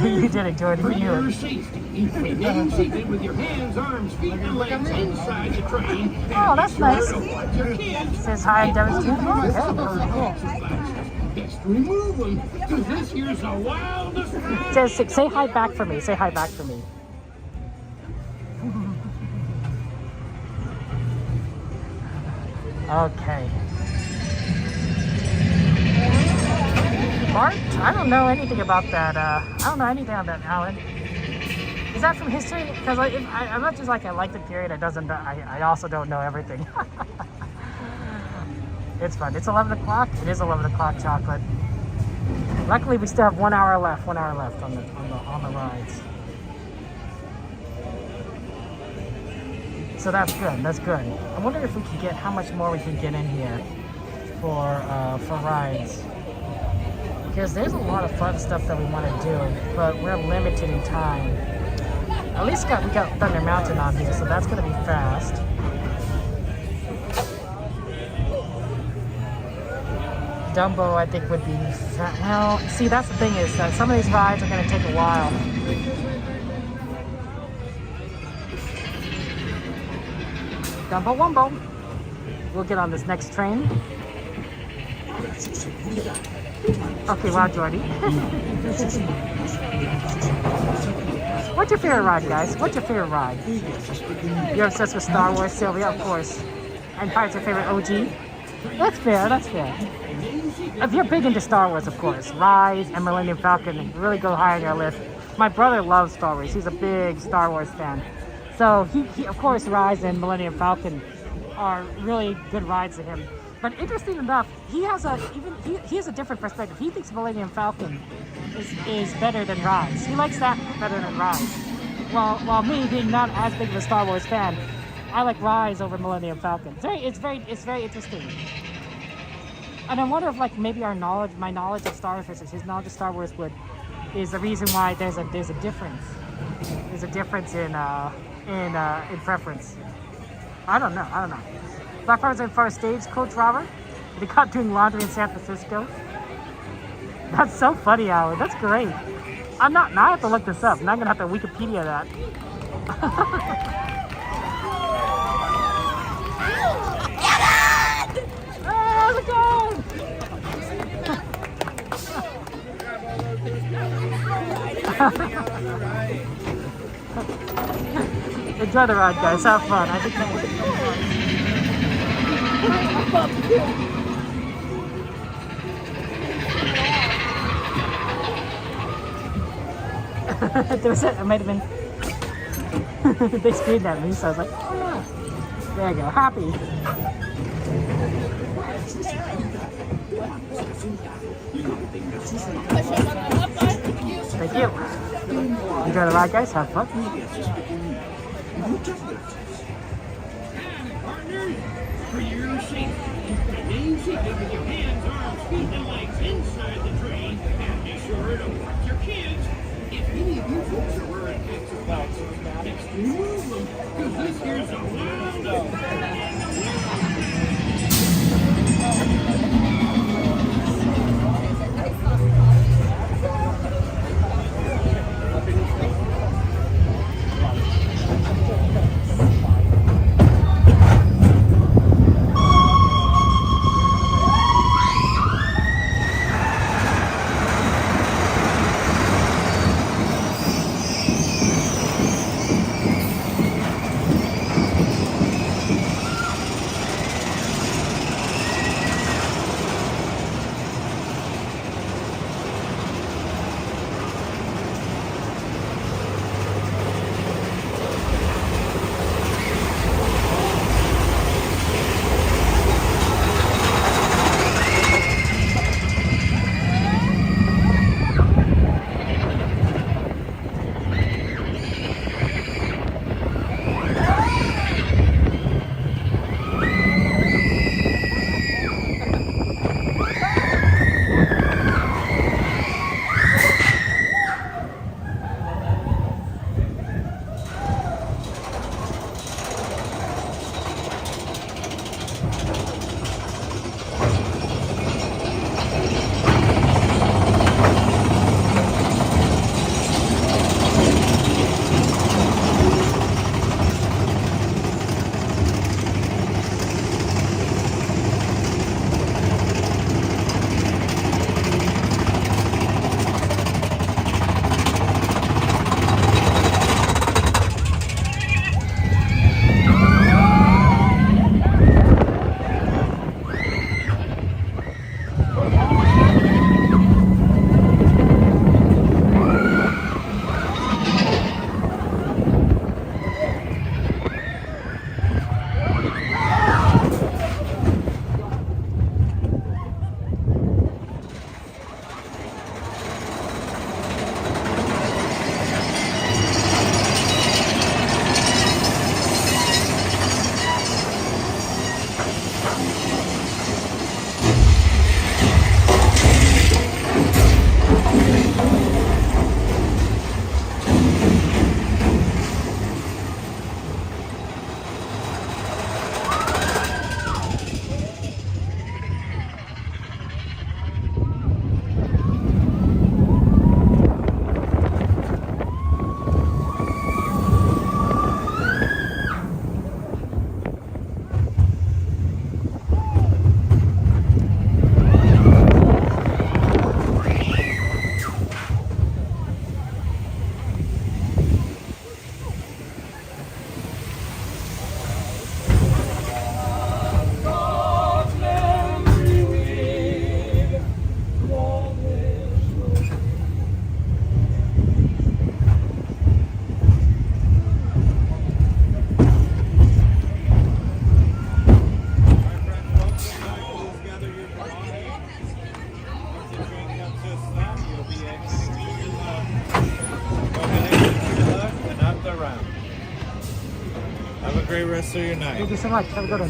You did it, Jordy. You knew it. Remain seated with your hands, arms, feet, and legs inside the train. Oh, that's nice. Your kids. Says hi and demonstrate. Okay. Best remove them, because this here's the wildest ride. Says, say hi back for me. Say hi back for me. Okay. Bart? I don't know anything about that. I don't know anything on that, Alan. Is that from history? Because I'm not just like I like the period. I also don't know everything. It's fun. It's 11 o'clock. It is 11 o'clock, chocolate. Luckily, we still have 1 hour left. 1 hour left on the rides. So that's good. That's good. I wonder if we can get how much more we can get in here for rides. Because there's a lot of fun stuff that we want to do, but we're limited in time. At least we got Thunder Mountain on here, so that's going to be fast. Dumbo, I think, would be well, see, that's the thing is that some of these rides are going to take a while. Dumbo Wumbo. We'll get on this next train. Okay, wow, Jordy. What's your favorite ride, guys? What's your favorite ride? You're obsessed with Star Wars, Sylvia, of course. And Pirate's your favorite OG? That's fair, that's fair. If you're big into Star Wars, of course, Rise and Millennium Falcon really go high on your list. My brother loves Star Wars. He's a big Star Wars fan. So he of course, Rise and Millennium Falcon are really good rides to him. But interesting enough, he has a different perspective. He thinks Millennium Falcon is better than Rise. He likes that better than Rise. While me being not as big of a Star Wars fan, I like Rise over Millennium Falcon. It's very interesting. And I wonder if like maybe my knowledge of Star Wars versus his knowledge of Star Wars is the reason why there's a difference. There's a difference in preference. I don't know. Black Farmers in for a stagecoach robber. They caught doing laundry in San Francisco. That's so funny, Alan. That's great. I'm not. Now I have to look this up. Now I'm gonna have to Wikipedia that. How's it going? Enjoy the ride, guys. Have fun. I think there was it might have been they screamed at me, so I was like, oh. There you go, happy. Thank you. Enjoy the ride, guys. Have fun. For your safety, remain seated with your hands, arms, feet, and legs inside the train, and be sure to watch your kids. If any of you folks are wearing pencil boxes, next to move them, because this here's a wild great rest of your night. Thank you so much. Have a good one.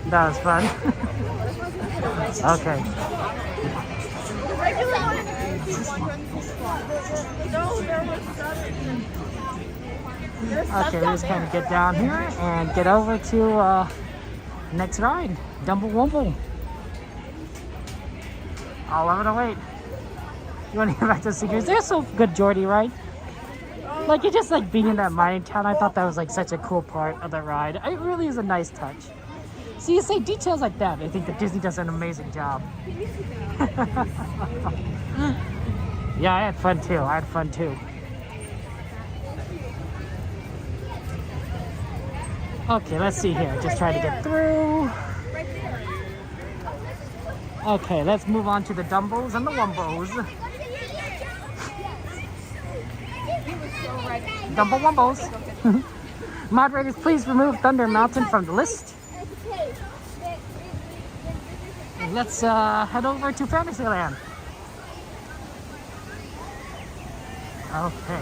That was fun. Okay. No, there was seven. Okay, we're just kind of get down here and get over to next ride, Dumble Wumble. I'll love it to wait. You want to get back to the secrets? They're so good, Jordy, right? Like, it's just like being in that mining town. I thought that was like such a cool part of the ride. It really is a nice touch. See, you say details like that. I think that Disney does an amazing job. Yeah, I had fun too. Okay, let's see here. Just trying to get through. Okay, let's move on to the Dumbos and the Wumbos. Dumbo Wumbos. Moderators, please remove Thunder Mountain from the list. And let's head over to Fantasyland. Okay.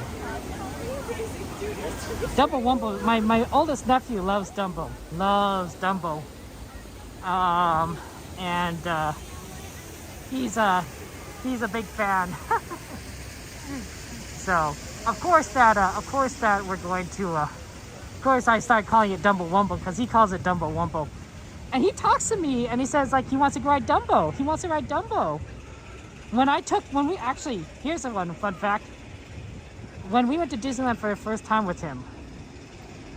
Dumbo Wumbo. My oldest nephew loves Dumbo. And he's a big fan. So of course that we're going to of course I started calling it Dumbo Wumbo because he calls it Dumbo Wumbo. And he talks to me and he says like he wants to ride Dumbo. He wants to ride Dumbo. Here's a fun fact. When we went to Disneyland for the first time with him,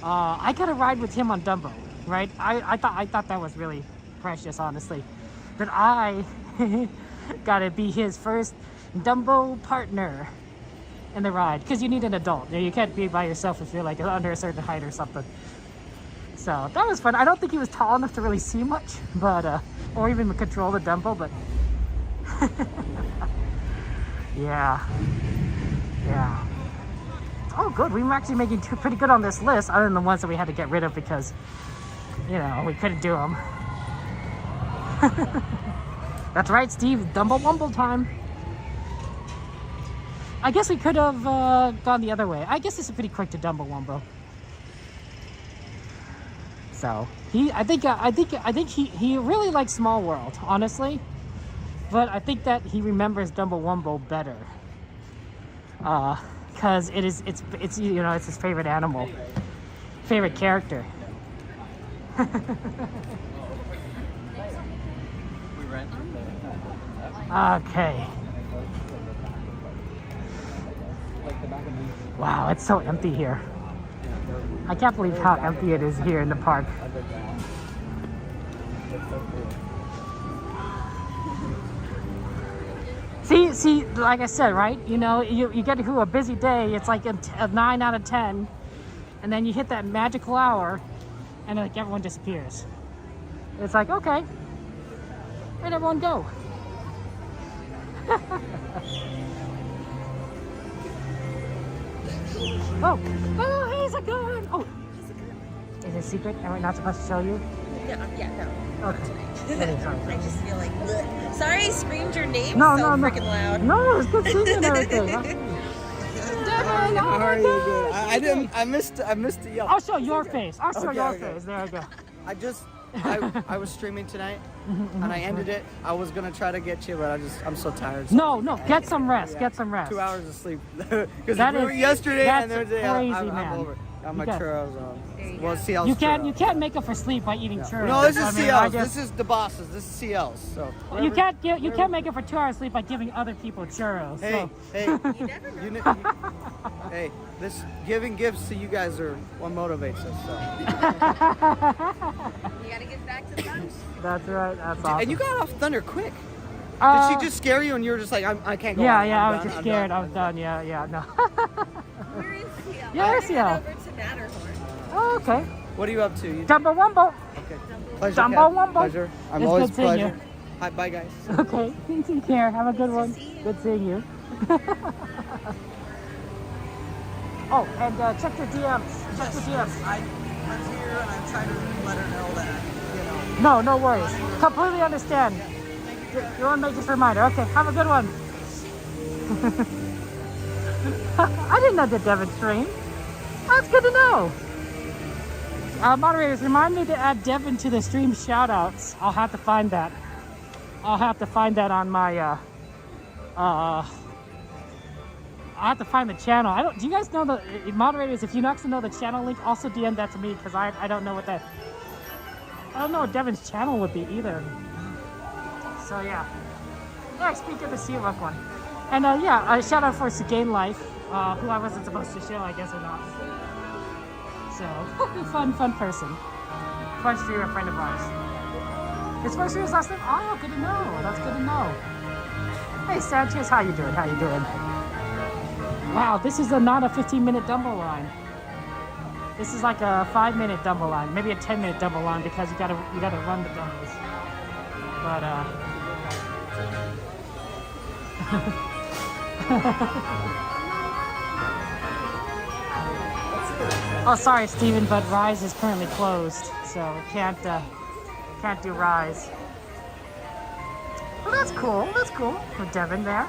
I got a ride with him on Dumbo, right? I thought that was really precious, honestly. That I got to be his first Dumbo partner in the ride, because you need an adult. You can't be by yourself if you're like under a certain height or something. So that was fun. I don't think he was tall enough to really see much, but or even control the Dumbo, but yeah. Oh, good. We were actually making pretty good on this list, other than the ones that we had to get rid of because, you know, we couldn't do them. That's right, Steve. Dumbo Wumble time. I guess we could have gone the other way. I guess this is pretty quick to Dumbo Wumbo. So I think he really likes Small World, honestly. But I think that he remembers Dumbo Wumbo better. Because it's you know, it's his favorite animal, favorite character. Okay. Wow, it's so empty here. I can't believe how empty it is here in the park. See, like I said, right? You know, you get to a busy day, it's like a 9 out of 10, and then you hit that magical hour, and like everyone disappears. It's like, okay, where'd everyone go? Oh, he's a gun! Oh, is it a secret? Am I not supposed to show you? No. Okay. Sorry. I just feel like, bleh. Sorry I screamed your name No. freaking loud. No, it's good seeing you and everything. Devin, How are you? Good. I missed the yelp. I'll show your face. I'll show your face. There I go. I was streaming tonight and I ended it. I was gonna try to get you, but I'm so tired. No, get some rest. Get some rest. 2 hours of sleep. Because That's yesterday and crazy, Thursday, I'm man. over. Got my You got- churros on. Well, CL's You churros. can't make up for sleep by eating churros. No, this is I mean, CL's. I just- This is the bosses. This is CL's. So You can't make up for 2 hours sleep by giving other people churros. Hey, so. hey, this giving gifts to you guys are what motivates us. So. You gotta get back to the house. That's right. That's awesome. And you got off Thunder quick. Uh, Did she just scare you and you were just like, I can't go Yeah, on. I I'm was done, just I'm scared. done. I was done. Yeah, no. We're in CL. Yeah, we're CL. Over to Matterhorn. Oh, okay. What are you up to? Dumbo Wumbo. Okay. Pleasure, Dumbo Kat. Wumbo. Pleasure. I'm It's always good seeing pleasure. you. Hi, bye guys. Okay. Take care. Have a good one. Good seeing you. Oh, and check your DMs. Check your DMs. I'm here and I'm trying to let her know that, you know. No worries. Completely understand. You want to make this reminder. Okay, have a good one. I didn't know that Devin streamed. That's good to know. Moderators, remind me to add Devin to the stream shoutouts. I'll have to find that. I'll have to find that on my I have to find the channel. I don't. Do you guys know the moderators? If you actually know the channel link, also DM that to me because I don't know what that. I don't know what Devin's channel would be either. So yeah. Yeah, speaking to see Rook one. And yeah, a shout out for Sugain Life, who I wasn't supposed to show, I guess, or not. So fun person. Fun streamer friend of ours. His first stream was last name. Oh, good to know. That's good to know. Hey Sanchez, how you doing? How you doing? Wow, this is not a 15-minute Dumbo line. This is like a 5-minute Dumbo line, maybe a 10-minute Dumbo line because you gotta run the Dumbos. But oh, sorry, Steven, but Rise is currently closed, so can't do Rise. Well, that's cool. That's cool. With Devin there.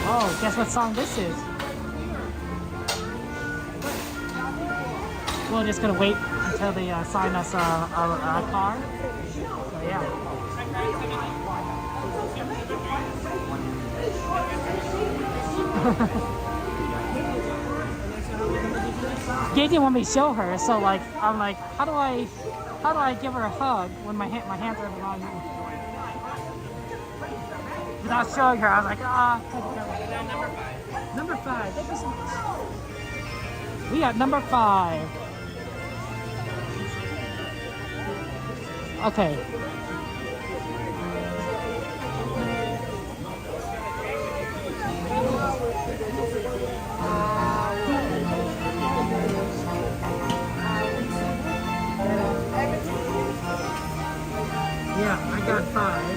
Oh, guess what song this is? We're just gonna wait until they sign us a car. So yeah. Gay didn't want me to show her, so like I'm like, how do I give her a hug when my hands are around me? Without showing her, I was like, number 5. Thank you so much. We got number 5. Okay. Yeah, I got 5.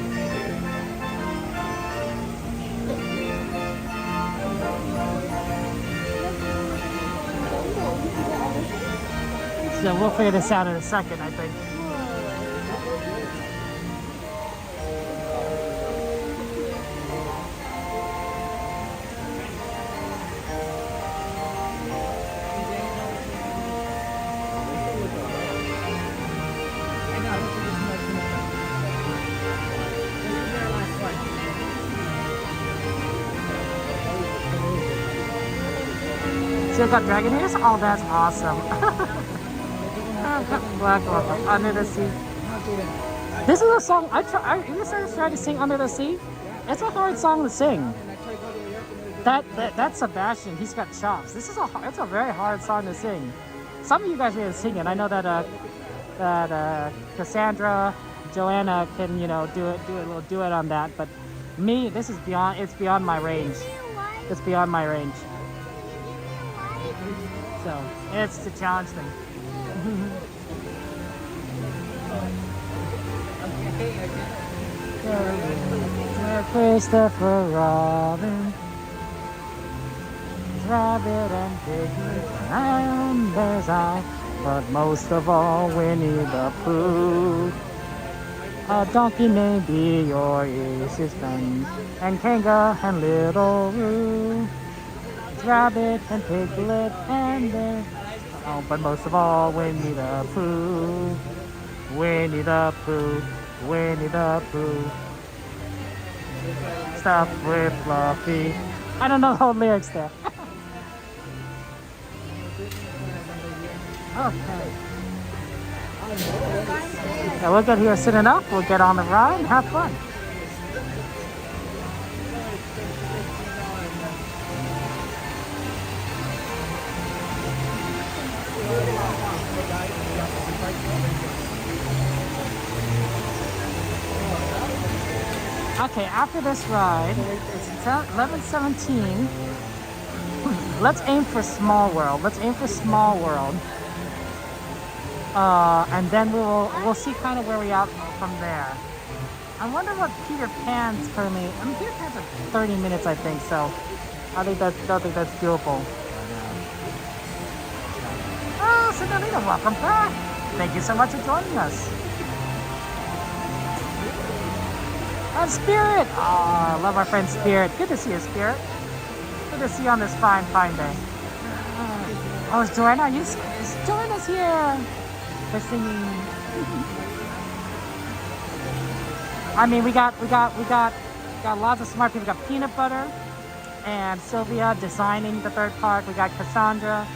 So we'll figure this out in a second, I think. Still got dragon ears? Oh, that's awesome. Black Rock, Under the Sea. This is a song I tried to sing Under the Sea. It's a hard song to sing. That's Sebastian. He's got chops. It's a very hard song to sing. Some of you guys are able to sing it. I know that Cassandra, Joanna can do a little duet on that. But me, this is beyond my range. It's beyond my range. So it's the challenge thing. Christopher Robin, Rabbit and Piglet and there's I, but most of all Winnie the Pooh. A donkey named Eeyore is his friend, and Kanga and Little Roo. Rabbit and Piglet and there's oh, but most of all, Winnie the Pooh, Winnie the Pooh, Winnie the Pooh. Stuff with Fluffy. I don't know the whole lyrics there. Okay. Now we'll get here soon enough. We'll get on the ride and have fun. Okay, after this ride, it's 11:17. Let's aim for Small World. Let's aim for Small World. And then we'll see kind of where we are from there. I wonder what Peter Pan's currently. I mean, Peter Pan's at 30 minutes, I think. So I think don't think that's doable. Oh, Senorita, welcome back. Thank you so much for joining us. And Spirit! Oh, I love our friend Spirit. Good to see you, Spirit. Good to see you on this fine day. Oh, is Joanna? Is Joanna's here? For singing. I mean, we got lots of smart people. We got Peanut Butter and Sylvia designing the third park. We got Cassandra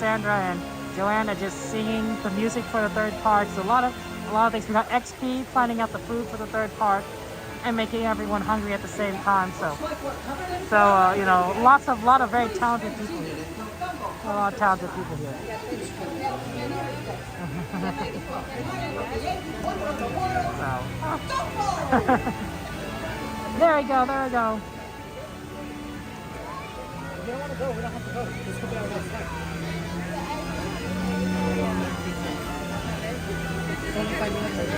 and Joanna just singing the music for the third park. So a lot of things. We got XP planning out the food for the third park and making everyone hungry at the same time. So you know, a lot of very talented people here. A lot of talented people here. There we go. There we go. If you don't want to go, we don't have to go. Just go down and next time. 25 minutes later.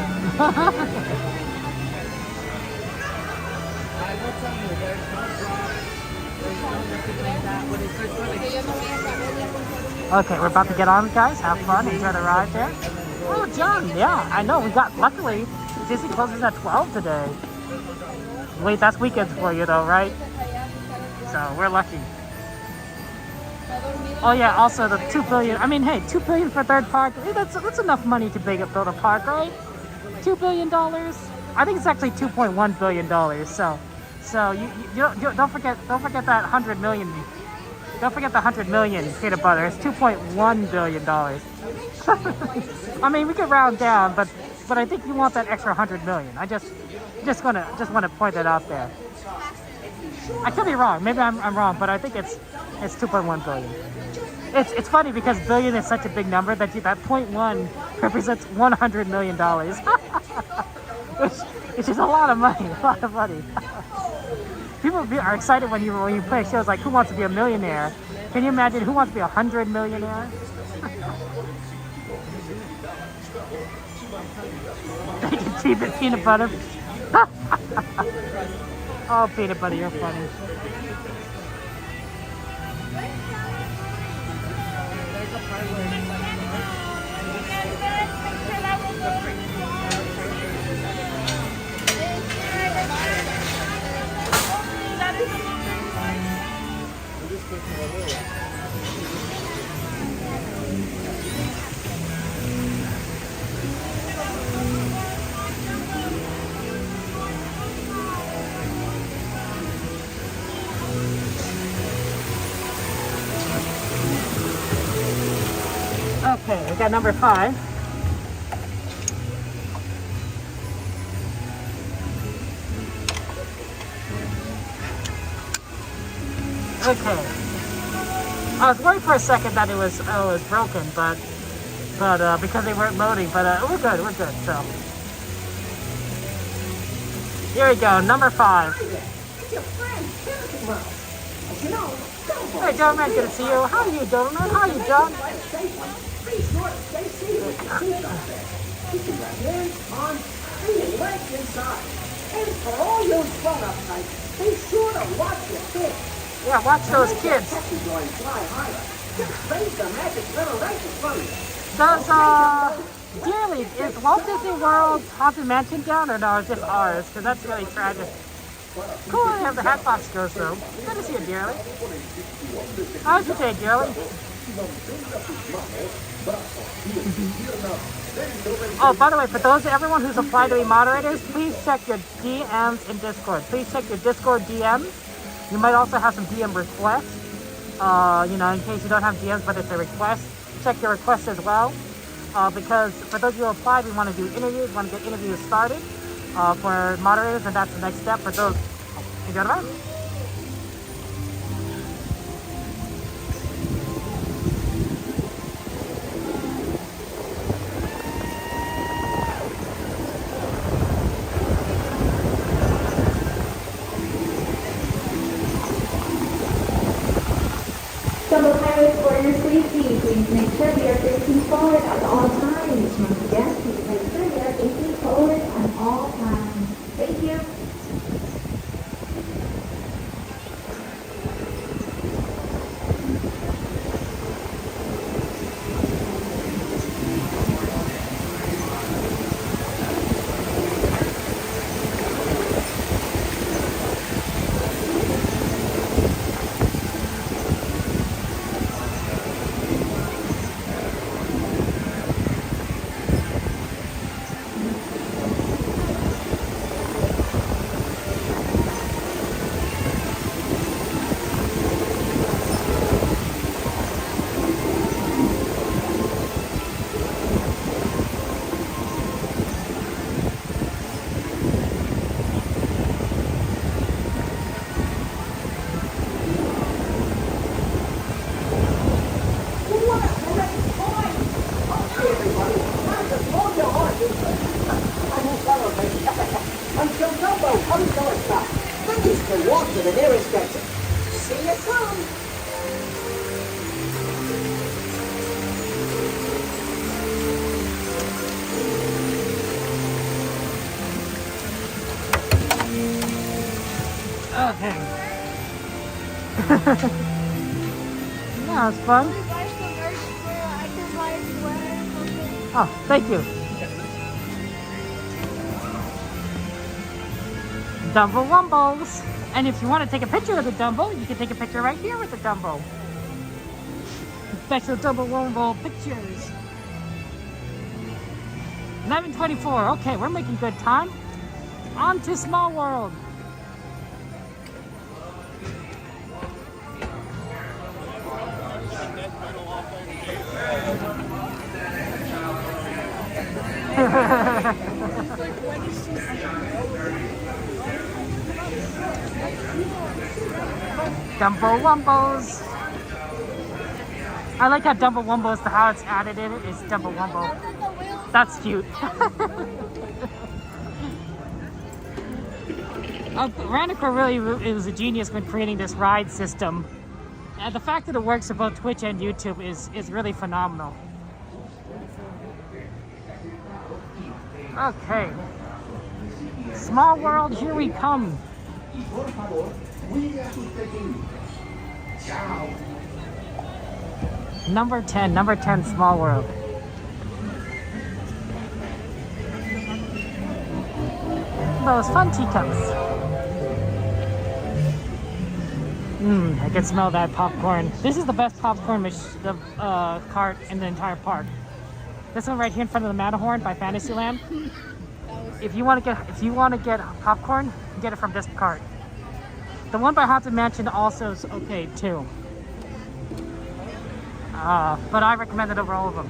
I will tell you, there's no drop. There's no nothing like that. When it starts running. Okay, we're about to get on, guys. Have fun. Enjoy the ride there. Oh, John. Yeah, I know. Luckily, Disney closes at 12 today. Wait, that's weekends for you, though, right? So we're lucky. Oh yeah, also the $2 billion. I mean, hey, $2 billion for third park. Hey, that's enough money to build a park, right? $2 billion. I think it's actually $2.1 billion. So you don't forget that 100 million. Don't forget the 100 million peanut butter. It's $2.1 billion. I mean, we could round down, but I think you want that extra 100 million. I just want to point that out there. I could be wrong. Maybe I'm wrong, but I think it's 2.1 billion. It's funny because billion is such a big number that 0.1 represents $100 million, which is a lot of money. A lot of money. People are excited when you play shows like Who Wants to Be a Millionaire. Can you imagine Who Wants to Be 100 Millionaire? They can keep it peanut butter. Oh, peanut butter, you're funny. Okay, we got number 5. Okay. I was worried for a second that it was broken, but because they weren't loading, but we're good. So here we go, number 5. Hey, gentlemen, good to see you. How are you, gentlemen? How are you, John? Be sure to stay seated with your seatbelt there. Keep your hands on feet, legs inside. And for all you grown-ups, be sure to watch your kids. Yeah, watch those kids. Fly higher. Just raise the magic little right in front of you. Does Dearly, is Walt Disney World's Haunted Mansion down, or no, it's just ours? Because that's really tragic. Cool, I have the Hatbox Ghost though. Good to see you, Dearly. How's your day, Dearly? Oh, by the way, for everyone who's applied to be moderators, please check your DMs in Discord. Please check your Discord DMs. You might also have some DM requests. You know, in case you don't have DMs, but it's a request, check your requests as well. Because for those who applied, we want to do interviews. We want to get interviews started for moderators, and that's the next step for those. You got it? Fellow pilots, for your safety, please make sure we are facing forward at all times. Once again, please make sure we are facing forward at all times. Thank you. Okay. Yeah, it's fun. Oh, thank you. Dumbo Wumbos. And if you want to take a picture of the Dumbo, you can take a picture right here with the Dumbo. Special Dumbo Wumbo pictures. 11:24. Okay, we're making good time. On to Small World. Dumbo Wumbos. I like how Dumbo Wumbos, how it's added in it is Dumbo Wumbo. That's cute. Ranicore really was a genius when creating this ride system. And the fact that it works for both Twitch and YouTube is really phenomenal. Okay. Small World, here we come. Number 10, Small World. Those fun teacups. I can smell that popcorn. This is the best popcorn cart in the entire park. This one right here in front of the Matterhorn by Fantasyland. If you want to get popcorn, get it from this cart. The one by Haunted Mansion also is okay too. But I recommend it over all of them.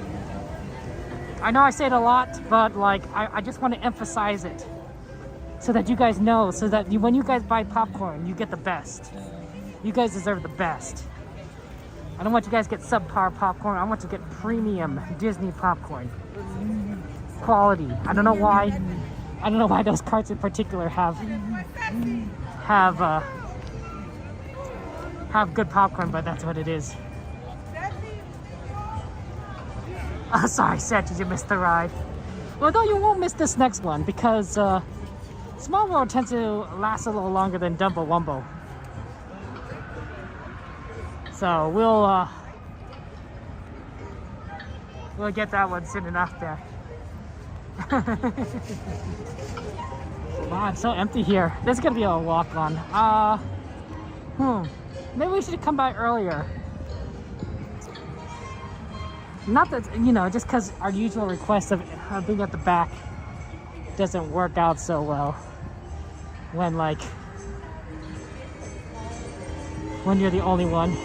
I know I say it a lot, but like I just want to emphasize it so that you guys know, so that when you guys buy popcorn, you get the best. You guys deserve the best. I don't want you guys to get subpar popcorn. I want you to get premium Disney popcorn. Quality. I don't know why. I don't know why those carts in particular have good popcorn, but that's what it is. Oh, sorry, Seth, you missed the ride. Well, though you won't miss this next one because Small World tends to last a little longer than Dumbo Wumbo. So we'll get that one soon enough there. Wow, it's so empty here. This is gonna be a walk on. Maybe we should come by earlier. Not that, just because our usual request of being at the back doesn't work out so well when you're the only one.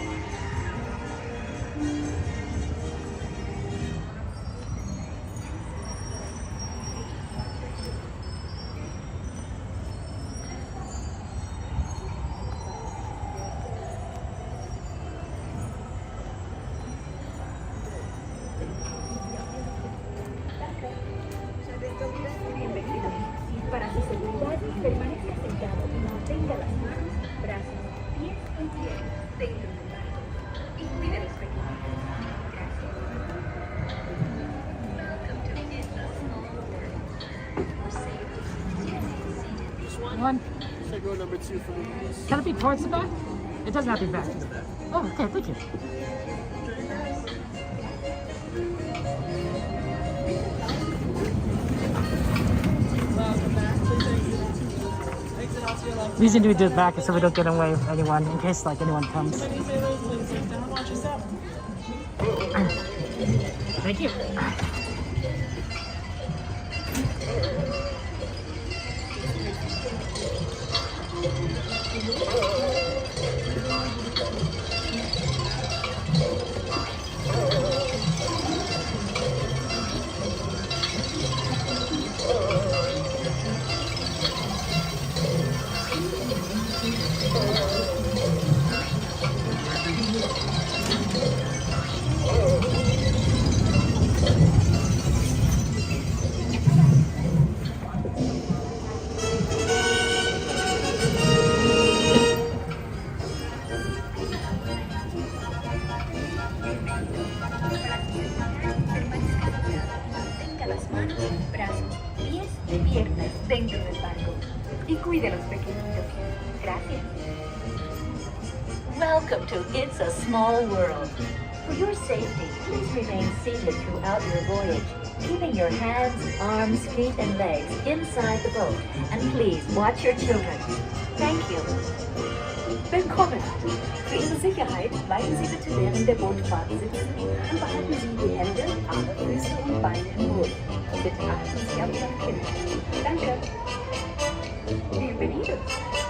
Para su seguridad, permanezca sentado y mantenga las manos, brazos, pies y piernas dentro del barco. Y cuide los pequeños. Gracias. One. Should I go number 2 for me? Can it be towards the back? It doesn't have to be back. Oh, okay, thank you. The reason we do it back is so we don't get away with anyone in case anyone comes. Thank you. Brazos, pies y piernas dentro del barco. Y cuide a los pequeñitos. Gracias. Welcome to It's a Small World. For your safety, please remain seated throughout your voyage, keeping your hands, arms, feet, and legs inside the boat. And please watch your children. Thank you. Willkommen! Für Ihre Sicherheit bleiben Sie bitte während der Bootfahrt sitzen und behalten Sie die Hände, Arme, Füße und Beine im Boot. Bitte achten Sie auf Ihre Kinder. Danke! Bienvenidos!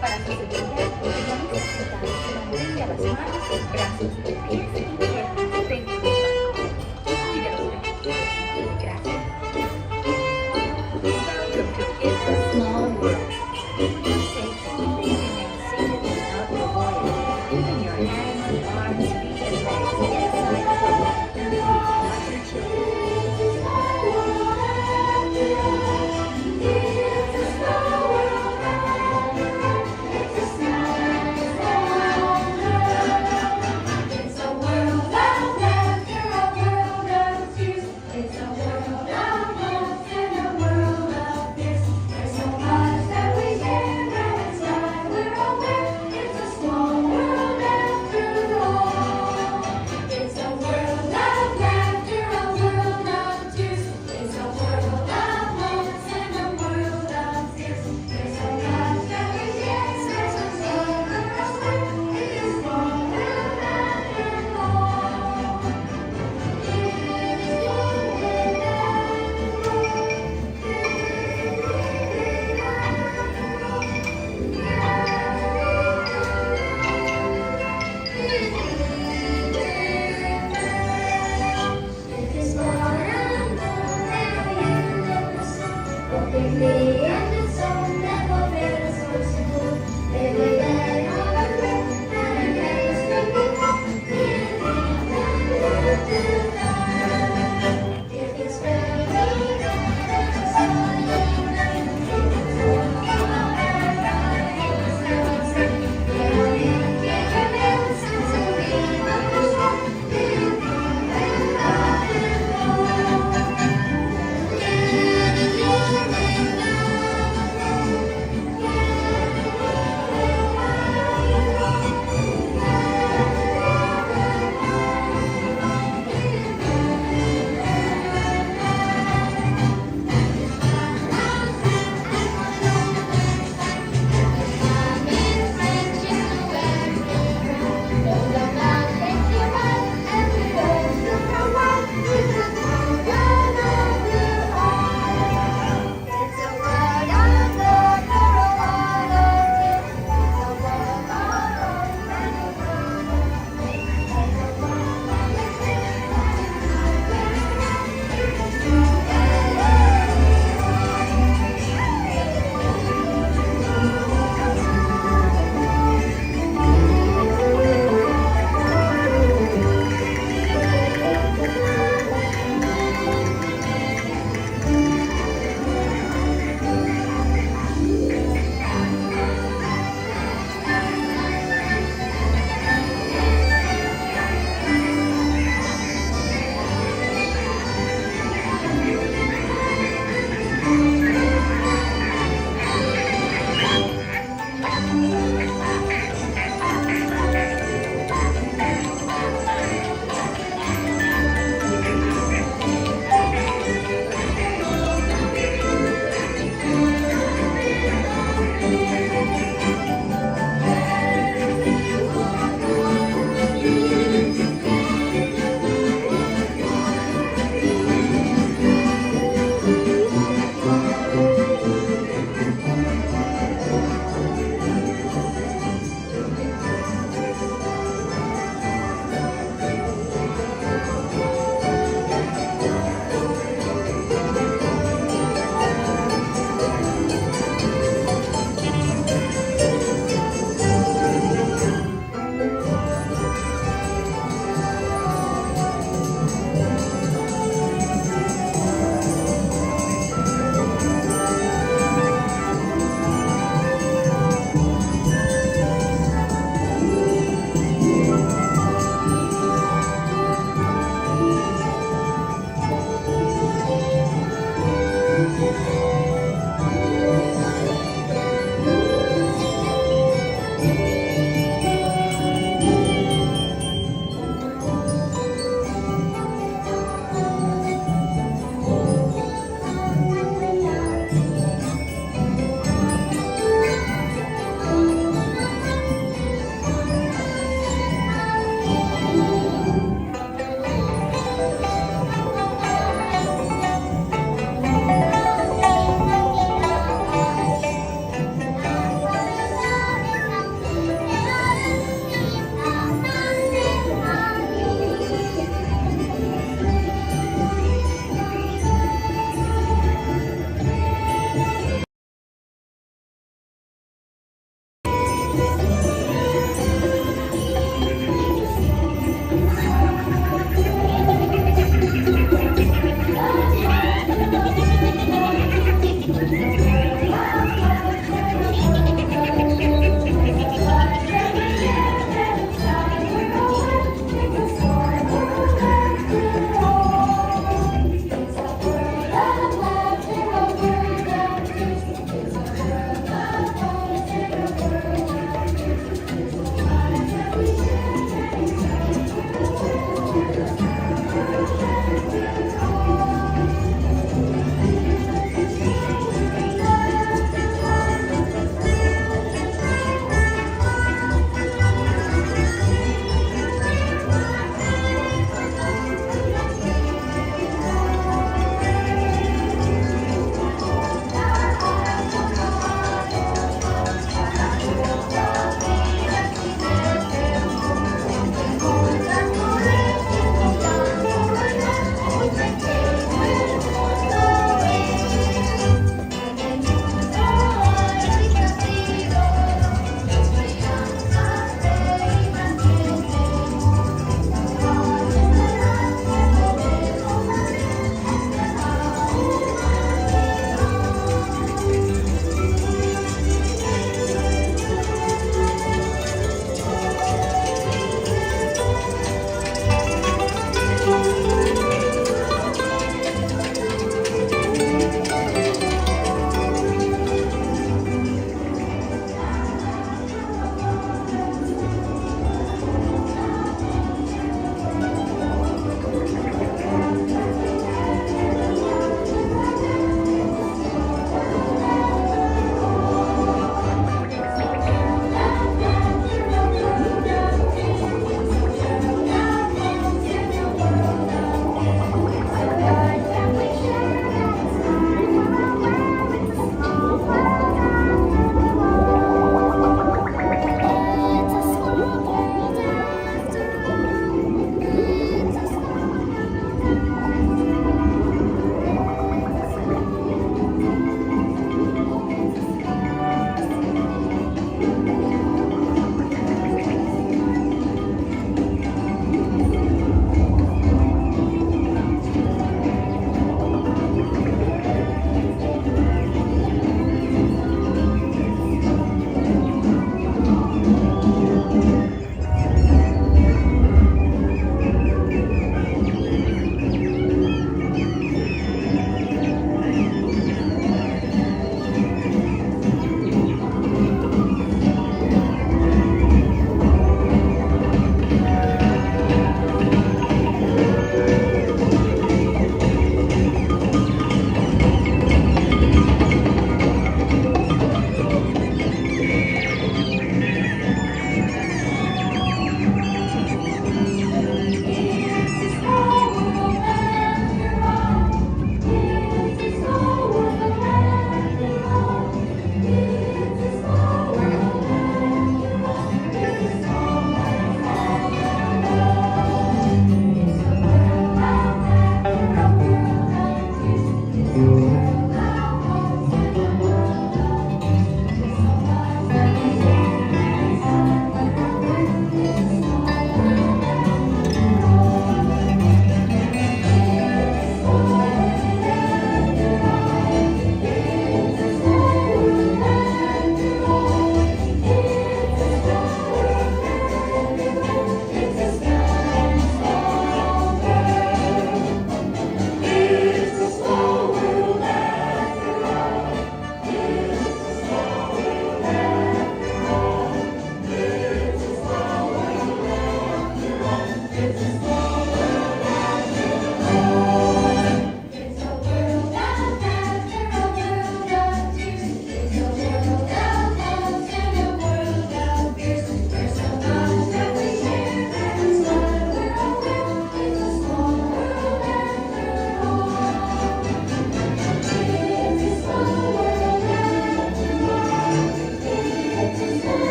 Para su seguridad, permanezca sentado y mantenga las manos, brazos, pies y piernas dentro del barco. Cuídate. Gracias. Welcome to It's a Small World. For your safety, please remain seated throughout your voyage, keeping your hands, arms, feet, and legs inside the boat. And please watch your children.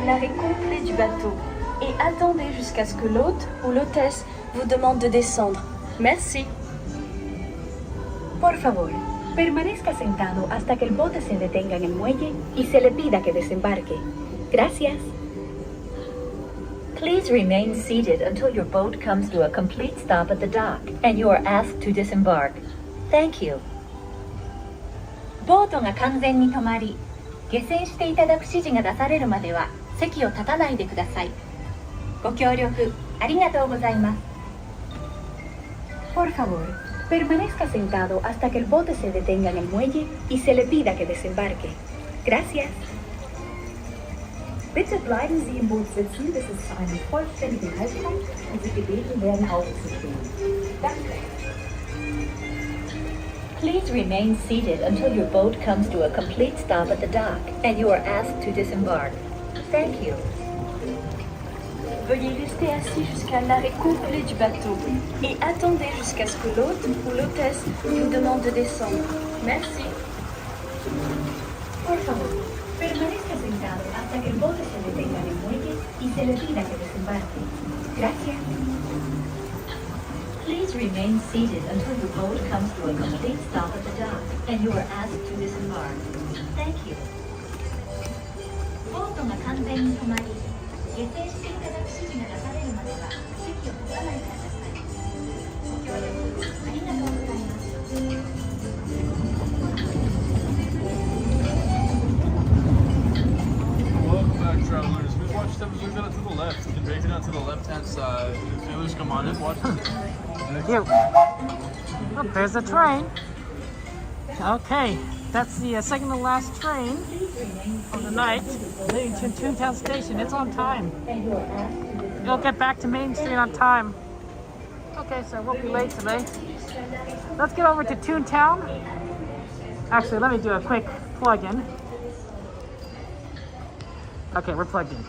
l'arrêt complet du bateau et attendez jusqu'à ce que l'hôte ou l'hôtesse vous demande de descendre. Merci. Por favor, permanezca sentado hasta que el bote se detenga en el muelle y se le pida que desembarque. Gracias. Please remain seated until your boat comes to a complete stop at the dock and you are asked to disembark. Thank you. ボートが完全に止まり、下船していただく指示が出されるまでは席を立たないでください。ご協力ありがとうございます。Por favor, permanezca sentado hasta que el bote se detenga en el muelle y se le pida que desembarque. Gracias. Bitte bleiben Sie im Boot sitzen, bis es zu einem vollständigen Halt kommt und Sie gebeten werden aufzustehen. Danke. Please remain seated until your boat comes to a complete stop at the dock and you are asked to disembark. Thank you. Veuillez rester assis jusqu'à l'arrêt complet du bateau et attendez jusqu'à ce que l'hôte ou l'hôtesse vous demande de descendre. Merci. Por favor, permanezca sentado hasta que el bote se detenga en el muelle y se le pida que desembarque. Gracias. Please remain seated until your boat comes to a complete stop at the dock and you are asked to disembark. Thank you. ボートが完全に止まり、下船していただく指示が出されるまでは席を立たないでください。ご協力ありがとうございます。Welcome back, travelers. We watched them move out to the left. You can make it out to the left-hand side. The sailors come on in, watch them. Here. Oh, there's the train. Okay, that's the second to last train of the night leading to Toontown Station. It's on time. You'll get back to Main Street on time. Okay, so we'll be late today. Let's get over to Toontown. Actually, let me do a quick plug-in. Okay, we're plugged in.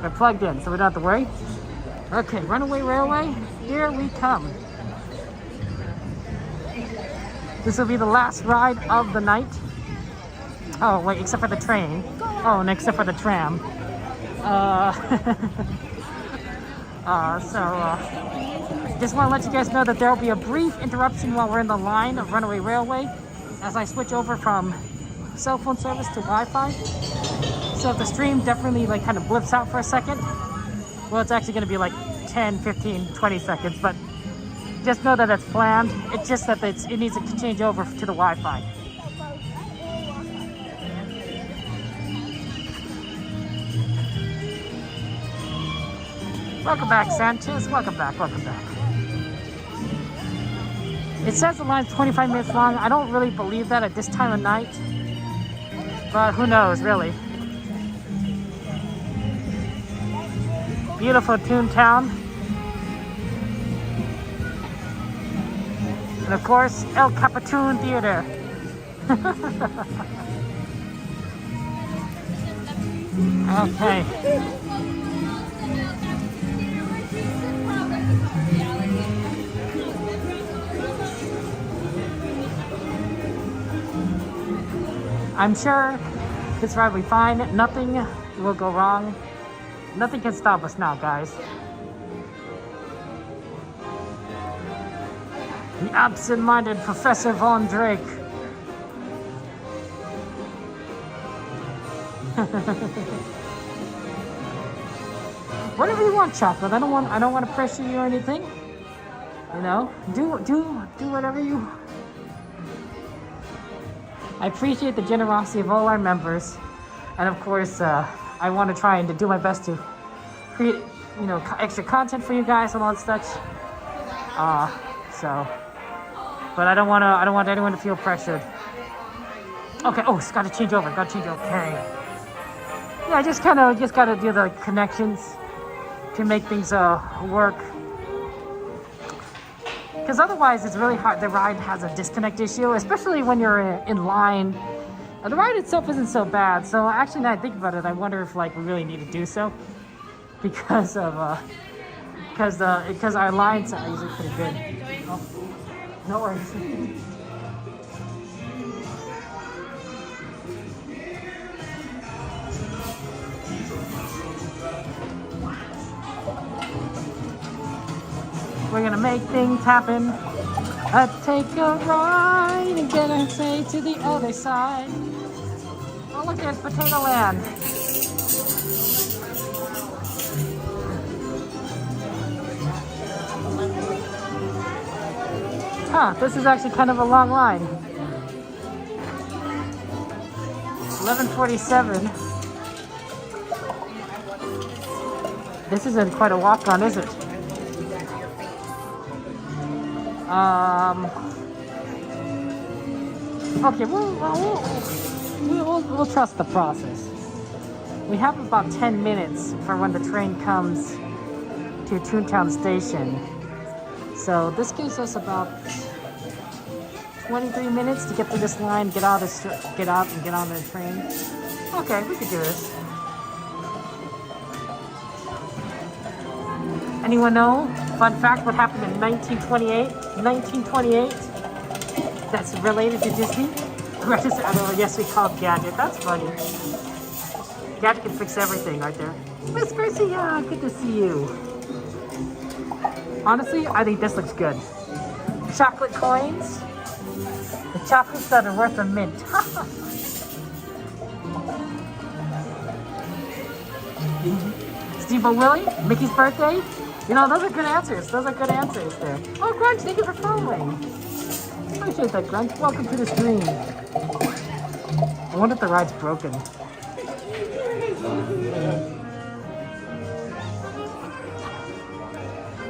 We're plugged in, so we don't have to worry. Okay, Runaway Railway, here we come. This will be the last ride of the night. Oh, wait, except for the train. Oh, and except for the tram. Just want to let you guys know that there will be a brief interruption while we're in the line of Runaway Railway as I switch over from cell phone service to Wi-Fi. So if the stream definitely like kind of blips out for a second, well, it's actually going to be like 10, 15, 20 seconds, but just know that it's planned. It's just that it needs to change over to the Wi-Fi. Welcome back, Sanchez. Welcome back, welcome back. It says the line's 25 minutes long. I don't really believe that at this time of night, but who knows, really. Beautiful Toontown. And of course, El Capitan Theater. Okay. I'm sure this ride will be fine. Nothing will go wrong. Nothing can stop us now, guys. The absent-minded Professor Von Drake. Whatever you want, Chocolate. I don't want to pressure you or anything. You know, do whatever you. I appreciate the generosity of all our members, and of course, I want to try and to do my best to create, you know, extra content for you guys and all that such. But I don't want anyone to feel pressured. Okay. Oh, it's got to change over. Okay. Yeah, I just gotta do the connections to make things work. Because otherwise, it's really hard. The ride has a disconnect issue, especially when you're in line. The ride itself isn't so bad. So actually, now I think about it, I wonder if like we really need to do so, because of because our lines are usually pretty good. Oh, no worries. We're gonna make things happen. Let's take a ride and get us say to the other side. Oh look, there's Potato Land. Huh, this is actually kind of a long line. 11:47. This isn't quite a walk-on, is it? Okay, we'll trust the process. We have about 10 minutes for when the train comes to Toontown Station. So this gives us about 23 minutes to get through this line, get out and get on the train. Okay, we could do this. Anyone know? Fun fact, what happened in 1928? 1928? That's related to Disney? Yes, we call it Gadget. That's funny. Gadget can fix everything right there. Miss Garcia, good to see you. Honestly, I think this looks good. Chocolate coins. The chocolates that are worth a mint. Steve Willie, Mickey's birthday. You know, those are good answers. Those are good answers there. Oh, Grunch, thank you for following. Appreciate that, Grunch. Welcome to the stream. I wonder if the ride's broken.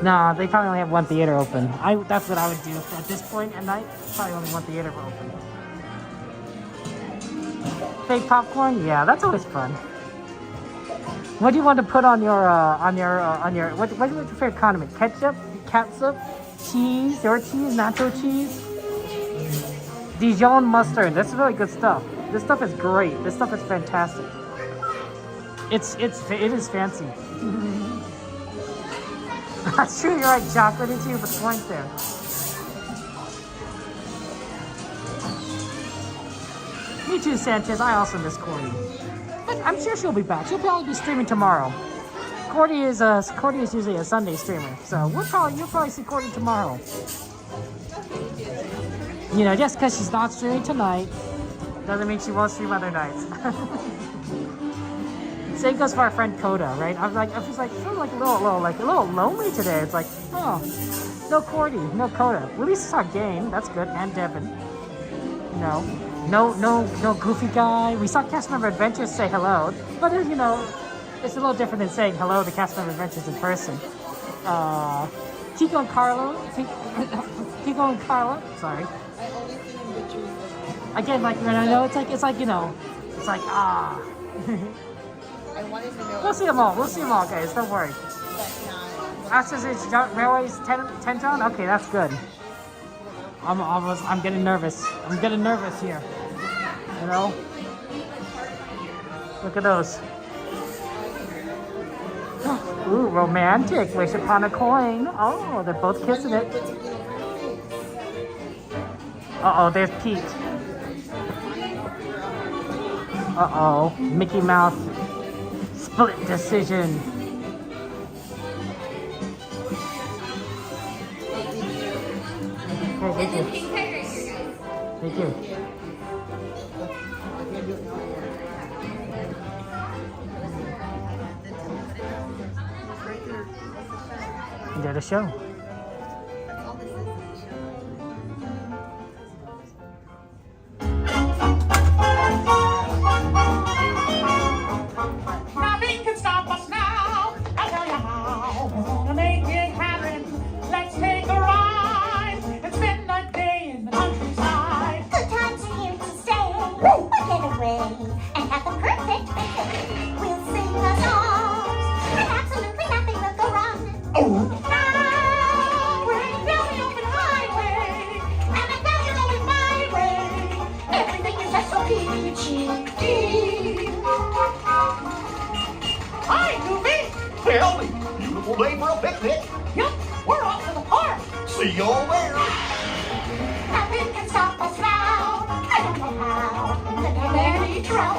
Nah, they probably only have one theater open. That's what I would do at this point at night. Probably only one theater open. Fake popcorn? Yeah, that's always fun. What do you want to put on your what's your favorite condiment? Ketchup, catsup, cheese, your cheese, nacho cheese, Dijon mustard. This is really good stuff. This stuff is great. This stuff is fantastic. It is fancy. That's true. You're right. Chocolate into you, but points there. Me too, Sanchez. I also miss Cordy. But I'm sure she'll be back. She'll probably be streaming tomorrow. Cordy is usually a Sunday streamer, so you'll probably see Cordy tomorrow. You know, just because she's not streaming tonight doesn't mean she won't stream other nights. Same goes for our friend Coda, right? I was just like feeling like a little lonely today. It's like, oh, no Cordy, no Coda. At least I saw Game. That's good, and Devin. You know. No goofy guy. We saw Cast Member Adventures say hello, but you know, it's a little different than saying hello to Cast Member Adventures in person. Tico and Carla. Sorry. Again, like when I know it's like you know, it's like ah. We'll see them all. We'll see them all, guys. Don't worry. Ashes Railways 10 John. Okay, that's good. I'm getting nervous. I'm getting nervous here. You know? Look at those. Ooh, romantic. Wish upon a coin. Oh, they're both kissing it. Uh-oh, there's Pete. Uh-oh, Mickey Mouse. Split decision. Okay, thank you. Thank you. Enjoy the show. Nothing can stop us now. I'll tell you how. We're gonna make it happen. Let's take a ride and spend a day in the countryside. Good times are here to stay. We'll get away and have the perfect day. We'll sing a song and absolutely nothing will go wrong. Now we're down the open highway and I know you're going my way. Everything is just so peachy. Hi, Goofy. Well, beautiful day for a picnic. Yep, we're off to the park. See you all there. Nothing can stop us now. I don't know how. Let me try.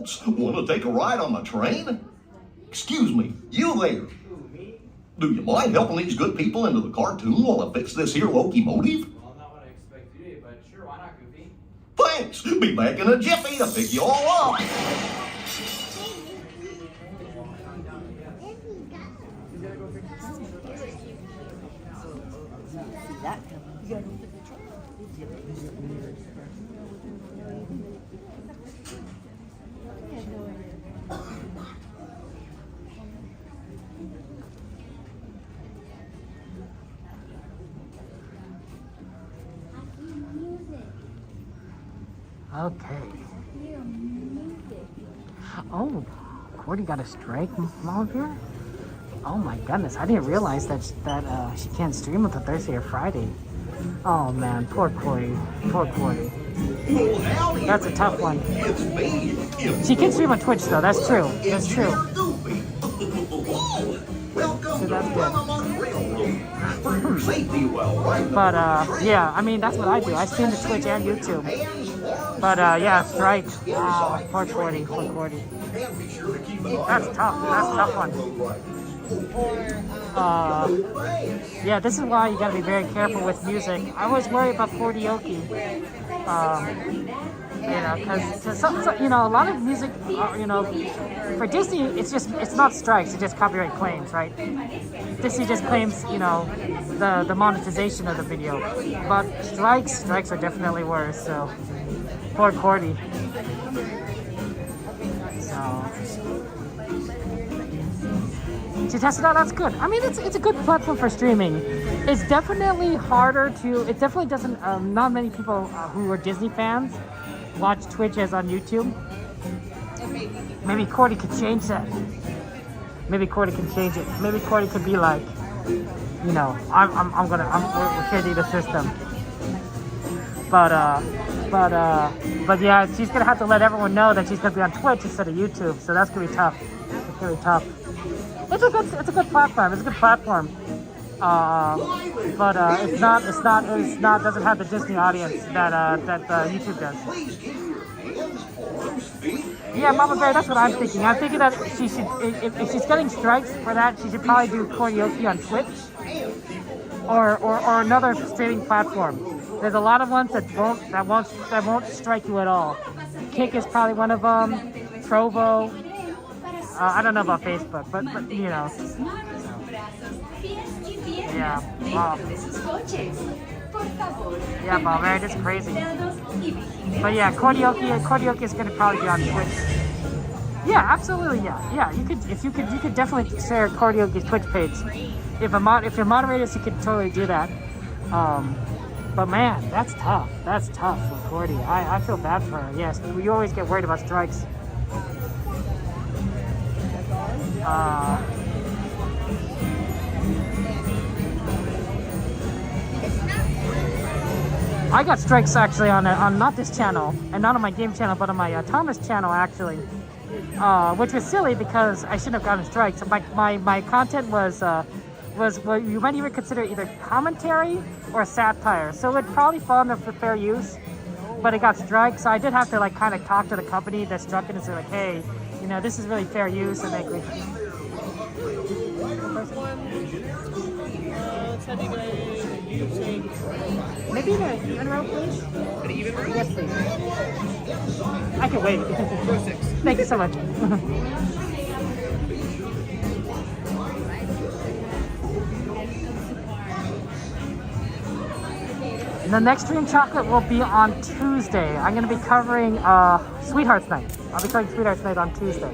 folks. Want to take a ride on the train? Excuse me, you there. Do you mind helping these good people into the cartoon while I fix this here locomotive? Well, not what I expected, but sure, why not, Goofy? Thanks. Be back in a jiffy to pick you all up. Okay. Oh, Cordy got a strike mom here? Oh my goodness, I didn't realize that she can't stream until Thursday or Friday. Oh man, poor Cordy. Poor Cordy. That's a tough one. She can stream on Twitch though, that's true. That's true. So that's good. But yeah, I mean that's what I do. I stream to Twitch and YouTube. But yeah, strike. Wow, poor Cordy, poor Cordy. That's tough. That's a tough one. Yeah, this is why you gotta be very careful with music. I always worry about karaoke. You know, because you know, a lot of music, you know, for Disney, it's not strikes, it's just copyright claims, right? Disney just claims, you know, the monetization of the video. But strikes are definitely worse. So poor Cordy. So she tested out. That's good. I mean, it's a good platform for streaming. It's definitely harder to. It definitely doesn't. Not many people who are Disney fans watch Twitch as on YouTube. Maybe Cordy could change that. Maybe Cordy can change it. Maybe Cordy could be like, you know, we're changing the system. But yeah, she's gonna have to let everyone know that she's gonna be on Twitch instead of YouTube. So that's gonna be tough. It's gonna be tough. It's a good platform. It's a good platform. But it doesn't have the Disney audience that YouTube does. Yeah, Mama Bear, that's what I'm thinking. I'm thinking that she should, if she's getting strikes for that, she should probably do karaoke on Twitch or another streaming platform. There's a lot of ones that won't strike you at all. Kick is probably one of them. Trovo. I don't know about Facebook, but you know. Yeah. Wow. Yeah, Bob, man, it's crazy. But yeah, karaoke is gonna probably be on Twitch. Yeah, absolutely. Yeah. You could definitely share karaoke's Twitch page. If you're moderators, you could totally do that. But man, that's tough. That's tough for Cordy. I feel bad for her. Yes, we always get worried about strikes. I got strikes actually on not this channel and not on my game channel, but on my Thomas channel actually, which was silly because I shouldn't have gotten strikes. My content was what you might even consider either commentary or satire, so it would probably fall under fair use, but it got strikes. So I did have to like kind of talk to the company that struck it and say like, hey, you know, this is really fair use, and they agreed. Maybe the even row, please. An even row? Yes, please. I can wait. Row 6. Thank you so much. The next Dream Chocolate will be on Tuesday. I'm going to be covering Sweethearts Night. I'll be covering Sweethearts Night on Tuesday.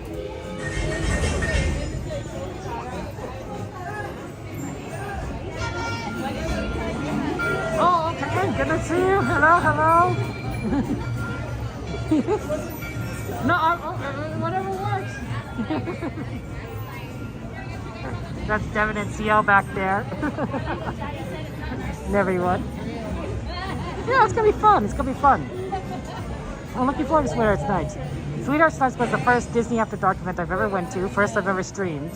Oh, okay. Good to see you. Hello. No, whatever works. That's Devin and CL back there. And everyone. Yeah, it's gonna be fun. I'm looking forward to Sweethearts Night. Sweethearts Night was the first Disney After Dark event I've ever went to, first I've ever streamed.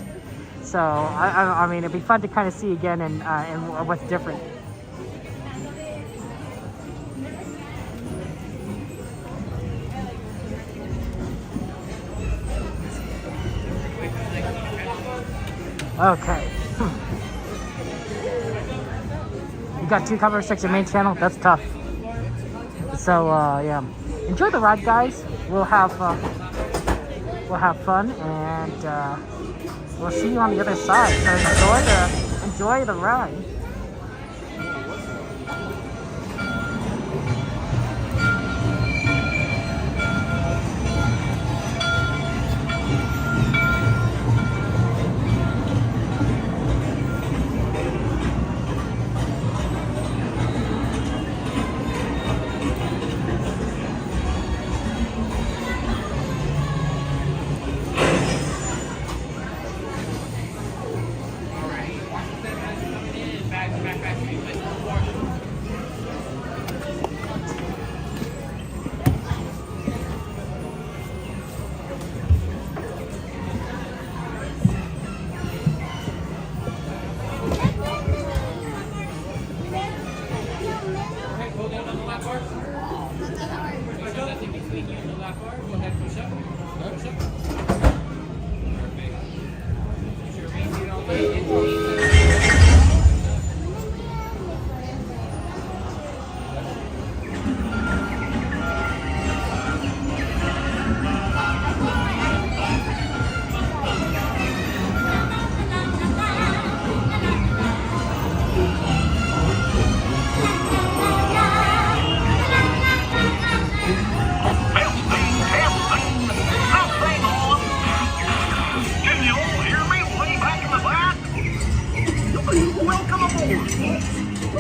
So I mean, it'd be fun to kind of see again and what's different. Okay. You got 2 cover sticks your main channel? That's tough. So, yeah. Enjoy the ride, guys. We'll have fun, and we'll see you on the other side. So enjoy the ride.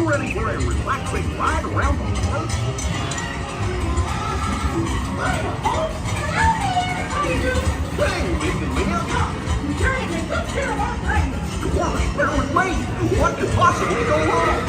Ready for a relaxing ride around the park? Hey, Big and Mia! You're better with me! What could possibly go wrong?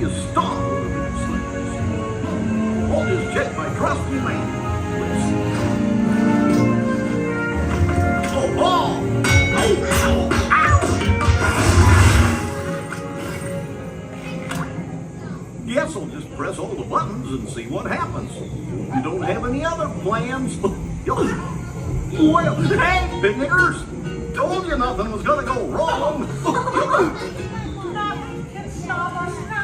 you stop one of these things? Hold his jet by trusty man. Oh, oh! Guess I'll just press all the buttons and see what happens. You don't have any other plans? Well, hey, picnickers! Told you nothing was gonna go wrong. Nothing can stop us now.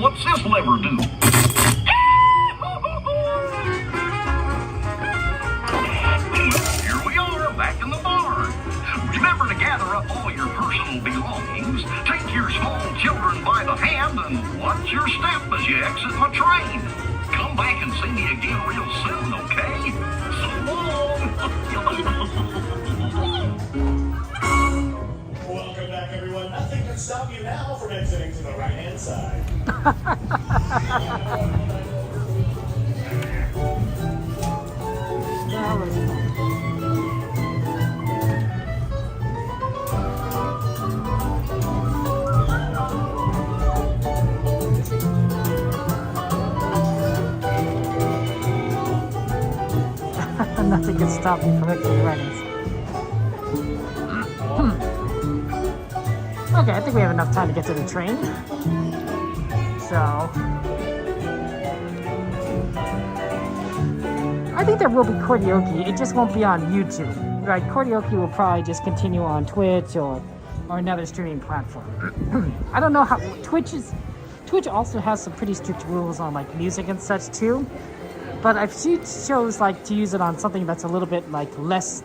What's this lever do? Here we are, back in the barn. Remember to gather up all your personal belongings, take your small children by the hand, and watch your step as you exit my train. Come back and see me again real soon, okay? So long! Welcome back, everyone. Nothing can stop you now from exiting to the right-hand side. Nothing can stop me from exiting right inside. Okay, I think we have enough time to get to the train. So I think there will be karaoke. It just won't be on YouTube, right? Karaoke will probably just continue on Twitch or another streaming platform. I don't know how Twitch also has some pretty strict rules on like music and such too. But I've seen shows like to use it on something that's a little bit like less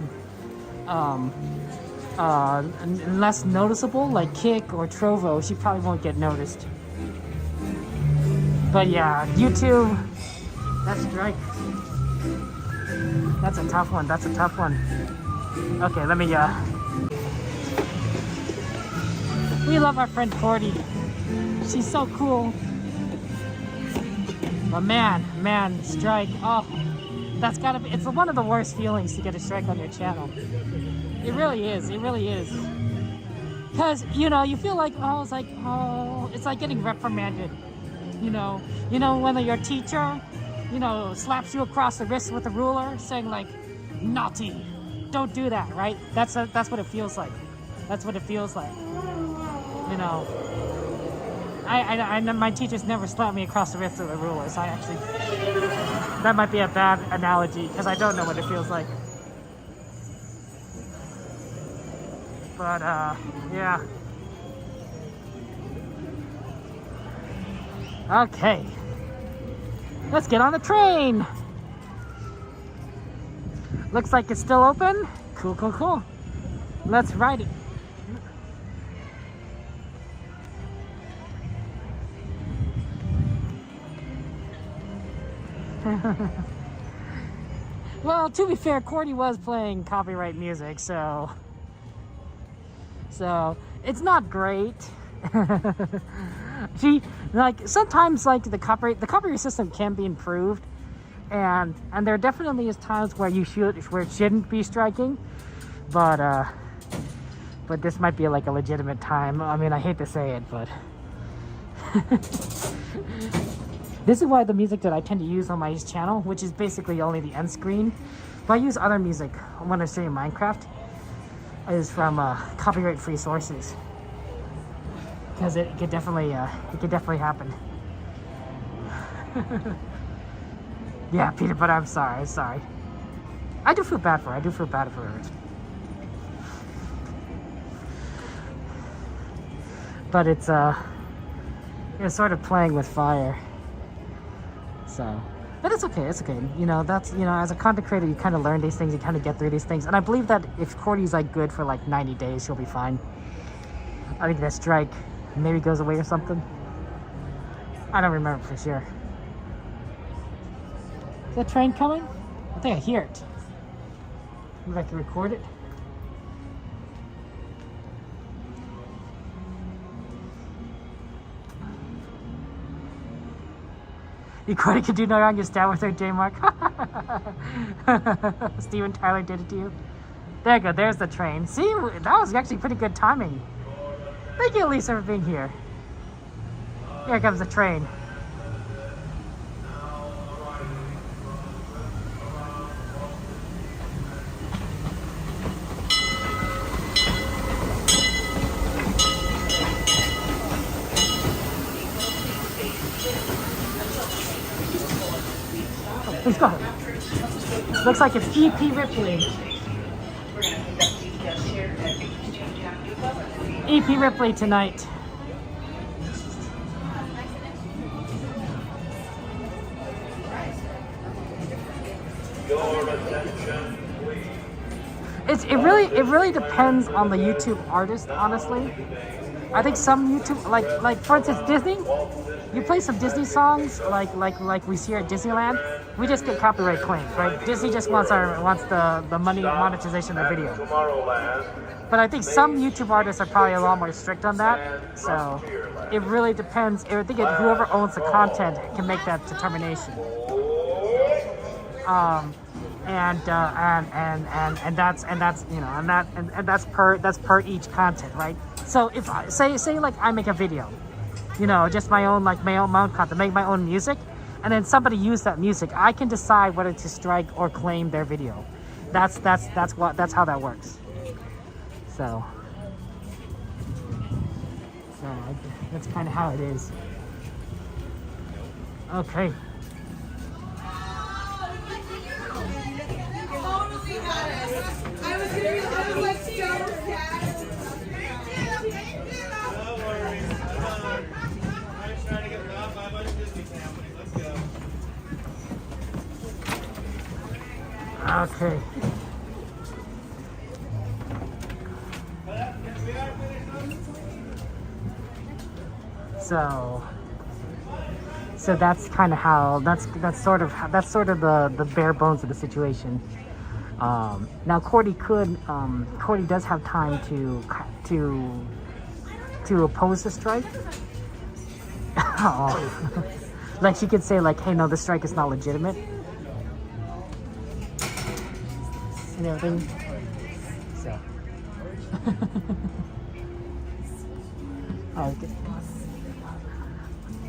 less noticeable, like Kick or Trovo. She probably won't get noticed. But yeah, YouTube, that's right. That's a tough one. That's a tough one. Okay, let me we love our friend Cordy. She's so cool. But man, strike. Oh, that's gotta be, it's one of the worst feelings to get a strike on your channel. It really is. It really is. Because, you know, you feel like, it's like getting reprimanded. You know, when your teacher, slaps you across the wrist with a ruler saying like, naughty, don't do that, right? That's what it feels like. That's what it feels like. You know, I my teachers never slapped me across the wrist with a ruler, so that might be a bad analogy because I don't know what it feels like. But yeah. Okay. Let's get on the train. Looks like it's still open. Cool, cool, cool. Let's ride it. Well, to be fair, Cordy was playing copyright music, so it's not great. She, like, sometimes, like, the copyright system can be improved, and there definitely is times where it shouldn't be striking, but this might be like a legitimate time. I mean, I hate to say it, but this is why the music that I tend to use on my channel, which is basically only the end screen, but I use other music when I stream Minecraft, is from copyright-free sources, because it could definitely happen. Yeah, peanut butter. I'm sorry. I do feel bad for her. But it's sort of playing with fire. So, but it's okay. You know, as a content creator, you kind of learn these things, you kind of get through these things, and I believe that if Cordy's like good for like 90 days, she'll be fine. I think that strike maybe goes away or something. I don't remember for sure. Is that train coming? I think I hear it. Maybe I can record it. You could do no wrong, you stab with her, J Mark. Steven Tyler did it to you. There you go, there's the train. See, that was actually pretty good timing. Thank you, Lisa, for being here. Here comes the train. Please go ahead. Looks like it's EP Ripley. EP Ripley tonight. Your attention, please. It really depends on the YouTube artist, honestly. I think some YouTube, like for instance Disney, you play some Disney songs like we see here at Disneyland, we just get copyright claims, right? Disney just wants the money monetization of the video. But I think some YouTube artists are probably a lot more strict on that. So it really depends. I think whoever owns the content can make that determination. That's per each content, right? So if say like I make a video, you know, just my own content, make my own music, and then somebody use that music, I can decide whether to strike or claim their video. That's how that works. So that's kind of how it is. Okay. Okay. So that's kind of how that's sort of the bare bones of the situation. Now Cordy does have time to oppose the strike. Oh. Like she could say like, hey, no, the strike is not legitimate. And everything. So. Okay.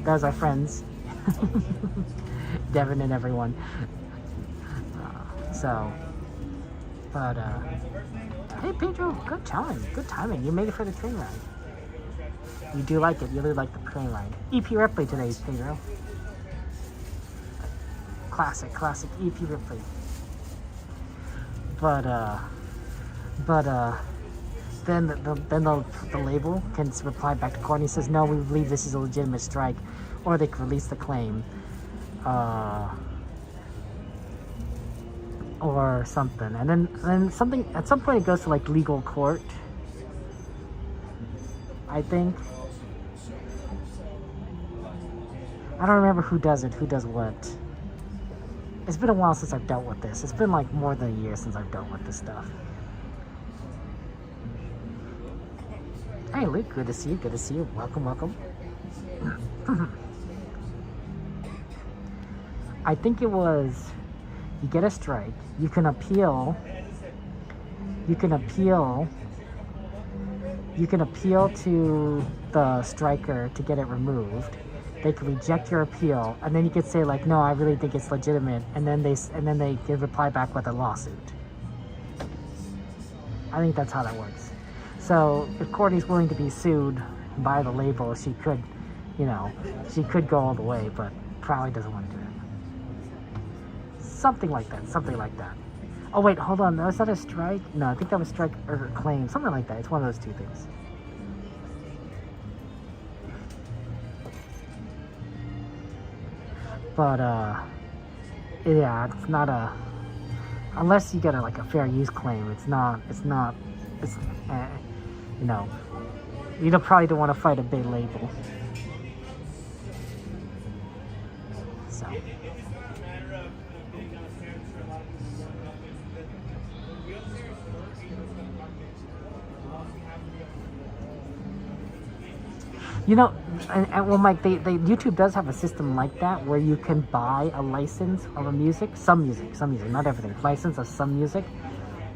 Those are friends. Devin and everyone. Hey Pedro, good timing. You made it for the train ride. You do like it. You really like the train ride. EP Ripley today, Pedro. Classic EP Ripley. But then the label can reply back to court and he says, no, we believe this is a legitimate strike, or they can release the claim, or something. And then something at some point it goes to like legal court, I think. I don't remember who does it, who does what. It's been a while since I've dealt with this. It's been like more than a year since I've dealt with this stuff. Hey Luke, good to see you, good to see you. Welcome, welcome. I think it was, you get a strike, you can appeal to the striker to get it removed. They can reject your appeal, and then you could say like, no, I really think it's legitimate, and then they can reply back with a lawsuit. I think that's how that works. So if Courtney's willing to be sued by the label, she could, she could go all the way, but probably doesn't want to do it. Something like that, something like that. Oh wait, hold on, was that a strike? No, I think that was strike or claim, something like that. It's one of those two things. But, yeah, it's not a, unless you get like a fair use claim, you probably don't want to fight a big label. So. Well, Mike, YouTube does have a system like that where you can buy a license of some music, not everything, license of some music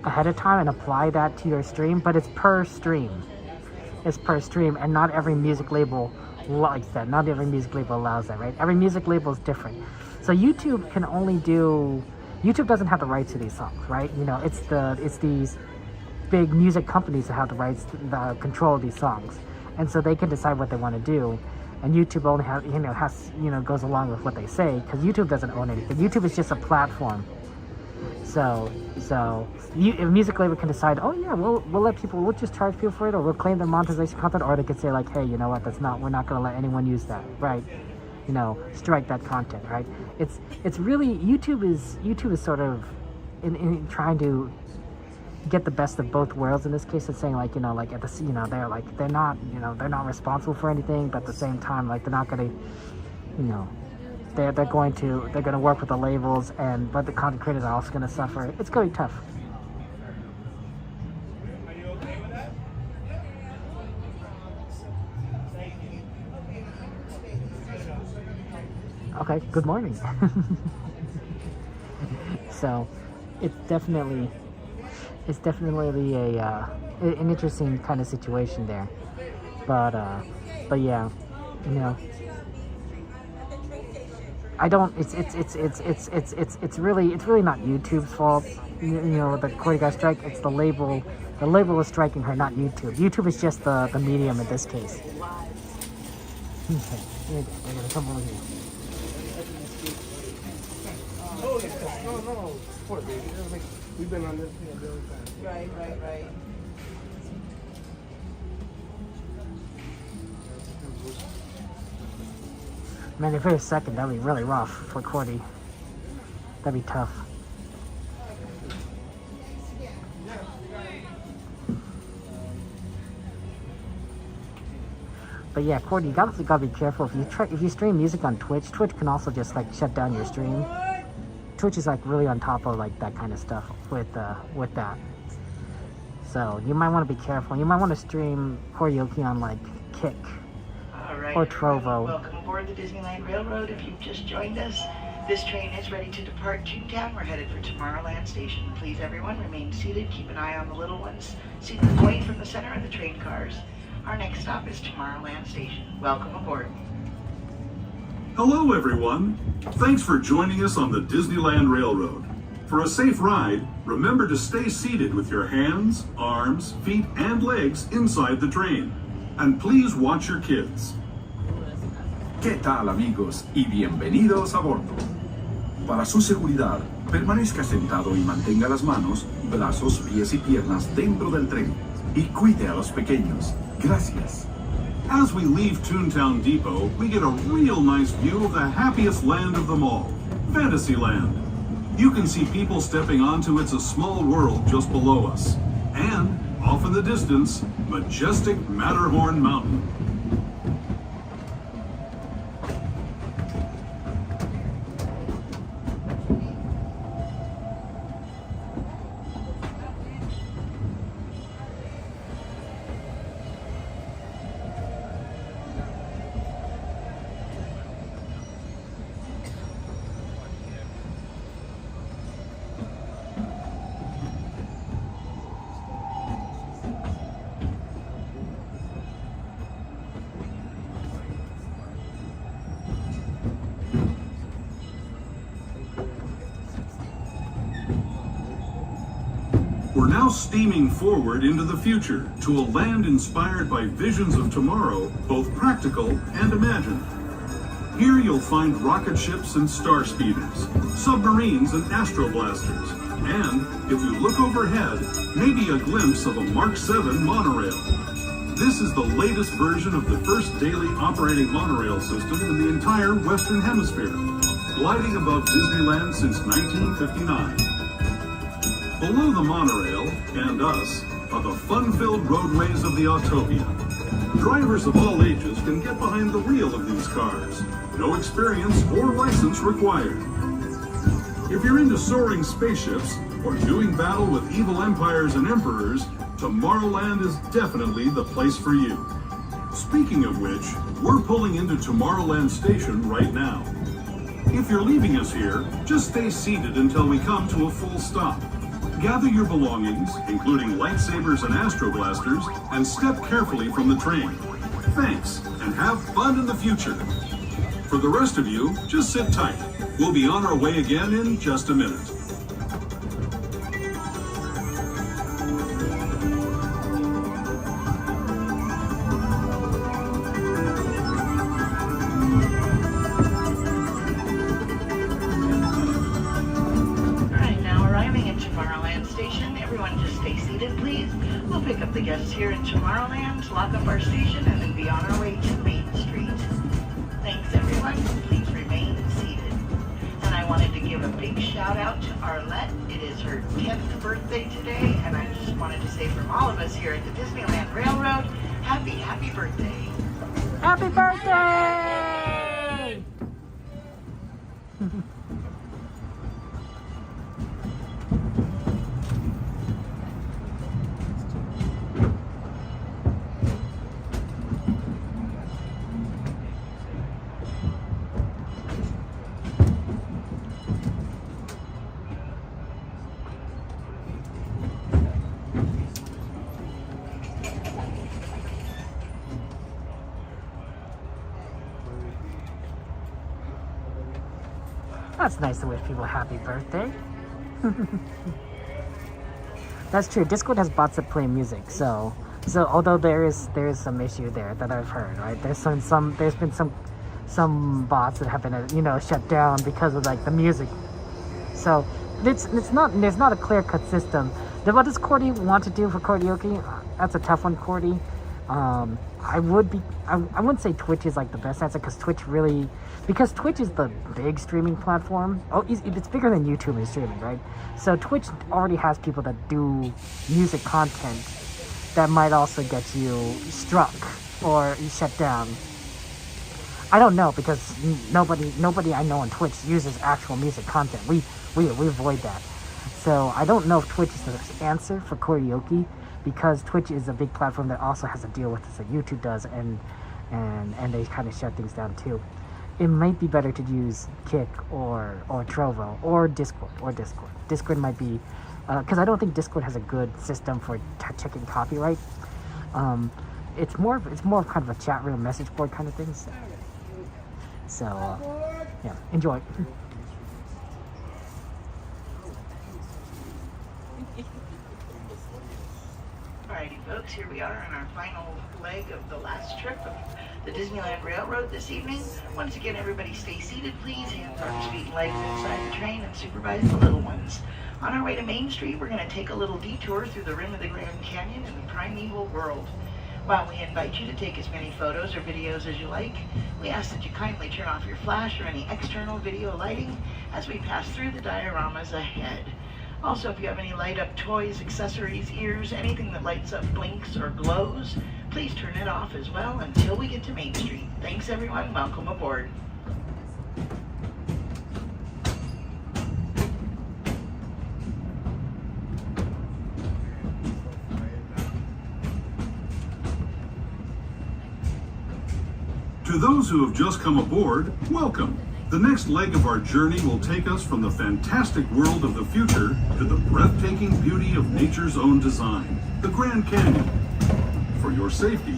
ahead of time and apply that to your stream, but it's per stream. And not every music label likes that. Not every music label allows that, right? Every music label is different. So YouTube doesn't have the rights to these songs, right? It's these big music companies that have the rights, the control of these songs. And so they can decide what they want to do, and YouTube only goes along with what they say, because YouTube doesn't own anything. YouTube is just a platform. So a music label can decide, oh yeah, we'll just charge people for it, or we'll claim their monetization content, or they could say like, hey, you know what, we're not going to let anyone use that, right? Strike that content, right? It's really, YouTube is sort of in trying to get the best of both worlds in this case. It's saying like, at the, they're not responsible for anything, but at the same time, like, they're not going to, they're going to work with the labels, but the content creators are also going to suffer. It's going to be tough. Okay, good morning. So it's definitely an interesting kind of situation there, but yeah, I don't. It's really not YouTube's fault. The Corey guy strike. It's the label. The label is striking her, not YouTube. YouTube is just the medium in this case. Okay, we're gonna come over here. Oh yeah, no, support, baby. We've been on this the other time. Right. Man, if it was second, that'd be really rough for Cordy. That'd be tough. But yeah, Cordy, you gotta be careful. If you stream music on Twitch, Twitch can also just like shut down your stream. Twitch is like really on top of like that kind of stuff with that. So you might want to be careful. You might want to stream karaoke on like Kick or Trovo. Welcome aboard the Disneyland Railroad. If you've just joined us, this train is ready to depart Toontown. We're headed for Tomorrowland Station. Please, everyone, remain seated. Keep an eye on the little ones. See them away from the center of the train cars. Our next stop is Tomorrowland Station. Welcome aboard. Hello, everyone. Thanks for joining us on the Disneyland Railroad. For a safe ride, remember to stay seated with your hands, arms, feet, and legs inside the train. And please watch your kids. ¿Qué tal, amigos? Y bienvenidos a bordo. Para su seguridad, permanezca sentado y mantenga las manos, brazos, pies y piernas dentro del tren. y cuide a los pequeños. Gracias. As we leave Toontown Depot, we get a real nice view of the happiest land of them all, Fantasyland. You can see people stepping onto It's a Small World just below us. And, off in the distance, majestic Matterhorn Mountain. We're now steaming forward into the future to a land inspired by visions of tomorrow, both practical and imagined. Here you'll find rocket ships and star speeders, submarines and astroblasters, and, if you look overhead, maybe a glimpse of a Mark 7 monorail. This is the latest version of the first daily operating monorail system in the entire Western Hemisphere, gliding above Disneyland since 1959. Below the monorail, and us, are the fun-filled roadways of the Autopia. Drivers of all ages can get behind the wheel of these cars. No experience or license required. If you're into soaring spaceships or doing battle with evil empires and emperors, Tomorrowland is definitely the place for you. Speaking of which, we're pulling into Tomorrowland Station right now. If you're leaving us here, just stay seated until we come to a full stop. Gather your belongings, including lightsabers and astroblasters, and step carefully from the train. Thanks, and have fun in the future. For the rest of you, just sit tight. We'll be on our way again in just a minute. Pick up the guests here in Tomorrowland, lock up our station, and then be on our way to Main Street. Thanks, everyone. Please remain seated. And I wanted to give a big shout out to Arlette. It is her 10th birthday today, and I just wanted to say from all of us here at the Disneyland Railroad, happy birthday. Happy birthday! That's nice to wish people happy birthday. That's true. Discord has bots that play music, so although there is some issue there that I've heard, right? There's been some bots that have been shut down because of like the music. So there's not a clear cut system. Then what does Cordy want to do for karaoke? That's a tough one, Cordy. I wouldn't say Twitch is like the best answer because Twitch is the big streaming platform. Oh, it's bigger than YouTube in streaming, right? So Twitch already has people that do music content that might also get you struck or shut down. I don't know because nobody I know on Twitch uses actual music content. We avoid that. So I don't know if Twitch is the answer for karaoke, because Twitch is a big platform that also has to deal with this that YouTube does, and they kind of shut things down too. It might be better to use Kick or Trovo or Discord. Discord might be, because I don't think Discord has a good system for checking copyright. It's more of kind of a chat room message board kind of thing. So yeah, enjoy. Alrighty folks, here we are on our final leg of the last trip of the Disneyland Railroad this evening. Once again, everybody stay seated, please. Hands, arms, feet, and legs inside the train and supervise the little ones. On our way to Main Street, we're going to take a little detour through the rim of the Grand Canyon and the primeval world. While we invite you to take as many photos or videos as you like, we ask that you kindly turn off your flash or any external video lighting as we pass through the dioramas ahead. Also, if you have any light-up toys, accessories, ears, anything that lights up, blinks, or glows, please turn it off as well until we get to Main Street. Thanks, everyone. Welcome aboard. To those who have just come aboard, welcome. The next leg of our journey will take us from the fantastic world of the future to the breathtaking beauty of nature's own design, the Grand Canyon. For your safety,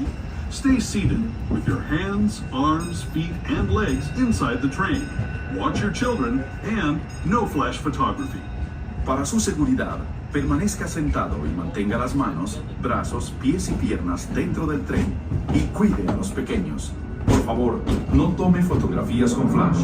stay seated with your hands, arms, feet, and legs inside the train. Watch your children and no flash photography. Para su seguridad, permanezca sentado y mantenga las manos, brazos, pies y piernas dentro del tren y cuide a los pequeños. Por favor, no tome fotografías con flash.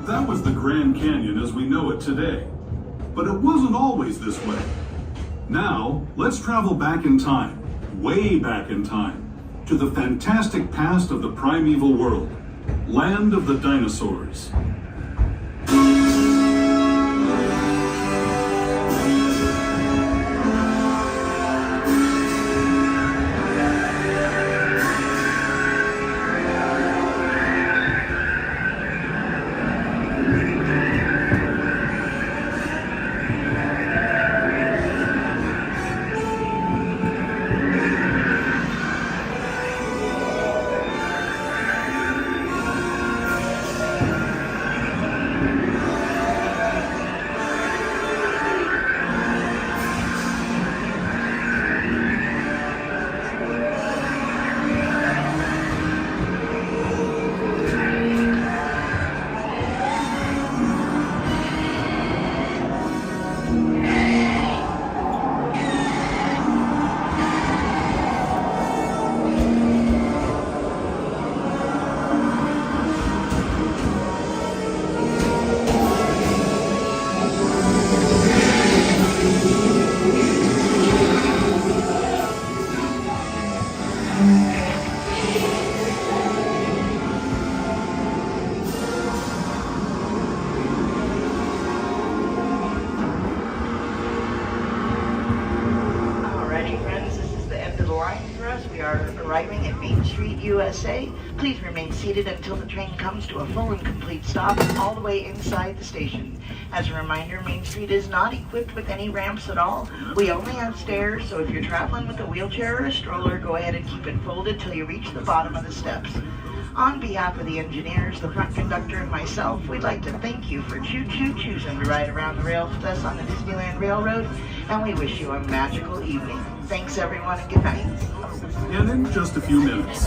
That was the Grand Canyon as we know it today. But it wasn't always this way. Now, let's travel back in time, way back in time, to the fantastic past of the primeval world, land of the dinosaurs. Arriving at Main Street, USA. Please remain seated until the train comes to a full and complete stop all the way inside the station. As a reminder, Main Street is not equipped with any ramps at all. We only have stairs, so if you're traveling with a wheelchair or a stroller, go ahead and keep it folded till you reach the bottom of the steps. On behalf of the engineers, the front conductor, and myself, we'd like to thank you for choosing to ride around the rails with us on the Disneyland Railroad, and we wish you a magical evening. Thanks, everyone, and good night. And in just a few minutes,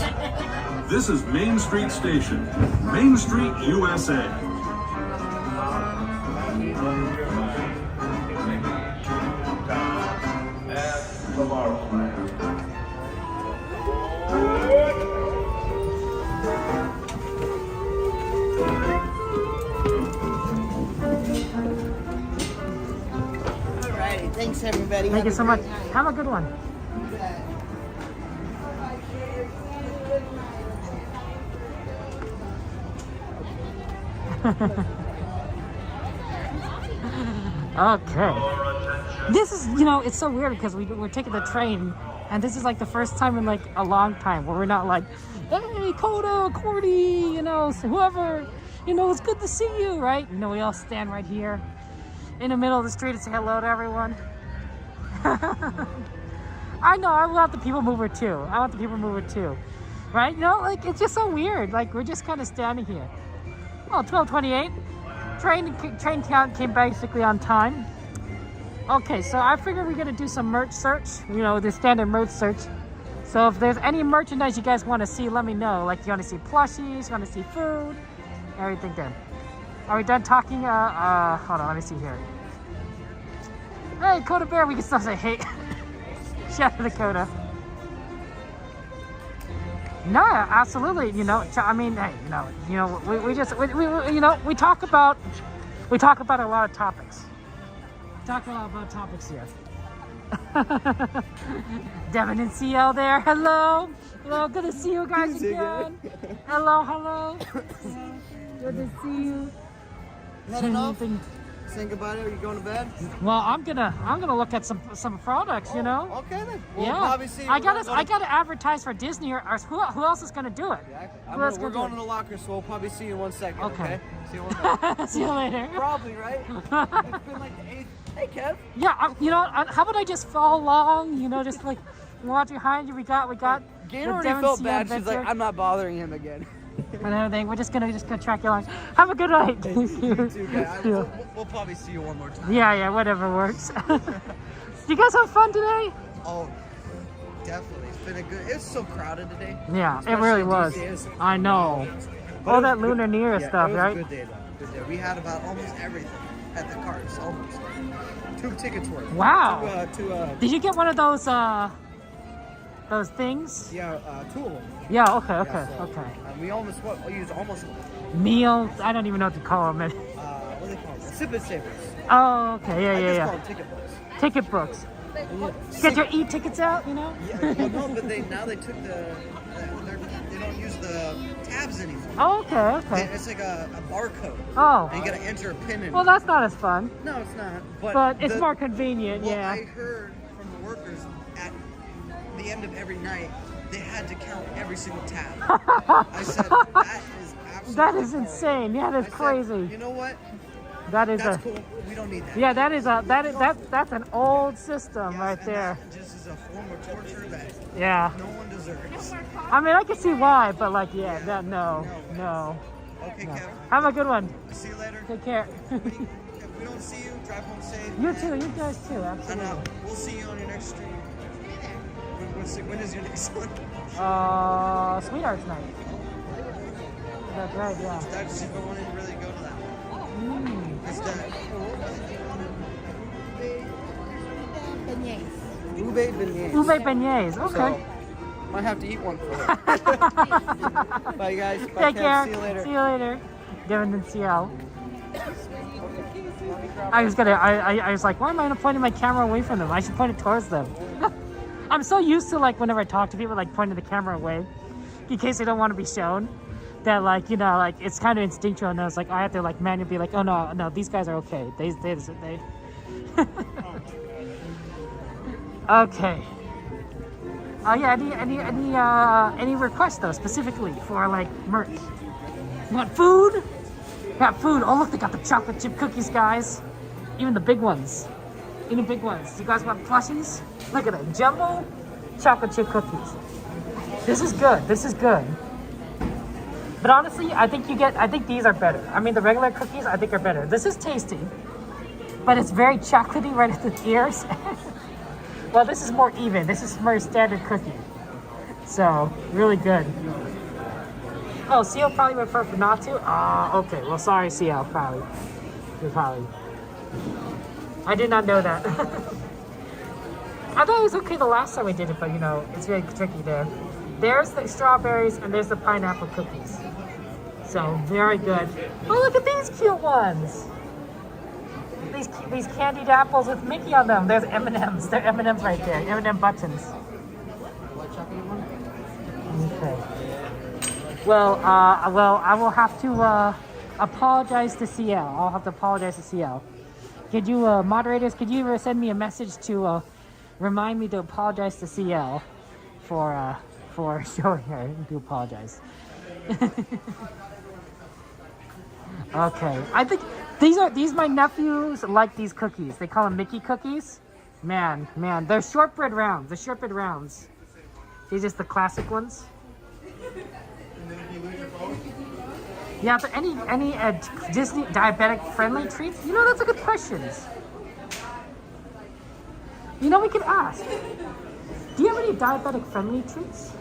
this is Main Street Station, Main Street, USA. Alrighty, thanks everybody. Thank you so much. Have a good one. Okay. This is, you know, it's so weird because we're taking the train, and this is like the first time in like a long time where we're not like, hey, Coda, Cordy, you know, whoever, you know, it's good to see you, right? You know, we all stand right here in the middle of the street and say hello to everyone. I know, I want the people mover too. I want the people mover too. Right? You know, like, it's just so weird. Like, we're just kind of standing here. Oh, 12:28. Train count came basically on time. Okay, so I figured we're gonna do some merch search. You know, the standard merch search. So if there's any merchandise you guys want to see, let me know. Like, you want to see plushies, you want to see food, everything there. Are we done talking? Hold on, let me see here. Hey, Coda Bear, we can still say hey. Shout out to Coda. No, absolutely. You know, I mean, hey, no, you know, we you know, we talk about a lot of topics. Talk a lot about topics here. Devin and CL there. Hello. Hello. Good to see you guys again. Hello. Hello. Good to see you. Heading off? Saying goodbye to you, going to bed? Well, I'm gonna look at some products, you know. Okay then. Well, Yeah. obviously I gotta advertise for Disney or who else is gonna do it? we're going to the locker, so we'll probably see you in 1 second. Okay. See you in 1 second. See you later. Probably, right? It's been like the 8th. Hey, Kev. Yeah, you know, how about I just follow along? You know, just like watch behind you. We got. Gator the already Devin felt CL bad. She's adventure like, I'm not bothering him again. and everything. We're just gonna track you along. Have a good night. You too, guys. We'll probably see you one more time. Yeah, whatever works. You guys have fun today? Oh, definitely. It's been a good. It's so crowded today. Yeah, it Especially really was. these days. I know. But All it that was Lunar good. New Year Yeah, stuff, it was right? a good day, though. Good day. We had about almost everything at the carts. Almost 2 tickets worth. Wow. To Did you get one of those things? Yeah, 2 of them. Yeah. Okay. We used almost Meals. I don't even know what to call them. what do they call them? Sip and savers. Oh, okay. I just Yeah. call them ticket books. Ticket books. Get your e-tickets out, you know? Yeah, well, no, but they took they don't use the tabs anymore. Oh, okay. It's like a barcode. Oh. And you gotta enter a pin in. Well, that's not as fun. No, it's not. But it's more convenient, well, yeah. I heard from the workers at the end of every night, they had to count every single tab. I said, that is absolutely That is insane. Yeah, that's crazy. You know what? That's cool. We don't need that. Yeah, that's an old system right there. That just is a form of torture that no one deserves. I mean, I can see why, but like, no. Okay, No. Kevin. Have a good one. See you later. Take care. If we don't see you, drive home safe. You too. You guys too. Absolutely. And we'll see you on your next stream. When is your next one? Sweetheart's night. That's right. Yeah. That's just been wanting to really go to that one. It's that. Ube beignets. Ube beignets. Okay. So, might have to eat one for her. Bye, guys. Bye, Take Kev. care. See you later. See you later. Devin and CL. I was like, why am I not pointing my camera away from them? I should point it towards them. I'm so used to, like, whenever I talk to people, like, pointing the camera away in case they don't want to be shown, that, like, you know, like, it's kind of instinctual, and I was like, I have to, like, manually be like, oh no, these guys are okay. They okay. Yeah, any requests though, specifically for like merch? You want food? Got food. Oh look, they got the chocolate chip cookies, guys. Even the big ones. You guys want plushies? Look at it, jumbo chocolate chip cookies. This is good. But honestly, I think these are better. I mean, the regular cookies I think are better. This is tasty, but it's very chocolatey right at the ears. Well, this is more even. This is more standard cookie. So, really good. Oh, CL probably would prefer not to? Okay. Well, sorry, CL, probably. I did not know that. I thought it was okay the last time we did it, but, you know, it's very tricky there. There's the strawberries, and there's the pineapple cookies. So, very good. Oh, look at these cute ones. These candied apples with Mickey on them. There's M&Ms. They're M&Ms right there. M&M buttons. Okay. Well, I will have to apologize to CL. I'll have to apologize to CL. Could you, moderators, could you send me a message to remind me to apologize to CL for showing her? I do apologize. Okay, I think these my nephews like these cookies. They call them Mickey cookies. Man, they're shortbread rounds. They're shortbread rounds. These are just the classic ones. And then if you lose your phone? Yeah, but any Disney diabetic friendly treats? You know, that's a good question. You know, we could ask. Do you have any diabetic friendly treats?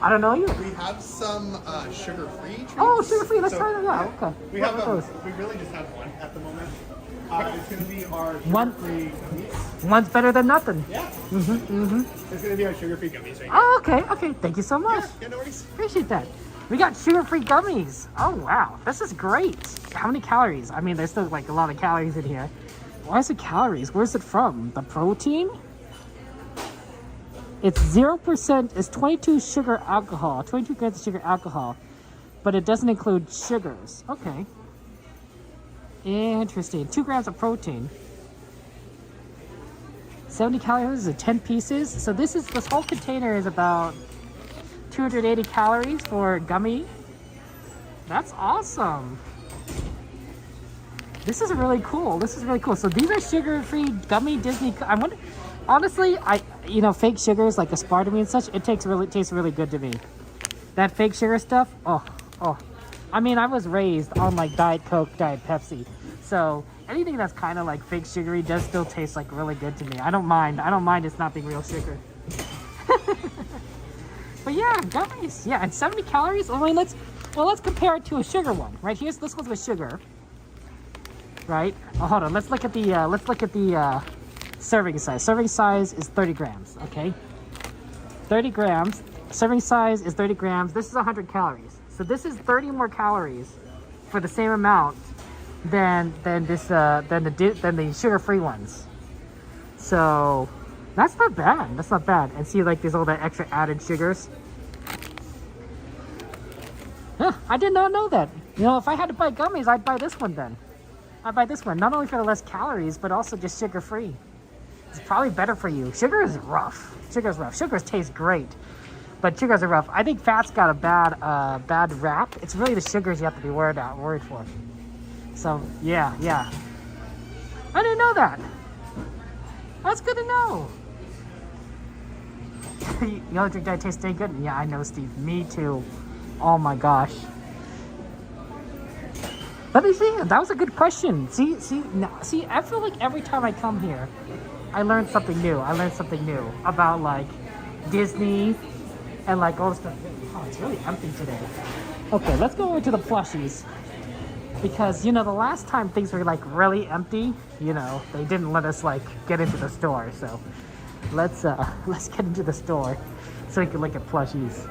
I don't know you. We have some sugar-free treats. Oh, sugar-free. Let's try that out. Okay. We What have are those? we really just have one at the moment. It's going to be our One- sugar-free gummies. One's better than nothing. Yeah. Mm-hmm. It's going to be our sugar-free gummies right now. Oh, okay. Thank you so much. Yeah, no worries. Appreciate that. We got sugar-free gummies. Oh, wow. This is great. How many calories? I mean, there's still like a lot of calories in here. Why is it calories? Where's it from? The protein? It's 0%. It's 22 sugar alcohol. 22 grams of sugar alcohol. But it doesn't include sugars. Okay. Interesting. 2 grams of protein. 70 calories is 10 pieces. So this whole container is about 280 calories for a gummy. That's awesome. This is really cool. So these are sugar-free gummy Disney. I wonder, honestly, fake sugars like aspartame and such, it tastes really good to me. That fake sugar stuff, oh. I mean, I was raised on like Diet Coke, Diet Pepsi. So anything that's kind of like fake sugary does still taste like really good to me. I don't mind it's not being real sugar. But yeah, gummies. Yeah, and 70 calories. I mean, let's compare it to a sugar one. Right, this one's with sugar. Right? Oh, hold on. Let's look at the serving size. Serving size is 30 grams. Okay. 30 grams. Serving size is 30 grams. This is 100 calories. So this is 30 more calories for the same amount than the sugar-free ones. So that's not bad. And see, like, there's all that extra added sugars. Huh, I did not know that. You know, if I had to buy gummies, I'd buy this one then. I'd buy this one, not only for the less calories, but also just sugar-free. It's probably better for you. Sugar is rough. Sugars taste great, but sugars are rough. I think fat's got a bad rap. It's really the sugars you have to be worried for. So, yeah. I didn't know that. That's good to know. You don't think that tastes any good? Yeah, I know, Steve. Me too. Oh my gosh. Let me see. That was a good question. See. I feel like every time I come here, I learn something new. About like Disney and like all this stuff. Oh, it's really empty today. Okay, let's go over to the plushies, because the last time things were like really empty, they didn't let us like get into the store. So let's get into the store so we can look at plushies.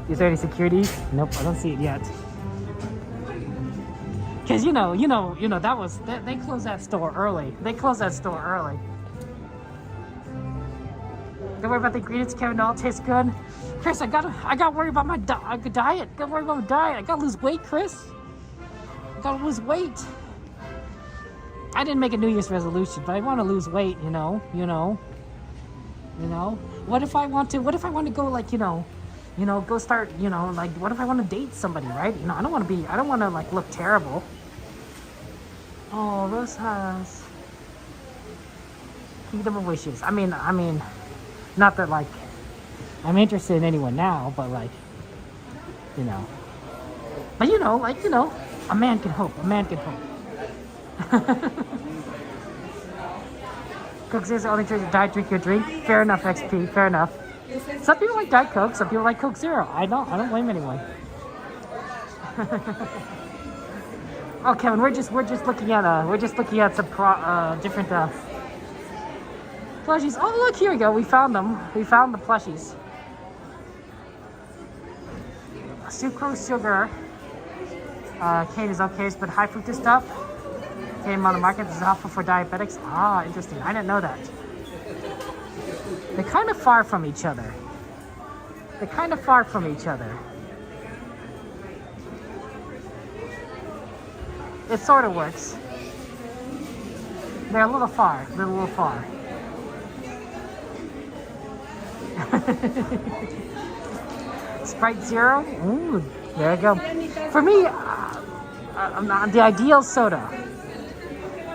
Is there any security? Nope, I don't see it yet. Cause they closed that store early. Don't worry about the ingredients, Kevin. All tastes good. Chris, I got worried about my diet. I gotta lose weight, Chris. I gotta lose weight. I didn't make a New Year's resolution, but I want to lose weight. What if I want to go like go start, like, what if I want to date somebody, right? I don't want to like look terrible. Oh, Rose has Kingdom of Wishes. I mean, not that like I'm interested in anyone now, but like, but a man can hope. Coke Zero's the only drink. Diet drink your drink. Fair enough, XP. Fair enough. Some people like Diet Coke. Some people like Coke Zero. I don't blame anyone. Oh, Kevin, we're just looking at some different plushies. Oh, look, here we go. We found them. We found the plushies. Sucrose sugar. Cane is okay, but high fructose stuff came on the market. This is helpful for diabetics. Ah, interesting. I didn't know that. They're kind of far from each other. It sort of works. They're a little far. They're a little far. Sprite Zero. Ooh, there you go. For me, the ideal soda.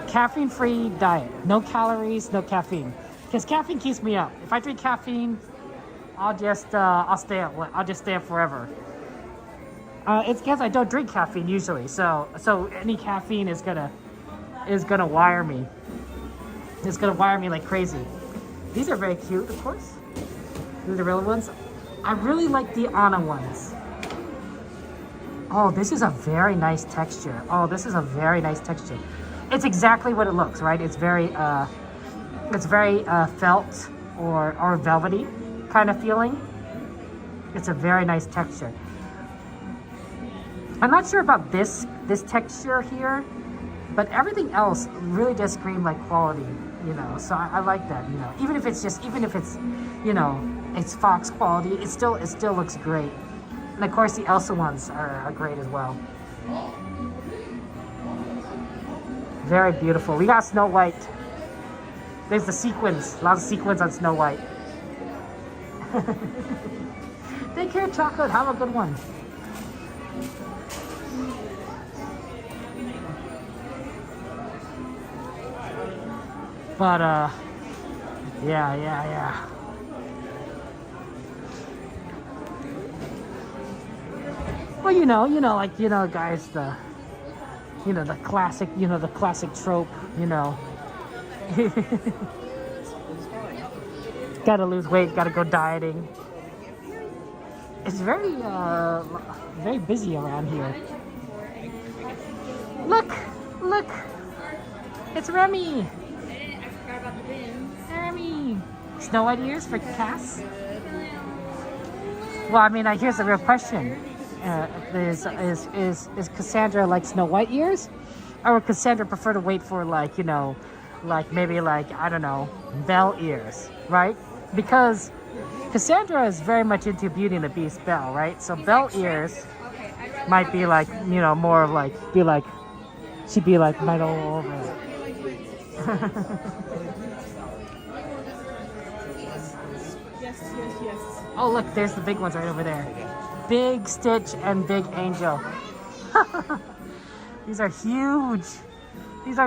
Caffeine-free diet. No calories, no caffeine. Because caffeine keeps me up. If I drink caffeine, I'll just stay up forever. It's because I don't drink caffeine usually, so any caffeine is gonna wire me. It's gonna wire me like crazy. These are very cute, of course. These are the real ones. I really like the Anna ones. Oh, this is a very nice texture. Oh, this is a very nice texture. It's exactly what it looks, right? It's very felt or velvety kind of feeling. It's a very nice texture. I'm not sure about this texture here, but everything else really does scream like quality, you know. So I like that, you know. Even if it's you know, it's Fox quality, it still looks great. And of course the Elsa ones are great as well. Very beautiful. We got Snow White. There's the sequins. A lot of sequins on Snow White. Take care, Chocolate. Have a good one. But, yeah. Well, you know, guys, the classic trope, you know. Gotta lose weight, gotta go dieting. It's very busy around here. Look! It's Remy! Remy! Snow White ears for Cass? Well, I mean, here's the real question. Is Cassandra like Snow White ears? Or would Cassandra prefer to wait for maybe I don't know, Belle ears, right? Because Cassandra is very much into Beauty and the Beast Belle, right? So Belle ears might be more of she'd be right all over it. Yes. Oh look, there's the big ones right over there. Big Stitch and Big Angel. These are huge. These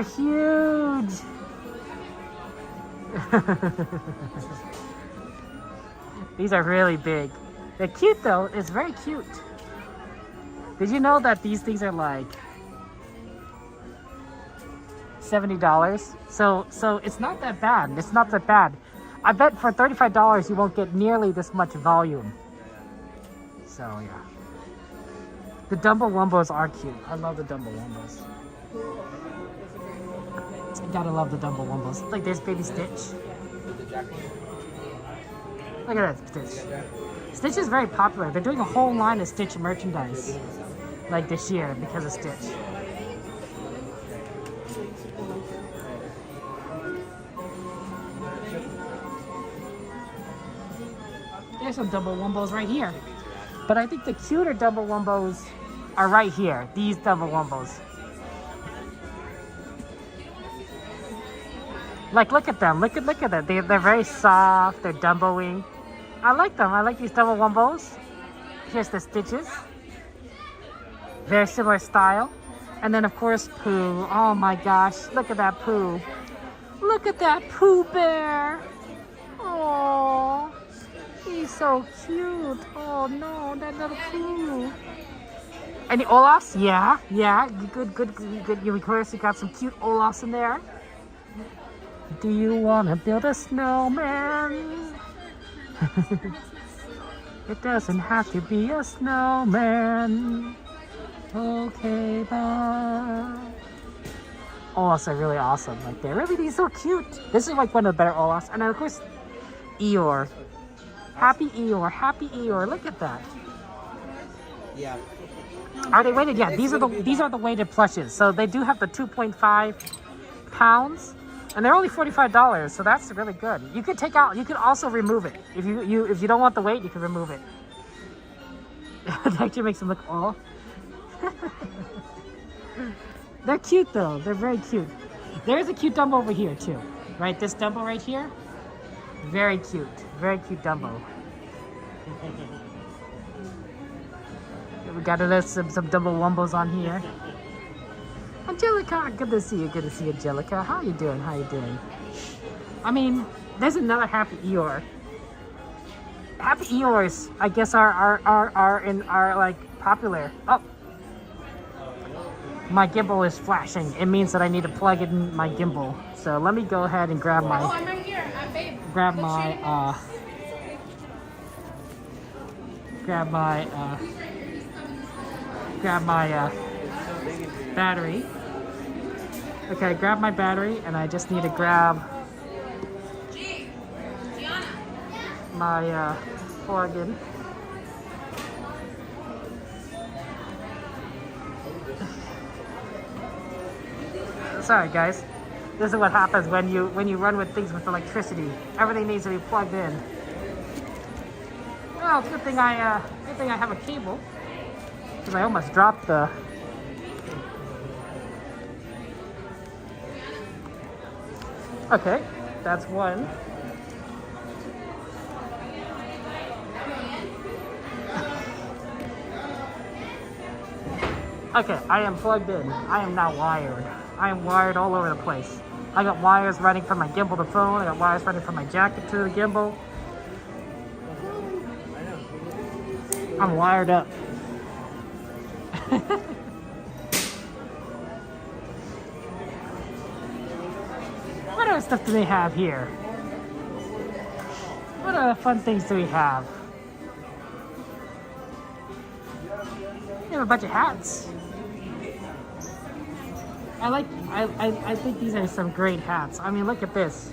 are really big. They're cute though. It's very cute. Did you know that these things are like $70? So it's not that bad. I bet for $35 you won't get nearly this much volume. So yeah. The Dumbo Wumbos are cute. I love the Dumbo Wumbos. I gotta love the Dumbo Wumbos. Like there's Baby Stitch. Look at that Stitch. Stitch is very popular. They're doing a whole line of Stitch merchandise like this year because of Stitch. There's some Dumbo Wumbos right here. But I think the cuter Dumbo Wumbos are right here. These Dumbo Wumbos. Like, look at them. Look at them. They're very soft. They're Dumbo-y. I like them. I like these Dumbo Wumbos. Here's the Stitches. Very similar style. And then, of course, Pooh. Oh, my gosh. Look at that Pooh. Look at that Pooh Bear. Oh. He's so cute. Oh no, that little Pooh. Any Olafs? Yeah. Good. You course you got some cute Olafs in there. Do you want to build a snowman? It doesn't have to be a snowman. Okay, bye. Olafs are really awesome. Like they're really so cute. This is like one of the better Olafs. And then of course, Eeyore. Happy Eeyore. Look at that. Yeah. Are they weighted? Yeah, these are the weighted plushes. So they do have the 2.5 pounds, and they're only $45. So that's really good. You could take out. You could also remove it if you don't want the weight. You can remove it. It actually makes them look all. They're cute though. They're very cute. There's a cute Dumbo over here too. Right, this Dumbo right here. Very cute. Very cute Dumbo. We got some Dumbo Wumbos on here. Angelica, good to see you. Good to see you, Angelica. How you doing? How you doing? I mean, there's another Happy Eeyore. Happy Eeyores, I guess, are like popular. Oh, my gimbal is flashing. It means that I need to plug in my gimbal. So let me go ahead and grab my. Oh, I'm right here. I'm babe. Grab my battery. Okay, grab my battery, and I just need to grab my organ. Sorry, guys. This is what happens when you run with things with electricity. Everything needs to be plugged in. Well, it's a good thing I have a cable, because I almost dropped the. Okay, that's one. Okay, I am plugged in. I am now wired. I am wired all over the place. I got wires running from my gimbal to phone. I got wires running from my jacket to the gimbal. I'm wired up. What other stuff do they have here? What other fun things do we have? We have a bunch of hats. I think these are some great hats. I mean, look at this.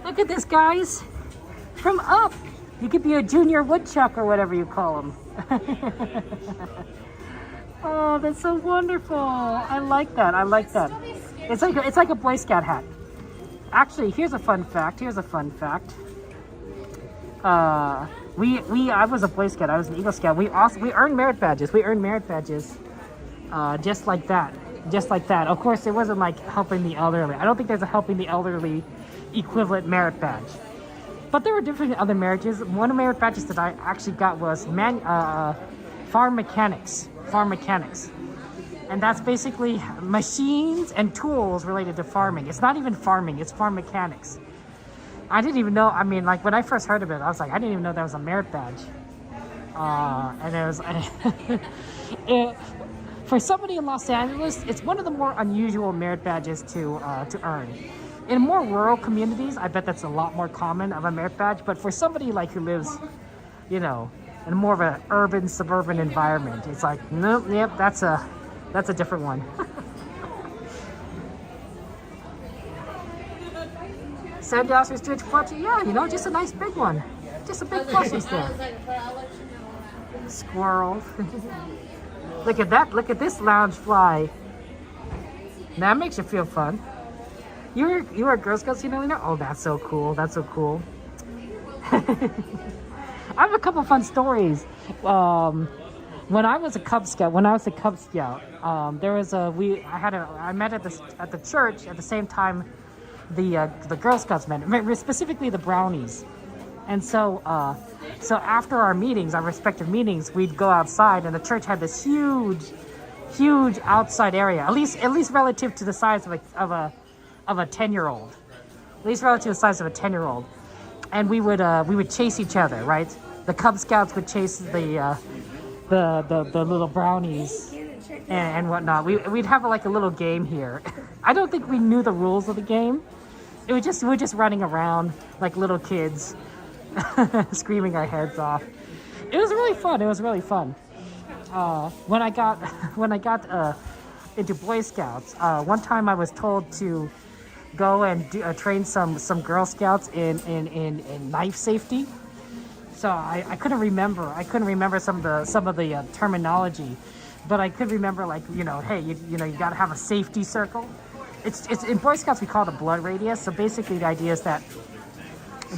Look at this, guys. From Up. You could be a junior woodchuck or whatever you call them. Oh, that's so wonderful. I like that. I like that. It's like a Boy Scout hat. Actually, here's a fun fact. Here's a fun fact. I was a Boy Scout. I was an Eagle Scout. We earned merit badges. We earned merit badges. Just like that. Just like that. Of course, it wasn't like helping the elderly. I don't think there's a helping the elderly equivalent merit badge. But there were different other marriages. One of the merit badges that I actually got was farm mechanics. Farm mechanics. And that's basically machines and tools related to farming. It's not even farming, it's farm mechanics. I didn't even know, I mean, like when I first heard of it, I was like, I didn't even know that was a merit badge. And it was, for somebody in Los Angeles, it's one of the more unusual merit badges to earn. In more rural communities, I bet that's a lot more common of a merit badge, but for somebody like who lives, you know, in more of an urban, suburban environment, it's like, nope, yep, that's a different one. Sandy Oscar's Twitch plushie, yeah, you know, just a nice big one. Just a big plushie there. Squirrel. Look at that, look at this lounge fly. That makes you feel fun. You were a Girl Scout, you know? Oh, that's so cool. That's so cool. I have a couple fun stories. When I was a Cub Scout, I met at the church at the same time the Girl Scouts met, specifically the Brownies. And so after our meetings, our respective meetings, we'd go outside, and the church had this huge outside area, at least relative to the size of a 10-year-old, at least relative to the size of a 10-year-old, and we would chase each other, right? The Cub Scouts would chase the little Brownies and whatnot. We'd have like a little game here. I don't think we knew the rules of the game. We're just running around like little kids, screaming our heads off. It was really fun. It was really fun. When I got into Boy Scouts, one time I was told to go and train some Girl Scouts in knife safety. So I couldn't remember some of the terminology, but I could remember, like, you know, hey, you got to have a safety circle. It's in Boy Scouts we call it a blood radius. So basically the idea is that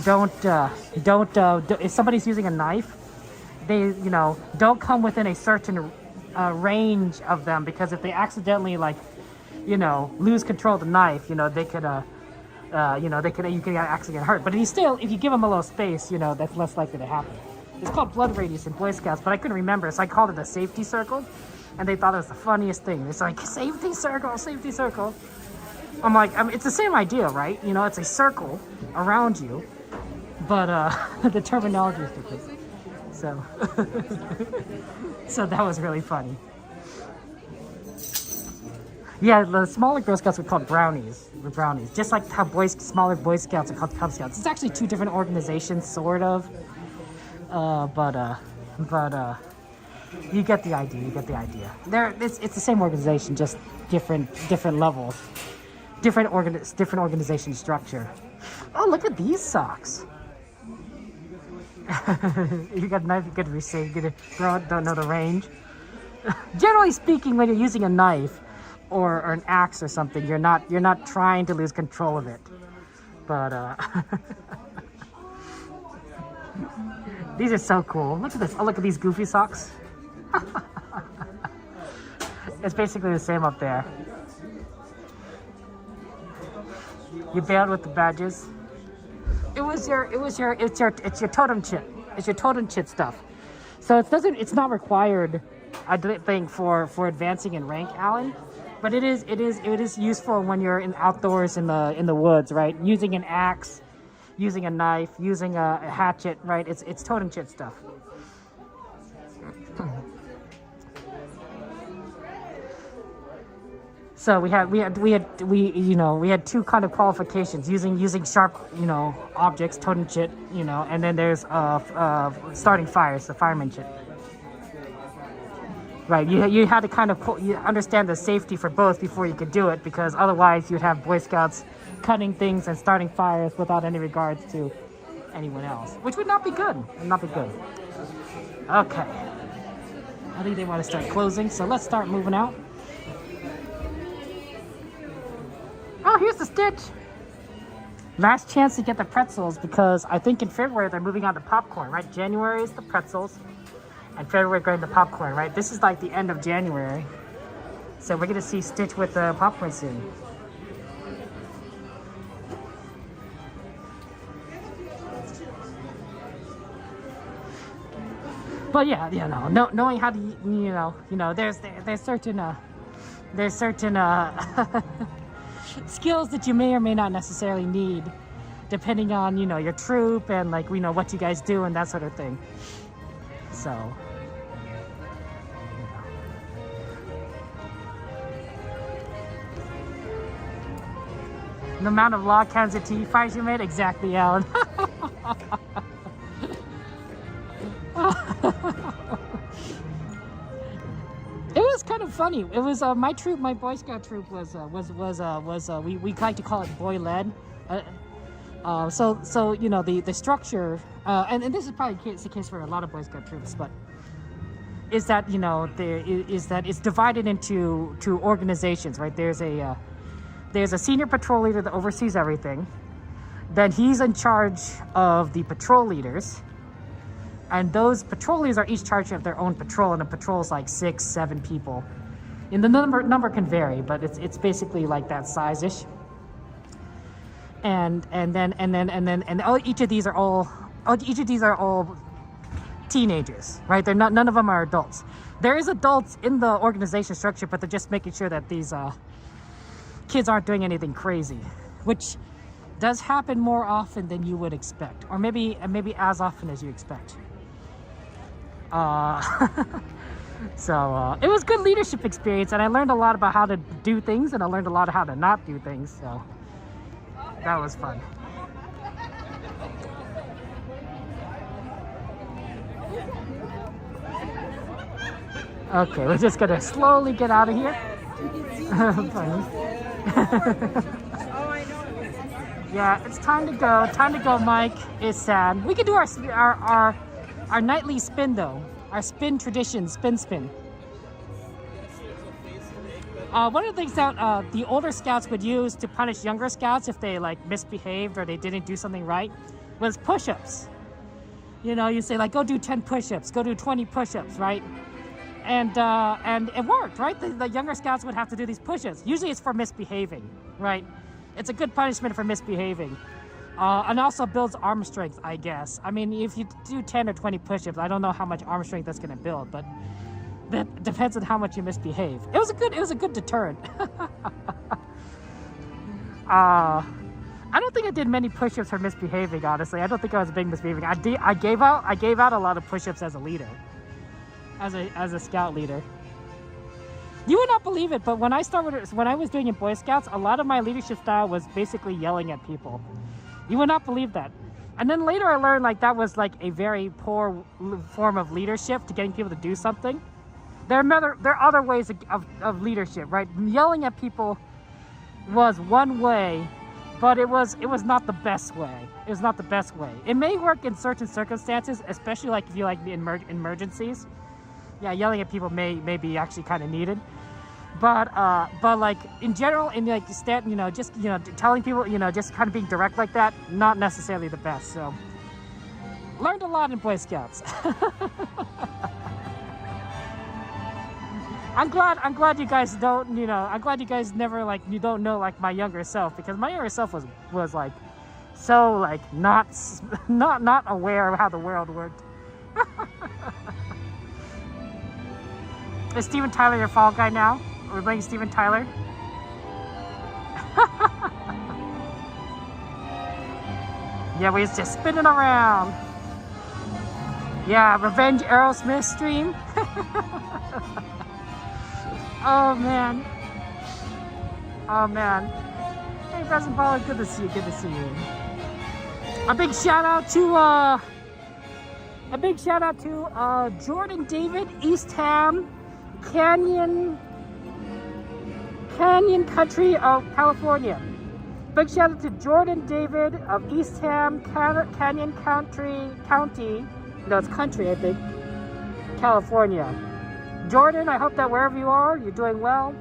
don't if somebody's using a knife, they don't come within a certain range of them, because if they accidentally, like, you know, lose control of the knife, you know, they could you can actually get hurt. But if you give them a little space, you know, that's less likely to happen. It's called blood radius in Boy Scouts, but I couldn't remember, so I called it a safety circle, and they thought it was the funniest thing. It's like, safety circle, safety circle. I'm like, it's the same idea, right? You know, it's a circle around you, but the terminology is different. So, so that was really funny. Yeah, the smaller Girl Scouts were called brownies. Brownies, just like how smaller Boy Scouts are called Cub Scouts. It's actually two different organizations, sort of. But you get the idea. You get the idea. It's the same organization, just different levels, different organization structure. Oh, look at these socks. You got a knife, you could receive, you could throw it, don't know the range. Generally speaking, when you're using a knife or an axe or something, you're not trying to lose control of it. But these are so cool. Look at this. Oh, look at these goofy socks. It's basically the same up there. You bailed with the badges. It's your totem chip. It's your totem chip stuff. So it's not required, I think, for advancing in rank, Alan. But it is useful when you're outdoors in the woods, right? Using an axe, using a knife, using a hatchet, right? It's totem chip stuff. So we had two kind of qualifications, using sharp, you know, objects, totem chip, you know, and then there's starting fires, the fireman chip. Right, you had to kind of understand the safety for both before you could do it, because otherwise you'd have Boy Scouts cutting things and starting fires without any regards to anyone else, which would not be good. Okay. I think they want to start closing, so let's start moving out. Oh, here's the Stitch. Last chance to get the pretzels, because I think in February they're moving on to popcorn, right? January is the pretzels, and February going to popcorn, right? This is like the end of January. So we're going to see Stitch with the popcorn soon. But yeah, knowing how to, there's certain skills that you may or may not necessarily need, depending on, your troop and what you guys do and that sort of thing. So, the amount of log cans of tea fires you made? Exactly, Alan. It was kind of funny. It was my troop, my Boy Scout troop was we like to call it boy led. So the structure, and this is probably the case for a lot of Boy Scout troops, but is that it's divided into two organizations, right? There's a senior patrol leader that oversees everything. Then he's in charge of the patrol leaders. And those patrol leaders are each charged of their own patrol, and a patrol is like 6-7 people. And the number can vary, but it's basically like that size-ish. And each of these are all teenagers, right? None of them are adults. There is adults in the organization structure, but they're just making sure that these kids aren't doing anything crazy, which does happen more often than you would expect, or maybe as often as you expect. So it was good leadership experience, and I learned a lot about how to do things, and I learned a lot of how to not do things, so that was fun. Okay, we're just gonna slowly get out of here. Yeah, it's time to go. Time to go, Mike. It's sad. We could do our nightly spin, though. Our spin tradition, spin. One of the things that the older scouts would use to punish younger scouts if they misbehaved or they didn't do something right was push-ups. You say go do 10 push-ups, go do 20 push-ups, right? and it worked, right? The younger scouts would have to do these push-ups. Usually it's for misbehaving, right? It's a good punishment for misbehaving. And also builds arm strength, I guess. I mean, if you do 10 or 20 push-ups, I don't know how much arm strength that's going to build, but that depends on how much you misbehave. It was a good deterrent. I don't think I did many push-ups for misbehaving, honestly. I don't think I was a big misbehaving. I gave out a lot of push-ups as a leader, as a scout leader. You would not believe it, but when I was doing in Boy Scouts, a lot of my leadership style was basically yelling at people. You would not believe that. And then later I learned like that was like a very poor form of leadership to getting people to do something. There are other ways of leadership, right? Yelling at people was one way, but it was not the best way. It was not the best way. It may work in certain circumstances, especially like if you like the emergencies. Yeah, yelling at people may be actually kind of needed. But like in general, in like telling people, just kind of being direct like that, not necessarily the best. So learned a lot in Boy Scouts. I'm glad you guys don't, I'm glad you guys never like, you don't know like my younger self, because my younger self was like so like not aware of how the world worked. Is Steven Tyler your fall guy now? We're playing Steven Tyler. Yeah, we're just spinning around. Yeah, Revenge Aerosmith stream. Oh man. Oh man. Hey, President Paula, good to see you. Good to see you. A big shout out to Jordan David, East Ham, Canyon Country of California. Big shout out to Jordan David of East Ham, Canyon County. No, it's country, I think. California. Jordan, I hope that wherever you are, you're doing well.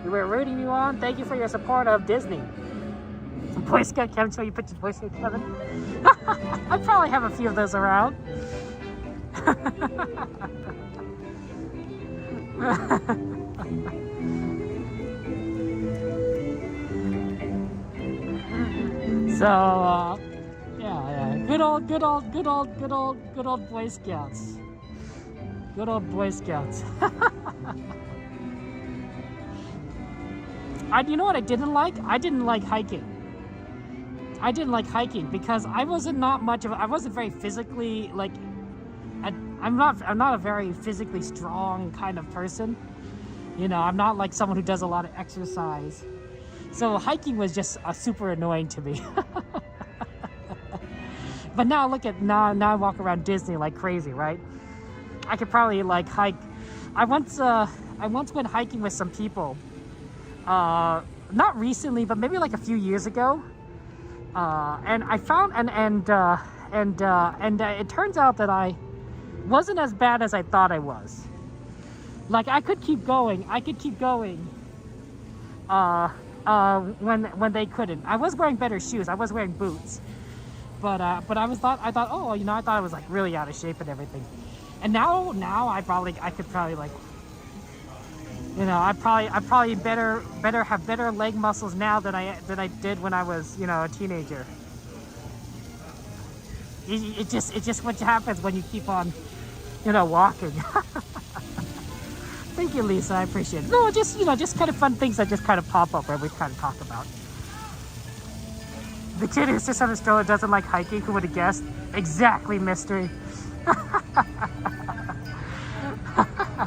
We're rooting you on. Thank you for your support of Disney. Boy Scout Kevin, show you pictures of Boy Scout Kevin. I probably have a few of those around. So, yeah. Good old Boy Scouts. Good old Boy Scouts. You know what I didn't like? I didn't like hiking. I didn't like hiking because I wasn't very physically like. I'm not a very physically strong kind of person. I'm not like someone who does a lot of exercise. So hiking was just super annoying to me. But now now I walk around Disney like crazy, right? I could probably like hike. I once went hiking with some people. Not recently, but maybe like a few years ago. And I found and it turns out that I wasn't as bad as I thought I was. Like I could keep going. When they couldn't. I was wearing better shoes. I was wearing boots. But I thought I thought I was like really out of shape and everything. And now I could probably like, I probably better have better leg muscles now than I did when I was, a teenager. It just what happens when you keep on, walking. Thank you, Lisa. I appreciate it. No, just kind of fun things that just kind of pop up where we kind of talk about. The kid who sits on the stroller doesn't like hiking. Who would have guessed? Exactly, mystery.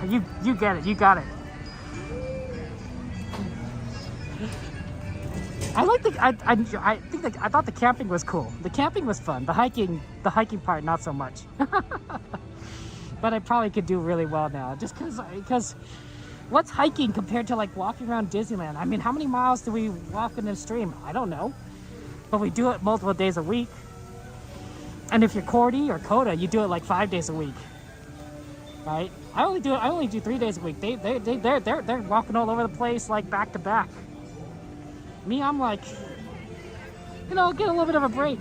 You get it. You got it. I thought the camping was cool. The camping was fun. The hiking part not so much. But I probably could do really well now, just because what's hiking compared to like walking around Disneyland? I mean, how many miles do we walk in the stream? I don't know, but we do it multiple days a week. And if you're Cordy or Coda, you do it like 5 days a week, right? I only do 3 days a week. They're walking all over the place like back to back. Me, I'm like, get a little bit of a break.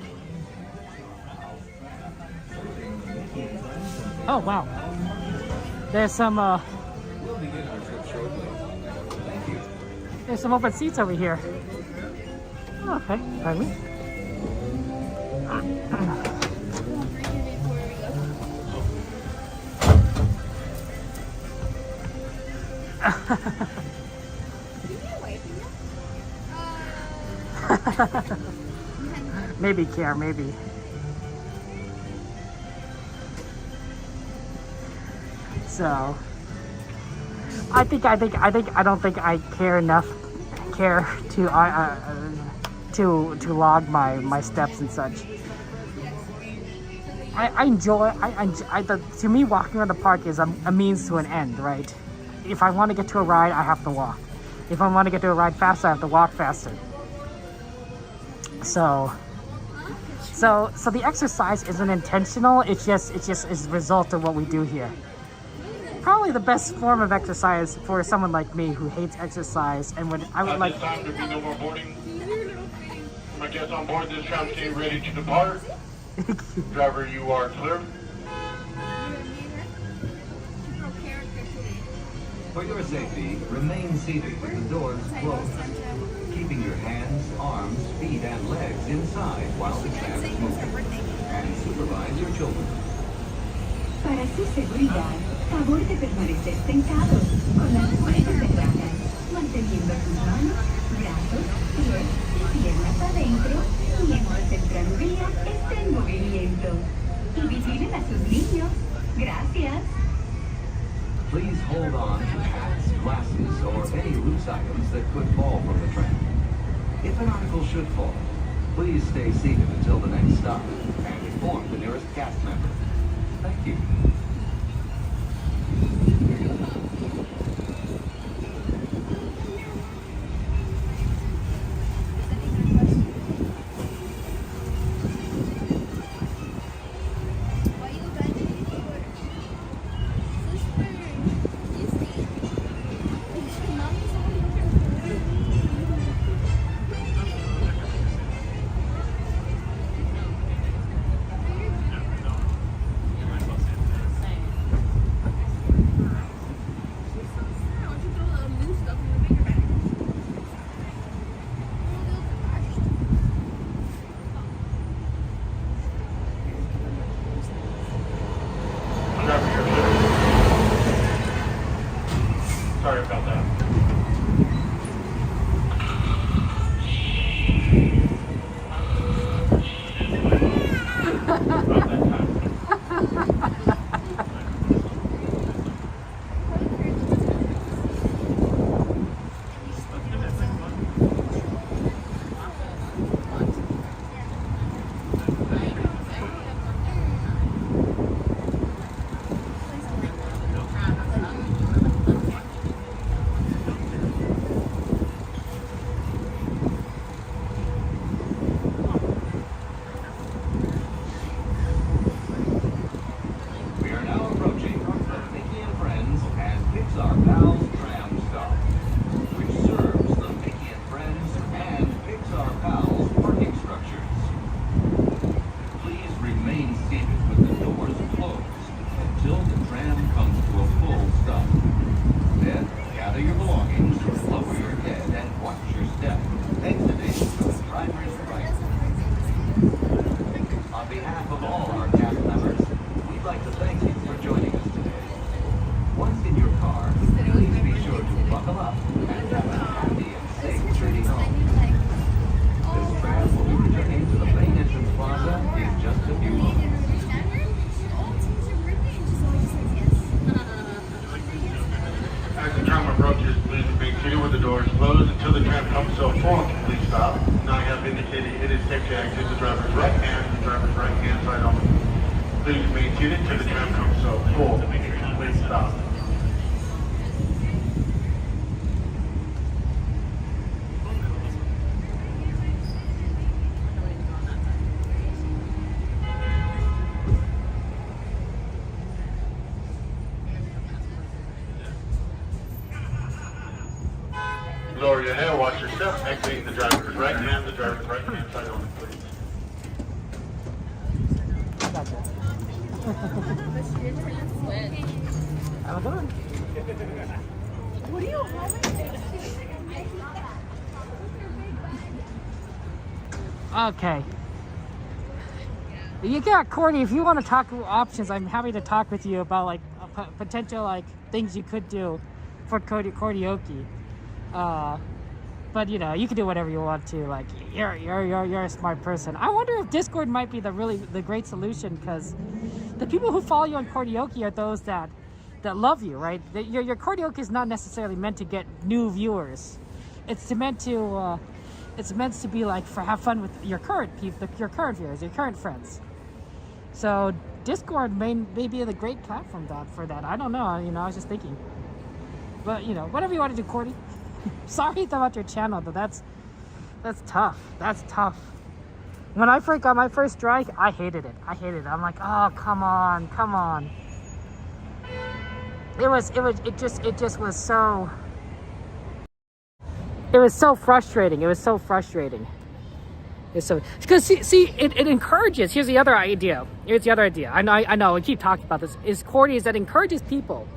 Oh wow, there's some There's some open seats over here. Oh, okay, pardon me. Maybe, Care, maybe. So I don't think I care to log my steps and such. To me, walking around the park is a means to an end, right? If I want to get to a ride, I have to walk. If I want to get to a ride faster, I have to walk faster. So the exercise isn't intentional. It's just is a result of what we do here. Probably the best form of exercise for someone like me who hates exercise and would like. At this time, there will be no more boarding. My guests on board this tram stay ready to depart. Driver, you are clear. For your safety, remain seated with the doors closed, keeping your hands, arms, feet, and legs inside while the tram is moving, and supervise your children. Para su seguridad, favor de permanecer sentados con las puertas cerradas, manteniendo sus manos, brazos, pies y piernas adentro mientras el tranvía esté en movimiento. Y vigilen a sus niños. Gracias. Please hold on to hats, glasses, or any loose items that could fall from the tram. If an article should fall, please stay seated until the next stop and inform the nearest cast member. Thank you. Sorry about that. Lower your head, watch your step, exiting the driver's right hand side only, please. How good. What are you having? Okay. You got Courtney. If you want to talk options, I'm happy to talk with you about like potential like things you could do for karaoke. But you know, you can do whatever you want to. Like you're a smart person. I wonder if Discord might be the great solution, because the people who follow you on karaoke are those that love you, right? Your karaoke is not necessarily meant to get new viewers. It's meant to be like have fun with your current people, your current viewers, your current friends. So Discord may be the great platform for that. I don't know. You know, I was just thinking. But you know, whatever you want to do, Courtney. Sorry about your channel, but that's tough. That's tough. When I first got my first strike, I hated it. I'm like, oh, come on. It just was so. It was so frustrating. It's so, because see, it encourages. Here's the other idea. I know. I keep talking about this. Is that encourages people.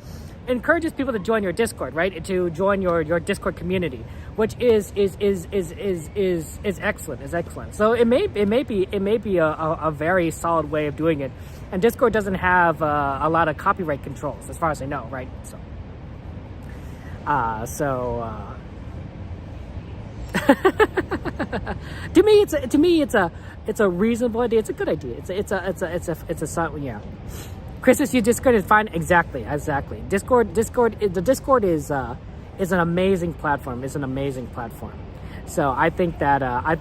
Encourages people to join your Discord, right? To join your Discord community, which is excellent. So it may be a very solid way of doing it. And Discord doesn't have a lot of copyright controls, as far as I know, right? To me, it's a reasonable idea. It's a good idea. It's a yeah. Chris, you Discord is fine. Exactly. Discord is an amazing platform. So I think that I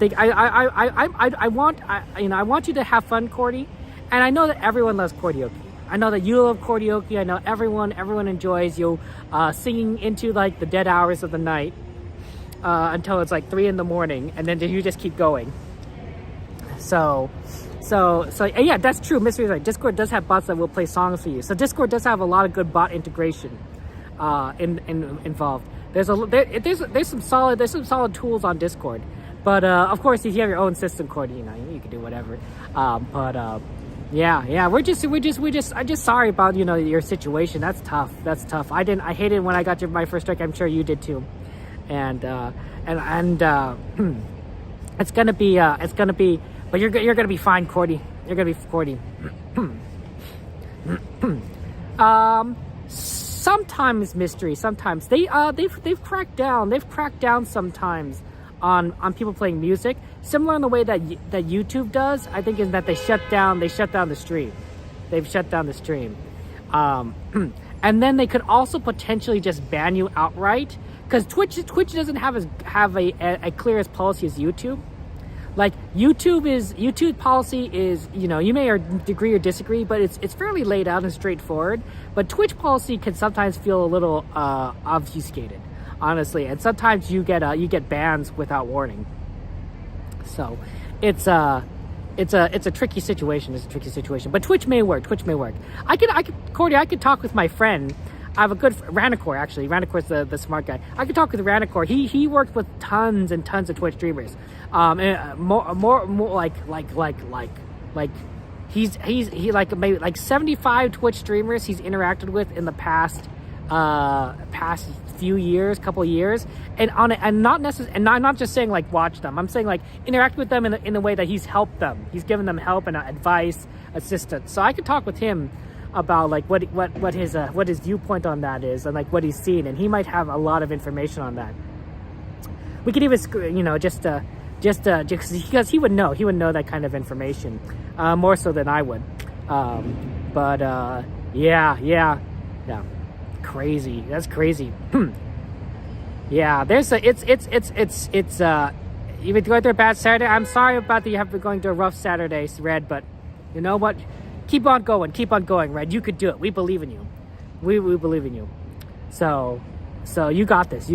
want you to have fun, Cordy, and I know that everyone loves karaoke. I know that you love karaoke. I know everyone enjoys you singing into like the dead hours of the night until it's like 3 in the morning, and then you just keep going. So yeah, that's true. Mystery is right. Discord does have bots that will play songs for you. So Discord does have a lot of good bot integration involved. There's some solid tools on Discord, but of course, if you have your own system, Cordy, you know, you can do whatever. Yeah, we're just sorry about, you know, your situation. That's tough. I hated it when I got my first strike. I'm sure you did too, and it's gonna be. But you're gonna be fine, Cordy. You're gonna be Cordy. Sometimes mystery. Sometimes they've cracked down. They've cracked down sometimes on people playing music, similar in the way that YouTube does. I think is that they shut down the stream. They've shut down the stream, and then they could also potentially just ban you outright, because Twitch doesn't have a clear as policy as YouTube. Like YouTube policy is, you know, you may agree or disagree, but it's fairly laid out and straightforward. But Twitch policy can sometimes feel a little obfuscated, honestly, and sometimes you get bans without warning. So it's a tricky situation. But Twitch may work. Cordy, I could talk with my friend. I have a good Ranicor, actually. Ranicor's the smart guy. I could talk with Ranicor. He worked with tons and tons of Twitch streamers. More like he's maybe like 75 Twitch streamers he's interacted with in the past few years, couple years, and I'm not just saying like watch them. I'm saying like interact with them in a way that he's helped them. He's given them help and advice, assistance. So I could talk with him about like what his viewpoint on that is, and like what he's seen, and he might have a lot of information on that. We could even, you know, just because he would know that kind of information more so than I would. Yeah, crazy. That's crazy. Yeah, it's you've been going through a bad Saturday. I'm sorry about that. You have been going through a rough Saturday, Red, but you know what? Keep on going, Red. You could do it. We believe in you. We believe in you. So you got this.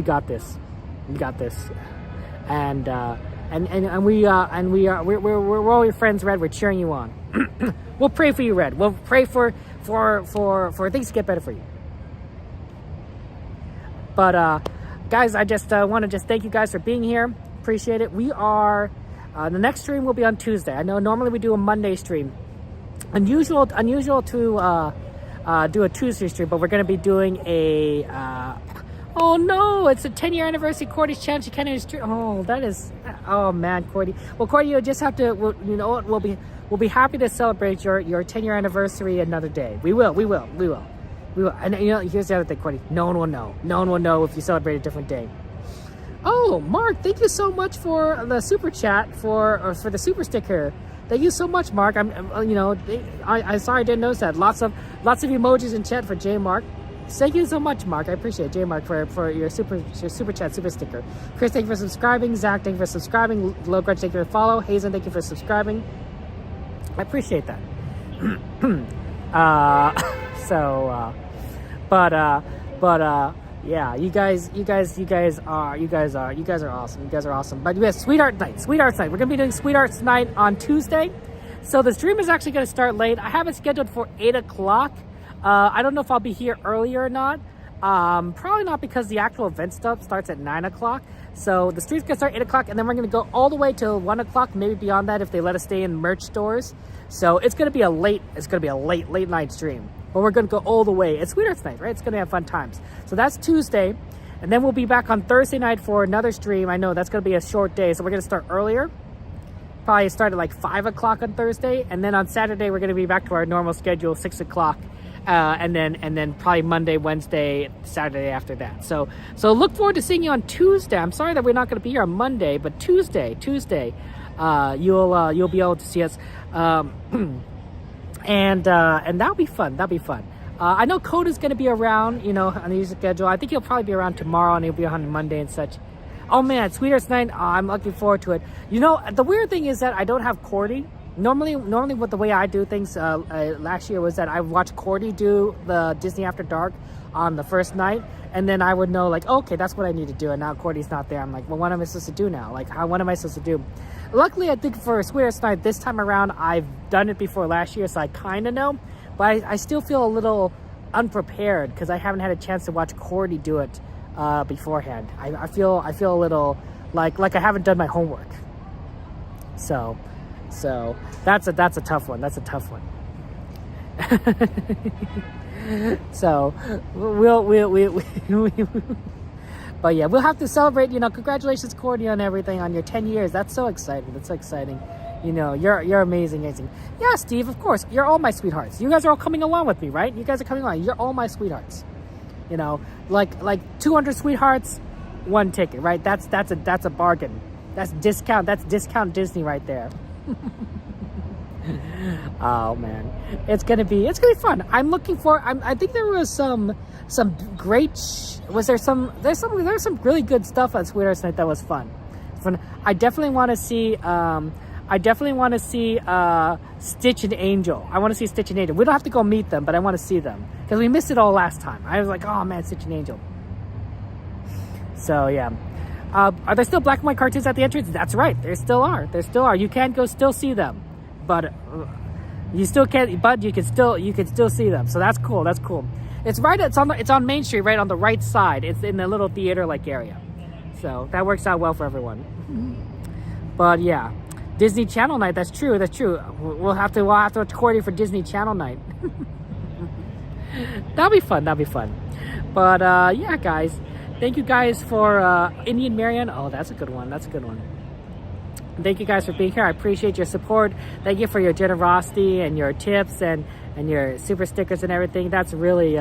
And we're all your friends, Red. We're cheering you on. We'll pray for you, Red. We'll pray for things to get better for you. But guys, I just want to thank you guys for being here. Appreciate it. We are the next stream will be on Tuesday. I know normally we do a Monday stream. Unusual to do a Tuesday stream, but we're going to be doing a Oh no, it's a 10-year anniversary Cordy's challenge. You can't even stream. Oh, that is, oh man, Cordy. Well, Cordy, you'll just have to, you know what, we'll be happy to celebrate your 10-year anniversary another day. We will. And you know, here's the other thing, Cordy. No one will know. No one will know if you celebrate a different day. Oh, Mark, thank you so much for the super chat for the super sticker. Thank you so much, Mark. I'm you know, I sorry I didn't notice that. Lots of emojis in chat for J Mark. Thank you so much, Mark. I appreciate it, J Mark, for your super chat, super sticker. Chris, thank you for subscribing. Zach, thank you for subscribing. Low Grudge, thank you for follow. Hazen, thank you for subscribing. I appreciate that. Yeah, you guys are awesome. You guys are awesome. But we have Sweetheart Night. We're gonna be doing Sweethearts Night on Tuesday. So the stream is actually gonna start late. I have it scheduled for 8 o'clock. I don't know if I'll be here earlier or not. Probably not, because the actual event stuff starts at 9 o'clock. So the stream's gonna start 8 o'clock, and then we're gonna go all the way till 1 o'clock, maybe beyond that if they let us stay in merch stores. So it's gonna be a late night stream. But we're gonna go all the way. It's Sweethearts Night, right? It's gonna have fun times. So that's Tuesday, and then we'll be back on Thursday night for another stream. I know that's gonna be a short day, so we're gonna start earlier. Probably start at like 5 o'clock on Thursday, and then on Saturday we're gonna be back to our normal schedule, 6 o'clock. And then probably Monday, Wednesday, Saturday after that. So look forward to seeing you on Tuesday. I'm sorry that we're not going to be here on Monday, but Tuesday, you'll be able to see us, and that'll be fun. I know Coda's going to be around, you know, on the schedule. I think he'll probably be around tomorrow, and he'll be on Monday and such. Oh man, Sweethearts Night. I'm looking forward to it. You know, the weird thing is that I don't have Cordy. Normally with the way I do things last year was that I watched Cordy do the Disney After Dark on the first night, and then I would know, like, okay, that's what I need to do. And now Cordy's not there. I'm like, well, what am I supposed to do now? Like, what am I supposed to do? Luckily, I think for Sweethearts Night this time around, I've done it before last year, so I kind of know. But I still feel a little unprepared because I haven't had a chance to watch Cordy do it beforehand. I feel a little like I haven't done my homework. So that's a tough one. So but yeah, we'll have to celebrate, you know, congratulations Cordy on everything, on your 10 years. That's so exciting. You know, you're amazing. Yeah, Steve, of course, you're all my sweethearts. You guys are all coming along with me, right? You guys are coming along. You're all my sweethearts. You know, like 200 sweethearts, 1 ticket, right? That's a bargain. That's discount Disney right there. Oh man, it's gonna be fun. I'm looking for. I think there was some great. There's some really good stuff on Sweethearts Night that was fun. I definitely want to see. Stitch and Angel. I want to see Stitch and Angel. We don't have to go meet them, but I want to see them because we missed it all last time. I was like, oh man, Stitch and Angel. So yeah. Are there still black and white cartoons at the entrance? That's right. There still are. You can go still see them, but you still can't. But you can still see them. So that's cool. It's right. It's on Main Street, right on the right side. It's in the little theater-like area. So that works out well for everyone. But yeah, Disney Channel Night. That's true. We'll have to watch Cordy for Disney Channel Night. That'll be fun. But yeah, guys. Thank you guys for Indian Marianne. Oh, that's a good one. Thank you guys for being here. I appreciate your support. Thank you for your generosity and your tips and your super stickers and everything. That's really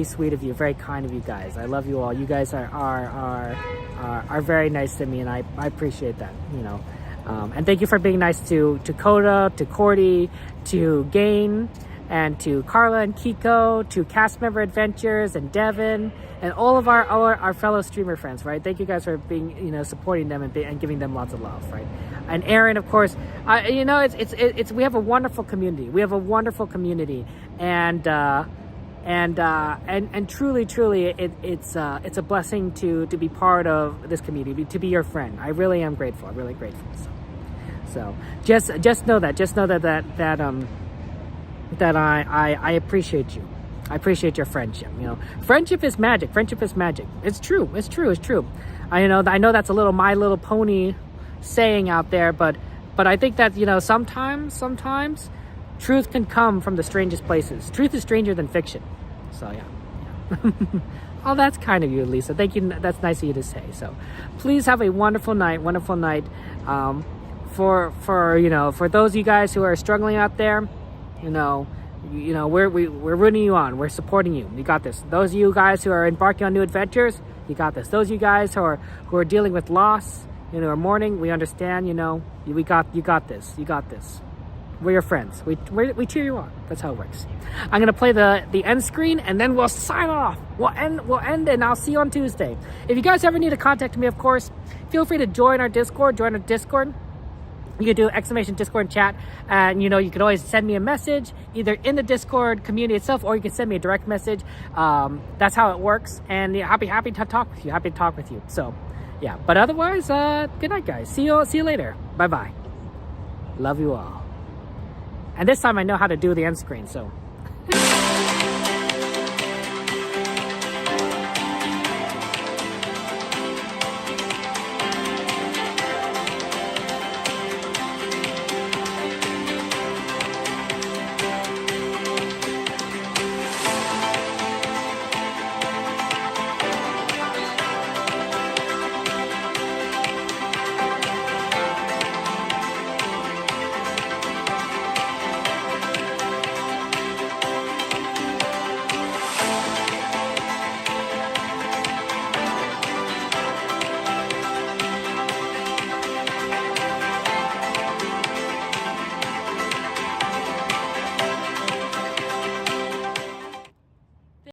sweet of you. Very kind of you guys. I love you all. You guys are very nice to me, and I appreciate that. You know, and thank you for being nice to Coda, to Cordy, to Gain, and to Carla and Kiko, to Cast Member Adventures and Devin, and all of our fellow streamer friends, right? Thank you guys for being, you know, supporting them and giving them lots of love, right? And Aaron, of course, you know, it's we have a wonderful community. And truly, it's a blessing to be part of this community, to be your friend. I really am grateful. So just know that I appreciate you. I appreciate your friendship. You know, friendship is magic. It's true. I know that's a little My Little Pony saying out there, but I think that, you know, sometimes truth can come from the strangest places. Truth is stranger than fiction. So yeah. Oh, that's kind of you, Lisa. Thank you. That's nice of you to say. So, please have a wonderful night. Wonderful night. For those of you guys who are struggling out there, we're rooting you on. We're supporting you. You got this. Those of you guys who are embarking on new adventures, you got this. Those of you guys who are dealing with loss, or mourning, we understand. You got this. You got this. We're your friends. We cheer you on. That's how it works. I'm gonna play the end screen and then we'll sign off. We'll end and I'll see you on Tuesday. If you guys ever need to contact me, of course, feel free to join our Discord. You can do !Discord chat, and you can always send me a message either in the Discord community itself, or you can send me a direct message. That's how it works, and happy to talk with you. So yeah, but otherwise, good night, guys. See you later. Bye bye. Love you all. And this time I know how to do the end screen, so